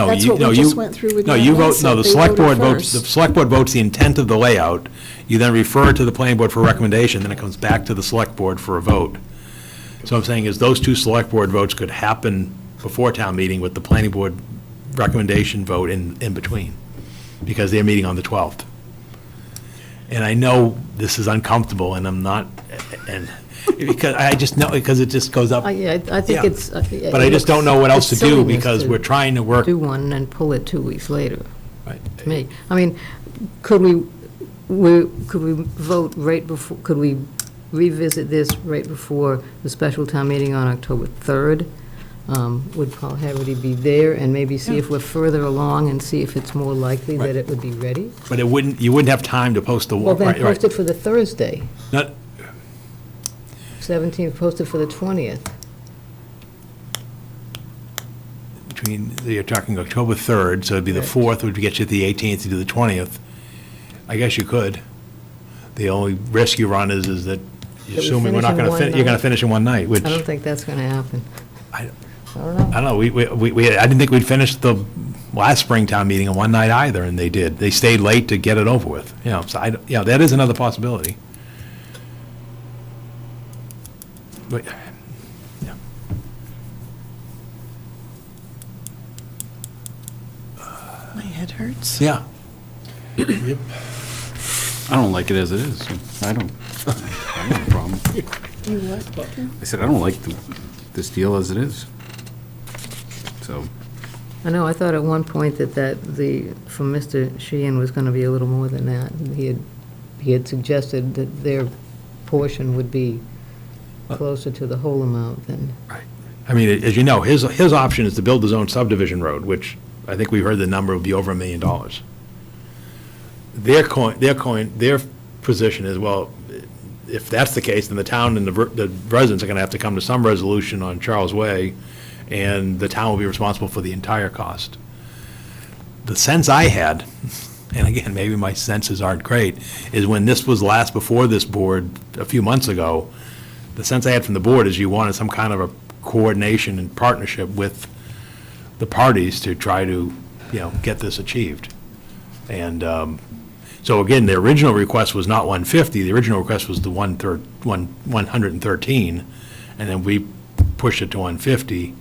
S3: That's what we just went through with
S14: No,
S3: Matt
S14: you vote,
S3: Lancet.
S14: no, the
S3: They
S14: select
S3: voted
S14: board votes,
S3: first.
S14: the select board votes the intent of the layout, you then refer it to the planning board for recommendation, then it comes back to the select board for a vote. So I'm saying is those two select board votes could happen before town meeting with the planning board recommendation vote in between, because they're meeting on the 12th. And I know this is uncomfortable, and I'm not, and, because I just know, because it just goes up.
S16: Yeah, I think
S14: Yeah.
S16: it's.
S14: But I just don't know what else to do, because we're trying to work.
S16: Do one and then pull it 2 weeks later.
S14: Right.
S16: To me, I mean, could we vote right before, could we revisit this right before the special town meeting on October 3rd? Would Paul Haverty be there, and maybe see if we're further along and see if it's more likely that it would be ready?
S14: But you wouldn't have time to post the
S16: Well,
S14: warrant.
S16: then post it for the Thursday.
S14: Not,
S16: 17th, posted for the 20th.
S14: you're talking October 3rd, so it'd be the 4th, would get you to the 18th to do the 20th. I guess you could. The only risk you run is that,
S16: we
S14: assuming we're
S16: finish
S14: not
S16: in
S14: going
S16: one
S14: to, you're going
S16: night.
S14: to finish in one night, which,
S16: I don't
S14: I
S16: think that's going to happen.
S14: I
S16: don't know.
S14: don't know, I didn't think we'd finish the last Springtown meeting in one night either, and they did. They stayed late to get it over with, so that is another possibility. But, yeah.
S3: My head hurts.
S14: Yeah.
S2: I don't like it as it is. I don't have a problem.
S3: You what?
S2: I said, I don't like this deal as it is. So,
S16: I know, I thought at one point that from Mr. Sheehan was going to be a little more than that. He had suggested that their portion would be closer to the whole amount than.
S14: Right. I mean, as you know, his option is to build his own subdivision road, which I think we heard the number would be over $1 million. Their position is, well, if that's the case, then the town and the residents are going to have to come to some resolution on Charles Way, and the town will be responsible for the entire cost. The sense I had, and again, maybe my senses aren't great, is when this was last before this board a few months ago, the sense I had from the board is you wanted some kind of a coordination and partnership with the parties to try to, get this achieved. And so again, the original request was not 150, the original request was the 113, and then we pushed it to 150.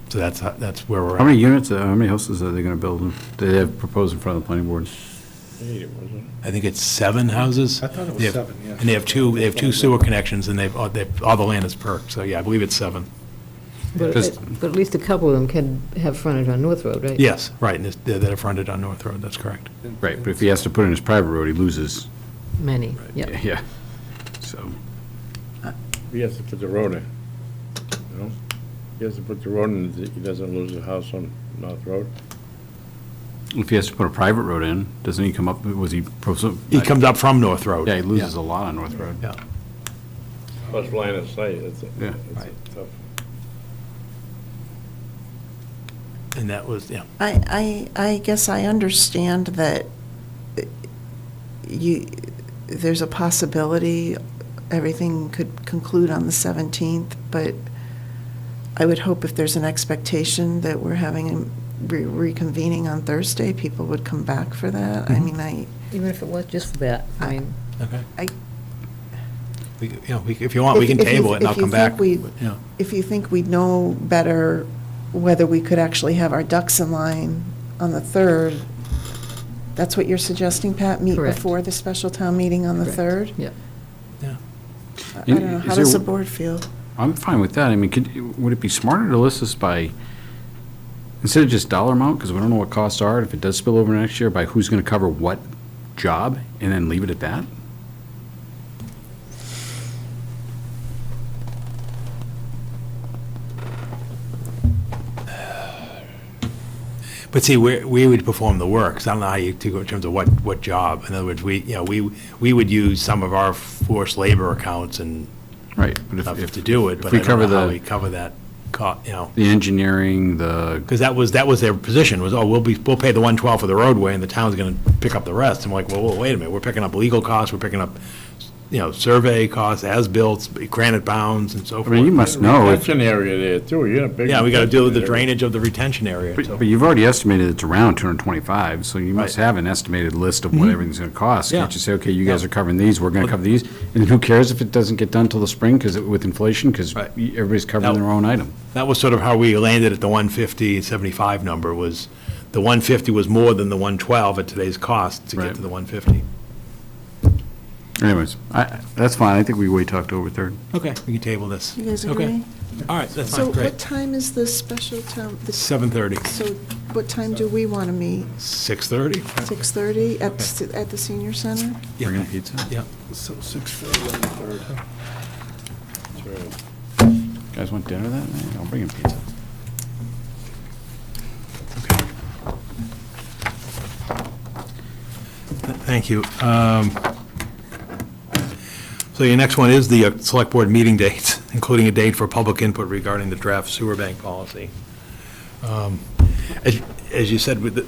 S14: So that's where we're at.
S2: how many units, how many houses are they going to build? Do they have proposed in front of the planning board?
S14: I think it's 7 houses.
S19: I thought it was
S14: They have-
S19: 7, yeah.
S14: And they have two sewer connections, and all the land is perked, so yeah, I believe it's 7.
S16: But at least a couple of them can have frontage on North Road, right?
S14: Yes, right, and they're fronted on North Road, that's correct.
S2: Right, but if he has to put in his private road, he loses.
S16: Many, yep.
S2: Yeah, so.
S15: He has to put the road in, He has to put the road in, he doesn't lose the house on North Road.
S2: If he has to put a private road in, doesn't he come up,
S14: He comes up from North Road.
S2: Yeah, he loses a lot on North Road.
S14: Yeah.
S15: Plus line of sight,
S2: Yeah.
S15: tough.
S14: And that was, yeah.
S3: I guess I understand that there's a possibility everything could conclude on the 17th, but I would hope if there's an expectation that we're having reconvening on Thursday, people would come back for that. I mean,
S16: Even if it was just for that, I mean.
S3: I.
S14: If you want, we can table it and I'll come back.
S3: If you think we'd know better whether we could actually have our ducks in line on the 3rd, that's what you're suggesting, Pat? Meet
S16: Correct.
S3: before the special town meeting on the 3rd?
S16: Yeah.
S3: I don't know, how does the board feel?
S2: I'm fine with that. I mean, would it be smarter to list this by, instead of just dollar amount, because we don't know what costs are, if it does spill over next year, by who's going to cover what job, and then leave it at that?
S14: But see, we would perform the work, 'cause I don't know how you, to go in terms of what job. In other words, we would use some of our forced labor accounts and
S2: Right, but
S14: stuff to do it,
S2: if
S14: but
S2: we
S14: I don't know
S2: cover
S14: how
S2: the-
S14: we cover that,
S2: The engineering,
S14: Because that was their position, was, we'll pay the 112 for the roadway, and the town's gonna pick up the rest. I'm like, well, wait a minute, we're picking up legal costs, we're picking up, survey costs, as-built, granite bounds, and so
S2: I
S14: forth.
S2: mean, you must know if,
S15: Retention area there, too. You got a big.
S14: Yeah, we gotta deal with the
S15: retention area.
S14: drainage of the retention area. so-
S2: but you've already estimated it's around 225, so you must have an estimated list of what everything's going to cost.
S14: Yeah.
S2: Can't you say, okay, you guys are covering these, we're going to cover these, and who cares if it doesn't get done till the spring, because with inflation, because everybody's covering their own item.
S14: That was sort of how we landed at the 150, 75 number, was the 150 was more than the 112 at today's cost to
S2: Right.
S14: get to the 150.
S2: Anyways, that's fine, I think we wait till October 3rd.
S14: Okay, we can table this.
S3: You guys
S14: Okay.
S3: agree?
S14: All right, that's
S3: So
S14: fine, great.
S3: what time is the special town?
S14: 7:30.
S3: So what time do we want to meet?
S14: 6:30?
S3: 6:30 at the senior center?
S14: Yeah.
S2: Bringing pizza?
S14: Yeah.
S19: So 6:30 on the 3rd,
S2: Guys want dinner that night? I'll bring in pizza.
S14: Thank you. So your next one is the Select Board meeting dates, including a date for public input regarding the draft sewer bank policy. As you said,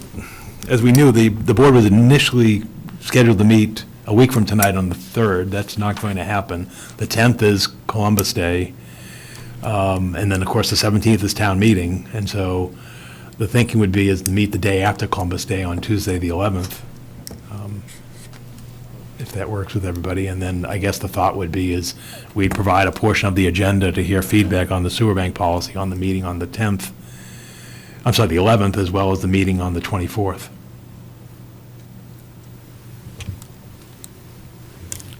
S14: as we knew, the board was initially scheduled to meet a week from tonight on the 3rd. That's not going to happen. The 10th is Columbus Day. And then, of course, the 17th is town meeting. And so the thinking would be is to meet the day after Columbus Day on Tuesday, the 11th. If that works with everybody. And then I guess the thought would be is we'd provide a portion of the agenda to hear feedback on the sewer bank policy on the meeting on the 10th. I'm sorry, the 11th, as well as the meeting on the 24th.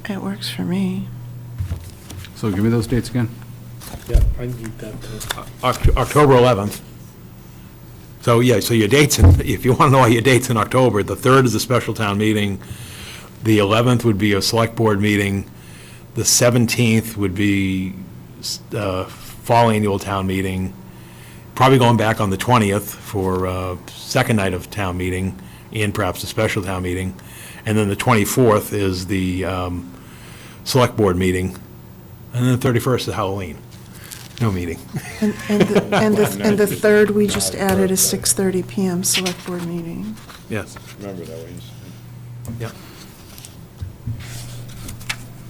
S3: It works for me.
S2: So give me those dates again.
S19: Yeah, I need that too.
S14: October 11th. So, yeah, so your dates, if you want to know all your dates in October, the 3rd is a special town meeting. The 11th would be a select board meeting. The 17th would be fall annual town meeting. Probably going back on the 20th for second night of town meeting and perhaps a special town meeting. And then the 24th is the select board meeting. And then the 31st is Halloween. No meeting.
S3: And the 3rd, we just added a 6:30 PM select board meeting.
S14: Yes.
S15: Remember that one.
S14: Yeah.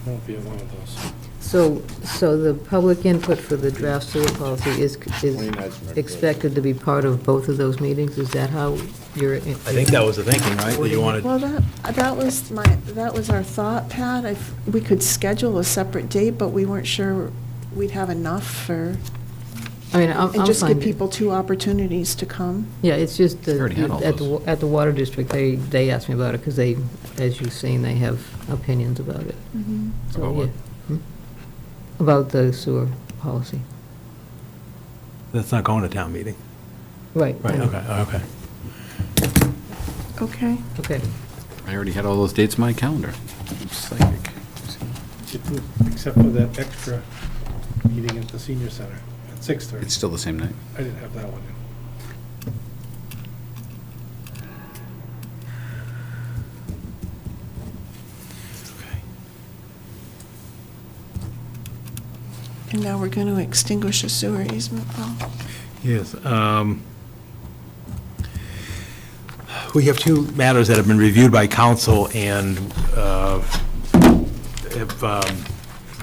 S19: Won't be at one of those.
S16: So the public input for the draft sewer policy is expected to be part of both of those meetings? Is that how you're?
S14: I think that was the thinking, right? That you wanted.
S3: Well, that was our thought, Pat. We could schedule a separate date, but we weren't sure we'd have enough for,
S16: I mean, I'm
S3: and just give
S16: fine.
S3: people 2 opportunities to come.
S16: Yeah, it's just that
S2: already had all
S16: at the water district, they asked me about it because they, as you've seen, they have opinions about it. So,
S2: About what?
S16: yeah. About the sewer policy.
S14: That's not going to town meeting.
S16: Right.
S14: Right, okay.
S3: Okay.
S16: Okay.
S2: I already had all those dates in my calendar. I'm psychic.
S19: Except for that extra meeting at the senior center at 6:30.
S2: It's still the same night.
S19: I didn't have that one.
S3: And now we're going to extinguish a sewer easement, Paul.
S14: Yes. We have 2 matters that have been reviewed by council and have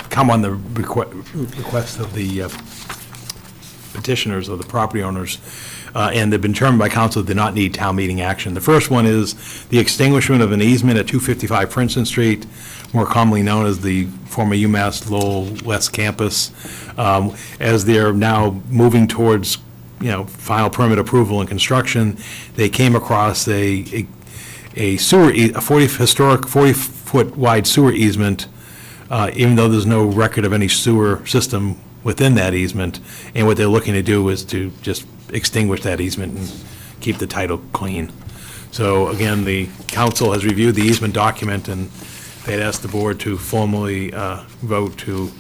S14: come on the request of the petitioners or the property owners, and they've been determined by council did not need town meeting action. The first one is the extinguishment of an easement at 255 Princeton Street, more commonly known as the former UMass Lowell West Campus, as they're now moving towards, final permit approval and construction. They came across a sewer, a 40-foot wide sewer easement, even though there's no record of any sewer system within that easement. And what they're looking to do is to just extinguish that easement and keep the title clean. So again, the council has reviewed the easement document, and they'd asked the board to formally vote to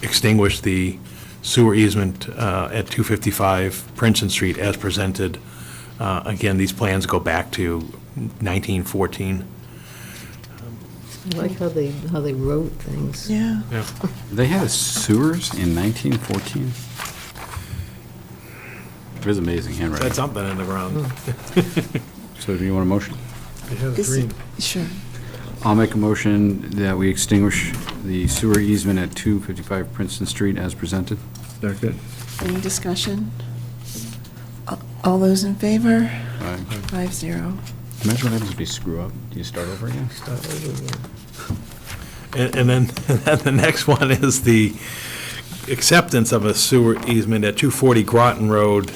S14: extinguish the sewer easement at 255 Princeton Street as presented. Again, these plans go back to 1914.
S16: I like how they wrote things.
S3: Yeah.
S2: They had sewers in 1914? It is amazing handwriting.
S14: Said something in the ground.
S2: So do you want a motion?
S3: Sure.
S2: I'll make a motion that we extinguish the sewer easement at 255 Princeton Street as presented.
S15: Second.
S3: Any discussion? All those in favor?
S2: Aye.
S3: 5-0.
S2: Imagine what happens if you screw up. Do you start over again?
S14: And then the next one is the acceptance of a sewer easement at 240 Groton Road,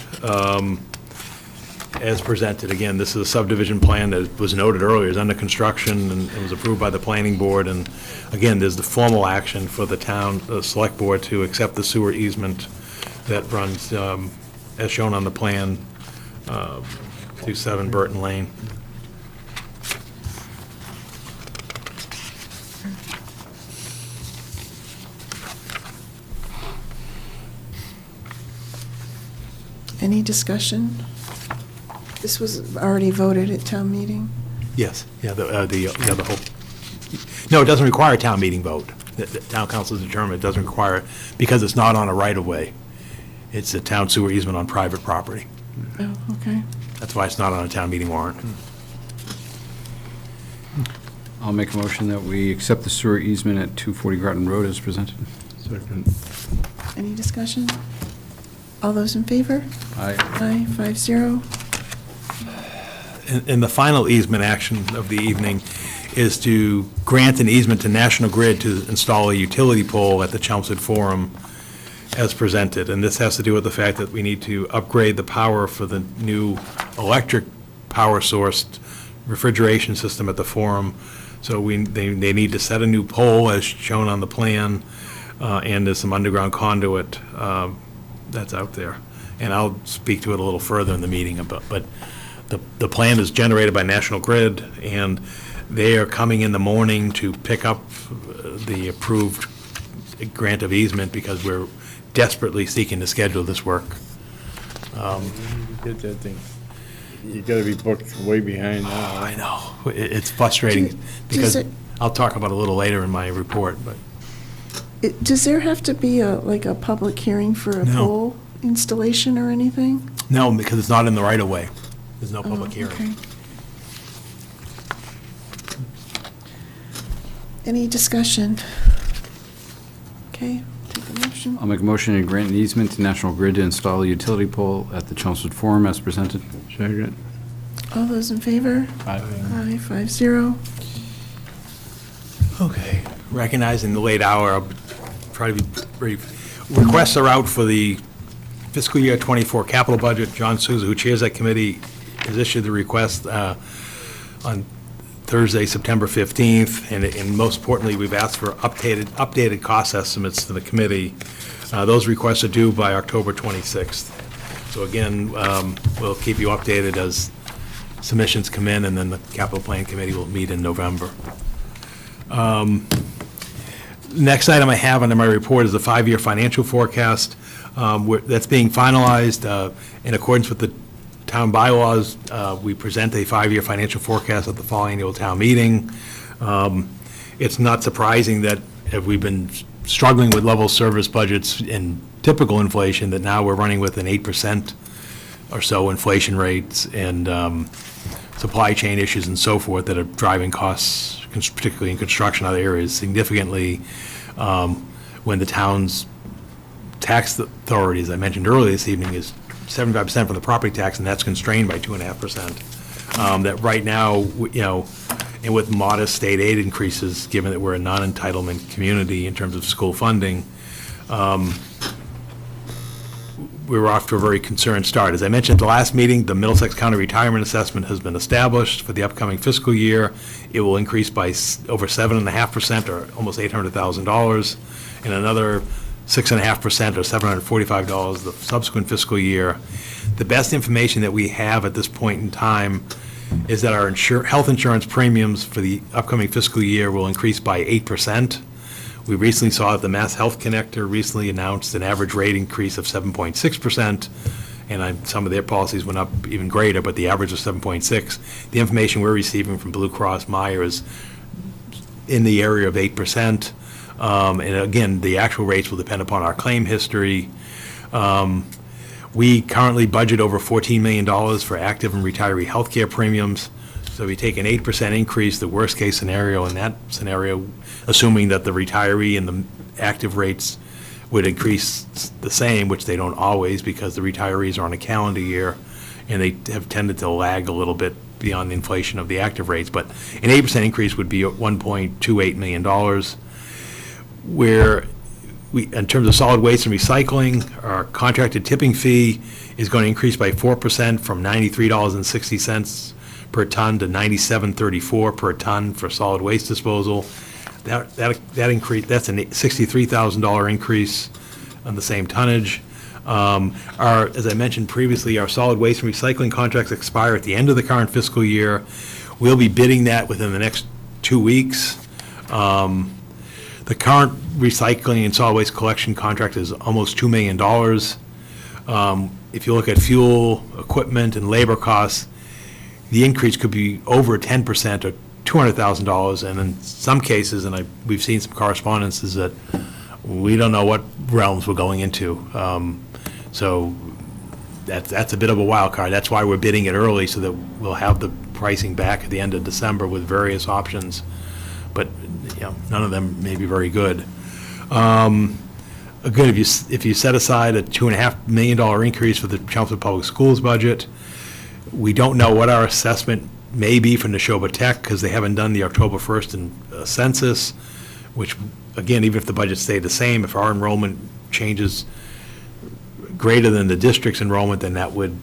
S14: as presented. Again, this is a subdivision plan that was noted earlier, is under construction, and it was approved by the planning board. And again, there's the formal action for the town, select board, to accept the sewer easement that runs, as shown on the plan, to 7 Burton Lane.
S3: Any discussion? This was already voted at town meeting?
S14: Yes, the whole, no, it doesn't require a town meeting vote. The town council has determined it doesn't require, because it's not on a right-of-way. It's a town sewer easement on private property.
S3: Oh, okay.
S14: That's why it's not on a town meeting warrant.
S2: I'll make a motion that we accept the sewer easement at 240 Groton Road as presented.
S15: Second.
S3: Any discussion? All those in favor?
S2: Aye.
S3: Aye, 5-0.
S14: And the final easement action of the evening is to grant an easement to National Grid to install a utility pole at the Chelmsford Forum as presented. And this has to do with the fact that we need to upgrade the power for the new electric power sourced refrigeration system at the Forum. So they need to set a new pole as shown on the plan, and there's some underground conduit that's out there. And I'll speak to it a little further in the meeting, but the plan is generated by National Grid, and they are coming in the morning to pick up the approved grant of easement because we're desperately seeking to schedule this work.
S15: Get that thing. You gotta be booked way behind now.
S14: I know. It's frustrating because I'll talk about it a little later in my report, but.
S3: Does there have to be a public hearing for a pole installation or anything?
S14: No, because it's not in the right-of-way. There's no public hearing.
S3: Okay. Any discussion? Okay, take a motion.
S2: I'll make a motion to grant an easement to National Grid to install a utility pole at the Chelmsford Forum as presented.
S15: Second.
S3: All those in favor?
S2: Aye.
S3: Aye, 5-0.
S14: Okay. Recognizing the late hour, I'll try to be brief. Requests are out for the fiscal year '24 capital budget. John Souza, who chairs that committee, has issued the request on Thursday, September 15th, and most importantly, we've asked for updated cost estimates to the committee. Those requests are due by October 26th. So again, we'll keep you updated as submissions come in, and then the capital plan committee will meet in November. Next item I have under my report is the 5-year financial forecast. That's being finalized in accordance with the town bylaws. We present a 5-year financial forecast at the fall annual town meeting. It's not surprising that if we've been struggling with level service budgets in typical inflation, that now we're running with an 8% or so inflation rates, and supply chain issues and so forth that are driving costs, particularly in construction and other areas, significantly, when the town's tax authority, as I mentioned earlier this evening, is 75% from the property tax, and that's constrained by 2.5%. That right now, and with modest state aid increases, given that we're a non-entitlement community in terms of school funding, we're off to a very concerned start. As I mentioned at the last meeting, the Middlesex County Retirement Assessment has been established for the upcoming fiscal year. It will increase by over 7.5%, or almost $800,000, and another 6.5%, or $745 the subsequent fiscal year. The best information that we have at this point in time is that our health insurance premiums for the upcoming fiscal year will increase by 8%. We recently saw that the Mass Health Connector recently announced an average rate increase of 7.6%, and some of their policies went up even greater, but the average was 7.6. The information we're receiving from Blue Cross Meyer is in the area of 8%. And again, the actual rates will depend upon our claim history. We currently budget over $14 million for active and retiree health care premiums. So we take an 8% increase, the worst-case scenario in that scenario, assuming that the retiree and the active rates would increase the same, which they don't always, because the retirees are on a calendar year, and they have tended to lag a little bit beyond the inflation of the active rates. But an 8% increase would be $1.28 million. Where in terms of solid waste and recycling, our contracted tipping fee is going to increase by 4% from $93.60 per ton to $97.34 per ton for solid waste disposal. That increase, that's a $63,000 increase on the same tonnage. As I mentioned previously, our solid waste and recycling contracts expire at the end of the current fiscal year. We'll be bidding that within the next 2 weeks. The current recycling and solid waste collection contract is almost $2 million. If you look at fuel, equipment, and labor costs, the increase could be over 10%, or $200,000, and in some cases, and we've seen some correspondences that we don't know what realms we're going into. So that's a bit of a wild card. That's why we're bidding it early, so that we'll have the pricing back at the end of December with various options. But none of them may be very good. Again, if you set aside a $2.5 million increase for the Chelmsford Public Schools budget, we don't know what our assessment may be for Neshoba Tech, because they haven't done the October 1st census, which, again, even if the budget stayed the same, if our enrollment changes greater than the district's enrollment, then that would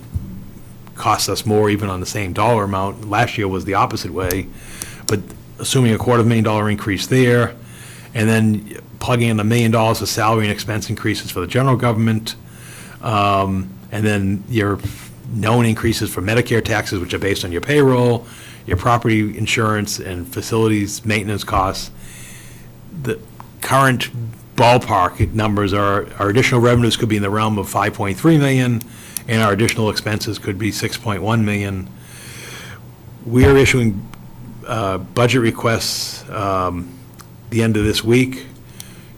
S14: cost us more even on the same dollar amount. Last year was the opposite way. But assuming a $250,000 increase there, and then plugging in $1 million of salary and expense increases for the general government, and then your known increases for Medicare taxes, which are based on your payroll, your property insurance, and facilities maintenance costs. The current ballpark numbers are our additional revenues could be in the realm of $5.3 million, and our additional expenses could be $6.1 million. We are issuing budget requests the end of this week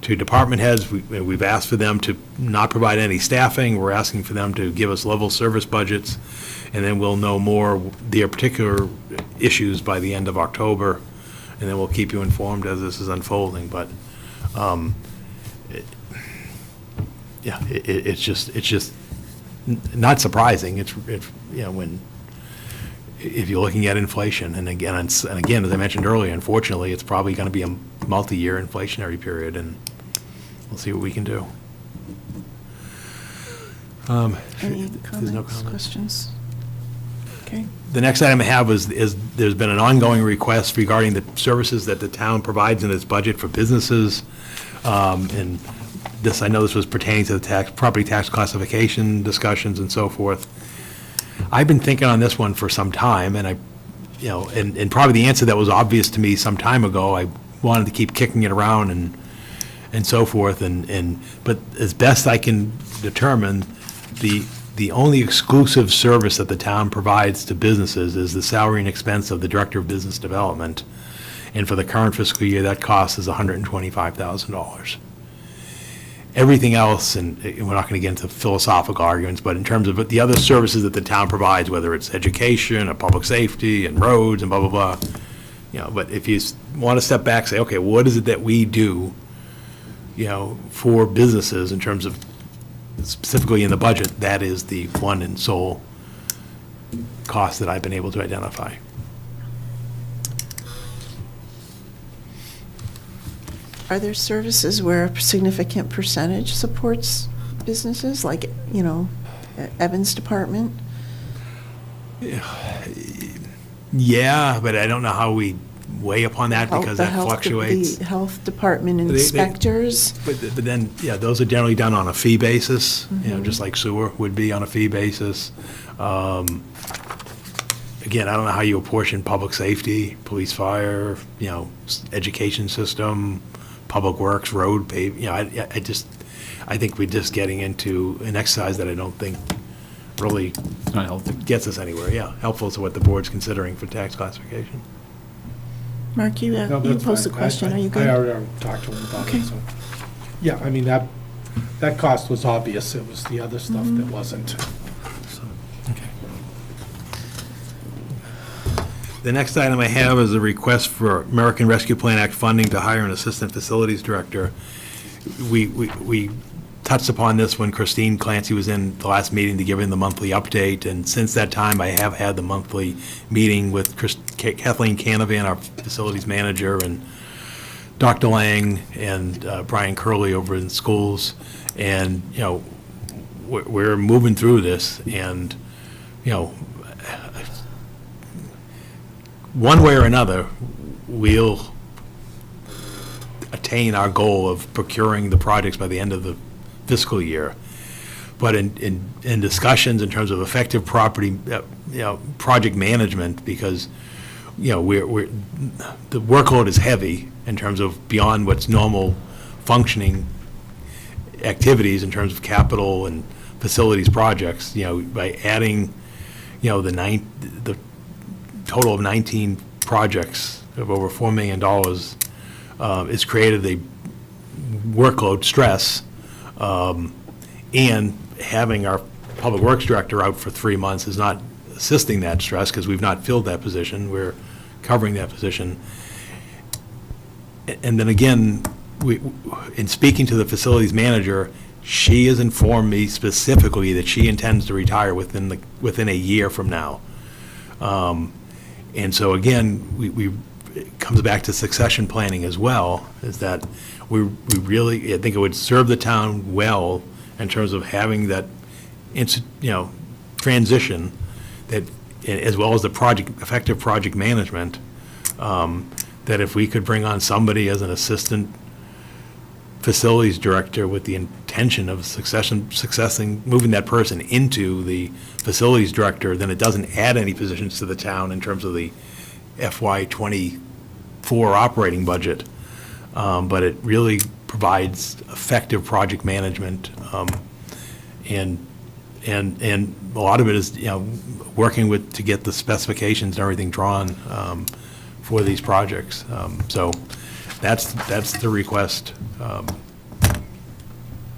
S14: to department heads. We've asked for them to not provide any staffing. We're asking for them to give us level service budgets, and then we'll know more their particular issues by the end of October, and then we'll keep you informed as this is unfolding. But it's just not surprising. It's when if you're looking at inflation, and again, as I mentioned earlier, unfortunately, it's probably going to be a multi-year inflationary period, and we'll see what we can do.
S3: Any
S14: There's no
S3: comments, questions? Okay.
S14: The next item I have is there's been an ongoing request regarding the services that the town provides in its budget for businesses. And this, I know this was pertaining to the property tax classification discussions and so forth. I've been thinking on this one for some time, and and probably the answer that was obvious to me some time ago, I wanted to keep kicking it around and so forth, but as best I can determine, the only exclusive service that the town provides to businesses is the salary and expense of the Director of Business Development. And for the current fiscal year, that cost is $125,000. Everything else, and we're not going to get into philosophical arguments, but in terms of the other services that the town provides, whether it's education or public safety and roads and blah, blah, blah, but if you want to step back, say, okay, what is it that we do, for businesses in terms of specifically in the budget, that is the one and sole cost that I've been able to identify.
S3: Are there services where a significant percentage supports businesses, like, Evan's department?
S14: Yeah, but I don't know how we weigh upon that because that fluctuates.
S3: The health department
S14: They-
S3: inspectors?
S14: But then, yeah, those are generally done on a fee basis, just like sewer would be on a fee basis. Again, I don't know how you apportion public safety, police, fire, education system, public works, road pave, I think we're just getting into an exercise that I don't think really gets us anywhere. Yeah, helpful to what the board's considering for tax classification.
S3: Mark, you posed a question, are you good?
S19: I already talked to him about it, so. Yeah, I mean, that cost was obvious, it was the other stuff that wasn't.
S14: The next item I have is a request for American Rescue Plan Act funding to hire an assistant facilities director. We touched upon this when Christine Clancy was in the last meeting to give in the monthly update, and since that time, I have had the monthly meeting with Kathleen Canavan, our facilities manager, and Dr. Lang and Brian Curley over in schools, and, we're moving through this, and, one way or another, we'll attain our goal of procuring the projects by the end of the fiscal year. But in discussions in terms of effective project management, because, we're the workload is heavy in terms of beyond what's normal functioning activities in terms of capital and facilities projects, by adding, the total of 19 projects of over $4 million has created a workload stress, and having our public works director out for 3 months is not assisting that stress because we've not filled that position. We're covering that position. And then again, in speaking to the facilities manager, she has informed me specifically that she intends to retire within a year from now. And so again, it comes back to succession planning as well, is that we really, I think it would serve the town well in terms of having that, transition, that, as well as the effective project management, that if we could bring on somebody as an assistant facilities director with the intention of moving that person into the facilities director, then it doesn't add any positions to the town in terms of the FY '24 operating budget, but it really provides effective project management, and a lot of it is, working to get the specifications and everything drawn for these projects. So that's the request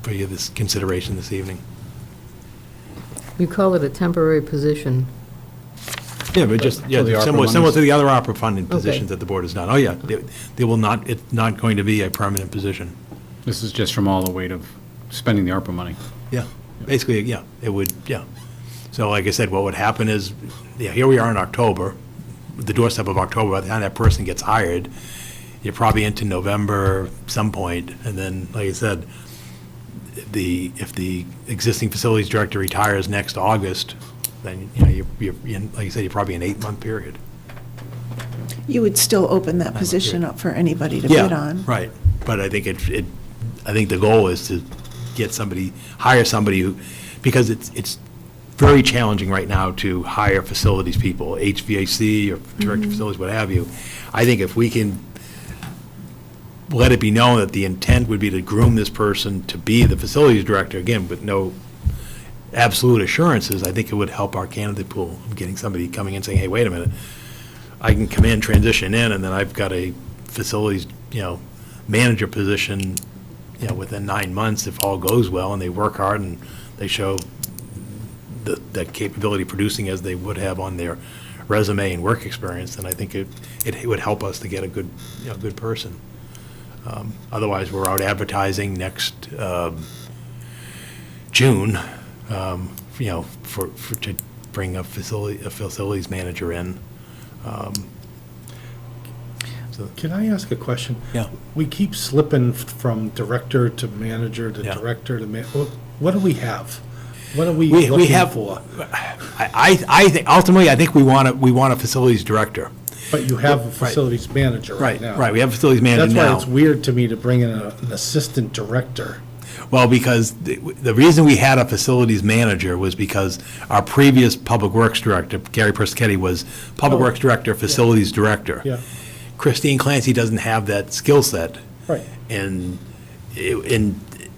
S14: for you, this consideration this evening.
S16: You call it a temporary position.
S14: Yeah, but just, similar to the other opera funding positions that the board has done. Oh, yeah, they will not, it's not going to be a permanent position.
S2: This is just from all the weight of spending the ARPA money.
S14: Yeah, basically, yeah, it would, yeah. So like I said, what would happen is, here we are in October, the doorstep of October. By the time that person gets hired, you're probably into November some point, and then, like I said, if the existing facilities director retires next August, then, you're like I said, you're probably an 8-month period.
S3: You would still open that position up for anybody to bid on.
S14: Yeah, right. But I think I think the goal is to hire somebody who, because it's very challenging right now to hire facilities people, HVAC or director of facilities, what have you. I think if we can let it be known that the intent would be to groom this person to be the facilities director, again, with no absolute assurances, I think it would help our candidate pool of getting somebody coming in saying, hey, wait a minute, I can come in, transition in, and then I've got a facilities, manager position, within 9 months if all goes well and they work hard and they show that capability of producing as they would have on their resume and work experience, then I think it would help us to get a good, good person. Otherwise, we're out advertising next June, to bring a facilities manager in.
S19: Can I ask a question?
S14: Yeah.
S19: We keep slipping from director to manager to director to what do we have? What are we looking for?
S14: I think, ultimately, I think we want a facilities director.
S19: But you have a facilities manager right now.
S14: Right, we have a facilities manager now.
S19: That's why it's weird to me to bring in an assistant director.
S14: Well, because the reason we had a facilities manager was because our previous public works director, Gary Perschetti, was public works director, facilities director.
S19: Yeah.
S14: Christine Clancy doesn't have that skill set.
S19: Right.
S14: And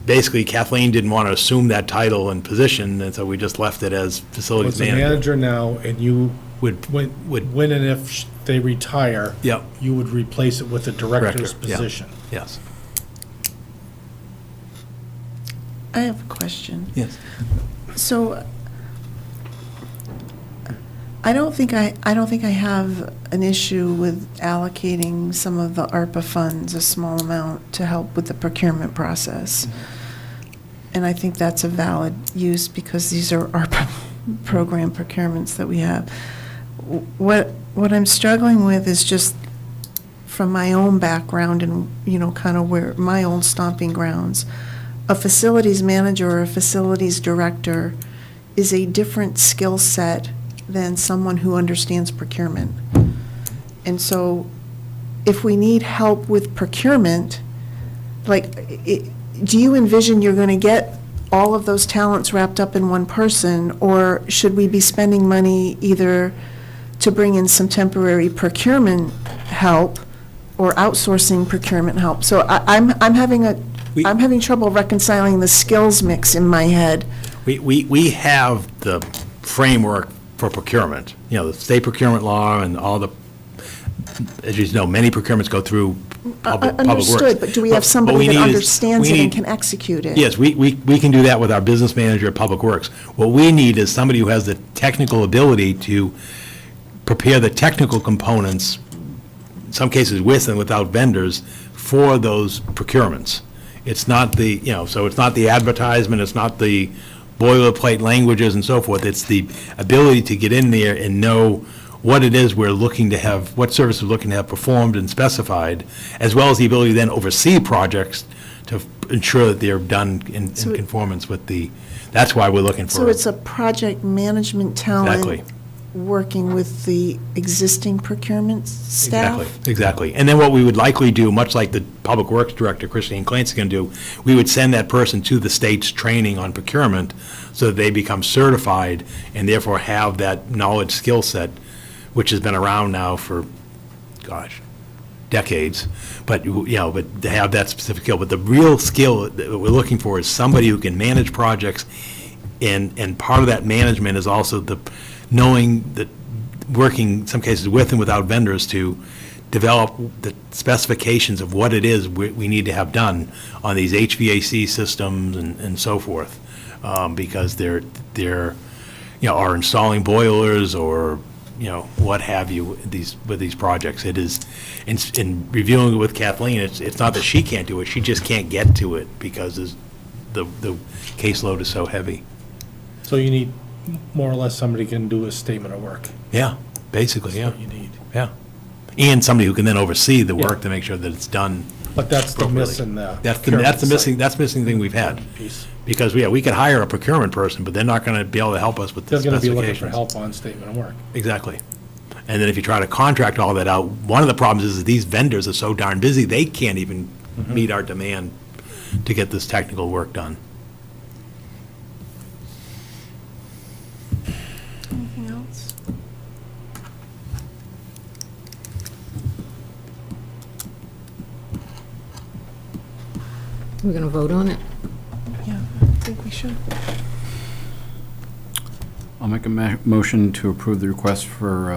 S14: basically Kathleen didn't want to assume that title and position, and so we just left it as facilities
S19: It's a
S14: manager.
S19: manager now, and you
S14: would
S19: when and if they retire,
S14: Yep.
S19: you would replace it with a director's
S14: Director, yeah.
S19: position.
S14: Yes.
S3: I have a question.
S14: Yes.
S3: So, I don't think I have an issue with allocating some of the ARPA funds, a small amount, to help with the procurement process. And I think that's a valid use because these are ARPA program procurements that we have. What I'm struggling with is just from my own background and, kind of where my own stomping grounds, a facilities manager or a facilities director is a different skill set than someone who understands procurement. And so if we need help with procurement, do you envision you're going to get all of those talents wrapped up in one person, or should we be spending money either to bring in some temporary procurement help or outsourcing procurement help? So I'm having trouble reconciling the skills mix in my head.
S14: We have the framework for procurement, the state procurement law and all the, as you know, many procurements go through public works.
S3: Understood, but do we have somebody that understands it and can execute it?
S14: Yes, we can do that with our business manager at Public Works. What we need is somebody who has the technical ability to prepare the technical components, in some cases with and without vendors, for those procurements. It's not the, so it's not the advertisement, it's not the boilerplate languages and so forth. It's the ability to get in there and know what it is we're looking to have, what services we're looking to have performed and specified, as well as the ability to then oversee projects to ensure that they're done in conformance with that's why we're looking for.
S3: So it's a project management talent.
S14: Exactly.
S3: Working with the existing procurement staff?
S14: Exactly. And then what we would likely do, much like the Public Works Director, Christine Clancy, can do, we would send that person to the state's training on procurement so that they become certified and therefore have that knowledge skill set, which has been around now for, decades. But, but to have that specific skill. But the real skill that we're looking for is somebody who can manage projects, and part of that management is also the knowing that, working in some cases with and without vendors to develop the specifications of what it is we need to have done on these HVAC systems and so forth, because they're are installing boilers or what have you with these projects. It is in reviewing it with Kathleen. It's not that she can't do it; she just can't get to it because the caseload is so heavy.
S19: So you need more or less somebody can do a statement of work.
S14: Yeah, basically,
S19: That's
S14: yeah.
S19: what you need.
S14: Yeah. And somebody who can then oversee the work to make sure that it's done.
S19: But that's the
S14: appropriately.
S19: missing
S14: That's the missing thing we've had.
S19: piece.
S14: Because, we could hire a procurement person, but they're not going to be able to help us with the
S19: They're going to be
S14: specifications.
S19: looking for help on statement of work.
S14: Exactly. And then if you try to contract all that out, one of the problems is that these vendors are so darn busy, they can't even meet our demand to get this technical work done.
S3: Anything else?
S16: We're going to vote on it?
S3: Yeah, I think we should.
S2: I'll make a motion to approve the request for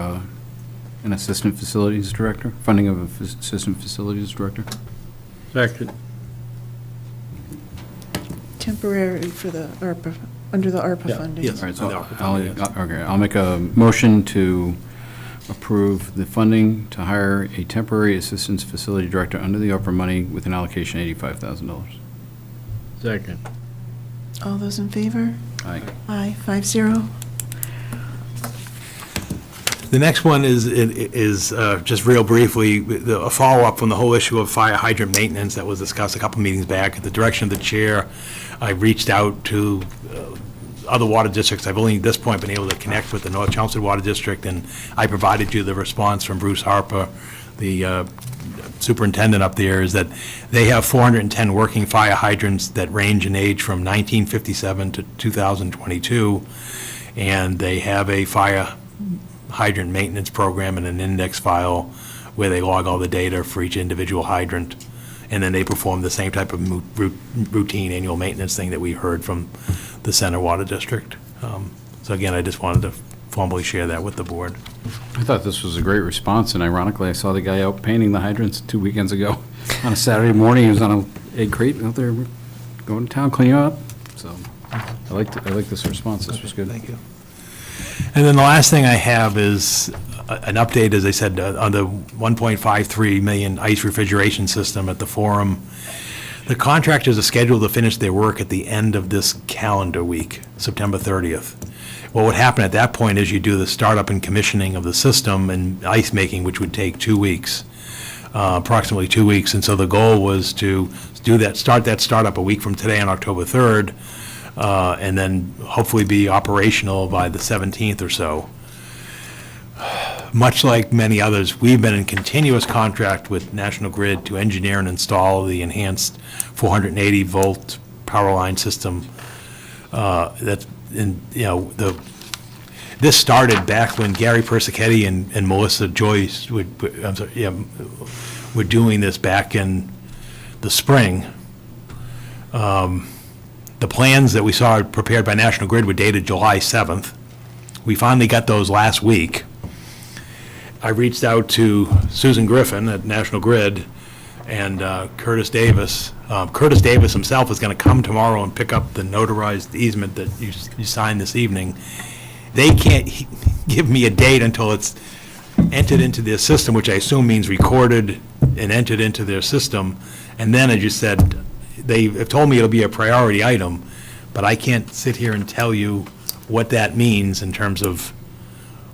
S2: an assistant facilities director, funding of an assistant facilities director.
S15: Second.
S3: Temporary for the ARPA, under the ARPA funding.
S14: Yes.
S2: All right, so I'll make a motion to approve the funding to hire a temporary assistant facility director under the ARPA money with an allocation of $85,000.
S15: Second.
S3: All those in favor?
S2: Aye.
S3: Aye, 5-0.
S14: The next one is just real briefly, a follow-up from the whole issue of fire hydrant maintenance that was discussed a couple meetings back. At the direction of the chair, I reached out to other water districts. I've only at this point been able to connect with the North Chelmsford Water District, and I provided you the response from Bruce Harper, the superintendent up there, is that they have 410 working fire hydrants that range in age from 1957 to 2022, and they have a fire hydrant maintenance program and an index file where they log all the data for each individual hydrant, and then they perform the same type of routine annual maintenance thing that we heard from the Center Water District. So again, I just wanted to formally share that with the board.
S2: I thought this was a great response, and ironically, I saw the guy out painting the hydrants 2 weekends ago. On a Saturday morning, he was on an egg crate out there going to town, cleaning up. So I like this response. This was good.
S14: Thank you. And then the last thing I have is an update, as I said, on the $1.53 million ice refrigeration system at the Forum. The contractors are scheduled to finish their work at the end of this calendar week, September 30th. What would happen at that point is you do the startup and commissioning of the system and ice making, which would take 2 weeks, approximately 2 weeks. And so the goal was to start that startup a week from today on October 3rd, and then hopefully be operational by the 17th or so. Much like many others, we've been in continuous contract with National Grid to engineer and install the enhanced 480-volt power line system. That's in, this started back when Gary Persichetti and Melissa Joyce were doing this back in the spring. The plans that we saw prepared by National Grid were dated July 7th. We finally got those last week. I reached out to Susan Griffin at National Grid and Curtis Davis. Curtis Davis himself is going to come tomorrow and pick up the notarized easement that you signed this evening. They can't give me a date until it's entered into their system, which I assume means recorded and entered into their system. And then, as you said, they have told me it'll be a priority item, but I can't sit here and tell you what that means in terms of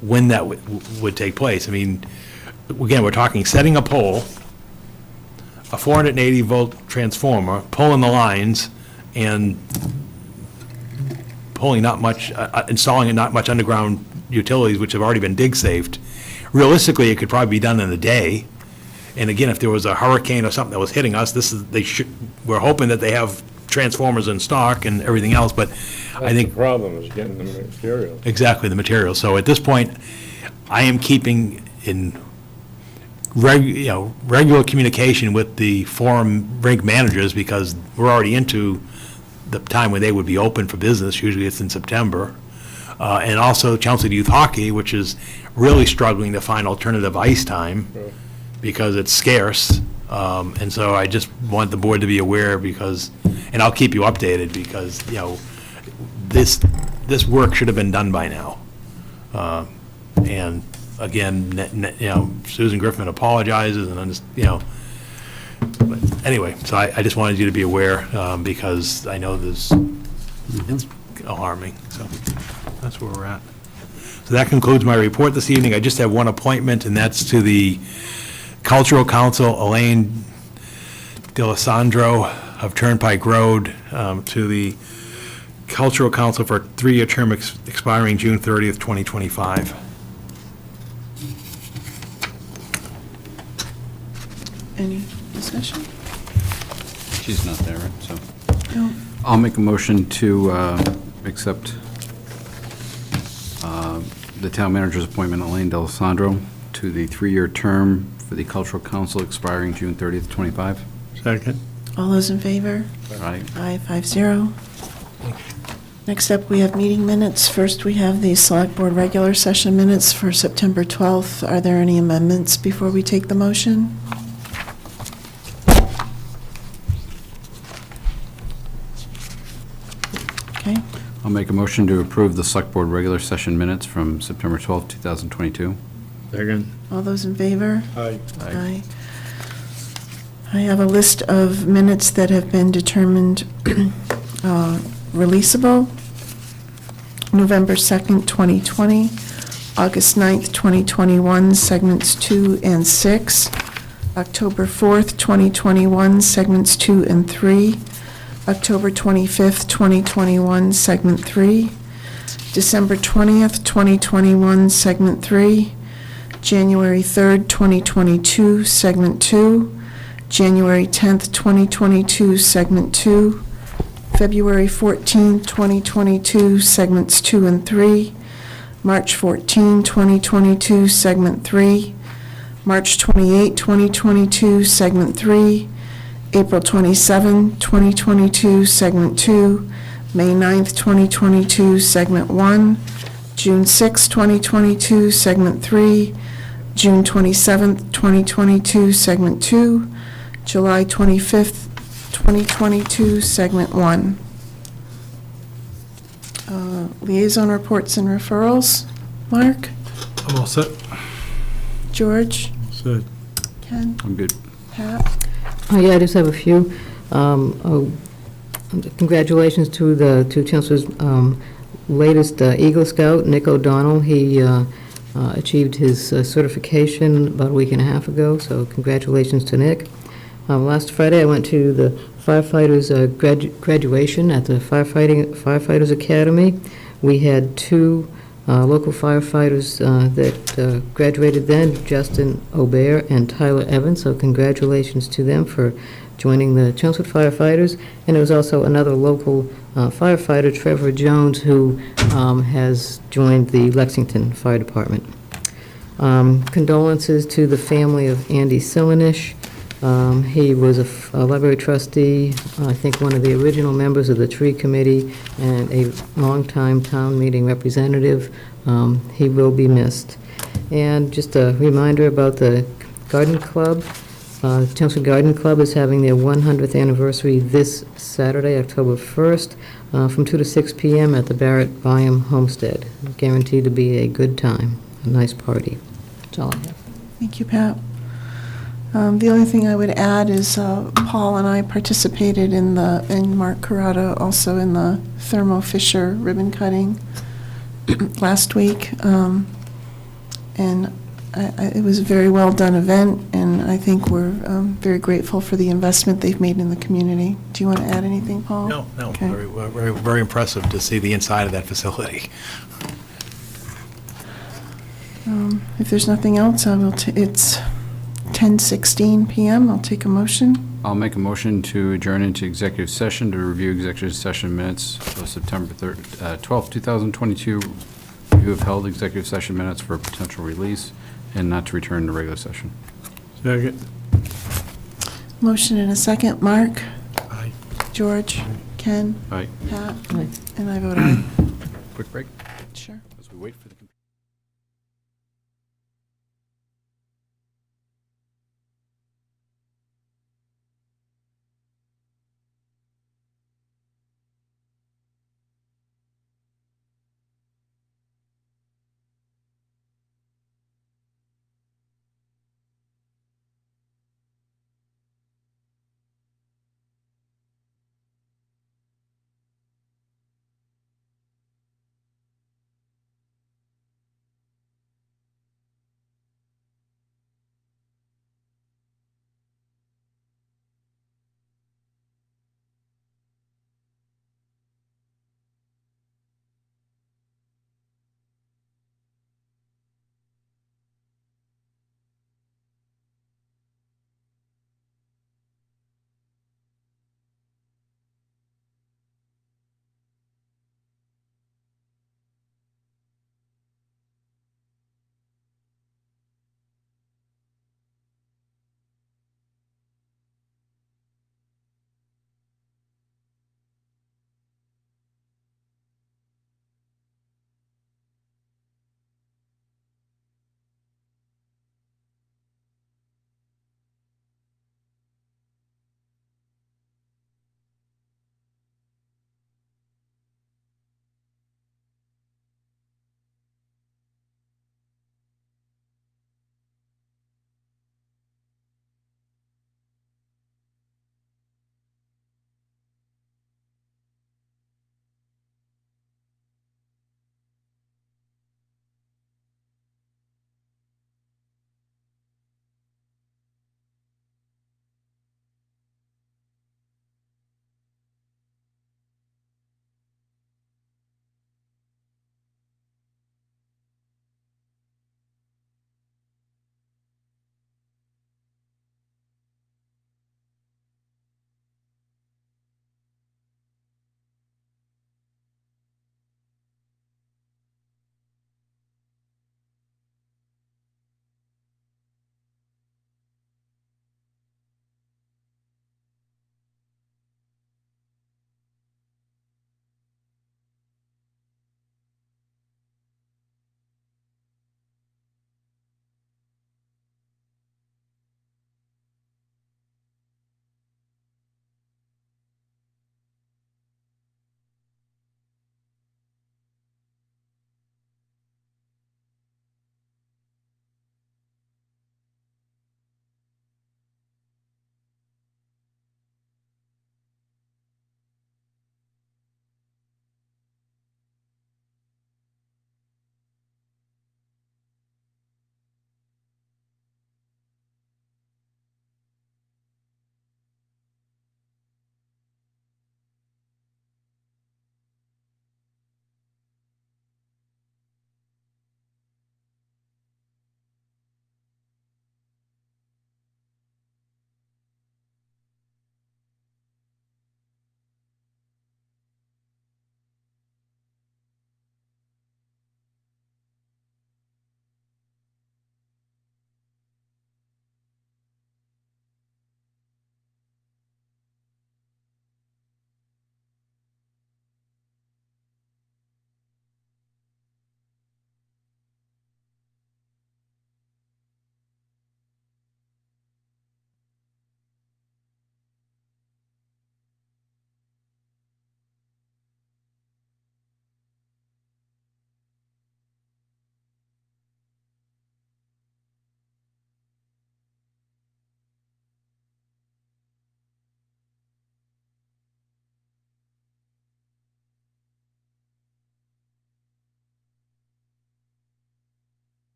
S14: when that would take place. I mean, again, we're talking setting a pole, a 480-volt transformer, pulling the lines, and pulling not much, installing not much underground utilities, which have already been dig-safed. Realistically, it could probably be done in a day. And again, if there was a hurricane or something that was hitting us, we're hoping that they have transformers in stock and everything else, but I think
S15: the problem is getting the material.
S14: exactly the material. So at this point, I am keeping in regular communication with the Forum rink managers, because we're already into the time when they would be open for business. Usually it's in September. And also Chelmsford Youth Hockey, which is really struggling to find alternative ice time because it's scarce. And so I just want the board to be aware, because, and I'll keep you updated, because, this work should have been done by now. And again, Susan Griffin apologizes, and but anyway, so I just wanted you to be aware, because I know it's alarming, so that's where we're at. So that concludes my report this evening. I just have one appointment, and that's to the Cultural Council, Elaine D'Alessandro of Turnpike Road, to the Cultural Council for a 3-year term expiring June 30th, 2025.
S3: Any discussion?
S2: She's not there, right? So
S3: No.
S2: I'll make a motion to accept the town manager's appointment, Elaine D'Alessandro, to the 3-year term for the Cultural Council expiring June 30th, 25.
S15: Second.
S3: All those in favor?
S2: Aye.
S3: Aye, 5-0. Next up, we have meeting minutes. First, we have the Select Board regular session minutes for September 12th. Are there any amendments before we take the motion? Okay.
S2: I'll make a motion to approve the Select Board regular session minutes from September 12th, 2022.
S15: Second.
S3: All those in favor?
S15: Aye.
S3: Aye. I have a list of minutes that have been determined releasable. November 2nd, 2020, August 9th, 2021, segments 2 and 6, October 4th, 2021, segments 2 and 3, October 25th, 2021, segment 3, December 20th, 2021, segment 3, January 3rd, 2022, segment 2, January 10th, 2022, segment 2, February 14, 2022, segments 2 and 3, March 14, 2022, segment 3, March 28, 2022, segment 3, April 27, 2022, segment 2, May 9th, 2022, segment 1, June 6, 2022, segment 3, June 27th, 2022, segment 2, July 25th, 2022, segment 1. Liaison reports and referrals. Mark?
S19: I'm all set.
S3: George?
S14: Set.
S3: Ken?
S2: I'm good.
S3: Pat?
S16: Oh, yeah, I just have a few. Congratulations to Chelmsford's latest Eagle Scout, Nick O'Donnell. He achieved his certification about a week and a half ago, so congratulations to Nick. Last Friday, I went to the firefighters' graduation at the Firefighters Academy. We had two local firefighters that graduated then, Justin Aubert and Tyler Evans, so congratulations to them for joining the Chelmsford firefighters. And there was also another local firefighter, Trevor Jones, who has joined the Lexington Fire Department. Condolences to the family of Andy Silenish. He was a library trustee, I think one of the original members of the tree committee, and a longtime town meeting representative. He will be missed. And just a reminder about the garden club. Chelmsford Garden Club is having their 100th anniversary this Saturday, October 1st, from 2 to 6 p.m. at the Barrett Byam Homestead. Guaranteed to be a good time, a nice party. That's all I have.
S3: Thank you, Pat. The only thing I would add is Paul and I participated in Mark Carrata also in the Thermo Fisher ribbon cutting last week. And it was a very well done event, and I think we're very grateful for the investment they've made in the community. Do you want to add anything, Paul?
S14: No,
S3: Okay.
S14: very impressive to see the inside of that facility.
S3: If there's nothing else, it's 10:16 p.m. I'll take a motion.
S2: I'll make a motion to adjourn into executive session to review executive session minutes of September 12th, 2022. Review of held executive session minutes for potential release and not to return to regular session.
S14: Second.
S3: Motion and a second. Mark?
S14: Aye.
S3: George? Ken?
S2: Aye.
S3: Pat?
S16: Aye.
S3: And I vote aye.
S2: Quick break
S3: Sure.
S2: as we wait for